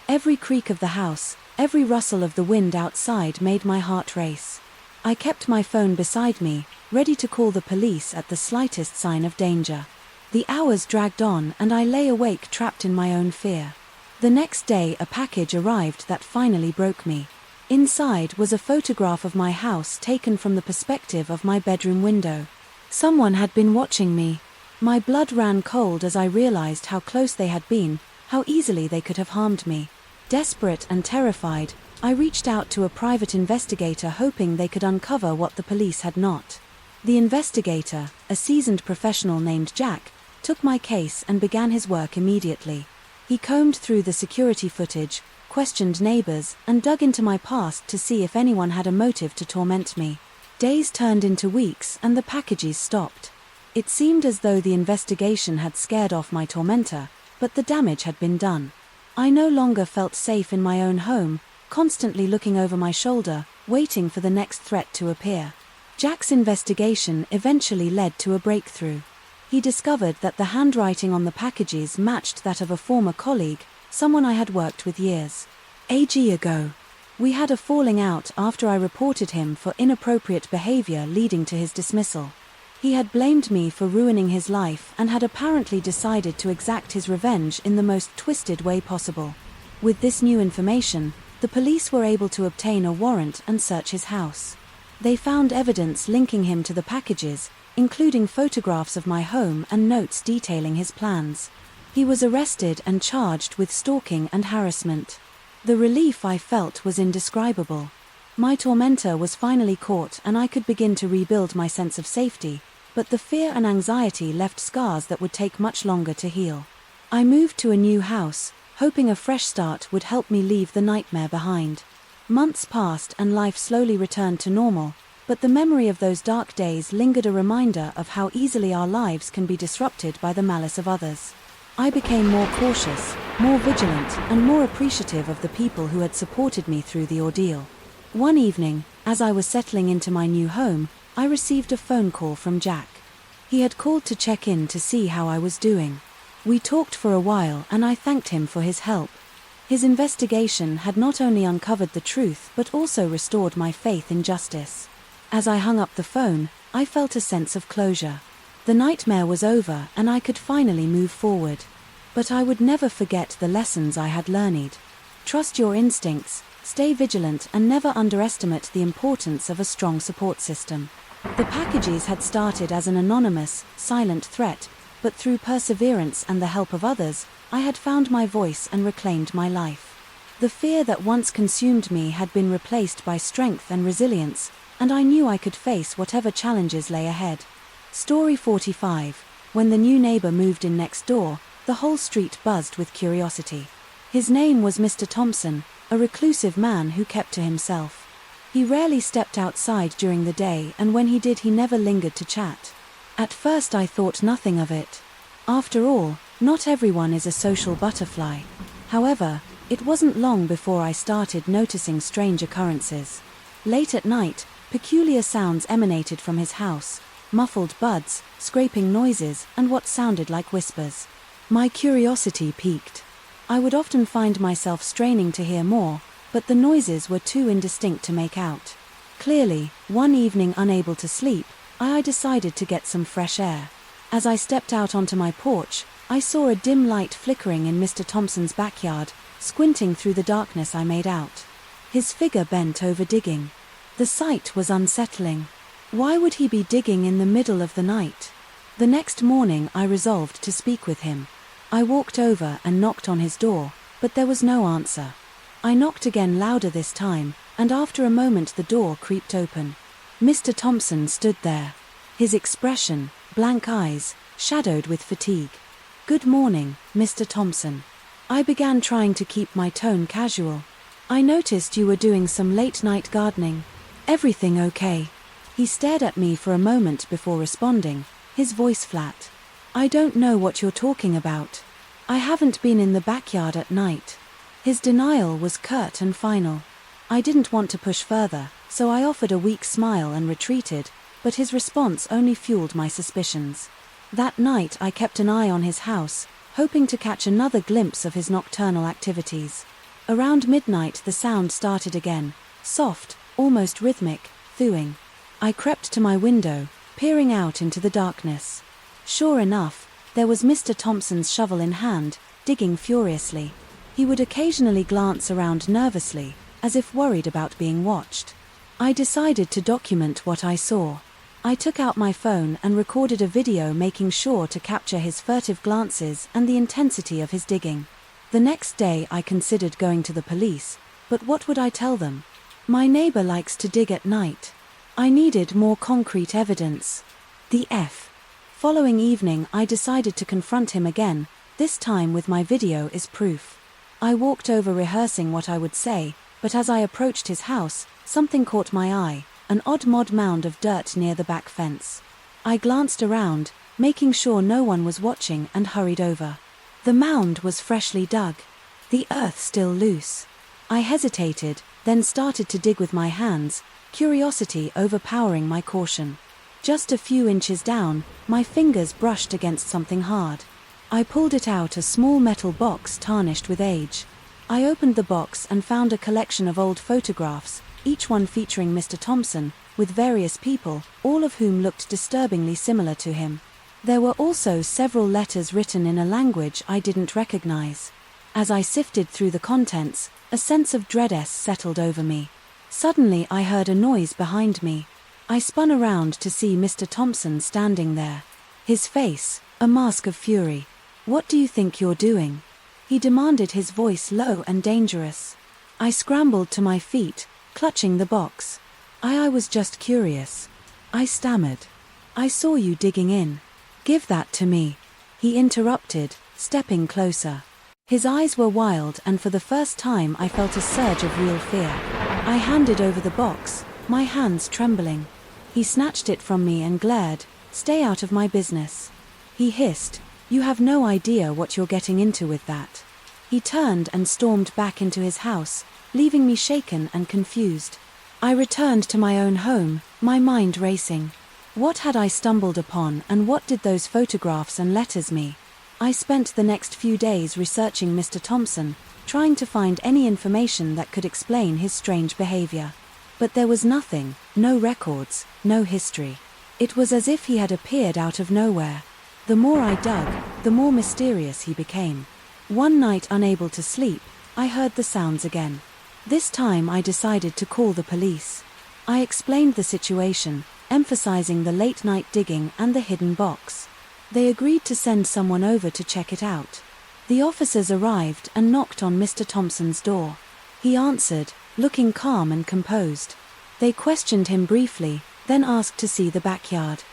Every creak of the house, every rustle of the wind outside made my heart race. I kept my phone beside me, ready to call the police at the slightest sign of danger. The hours dragged on and I lay awake trapped in my own fear. The next day a package arrived that finally broke me. Inside was a photograph of my house taken from the perspective of my bedroom window. Someone had been watching me. My blood ran cold as I realized how close they had been, how easily they could have harmed me. Desperate and terrified, I reached out to a private investigator hoping they could uncover what the police had not. The investigator, a seasoned professional named Jack, took my case and began his work immediately. He combed through the security footage, questioned neighbors, and dug into my past to see if anyone had a motive to torment me. Days turned into weeks and the packages stopped. It seemed as though the investigation had scared off my tormentor, but the damage had been done. I no longer felt safe in my own home, constantly looking over my shoulder, waiting for the next threat to appear. Jack's investigation eventually led to a breakthrough. He discovered that the handwriting on the packages matched that of a former colleague, someone I had worked with years ago. We had a falling out after I reported him for inappropriate behavior leading to his dismissal. He had blamed me for ruining his life and had apparently decided to exact his revenge in the most twisted way possible. With this new information, the police were able to obtain a warrant and search his house. They found evidence linking him to the packages, including photographs of my home and notes detailing his plans. He was arrested and charged with stalking and harassment. The relief I felt was indescribable. My tormentor was finally caught and I could begin to rebuild my sense of safety, but the fear and anxiety left scars that would take much longer to heal. I moved to a new house, hoping a fresh start would help me leave the nightmare behind. Months passed and life slowly returned to normal, but the memory of those dark days lingered, a reminder of how easily our lives can be disrupted by the malice of others. I became more cautious, more vigilant, and more appreciative of the people who had supported me through the ordeal. One evening, as I was settling into my new home, I received a phone call from Jack. He had called to check in to see how I was doing. We talked for a while and I thanked him for his help. His investigation had not only uncovered the truth but also restored my faith in justice. As I hung up the phone, I felt a sense of closure. The nightmare was over and I could finally move forward. But I would never forget the lessons I had learned. Trust your instincts, Stay vigilant and never underestimate the importance of a strong support system. The packages had started as an anonymous, silent threat, but through perseverance and the help of others, I had found my voice and reclaimed my life. The fear that once consumed me had been replaced by strength and resilience, and I knew I could face whatever challenges lay ahead. Story 45. When the new neighbor moved in next door, the whole street buzzed with curiosity. His name was Mr. Thompson, a reclusive man who kept to himself. He rarely stepped outside during the day, and when he did, he never lingered to chat. At first I thought nothing of it. After all, not everyone is a social butterfly. However, it wasn't long before I started noticing strange occurrences. Late at night, peculiar sounds emanated from his house, muffled buds, scraping noises, and what sounded like whispers. My curiosity piqued. I would often find myself straining to hear more, but the noises were too indistinct to make out. Clearly, one evening unable to sleep, I decided to get some fresh air. As I stepped out onto my porch, I saw a dim light flickering in Mr. Thompson's backyard. Squinting through the darkness, I made out his figure bent over digging. The sight was unsettling. Why would he be digging in the middle of the night? The next morning I resolved to speak with him. I walked over and knocked on his door, but there was no answer. I knocked again, louder this time, and after a moment the door creaked open. Mr. Thompson stood there. His expression, blank eyes, shadowed with fatigue. "Good morning, Mr. Thompson." I began, trying to keep my tone casual. "I noticed you were doing some late-night gardening. Everything okay?" He stared at me for a moment before responding, his voice flat. "I don't know what you're talking about. I haven't been in the backyard at night." His denial was curt and final. I didn't want to push further, so I offered a weak smile and retreated, but his response only fueled my suspicions. That night I kept an eye on his house, hoping to catch another glimpse of his nocturnal activities. Around midnight the sound started again, soft, almost rhythmic, thooing. I crept to my window, peering out into the darkness. Sure enough, there was Mr. Thompson's shovel in hand, digging furiously. He would occasionally glance around nervously, as if worried about being watched. I decided to document what I saw. I took out my phone and recorded a video, making sure to capture his furtive glances and the intensity of his digging. The next day I considered going to the police, but what would I tell them? My neighbor likes to dig at night. I needed more concrete evidence. Following evening I decided to confront him again, this time with my video as proof. I walked over, rehearsing what I would say, but as I approached his house, something caught my eye, an odd mound of dirt near the back fence. I glanced around, making sure no one was watching, and hurried over. The mound was freshly dug, the earth still loose. I hesitated, then started to dig with my hands, curiosity overpowering my caution. Just a few inches down, my fingers brushed against something hard. I pulled it out, a small metal box tarnished with age. I opened the box and found a collection of old photographs, each one featuring Mr. Thompson, with various people, all of whom looked disturbingly similar to him. There were also several letters written in a language I didn't recognize. As I sifted through the contents, a sense of dread settled over me. Suddenly I heard a noise behind me. I spun around to see Mr. Thompson standing there. His face, a mask of fury. "What do you think you're doing?" he demanded, his voice low and dangerous. I scrambled to my feet, clutching the box. I was just curious," I stammered. "I saw you digging in." "Give that to me," he interrupted, stepping closer. His eyes were wild, and for the first time I felt a surge of real fear. I handed over the box, my hands trembling. He snatched it from me and glared, "Stay out of my business." He hissed, "You have no idea what you're getting into with that." He turned and stormed back into his house, leaving me shaken and confused. I returned to my own home, my mind racing. What had I stumbled upon, and what did those photographs and letters mean? I spent the next few days researching Mr. Thompson, trying to find any information that could explain his strange behavior. But there was nothing, no records, no history. It was as if he had appeared out of nowhere. The more I dug, the more mysterious he became. One night, unable to sleep, I heard the sounds again. This time I decided to call the police. I explained the situation, emphasizing the late-night digging and the hidden box. They agreed to send someone over to check it out. The officers arrived and knocked on Mr. Thompson's door. He answered, looking calm and composed. They questioned him briefly, then asked to see the backyard.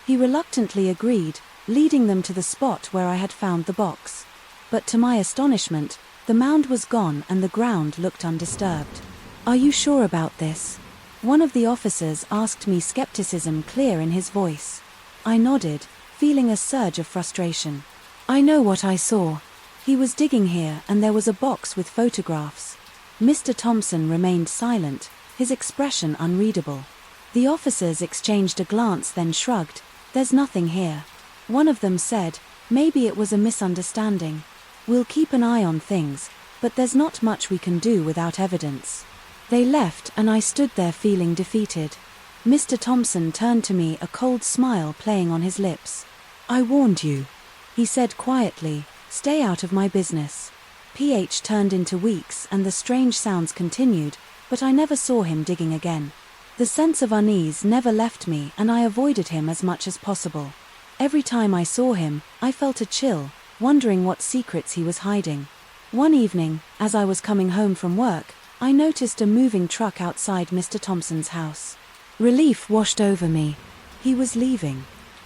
He reluctantly agreed, leading them to the spot where I had found the box. But to my astonishment, the mound was gone and the ground looked undisturbed. "Are you sure about this?" one of the officers asked me, skepticism clear in his voice. I nodded, feeling a surge of frustration. "I know what I saw. He was digging here and there was a box with photographs." Mr. Thompson remained silent, his expression unreadable. The officers exchanged a glance, then shrugged. "There's nothing here." One of them said, "Maybe it was a misunderstanding. We'll keep an eye on things, but there's not much we can do without evidence." They left and I stood there feeling defeated. Mr. Thompson turned to me, a cold smile playing on his lips. "I warned you," he said quietly. "Stay out of my business." PH turned into weeks and the strange sounds continued, but I never saw him digging again. The sense of unease never left me and I avoided him as much as possible. Every time I saw him, I felt a chill, wondering what secrets he was hiding. One evening, as I was coming home from work, I noticed a moving truck outside Mr. Thompson's house. Relief washed over me. He was leaving.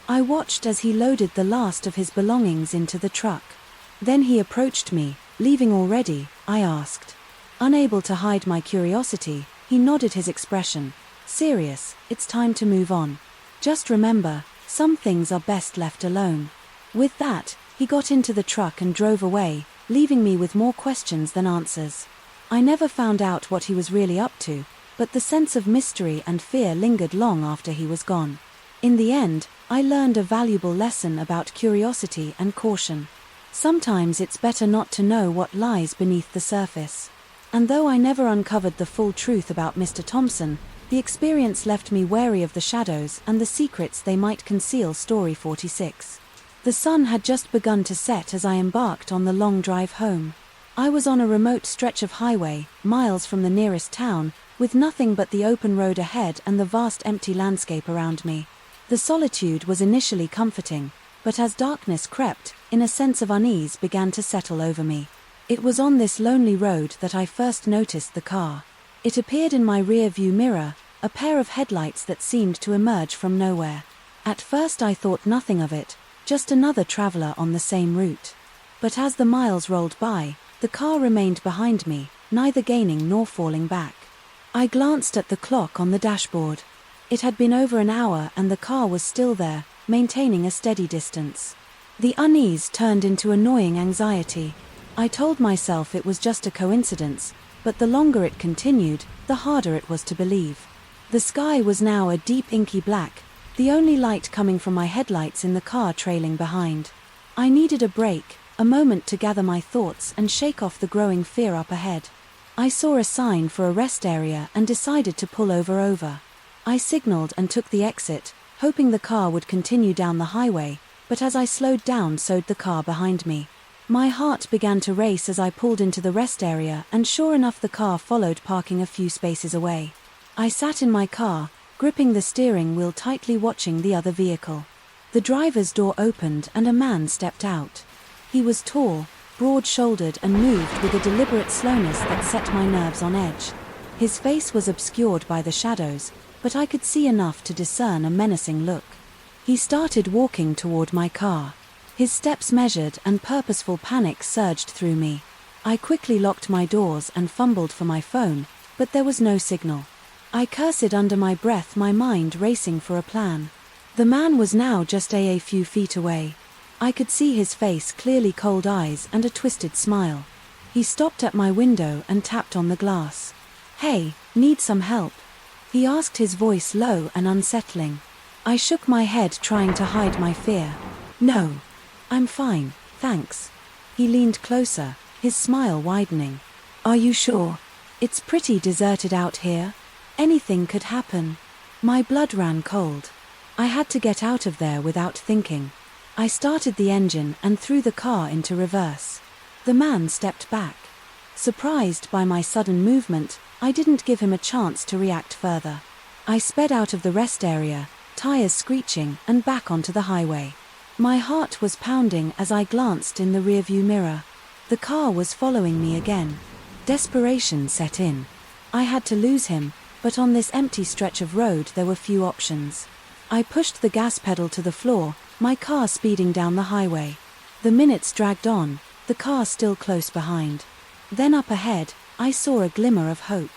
I watched as he loaded the last of his belongings into the truck. Then he approached me. "Leaving already?" I asked. Unable to hide my curiosity, he nodded, his expression serious. "It's time to move on. Just remember, some things are best left alone." With that, he got into the truck and drove away, leaving me with more questions than answers. I never found out what he was really up to, but the sense of mystery and fear lingered long after he was gone. In the end, I learned a valuable lesson about curiosity and caution. Sometimes it's better not to know what lies beneath the surface. And though I never uncovered the full truth about Mr. Thompson, the experience left me wary of the shadows and the secrets they might conceal. Story 46. The sun had just begun to set as I embarked on the long drive home. I was on a remote stretch of highway, miles from the nearest town, with nothing but the open road ahead and the vast empty landscape around me. The solitude was initially comforting, but as darkness crept in, a sense of unease began to settle over me. It was on this lonely road that I first noticed the car. It appeared in my rear-view mirror, a pair of headlights that seemed to emerge from nowhere. At first I thought nothing of it, just another traveler on the same route. But as the miles rolled by, the car remained behind me, neither gaining nor falling back. I glanced at the clock on the dashboard. It had been over an hour and the car was still there, maintaining a steady distance. The unease turned into annoying anxiety. I told myself it was just a coincidence, but the longer it continued, the harder it was to believe. The sky was now a deep inky black, the only light coming from my headlights in the car trailing behind. I needed a break, a moment to gather my thoughts and shake off the growing fear up ahead. I saw a sign for a rest area and decided to pull over. I signaled and took the exit, hoping the car would continue down the highway, but as I slowed down, so did the car behind me. My heart began to race as I pulled into the rest area, and sure enough the car followed, parking a few spaces away. I sat in my car, gripping the steering wheel tightly, watching the other vehicle. The driver's door opened and a man stepped out. He was tall, broad-shouldered and moved with a deliberate slowness that set my nerves on edge. His face was obscured by the shadows, but I could see enough to discern a menacing look. He started walking toward my car. His steps measured and purposeful panic surged through me. I quickly locked my doors and fumbled for my phone, but there was no signal. I cursed under my breath, my mind racing for a plan. The man was now just a few feet away. I could see his face clearly, cold eyes and a twisted smile. He stopped at my window and tapped on the glass. "Hey, need some help?" he asked, his voice low and unsettling. I shook my head, trying to hide my fear. "No, I'm fine, thanks." He leaned closer, his smile widening. "Are you sure? It's pretty deserted out here. Anything could happen." My blood ran cold. I had to get out of there without thinking. I started the engine and threw the car into reverse. The man stepped back. Surprised by my sudden movement, I didn't give him a chance to react further. I sped out of the rest area, tires screeching, and back onto the highway. My heart was pounding as I glanced in the rearview mirror. The car was following me again. Desperation set in. I had to lose him, but on this empty stretch of road there were few options. I pushed the gas pedal to the floor, my car speeding down the highway. The minutes dragged on, the car still close behind. Then up ahead, I saw a glimmer of hope.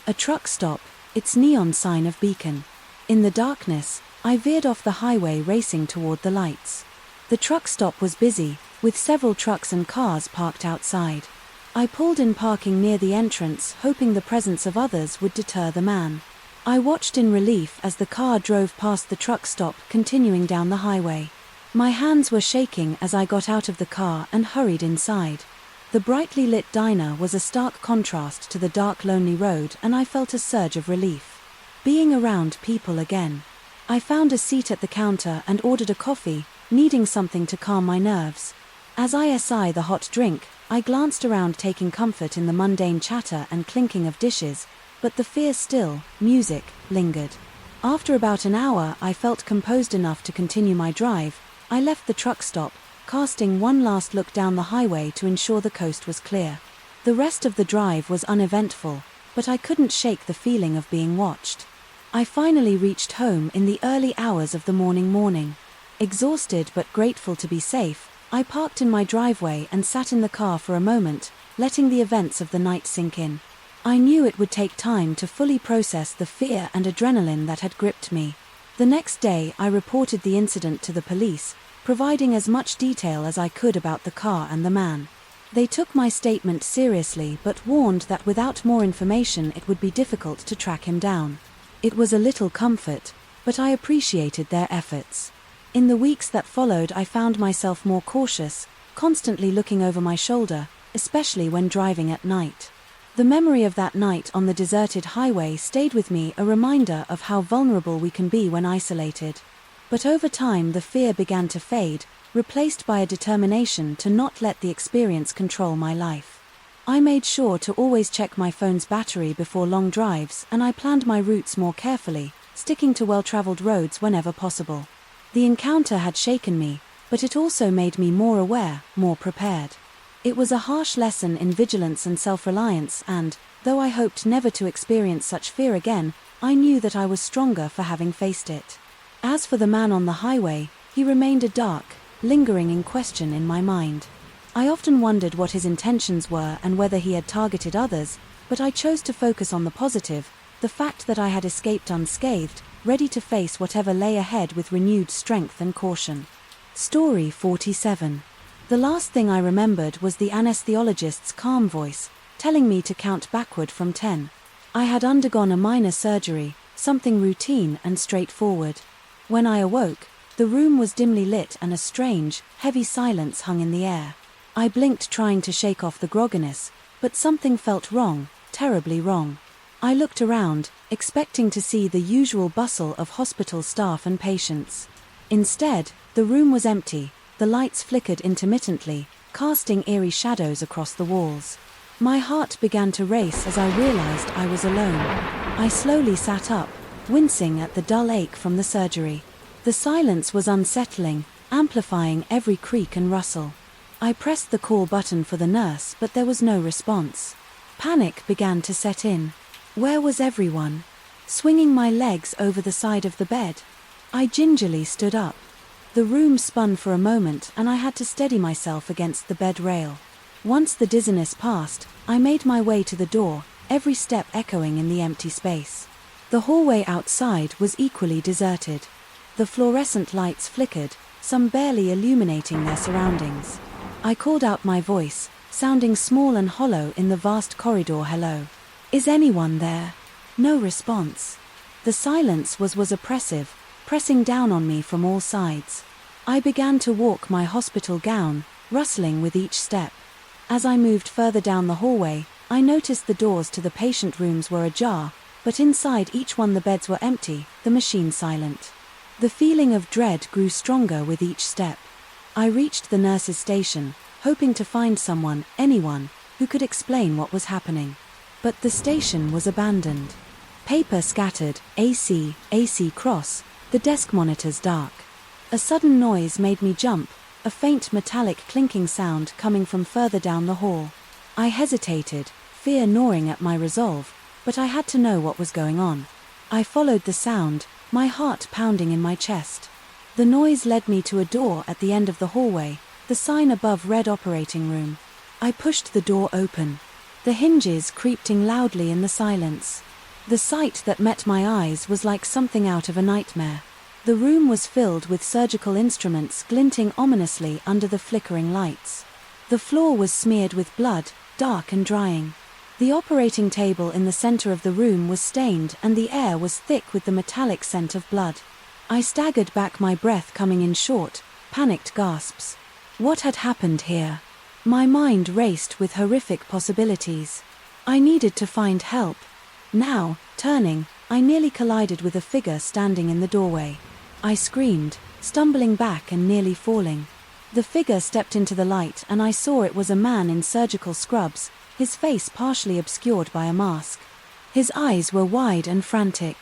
A truck stop, its neon sign of beacon. In the darkness, I veered off the highway racing toward the lights. The truck stop was busy, with several trucks and cars parked outside. I pulled in parking near the entrance, hoping the presence of others would deter the man. I watched in relief as the car drove past the truck stop, continuing down the highway. My hands were shaking as I got out of the car and hurried inside. The brightly lit diner was a stark contrast to the dark, lonely road, and I felt a surge of relief. Being around people again. I found a seat at the counter and ordered a coffee, needing something to calm my nerves. As I sipped the hot drink, I glanced around, taking comfort in the mundane chatter and clinking of dishes, but the fear still, music, lingered. After about an hour, I felt composed enough to continue my drive. I left the truck stop, casting one last look down the highway to ensure the coast was clear. The rest of the drive was uneventful, but I couldn't shake the feeling of being watched. I finally reached home in the early hours of the morning. Exhausted but grateful to be safe, I parked in my driveway and sat in the car for a moment, letting the events of the night sink in. I knew it would take time to fully process the fear and adrenaline that had gripped me. The next day, I reported the incident to the police, providing as much detail as I could about the car and the man. They took my statement seriously but warned that without more information it would be difficult to track him down. It was a little comfort, but I appreciated their efforts. In the weeks that followed, I found myself more cautious, constantly looking over my shoulder, especially when driving at night. The memory of that night on the deserted highway stayed with me, a reminder of how vulnerable we can be when isolated. But over time the fear began to fade, replaced by a determination to not let the experience control my life. I made sure to always check my phone's battery before long drives, and I planned my routes more carefully, sticking to well-traveled roads whenever possible. The encounter had shaken me, but it also made me more aware, more prepared. It was a harsh lesson in vigilance and self-reliance, and, though I hoped never to experience such fear again, I knew that I was stronger for having faced it. As for the man on the highway, he remained a dark, lingering question in my mind. I often wondered what his intentions were and whether he had targeted others, but I chose to focus on the positive, the fact that I had escaped unscathed, ready to face whatever lay ahead with renewed strength and caution. Story 47. The last thing I remembered was the anesthesiologist's calm voice, telling me to count backward from 10. I had undergone a minor surgery, something routine and straightforward. When I awoke, the room was dimly lit and a strange, heavy silence hung in the air. I blinked, trying to shake off the grogginess, but something felt wrong, terribly wrong. I looked around, expecting to see the usual bustle of hospital staff and patients. Instead, the room was empty, the lights flickered intermittently, casting eerie shadows across the walls. My heart began to race as I realized I was alone. I slowly sat up, wincing at the dull ache from the surgery. The silence was unsettling, amplifying every creak and rustle. I pressed the call button for the nurse, but there was no response. Panic began to set in. Where was everyone? Swinging my legs over the side of the bed, I gingerly stood up. The room spun for a moment and I had to steady myself against the bed rail. Once the dizziness passed, I made my way to the door, every step echoing in the empty space. The hallway outside was equally deserted. The fluorescent lights flickered, some barely illuminating their surroundings. I called out my voice, sounding small and hollow in the vast corridor. "Hello? Is anyone there?" No response. The silence was oppressive, pressing down on me from all sides. I began to walk my hospital gown, rustling with each step. As I moved further down the hallway, I noticed the doors to the patient rooms were ajar, but inside each one the beds were empty, the machine silent. The feeling of dread grew stronger with each step. I reached the nurse's station, hoping to find someone, anyone, who could explain what was happening. But the station was abandoned. Paper scattered, AC cross, the desk monitors dark. A sudden noise made me jump, a faint metallic clinking sound coming from further down the hall. I hesitated, fear gnawing at my resolve, but I had to know what was going on. I followed the sound, my heart pounding in my chest. The noise led me to a door at the end of the hallway, the sign above read operating room. I pushed the door open. The hinges creaking loudly in the silence. The sight that met my eyes was like something out of a nightmare. The room was filled with surgical instruments glinting ominously under the flickering lights. The floor was smeared with blood, dark and drying. The operating table in the center of the room was stained and the air was thick with the metallic scent of blood. I staggered back, my breath coming in short, panicked gasps. What had happened here? My mind raced with horrific possibilities. I needed to find help. Now, turning, I nearly collided with a figure standing in the doorway. I screamed, stumbling back and nearly falling. The figure stepped into the light and I saw it was a man in surgical scrubs, his face partially obscured by a mask. His eyes were wide and frantic.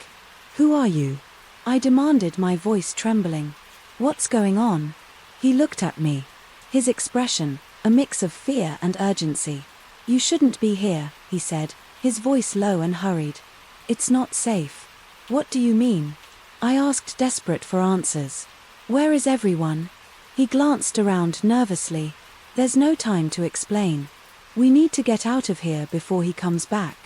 "Who are you?" I demanded, my voice trembling. "What's going on?" He looked at me. His expression, a mix of fear and urgency. "You shouldn't be here," he said, his voice low and hurried. "It's not safe." "What do you mean?" I asked, desperate for answers. "Where is everyone?" He glanced around nervously. "There's no time to explain. We need to get out of here before he comes back."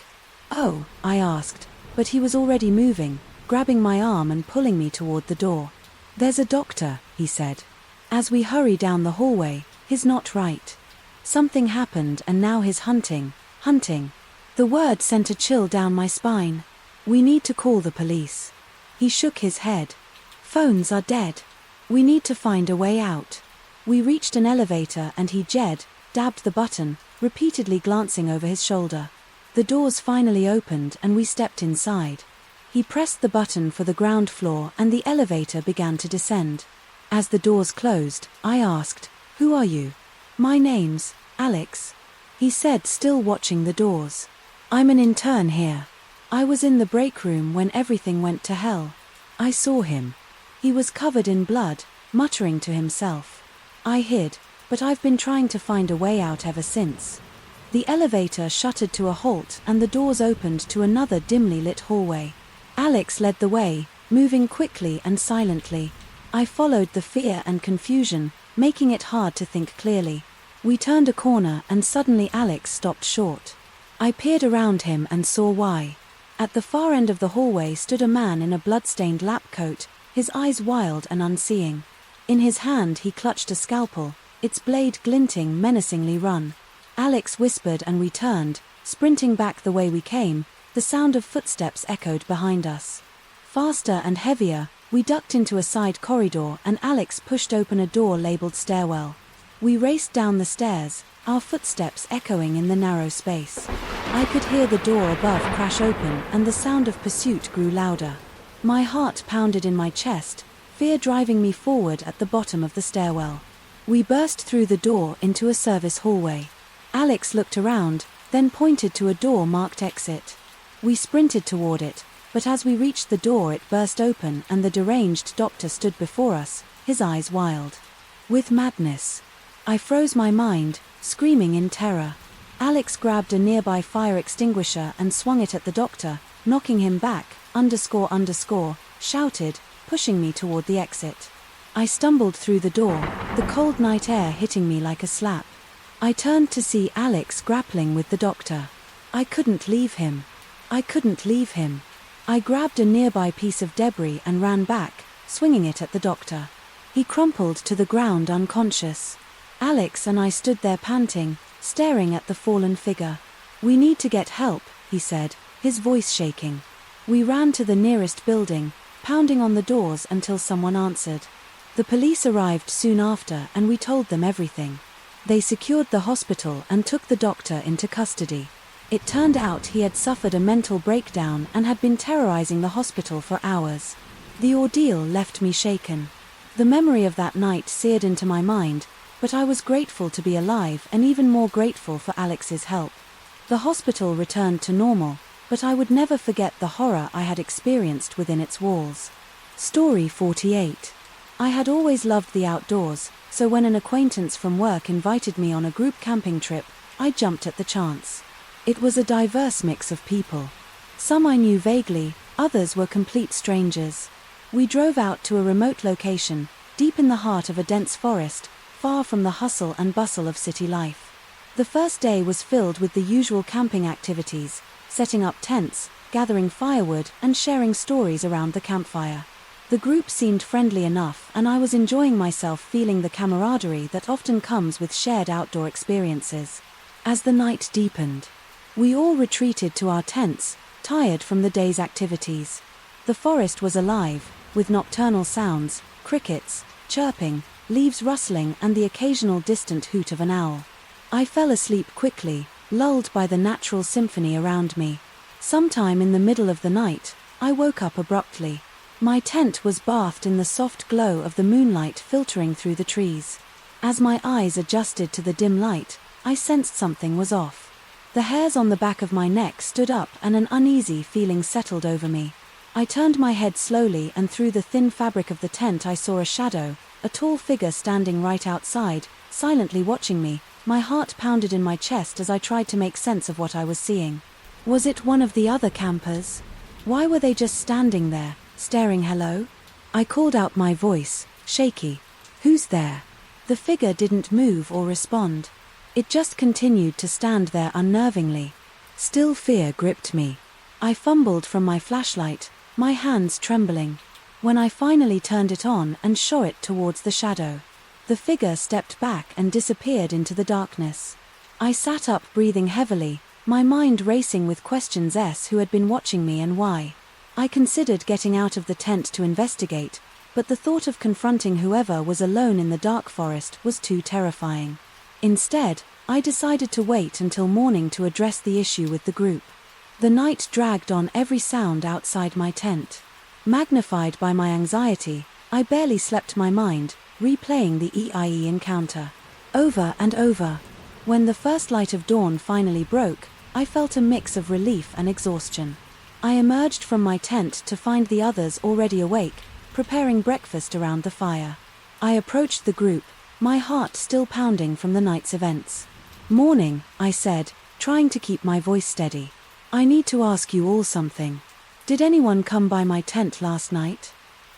"Oh," I asked, but he was already moving, grabbing my arm and pulling me toward the door. "There's a doctor," he said. As we hurry down the hallway, he's not right. Something happened and now he's hunting. The word sent a chill down my spine. "We need to call the police." He shook his head. "Phones are dead. We need to find a way out." We reached an elevator and he dabbed the button, repeatedly glancing over his shoulder. The doors finally opened and we stepped inside. He pressed the button for the ground floor and the elevator began to descend. As the doors closed, I asked, "Who are you?" "My name's Alex," he said, still watching the doors. "I'm an intern here. I was in the break room when everything went to hell." I saw him. He was covered in blood, muttering to himself. I hid, but I've been trying to find a way out ever since. The elevator shuttered to a halt and the doors opened to another dimly lit hallway. Alex led the way, moving quickly and silently. I followed the fear and confusion, making it hard to think clearly. We turned a corner and suddenly Alex stopped short. I peered around him and saw why. At the far end of the hallway stood a man in a blood-stained lab coat, his eyes wild and unseeing. In his hand he clutched a scalpel, its blade glinting menacingly. "Run." Alex whispered and we turned, sprinting back the way we came. The sound of footsteps echoed behind us. Faster and heavier, we ducked into a side corridor and Alex pushed open a door labeled stairwell. We raced down the stairs, our footsteps echoing in the narrow space. I could hear the door above crash open and the sound of pursuit grew louder. My heart pounded in my chest, fear driving me forward at the bottom of the stairwell. We burst through the door into a service hallway. Alex looked around, then pointed to a door marked exit. We sprinted toward it, but as we reached the door it burst open and the deranged doctor stood before us, his eyes wild with madness. I froze my mind, screaming in terror. Alex grabbed a nearby fire extinguisher and swung it at the doctor, knocking him back, shouted, pushing me toward the exit. I stumbled through the door, the cold night air hitting me like a slap. I turned to see Alex grappling with the doctor. I couldn't leave him. I grabbed a nearby piece of debris and ran back, swinging it at the doctor. He crumpled to the ground unconscious. Alex and I stood there panting, staring at the fallen figure. "We need to get help," he said, his voice shaking. We ran to the nearest building, pounding on the doors until someone answered. The police arrived soon after and we told them everything. They secured the hospital and took the doctor into custody. It turned out he had suffered a mental breakdown and had been terrorizing the hospital for hours. The ordeal left me shaken. The memory of that night seared into my mind, but I was grateful to be alive and even more grateful for Alex's help. The hospital returned to normal, but I would never forget the horror I had experienced within its walls. Story 48. I had always loved the outdoors, so when an acquaintance from work invited me on a group camping trip, I jumped at the chance. It was a diverse mix of people. Some I knew vaguely, others were complete strangers. We drove out to a remote location, deep in the heart of a dense forest, far from the hustle and bustle of city life. The first day was filled with the usual camping activities, setting up tents, gathering firewood, and sharing stories around the campfire. The group seemed friendly enough, and I was enjoying myself, feeling the camaraderie that often comes with shared outdoor experiences. As the night deepened, we all retreated to our tents, tired from the day's activities. The forest was alive, with nocturnal sounds, crickets, chirping, leaves rustling, and the occasional distant hoot of an owl. I fell asleep quickly, lulled by the natural symphony around me. Sometime in the middle of the night, I woke up abruptly. My tent was bathed in the soft glow of the moonlight filtering through the trees. As my eyes adjusted to the dim light, I sensed something was off. The hairs on the back of my neck stood up and an uneasy feeling settled over me. I turned my head slowly, and through the thin fabric of the tent I saw a shadow, a tall figure standing right outside, silently watching me. My heart pounded in my chest as I tried to make sense of what I was seeing. Was it one of the other campers? Why were they just standing there, staring? Hello? I called out, my voice shaky. Who's there? The figure didn't move or respond. It just continued to stand there unnervingly. Still, fear gripped me. I fumbled from my flashlight, my hands trembling. When I finally turned it on and shone it towards the shadow, the figure stepped back and disappeared into the darkness. I sat up, breathing heavily, my mind racing with questions: who had been watching me and why? I considered getting out of the tent to investigate, but the thought of confronting whoever was alone in the dark forest was too terrifying. Instead, I decided to wait until morning to address the issue with the group. The night dragged on, every sound outside my tent magnified by my anxiety. I barely slept, my mind replaying the EIE encounter over and over. When the first light of dawn finally broke, I felt a mix of relief and exhaustion. I emerged from my tent to find the others already awake, preparing breakfast around the fire. I approached the group, my heart still pounding from the night's events. "Morning," I said, trying to keep my voice steady. "I need to ask you all something. Did anyone come by my tent last night?"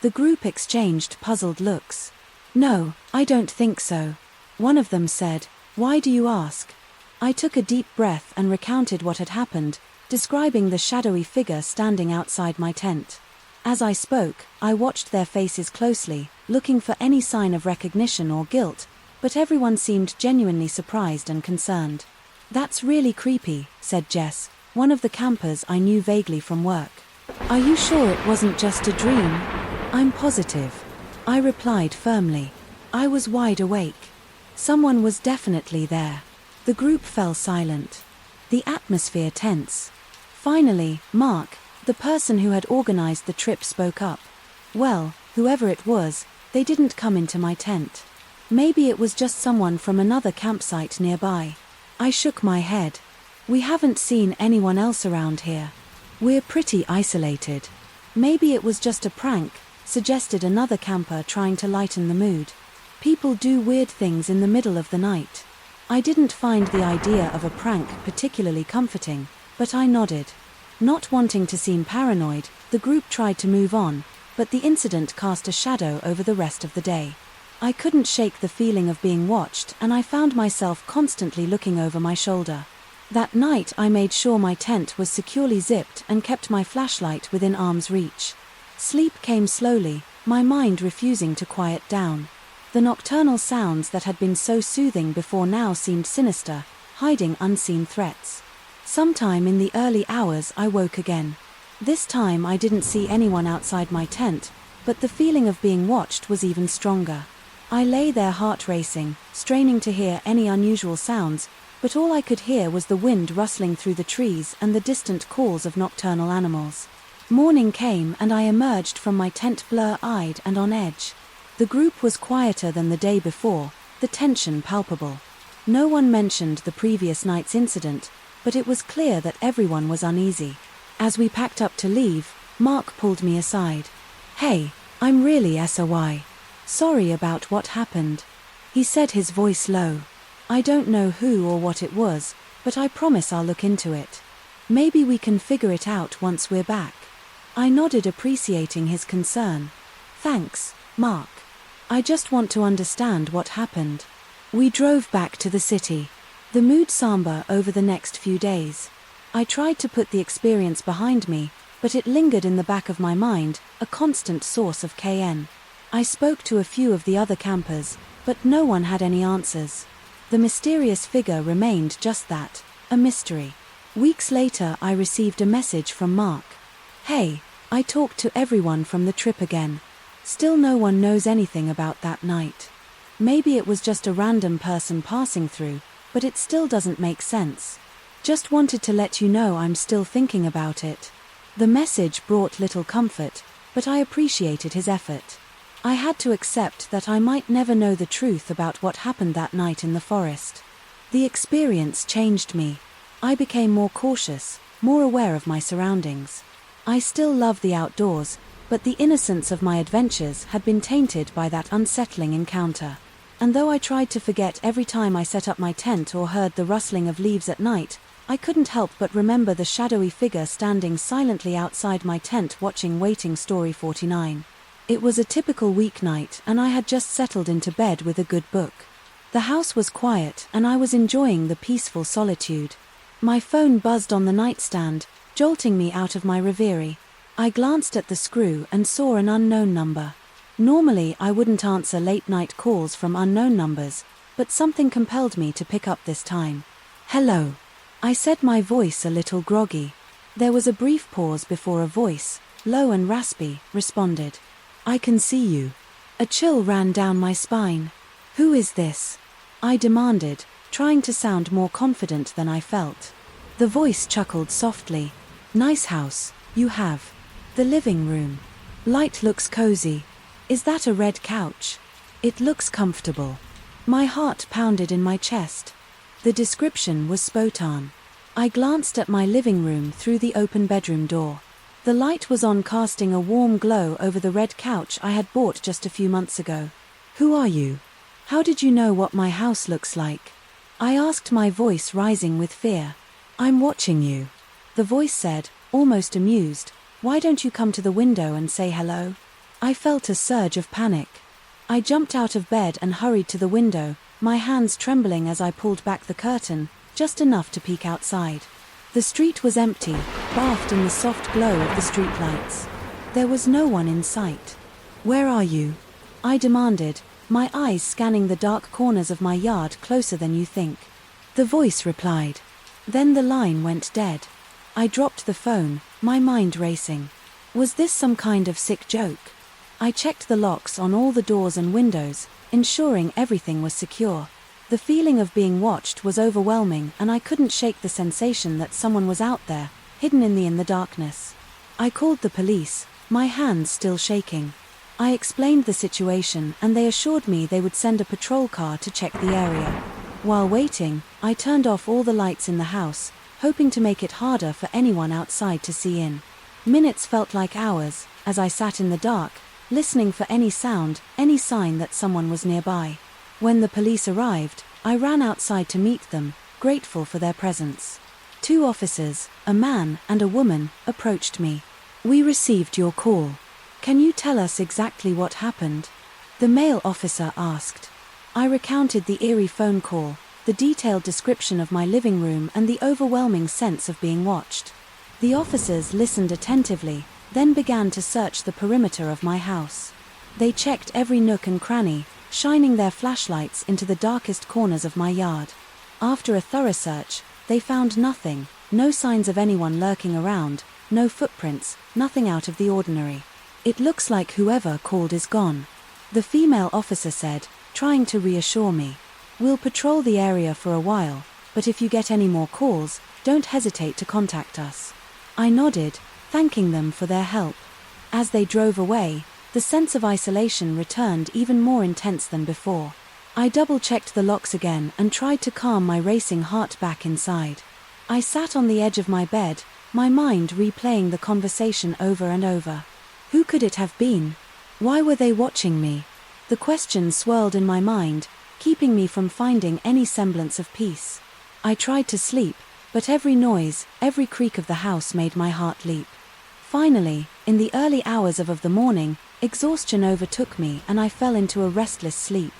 The group exchanged puzzled looks. "No, I don't think so," one of them said. "Why do you ask?" I took a deep breath and recounted what had happened, describing the shadowy figure standing outside my tent. As I spoke, I watched their faces closely, looking for any sign of recognition or guilt, but everyone seemed genuinely surprised and concerned. "That's really creepy," said Jess, one of the campers I knew vaguely from work. "Are you sure it wasn't just a dream?" "I'm positive," I replied firmly. I was wide awake. Someone was definitely there. The group fell silent, the atmosphere tense. Finally, Mark, the person who had organized the trip, spoke up. "Well, whoever it was, they didn't come into my tent. Maybe it was just someone from another campsite nearby." I shook my head. "We haven't seen anyone else around here. We're pretty isolated." "Maybe it was just a prank," suggested another camper, trying to lighten the mood. "People do weird things in the middle of the night." I didn't find the idea of a prank particularly comforting, but I nodded. Not wanting to seem paranoid, the group tried to move on, but the incident cast a shadow over the rest of the day. I couldn't shake the feeling of being watched, and I found myself constantly looking over my shoulder. That night I made sure my tent was securely zipped and kept my flashlight within arm's reach. Sleep came slowly, my mind refusing to quiet down. The nocturnal sounds that had been so soothing before now seemed sinister, hiding unseen threats. Sometime in the early hours I woke again. This time I didn't see anyone outside my tent, but the feeling of being watched was even stronger. I lay there, heart racing, straining to hear any unusual sounds, but all I could hear was the wind rustling through the trees and the distant calls of nocturnal animals. Morning came and I emerged from my tent blur-eyed and on edge. The group was quieter than the day before, the tension palpable. No one mentioned the previous night's incident, but it was clear that everyone was uneasy. As we packed up to leave, Mark pulled me aside. "Hey, I'm really sorry about what happened," he said, his voice low. "I don't know who or what it was, but I promise I'll look into it. Maybe we can figure it out once we're back." I nodded, appreciating his concern. "Thanks, Mark. I just want to understand what happened." We drove back to the city. The mood somber over the next few days. I tried to put the experience behind me, but it lingered in the back of my mind, a constant source of KN. I spoke to a few of the other campers, but no one had any answers. The mysterious figure remained just that, a mystery. Weeks later, I received a message from Mark. "Hey, I talked to everyone from the trip again. Still no one knows anything about that night. Maybe it was just a random person passing through, but it still doesn't make sense. Just wanted to let you know I'm still thinking about it." The message brought little comfort, but I appreciated his effort. I had to accept that I might never know the truth about what happened that night in the forest. The experience changed me. I became more cautious, more aware of my surroundings. I still love the outdoors, but the innocence of my adventures had been tainted by that unsettling encounter. And though I tried to forget every time I set up my tent or heard the rustling of leaves at night, I couldn't help but remember the shadowy figure standing silently outside my tent watching Waiting Story 49. It was a typical weeknight, and I had just settled into bed with a good book. The house was quiet, and I was enjoying the peaceful solitude. My phone buzzed on the nightstand, jolting me out of my reverie. I glanced at the screw and saw an unknown number. Normally, I wouldn't answer late-night calls from unknown numbers, but something compelled me to pick up this time. "Hello," I said, my voice a little groggy. There was a brief pause before a voice, low and raspy, responded. "I can see you." A chill ran down my spine. "Who is this?" I demanded, trying to sound more confident than I felt. The voice chuckled softly. "Nice house you have. The living room. Light looks cozy. Is that a red couch? It looks comfortable." My heart pounded in my chest. The description was spot on. I glanced at my living room through the open bedroom door. The light was on, casting a warm glow over the red couch I had bought just a few months ago. "Who are you? How did you know what my house looks like?" I asked, my voice rising with fear. "I'm watching you," the voice said, almost amused. "Why don't you come to the window and say hello?" I felt a surge of panic. I jumped out of bed and hurried to the window, my hands trembling as I pulled back the curtain, just enough to peek outside. The street was empty, bathed in the soft glow of the streetlights. There was no one in sight. "Where are you?" I demanded, my eyes scanning the dark corners of my yard. "Closer than you think," the voice replied. Then the line went dead. I dropped the phone, my mind racing. Was this some kind of sick joke? I checked the locks on all the doors and windows, ensuring everything was secure. The feeling of being watched was overwhelming, and I couldn't shake the sensation that someone was out there, hidden in the darkness. I called the police, my hands still shaking. I explained the situation, and they assured me they would send a patrol car to check the area. While waiting, I turned off all the lights in the house, hoping to make it harder for anyone outside to see in. Minutes felt like hours, as I sat in the dark, listening for any sound, any sign that someone was nearby. When the police arrived, I ran outside to meet them, grateful for their presence. 2 officers, a man and a woman, approached me. "We received your call. Can you tell us exactly what happened?" the male officer asked. I recounted the eerie phone call, the detailed description of my living room, and the overwhelming sense of being watched. The officers listened attentively, then began to search the perimeter of my house. They checked every nook and cranny, shining their flashlights into the darkest corners of my yard. After a thorough search, they found nothing, no signs of anyone lurking around, no footprints, nothing out of the ordinary. "It looks like whoever called is gone," the female officer said, trying to reassure me. "We'll patrol the area for a while, but if you get any more calls, don't hesitate to contact us." I nodded, thanking them for their help. As they drove away, the sense of isolation returned, even more intense than before. I double-checked the locks again and tried to calm my racing heart back inside. I sat on the edge of my bed, my mind replaying the conversation over and over. Who could it have been? Why were they watching me? The questions swirled in my mind, keeping me from finding any semblance of peace. I tried to sleep, but every noise, every creak of the house made my heart leap. Finally, in the early hours of the morning, exhaustion overtook me and I fell into a restless sleep.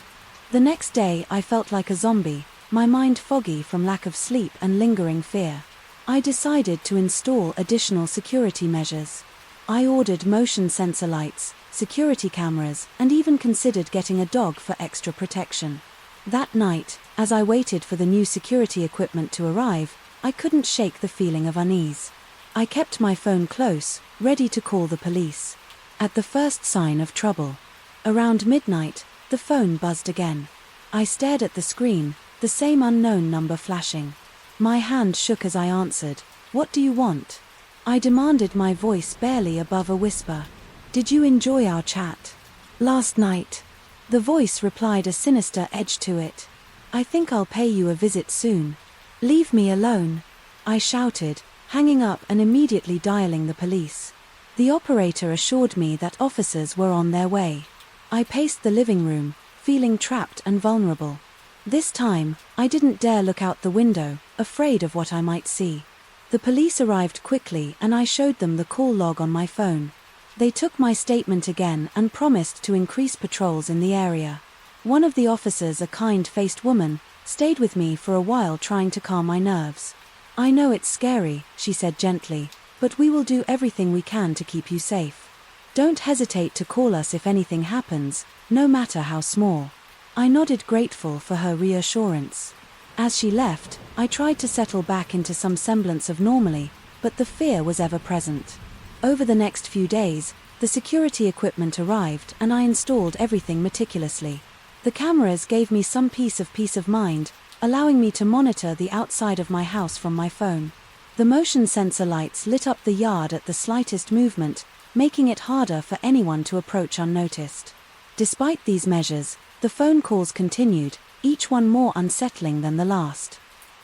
The next day I felt like a zombie, my mind foggy from lack of sleep and lingering fear. I decided to install additional security measures. I ordered motion sensor lights, security cameras, and even considered getting a dog for extra protection. That night, as I waited for the new security equipment to arrive, I couldn't shake the feeling of unease. I kept my phone close, ready to call the police. At the first sign of trouble. Around midnight, the phone buzzed again. I stared at the screen, the same unknown number flashing. My hand shook as I answered. "What do you want?" I demanded, my voice barely above a whisper. "Did you enjoy our chat last night?" The voice replied, a sinister edge to it. "I think I'll pay you a visit soon. Leave me alone," I shouted, hanging up and immediately dialing the police. The operator assured me that officers were on their way. I paced the living room, feeling trapped and vulnerable. This time, I didn't dare look out the window, afraid of what I might see. The police arrived quickly and I showed them the call log on my phone. They took my statement again and promised to increase patrols in the area. One of the officers, a kind-faced woman, stayed with me for a while trying to calm my nerves. "I know it's scary," she said gently, "but we will do everything we can to keep you safe. Don't hesitate to call us if anything happens, no matter how small." I nodded, grateful for her reassurance. As she left, I tried to settle back into some semblance of normalcy, but the fear was ever present. Over the next few days, the security equipment arrived and I installed everything meticulously. The cameras gave me some peace of mind, allowing me to monitor the outside of my house from my phone. The motion sensor lights lit up the yard at the slightest movement, making it harder for anyone to approach unnoticed. Despite these measures, the phone calls continued, each one more unsettling than the last.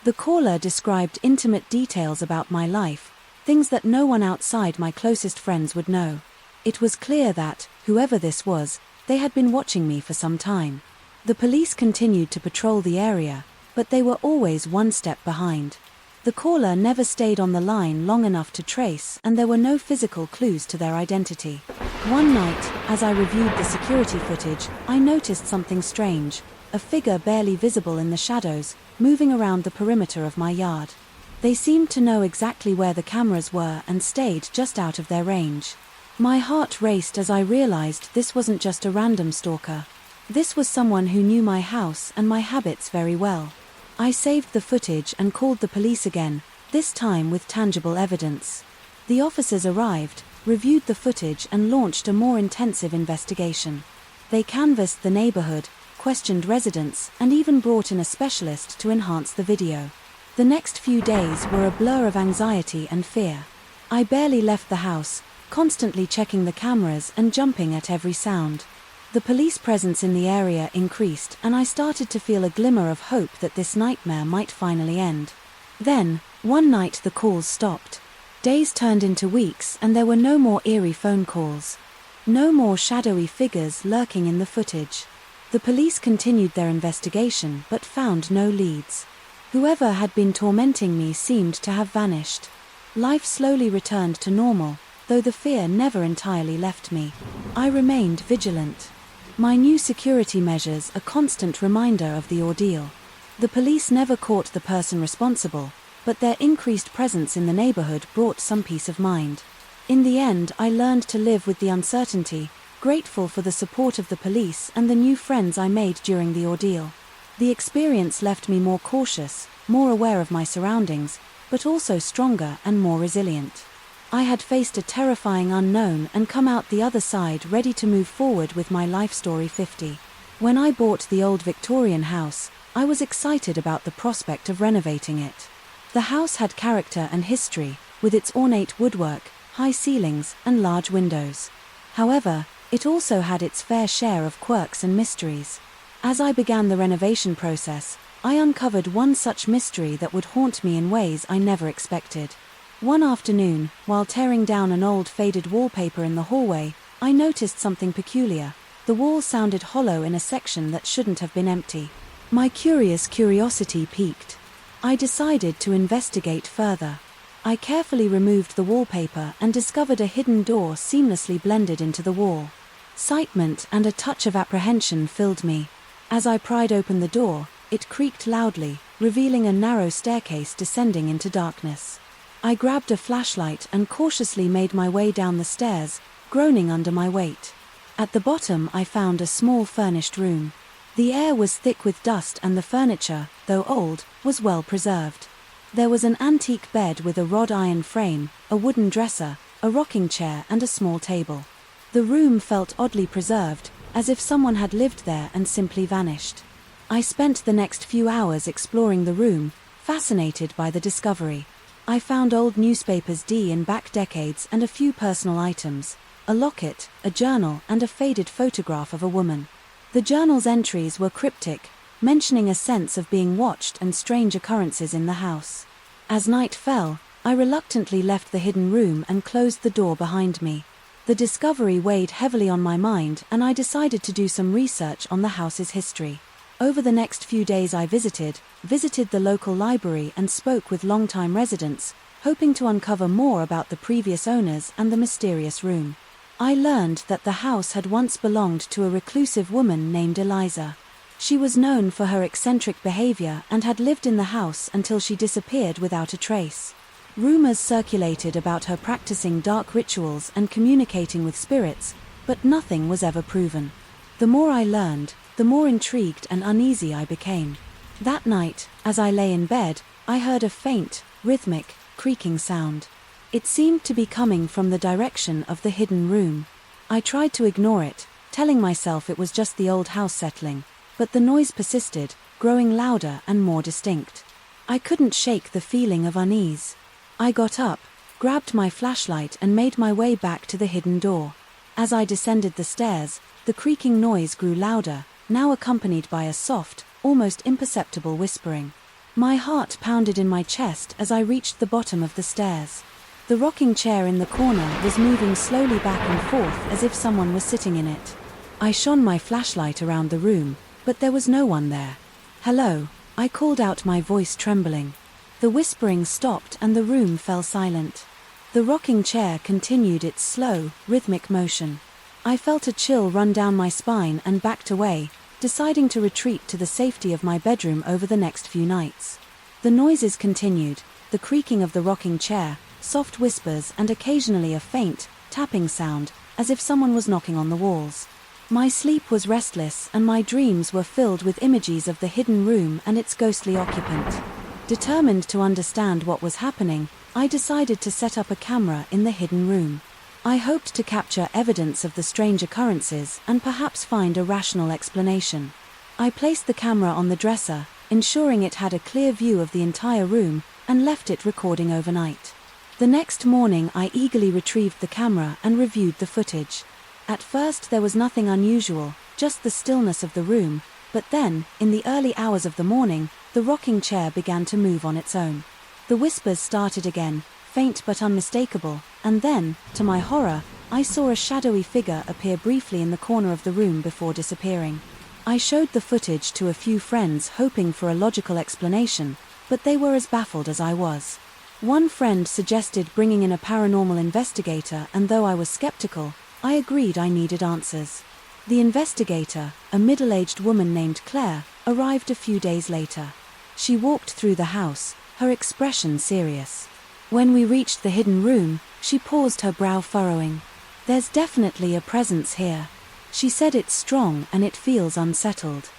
The caller described intimate details about my life, things that no one outside my closest friends would know. It was clear that, whoever this was, they had been watching me for some time. The police continued to patrol the area, but they were always one step behind. The caller never stayed on the line long enough to trace, and there were no physical clues to their identity. One night, as I reviewed the security footage, I noticed something strange, a figure barely visible in the shadows, moving around the perimeter of my yard. They seemed to know exactly where the cameras were and stayed just out of their range. My heart raced as I realized this wasn't just a random stalker. This was someone who knew my house and my habits very well. I saved the footage and called the police again, this time with tangible evidence. The officers arrived, reviewed the footage and launched a more intensive investigation. They canvassed the neighborhood, questioned residents, and even brought in a specialist to enhance the video. The next few days were a blur of anxiety and fear. I barely left the house, constantly checking the cameras and jumping at every sound. The police presence in the area increased and I started to feel a glimmer of hope that this nightmare might finally end. Then, one night the calls stopped. Days turned into weeks and there were no more eerie phone calls. No more shadowy figures lurking in the footage. The police continued their investigation but found no leads. Whoever had been tormenting me seemed to have vanished. Life slowly returned to normal, though the fear never entirely left me. I remained vigilant. My new security measures a constant reminder of the ordeal. The police never caught the person responsible, but their increased presence in the neighborhood brought some peace of mind. In the end, I learned to live with the uncertainty, grateful for the support of the police and the new friends I made during the ordeal. The experience left me more cautious, more aware of my surroundings, but also stronger and more resilient. I had faced a terrifying unknown and come out the other side ready to move forward with my life story 50. When I bought the old Victorian house, I was excited about the prospect of renovating it. The house had character and history, with its ornate woodwork, high ceilings, and large windows. However, it also had its fair share of quirks and mysteries. As I began the renovation process, I uncovered one such mystery that would haunt me in ways I never expected. One afternoon, while tearing down an old faded wallpaper in the hallway, I noticed something peculiar. The wall sounded hollow in a section that shouldn't have been empty. My curiosity piqued. I decided to investigate further. I carefully removed the wallpaper and discovered a hidden door seamlessly blended into the wall. Excitement and a touch of apprehension filled me. As I pried open the door, it creaked loudly, revealing a narrow staircase descending into darkness. I grabbed a flashlight and cautiously made my way down the stairs, groaning under my weight. At the bottom I found a small furnished room. The air was thick with dust and the furniture, though old, was well preserved. There was an antique bed with a wrought iron frame, a wooden dresser, a rocking chair and a small table. The room felt oddly preserved, as if someone had lived there and simply vanished. I spent the next few hours exploring the room, fascinated by the discovery. I found old newspapers dating back decades and a few personal items, a locket, a journal and a faded photograph of a woman. The journal's entries were cryptic, mentioning a sense of being watched and strange occurrences in the house. As night fell, I reluctantly left the hidden room and closed the door behind me. The discovery weighed heavily on my mind and I decided to do some research on the house's history. Over the next few days I visited the local library and spoke with longtime residents, hoping to uncover more about the previous owners and the mysterious room. I learned that the house had once belonged to a reclusive woman named Eliza. She was known for her eccentric behavior and had lived in the house until she disappeared without a trace. Rumors circulated about her practicing dark rituals and communicating with spirits, but nothing was ever proven. The more I learned, the more intrigued and uneasy I became. That night, as I lay in bed, I heard a faint, rhythmic, creaking sound. It seemed to be coming from the direction of the hidden room. I tried to ignore it, telling myself it was just the old house settling, but the noise persisted, growing louder and more distinct. I couldn't shake the feeling of unease. I got up, grabbed my flashlight and made my way back to the hidden door. As I descended the stairs, the creaking noise grew louder, now accompanied by a soft, almost imperceptible whispering. My heart pounded in my chest as I reached the bottom of the stairs. The rocking chair in the corner was moving slowly back and forth as if someone was sitting in it. I shone my flashlight around the room, but there was no one there. "Hello," I called out, my voice trembling. The whispering stopped and the room fell silent. The rocking chair continued its slow, rhythmic motion. I felt a chill run down my spine and backed away, deciding to retreat to the safety of my bedroom over the next few nights. The noises continued, the creaking of the rocking chair, soft whispers and occasionally a faint, tapping sound, as if someone was knocking on the walls. My sleep was restless and my dreams were filled with images of the hidden room and its ghostly occupant. Determined to understand what was happening, I decided to set up a camera in the hidden room. I hoped to capture evidence of the strange occurrences and perhaps find a rational explanation. I placed the camera on the dresser, ensuring it had a clear view of the entire room, and left it recording overnight. The next morning I eagerly retrieved the camera and reviewed the footage. At first there was nothing unusual, just the stillness of the room, but then, in the early hours of the morning, the rocking chair began to move on its own. The whispers started again, faint but unmistakable, and then, to my horror, I saw a shadowy figure appear briefly in the corner of the room before disappearing. I showed the footage to a few friends hoping for a logical explanation, but they were as baffled as I was. One friend suggested bringing in a paranormal investigator, and though I was skeptical, I agreed I needed answers. The investigator, a middle-aged woman named Claire, arrived a few days later. She walked through the house, her expression serious. When we reached the hidden room, she paused, her brow furrowing. "There's definitely a presence here," she said. "It's strong and it feels unsettled."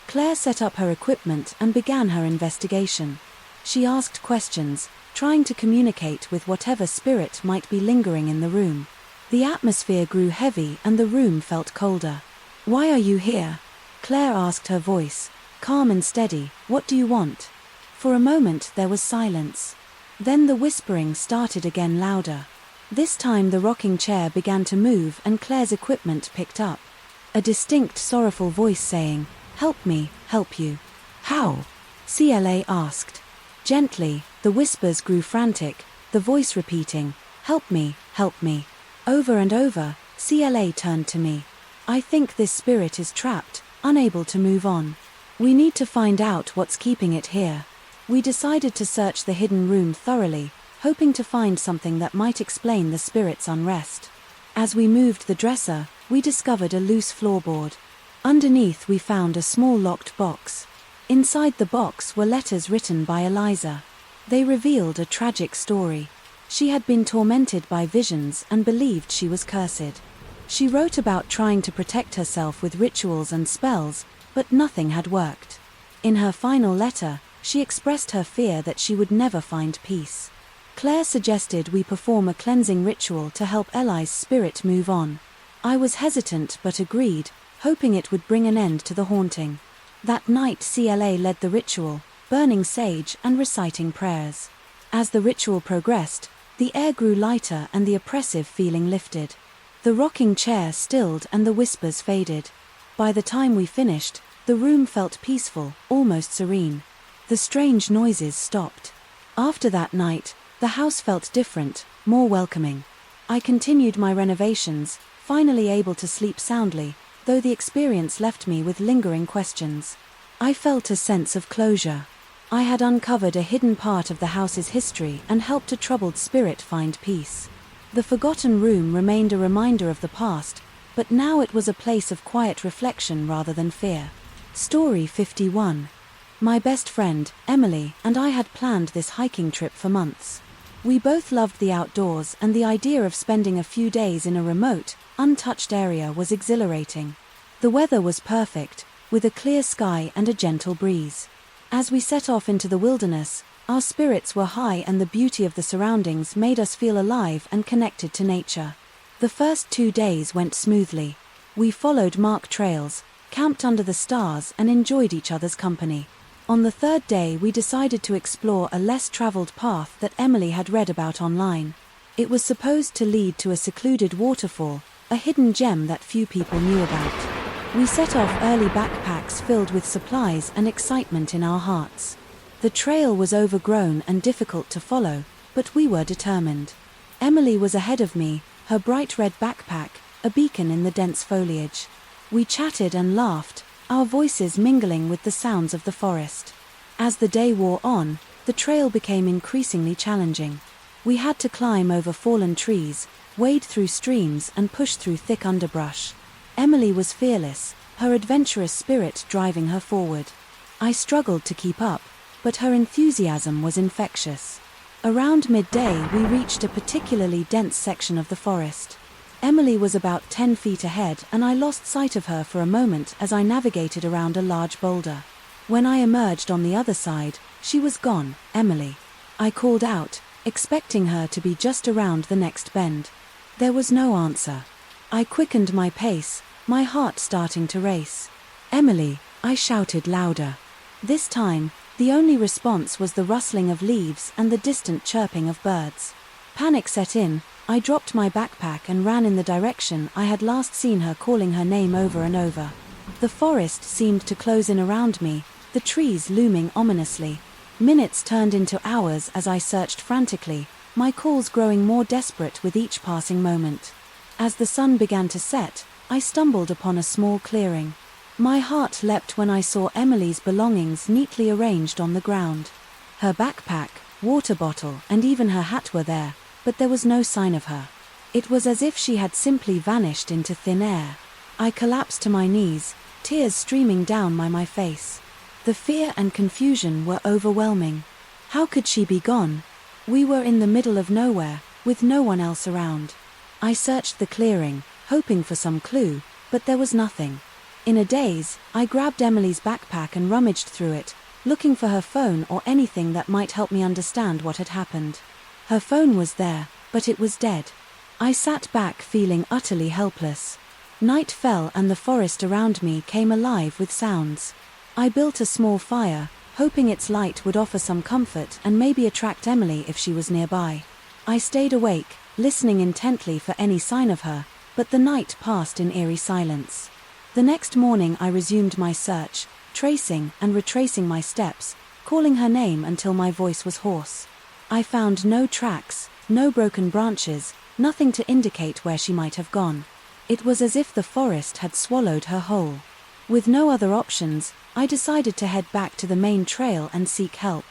Claire set up her equipment and began her investigation. She asked questions, trying to communicate with whatever spirit might be lingering in the room. The atmosphere grew heavy and the room felt colder. "Why are you here?" Claire asked, her voice calm and steady. "What do you want?" For a moment there was silence. Then the whispering started again, louder. This time the rocking chair began to move and Claire's equipment picked up. A distinct, sorrowful voice saying, Help me, help you. How? CLA asked. Gently, the whispers grew frantic, the voice repeating, help me, help me. Over and over, CLA turned to me. I think this spirit is trapped, unable to move on. We need to find out what's keeping it here. We decided to search the hidden room thoroughly, hoping to find something that might explain the spirit's unrest. As we moved the dresser, we discovered a loose floorboard. Underneath we found a small locked box. Inside the box were letters written by Eliza. They revealed a tragic story. She had been tormented by visions and believed she was cursed. She wrote about trying to protect herself with rituals and spells, but nothing had worked. In her final letter, she expressed her fear that she would never find peace. Claire suggested we perform a cleansing ritual to help Eli's spirit move on. I was hesitant but agreed, hoping it would bring an end to the haunting. That night CLA led the ritual, burning sage and reciting prayers. As the ritual progressed, the air grew lighter and the oppressive feeling lifted. The rocking chair stilled and the whispers faded. By the time we finished, the room felt peaceful, almost serene. The strange noises stopped. After that night, the house felt different, more welcoming. I continued my renovations, finally able to sleep soundly, though the experience left me with lingering questions. I felt a sense of closure. I had uncovered a hidden part of the house's history and helped a troubled spirit find peace. The forgotten room remained a reminder of the past, but now it was a place of quiet reflection rather than fear. Story 51. My best friend, Emily, and I had planned this hiking trip for months. We both loved the outdoors and the idea of spending a few days in a remote, untouched area was exhilarating. The weather was perfect, with a clear sky and a gentle breeze. As we set off into the wilderness, our spirits were high and the beauty of the surroundings made us feel alive and connected to nature. The first 2 days went smoothly. We followed marked trails, camped under the stars and enjoyed each other's company. On the third day we decided to explore a less traveled path that Emily had read about online. It was supposed to lead to a secluded waterfall, a hidden gem that few people knew about. We set off early backpacks filled with supplies and excitement in our hearts. The trail was overgrown and difficult to follow, but we were determined. Emily was ahead of me, her bright red backpack, a beacon in the dense foliage. We chatted and laughed, our voices mingling with the sounds of the forest. As the day wore on, the trail became increasingly challenging. We had to climb over fallen trees, wade through streams and push through thick underbrush. Emily was fearless, her adventurous spirit driving her forward. I struggled to keep up, but her enthusiasm was infectious. Around midday we reached a particularly dense section of the forest. Emily was about 10 feet ahead and I lost sight of her for a moment as I navigated around a large boulder. When I emerged on the other side, she was gone. Emily. I called out, expecting her to be just around the next bend. There was no answer. I quickened my pace, my heart starting to race. Emily, I shouted louder. This time, the only response was the rustling of leaves and the distant chirping of birds. Panic set in. I dropped my backpack and ran in the direction I had last seen her calling her name over and over. The forest seemed to close in around me, the trees looming ominously. Minutes turned into hours as I searched frantically, my calls growing more desperate with each passing moment. As the sun began to set, I stumbled upon a small clearing. My heart leapt when I saw Emily's belongings neatly arranged on the ground. Her backpack, water bottle, and even her hat were there, but there was no sign of her. It was as if she had simply vanished into thin air. I collapsed to my knees, tears streaming down my face. The fear and confusion were overwhelming. How could she be gone? We were in the middle of nowhere, with no one else around. I searched the clearing, hoping for some clue, but there was nothing. In a daze, I grabbed Emily's backpack and rummaged through it, looking for her phone or anything that might help me understand what had happened. Her phone was there, but it was dead. I sat back feeling utterly helpless. Night fell and the forest around me came alive with sounds. I built a small fire, hoping its light would offer some comfort and maybe attract Emily if she was nearby. I stayed awake, listening intently for any sign of her, but the night passed in eerie silence. The next morning I resumed my search, tracing and retracing my steps, calling her name until my voice was hoarse. I found no tracks, no broken branches, nothing to indicate where she might have gone. It was as if the forest had swallowed her whole. With no other options, I decided to head back to the main trail and seek help.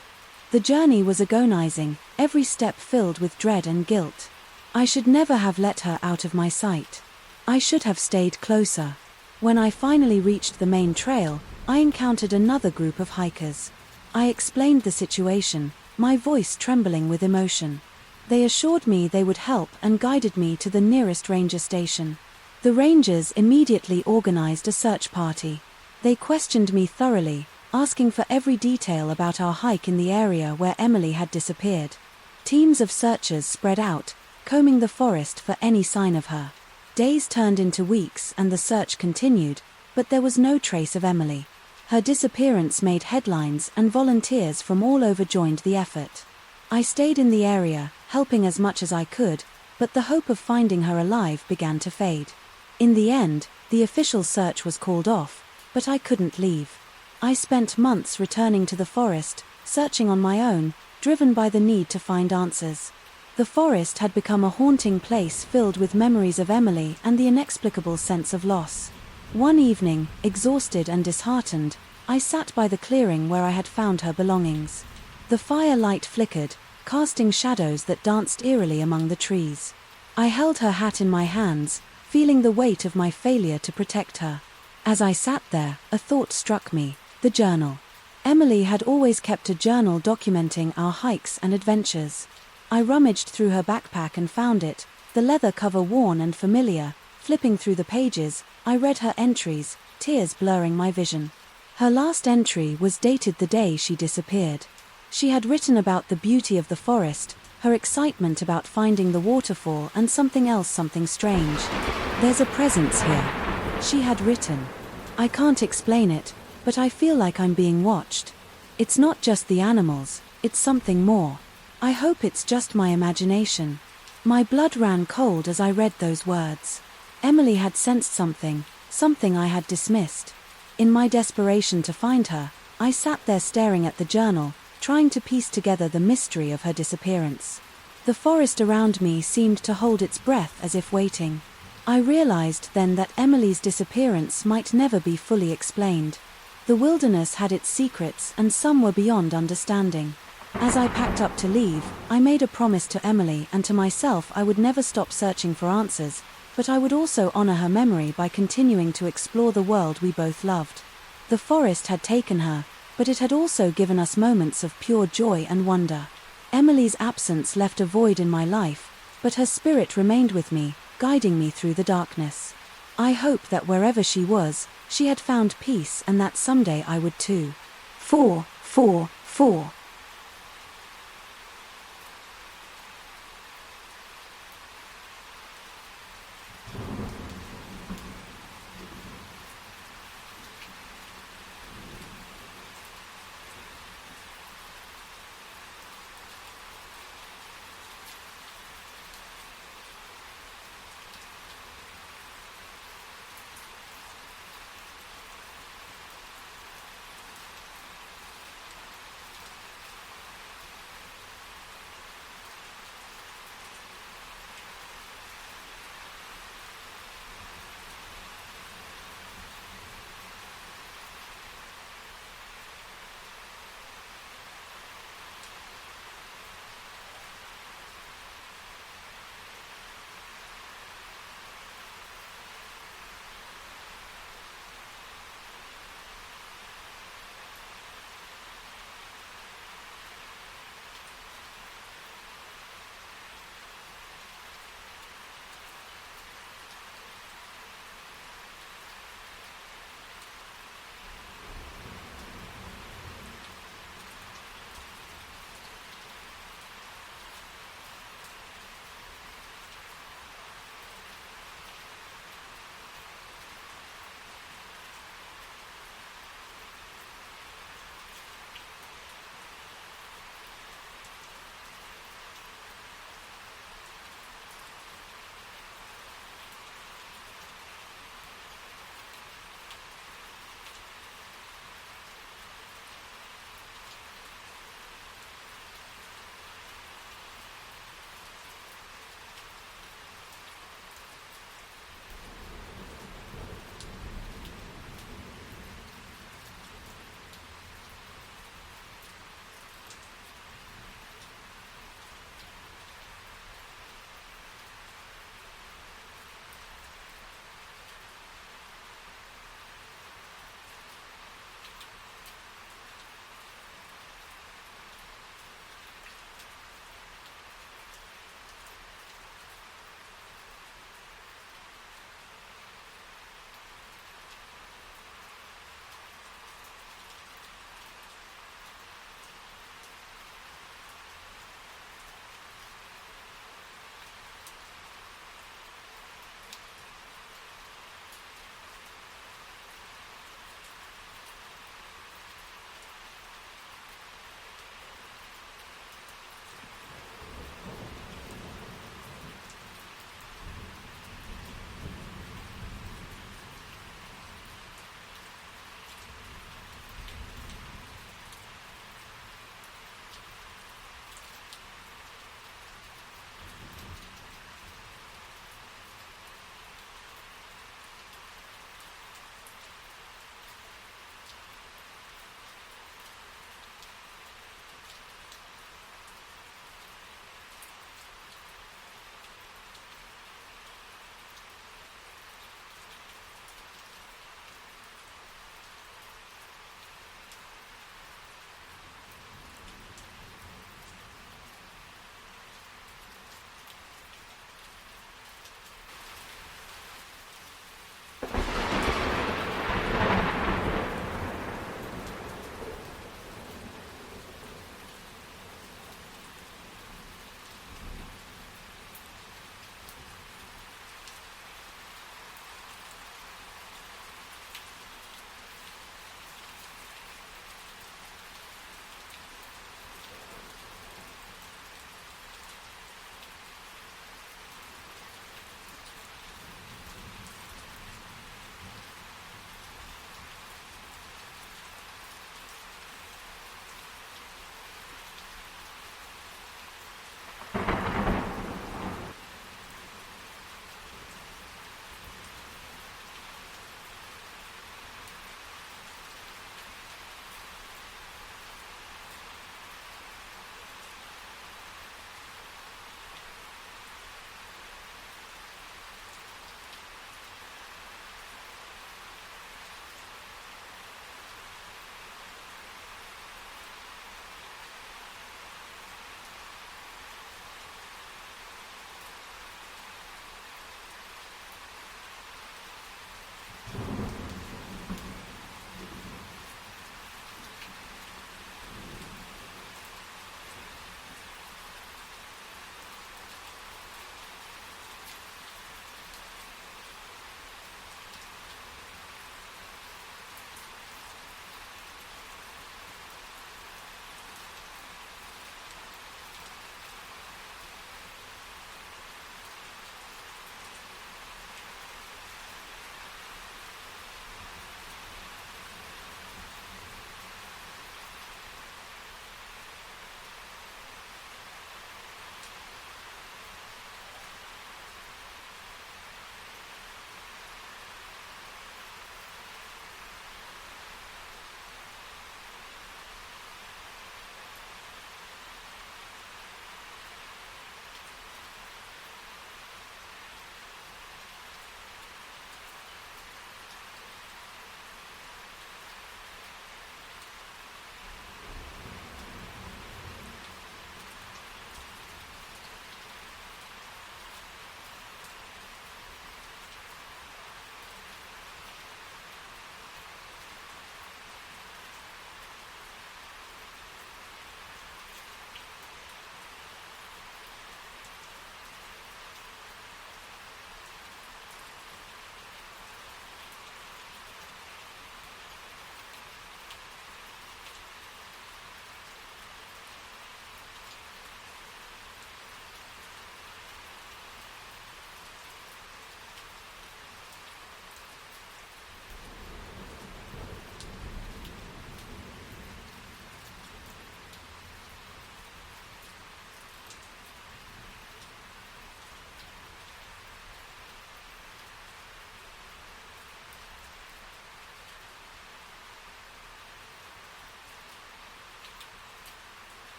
The journey was agonizing, every step filled with dread and guilt. I should never have let her out of my sight. I should have stayed closer. When I finally reached the main trail, I encountered another group of hikers. I explained the situation, my voice trembling with emotion. They assured me they would help and guided me to the nearest ranger station. The rangers immediately organized a search party. They questioned me thoroughly, asking for every detail about our hike in the area where Emily had disappeared. Teams of searchers spread out, combing the forest for any sign of her. Days turned into weeks and the search continued, but there was no trace of Emily. Her disappearance made headlines and volunteers from all over joined the effort. I stayed in the area, helping as much as I could, but the hope of finding her alive began to fade. In the end, the official search was called off, but I couldn't leave. I spent months returning to the forest, searching on my own, driven by the need to find answers. The forest had become a haunting place filled with memories of Emily and the inexplicable sense of loss. One evening, exhausted and disheartened, I sat by the clearing where I had found her belongings. The firelight flickered, casting shadows that danced eerily among the trees. I held her hat in my hands, feeling the weight of my failure to protect her. As I sat there, a thought struck me: the journal. Emily had always kept a journal documenting our hikes and adventures. I rummaged through her backpack and found it, the leather cover worn and familiar. Flipping through the pages, I read her entries, tears blurring my vision. Her last entry was dated the day she disappeared. She had written about the beauty of the forest, her excitement about finding the waterfall, and something else, something strange. "There's a presence here," she had written. "I can't explain it, but I feel like I'm being watched. It's not just the animals, it's something more. I hope it's just my imagination." My blood ran cold as I read those words. Emily had sensed something, something I had dismissed. In my desperation to find her, I sat there staring at the journal, trying to piece together the mystery of her disappearance. The forest around me seemed to hold its breath as if waiting. I realized then that Emily's disappearance might never be fully explained. The wilderness had its secrets, and some were beyond understanding. As I packed up to leave, I made a promise to Emily and to myself I would never stop searching for answers, but I would also honor her memory by continuing to explore the world we both loved. The forest had taken her, but it had also given us moments of pure joy and wonder. Emily's absence left a void in my life, but her spirit remained with me, guiding me through the darkness. I hope that wherever she was, she had found peace and that someday I would too. 4.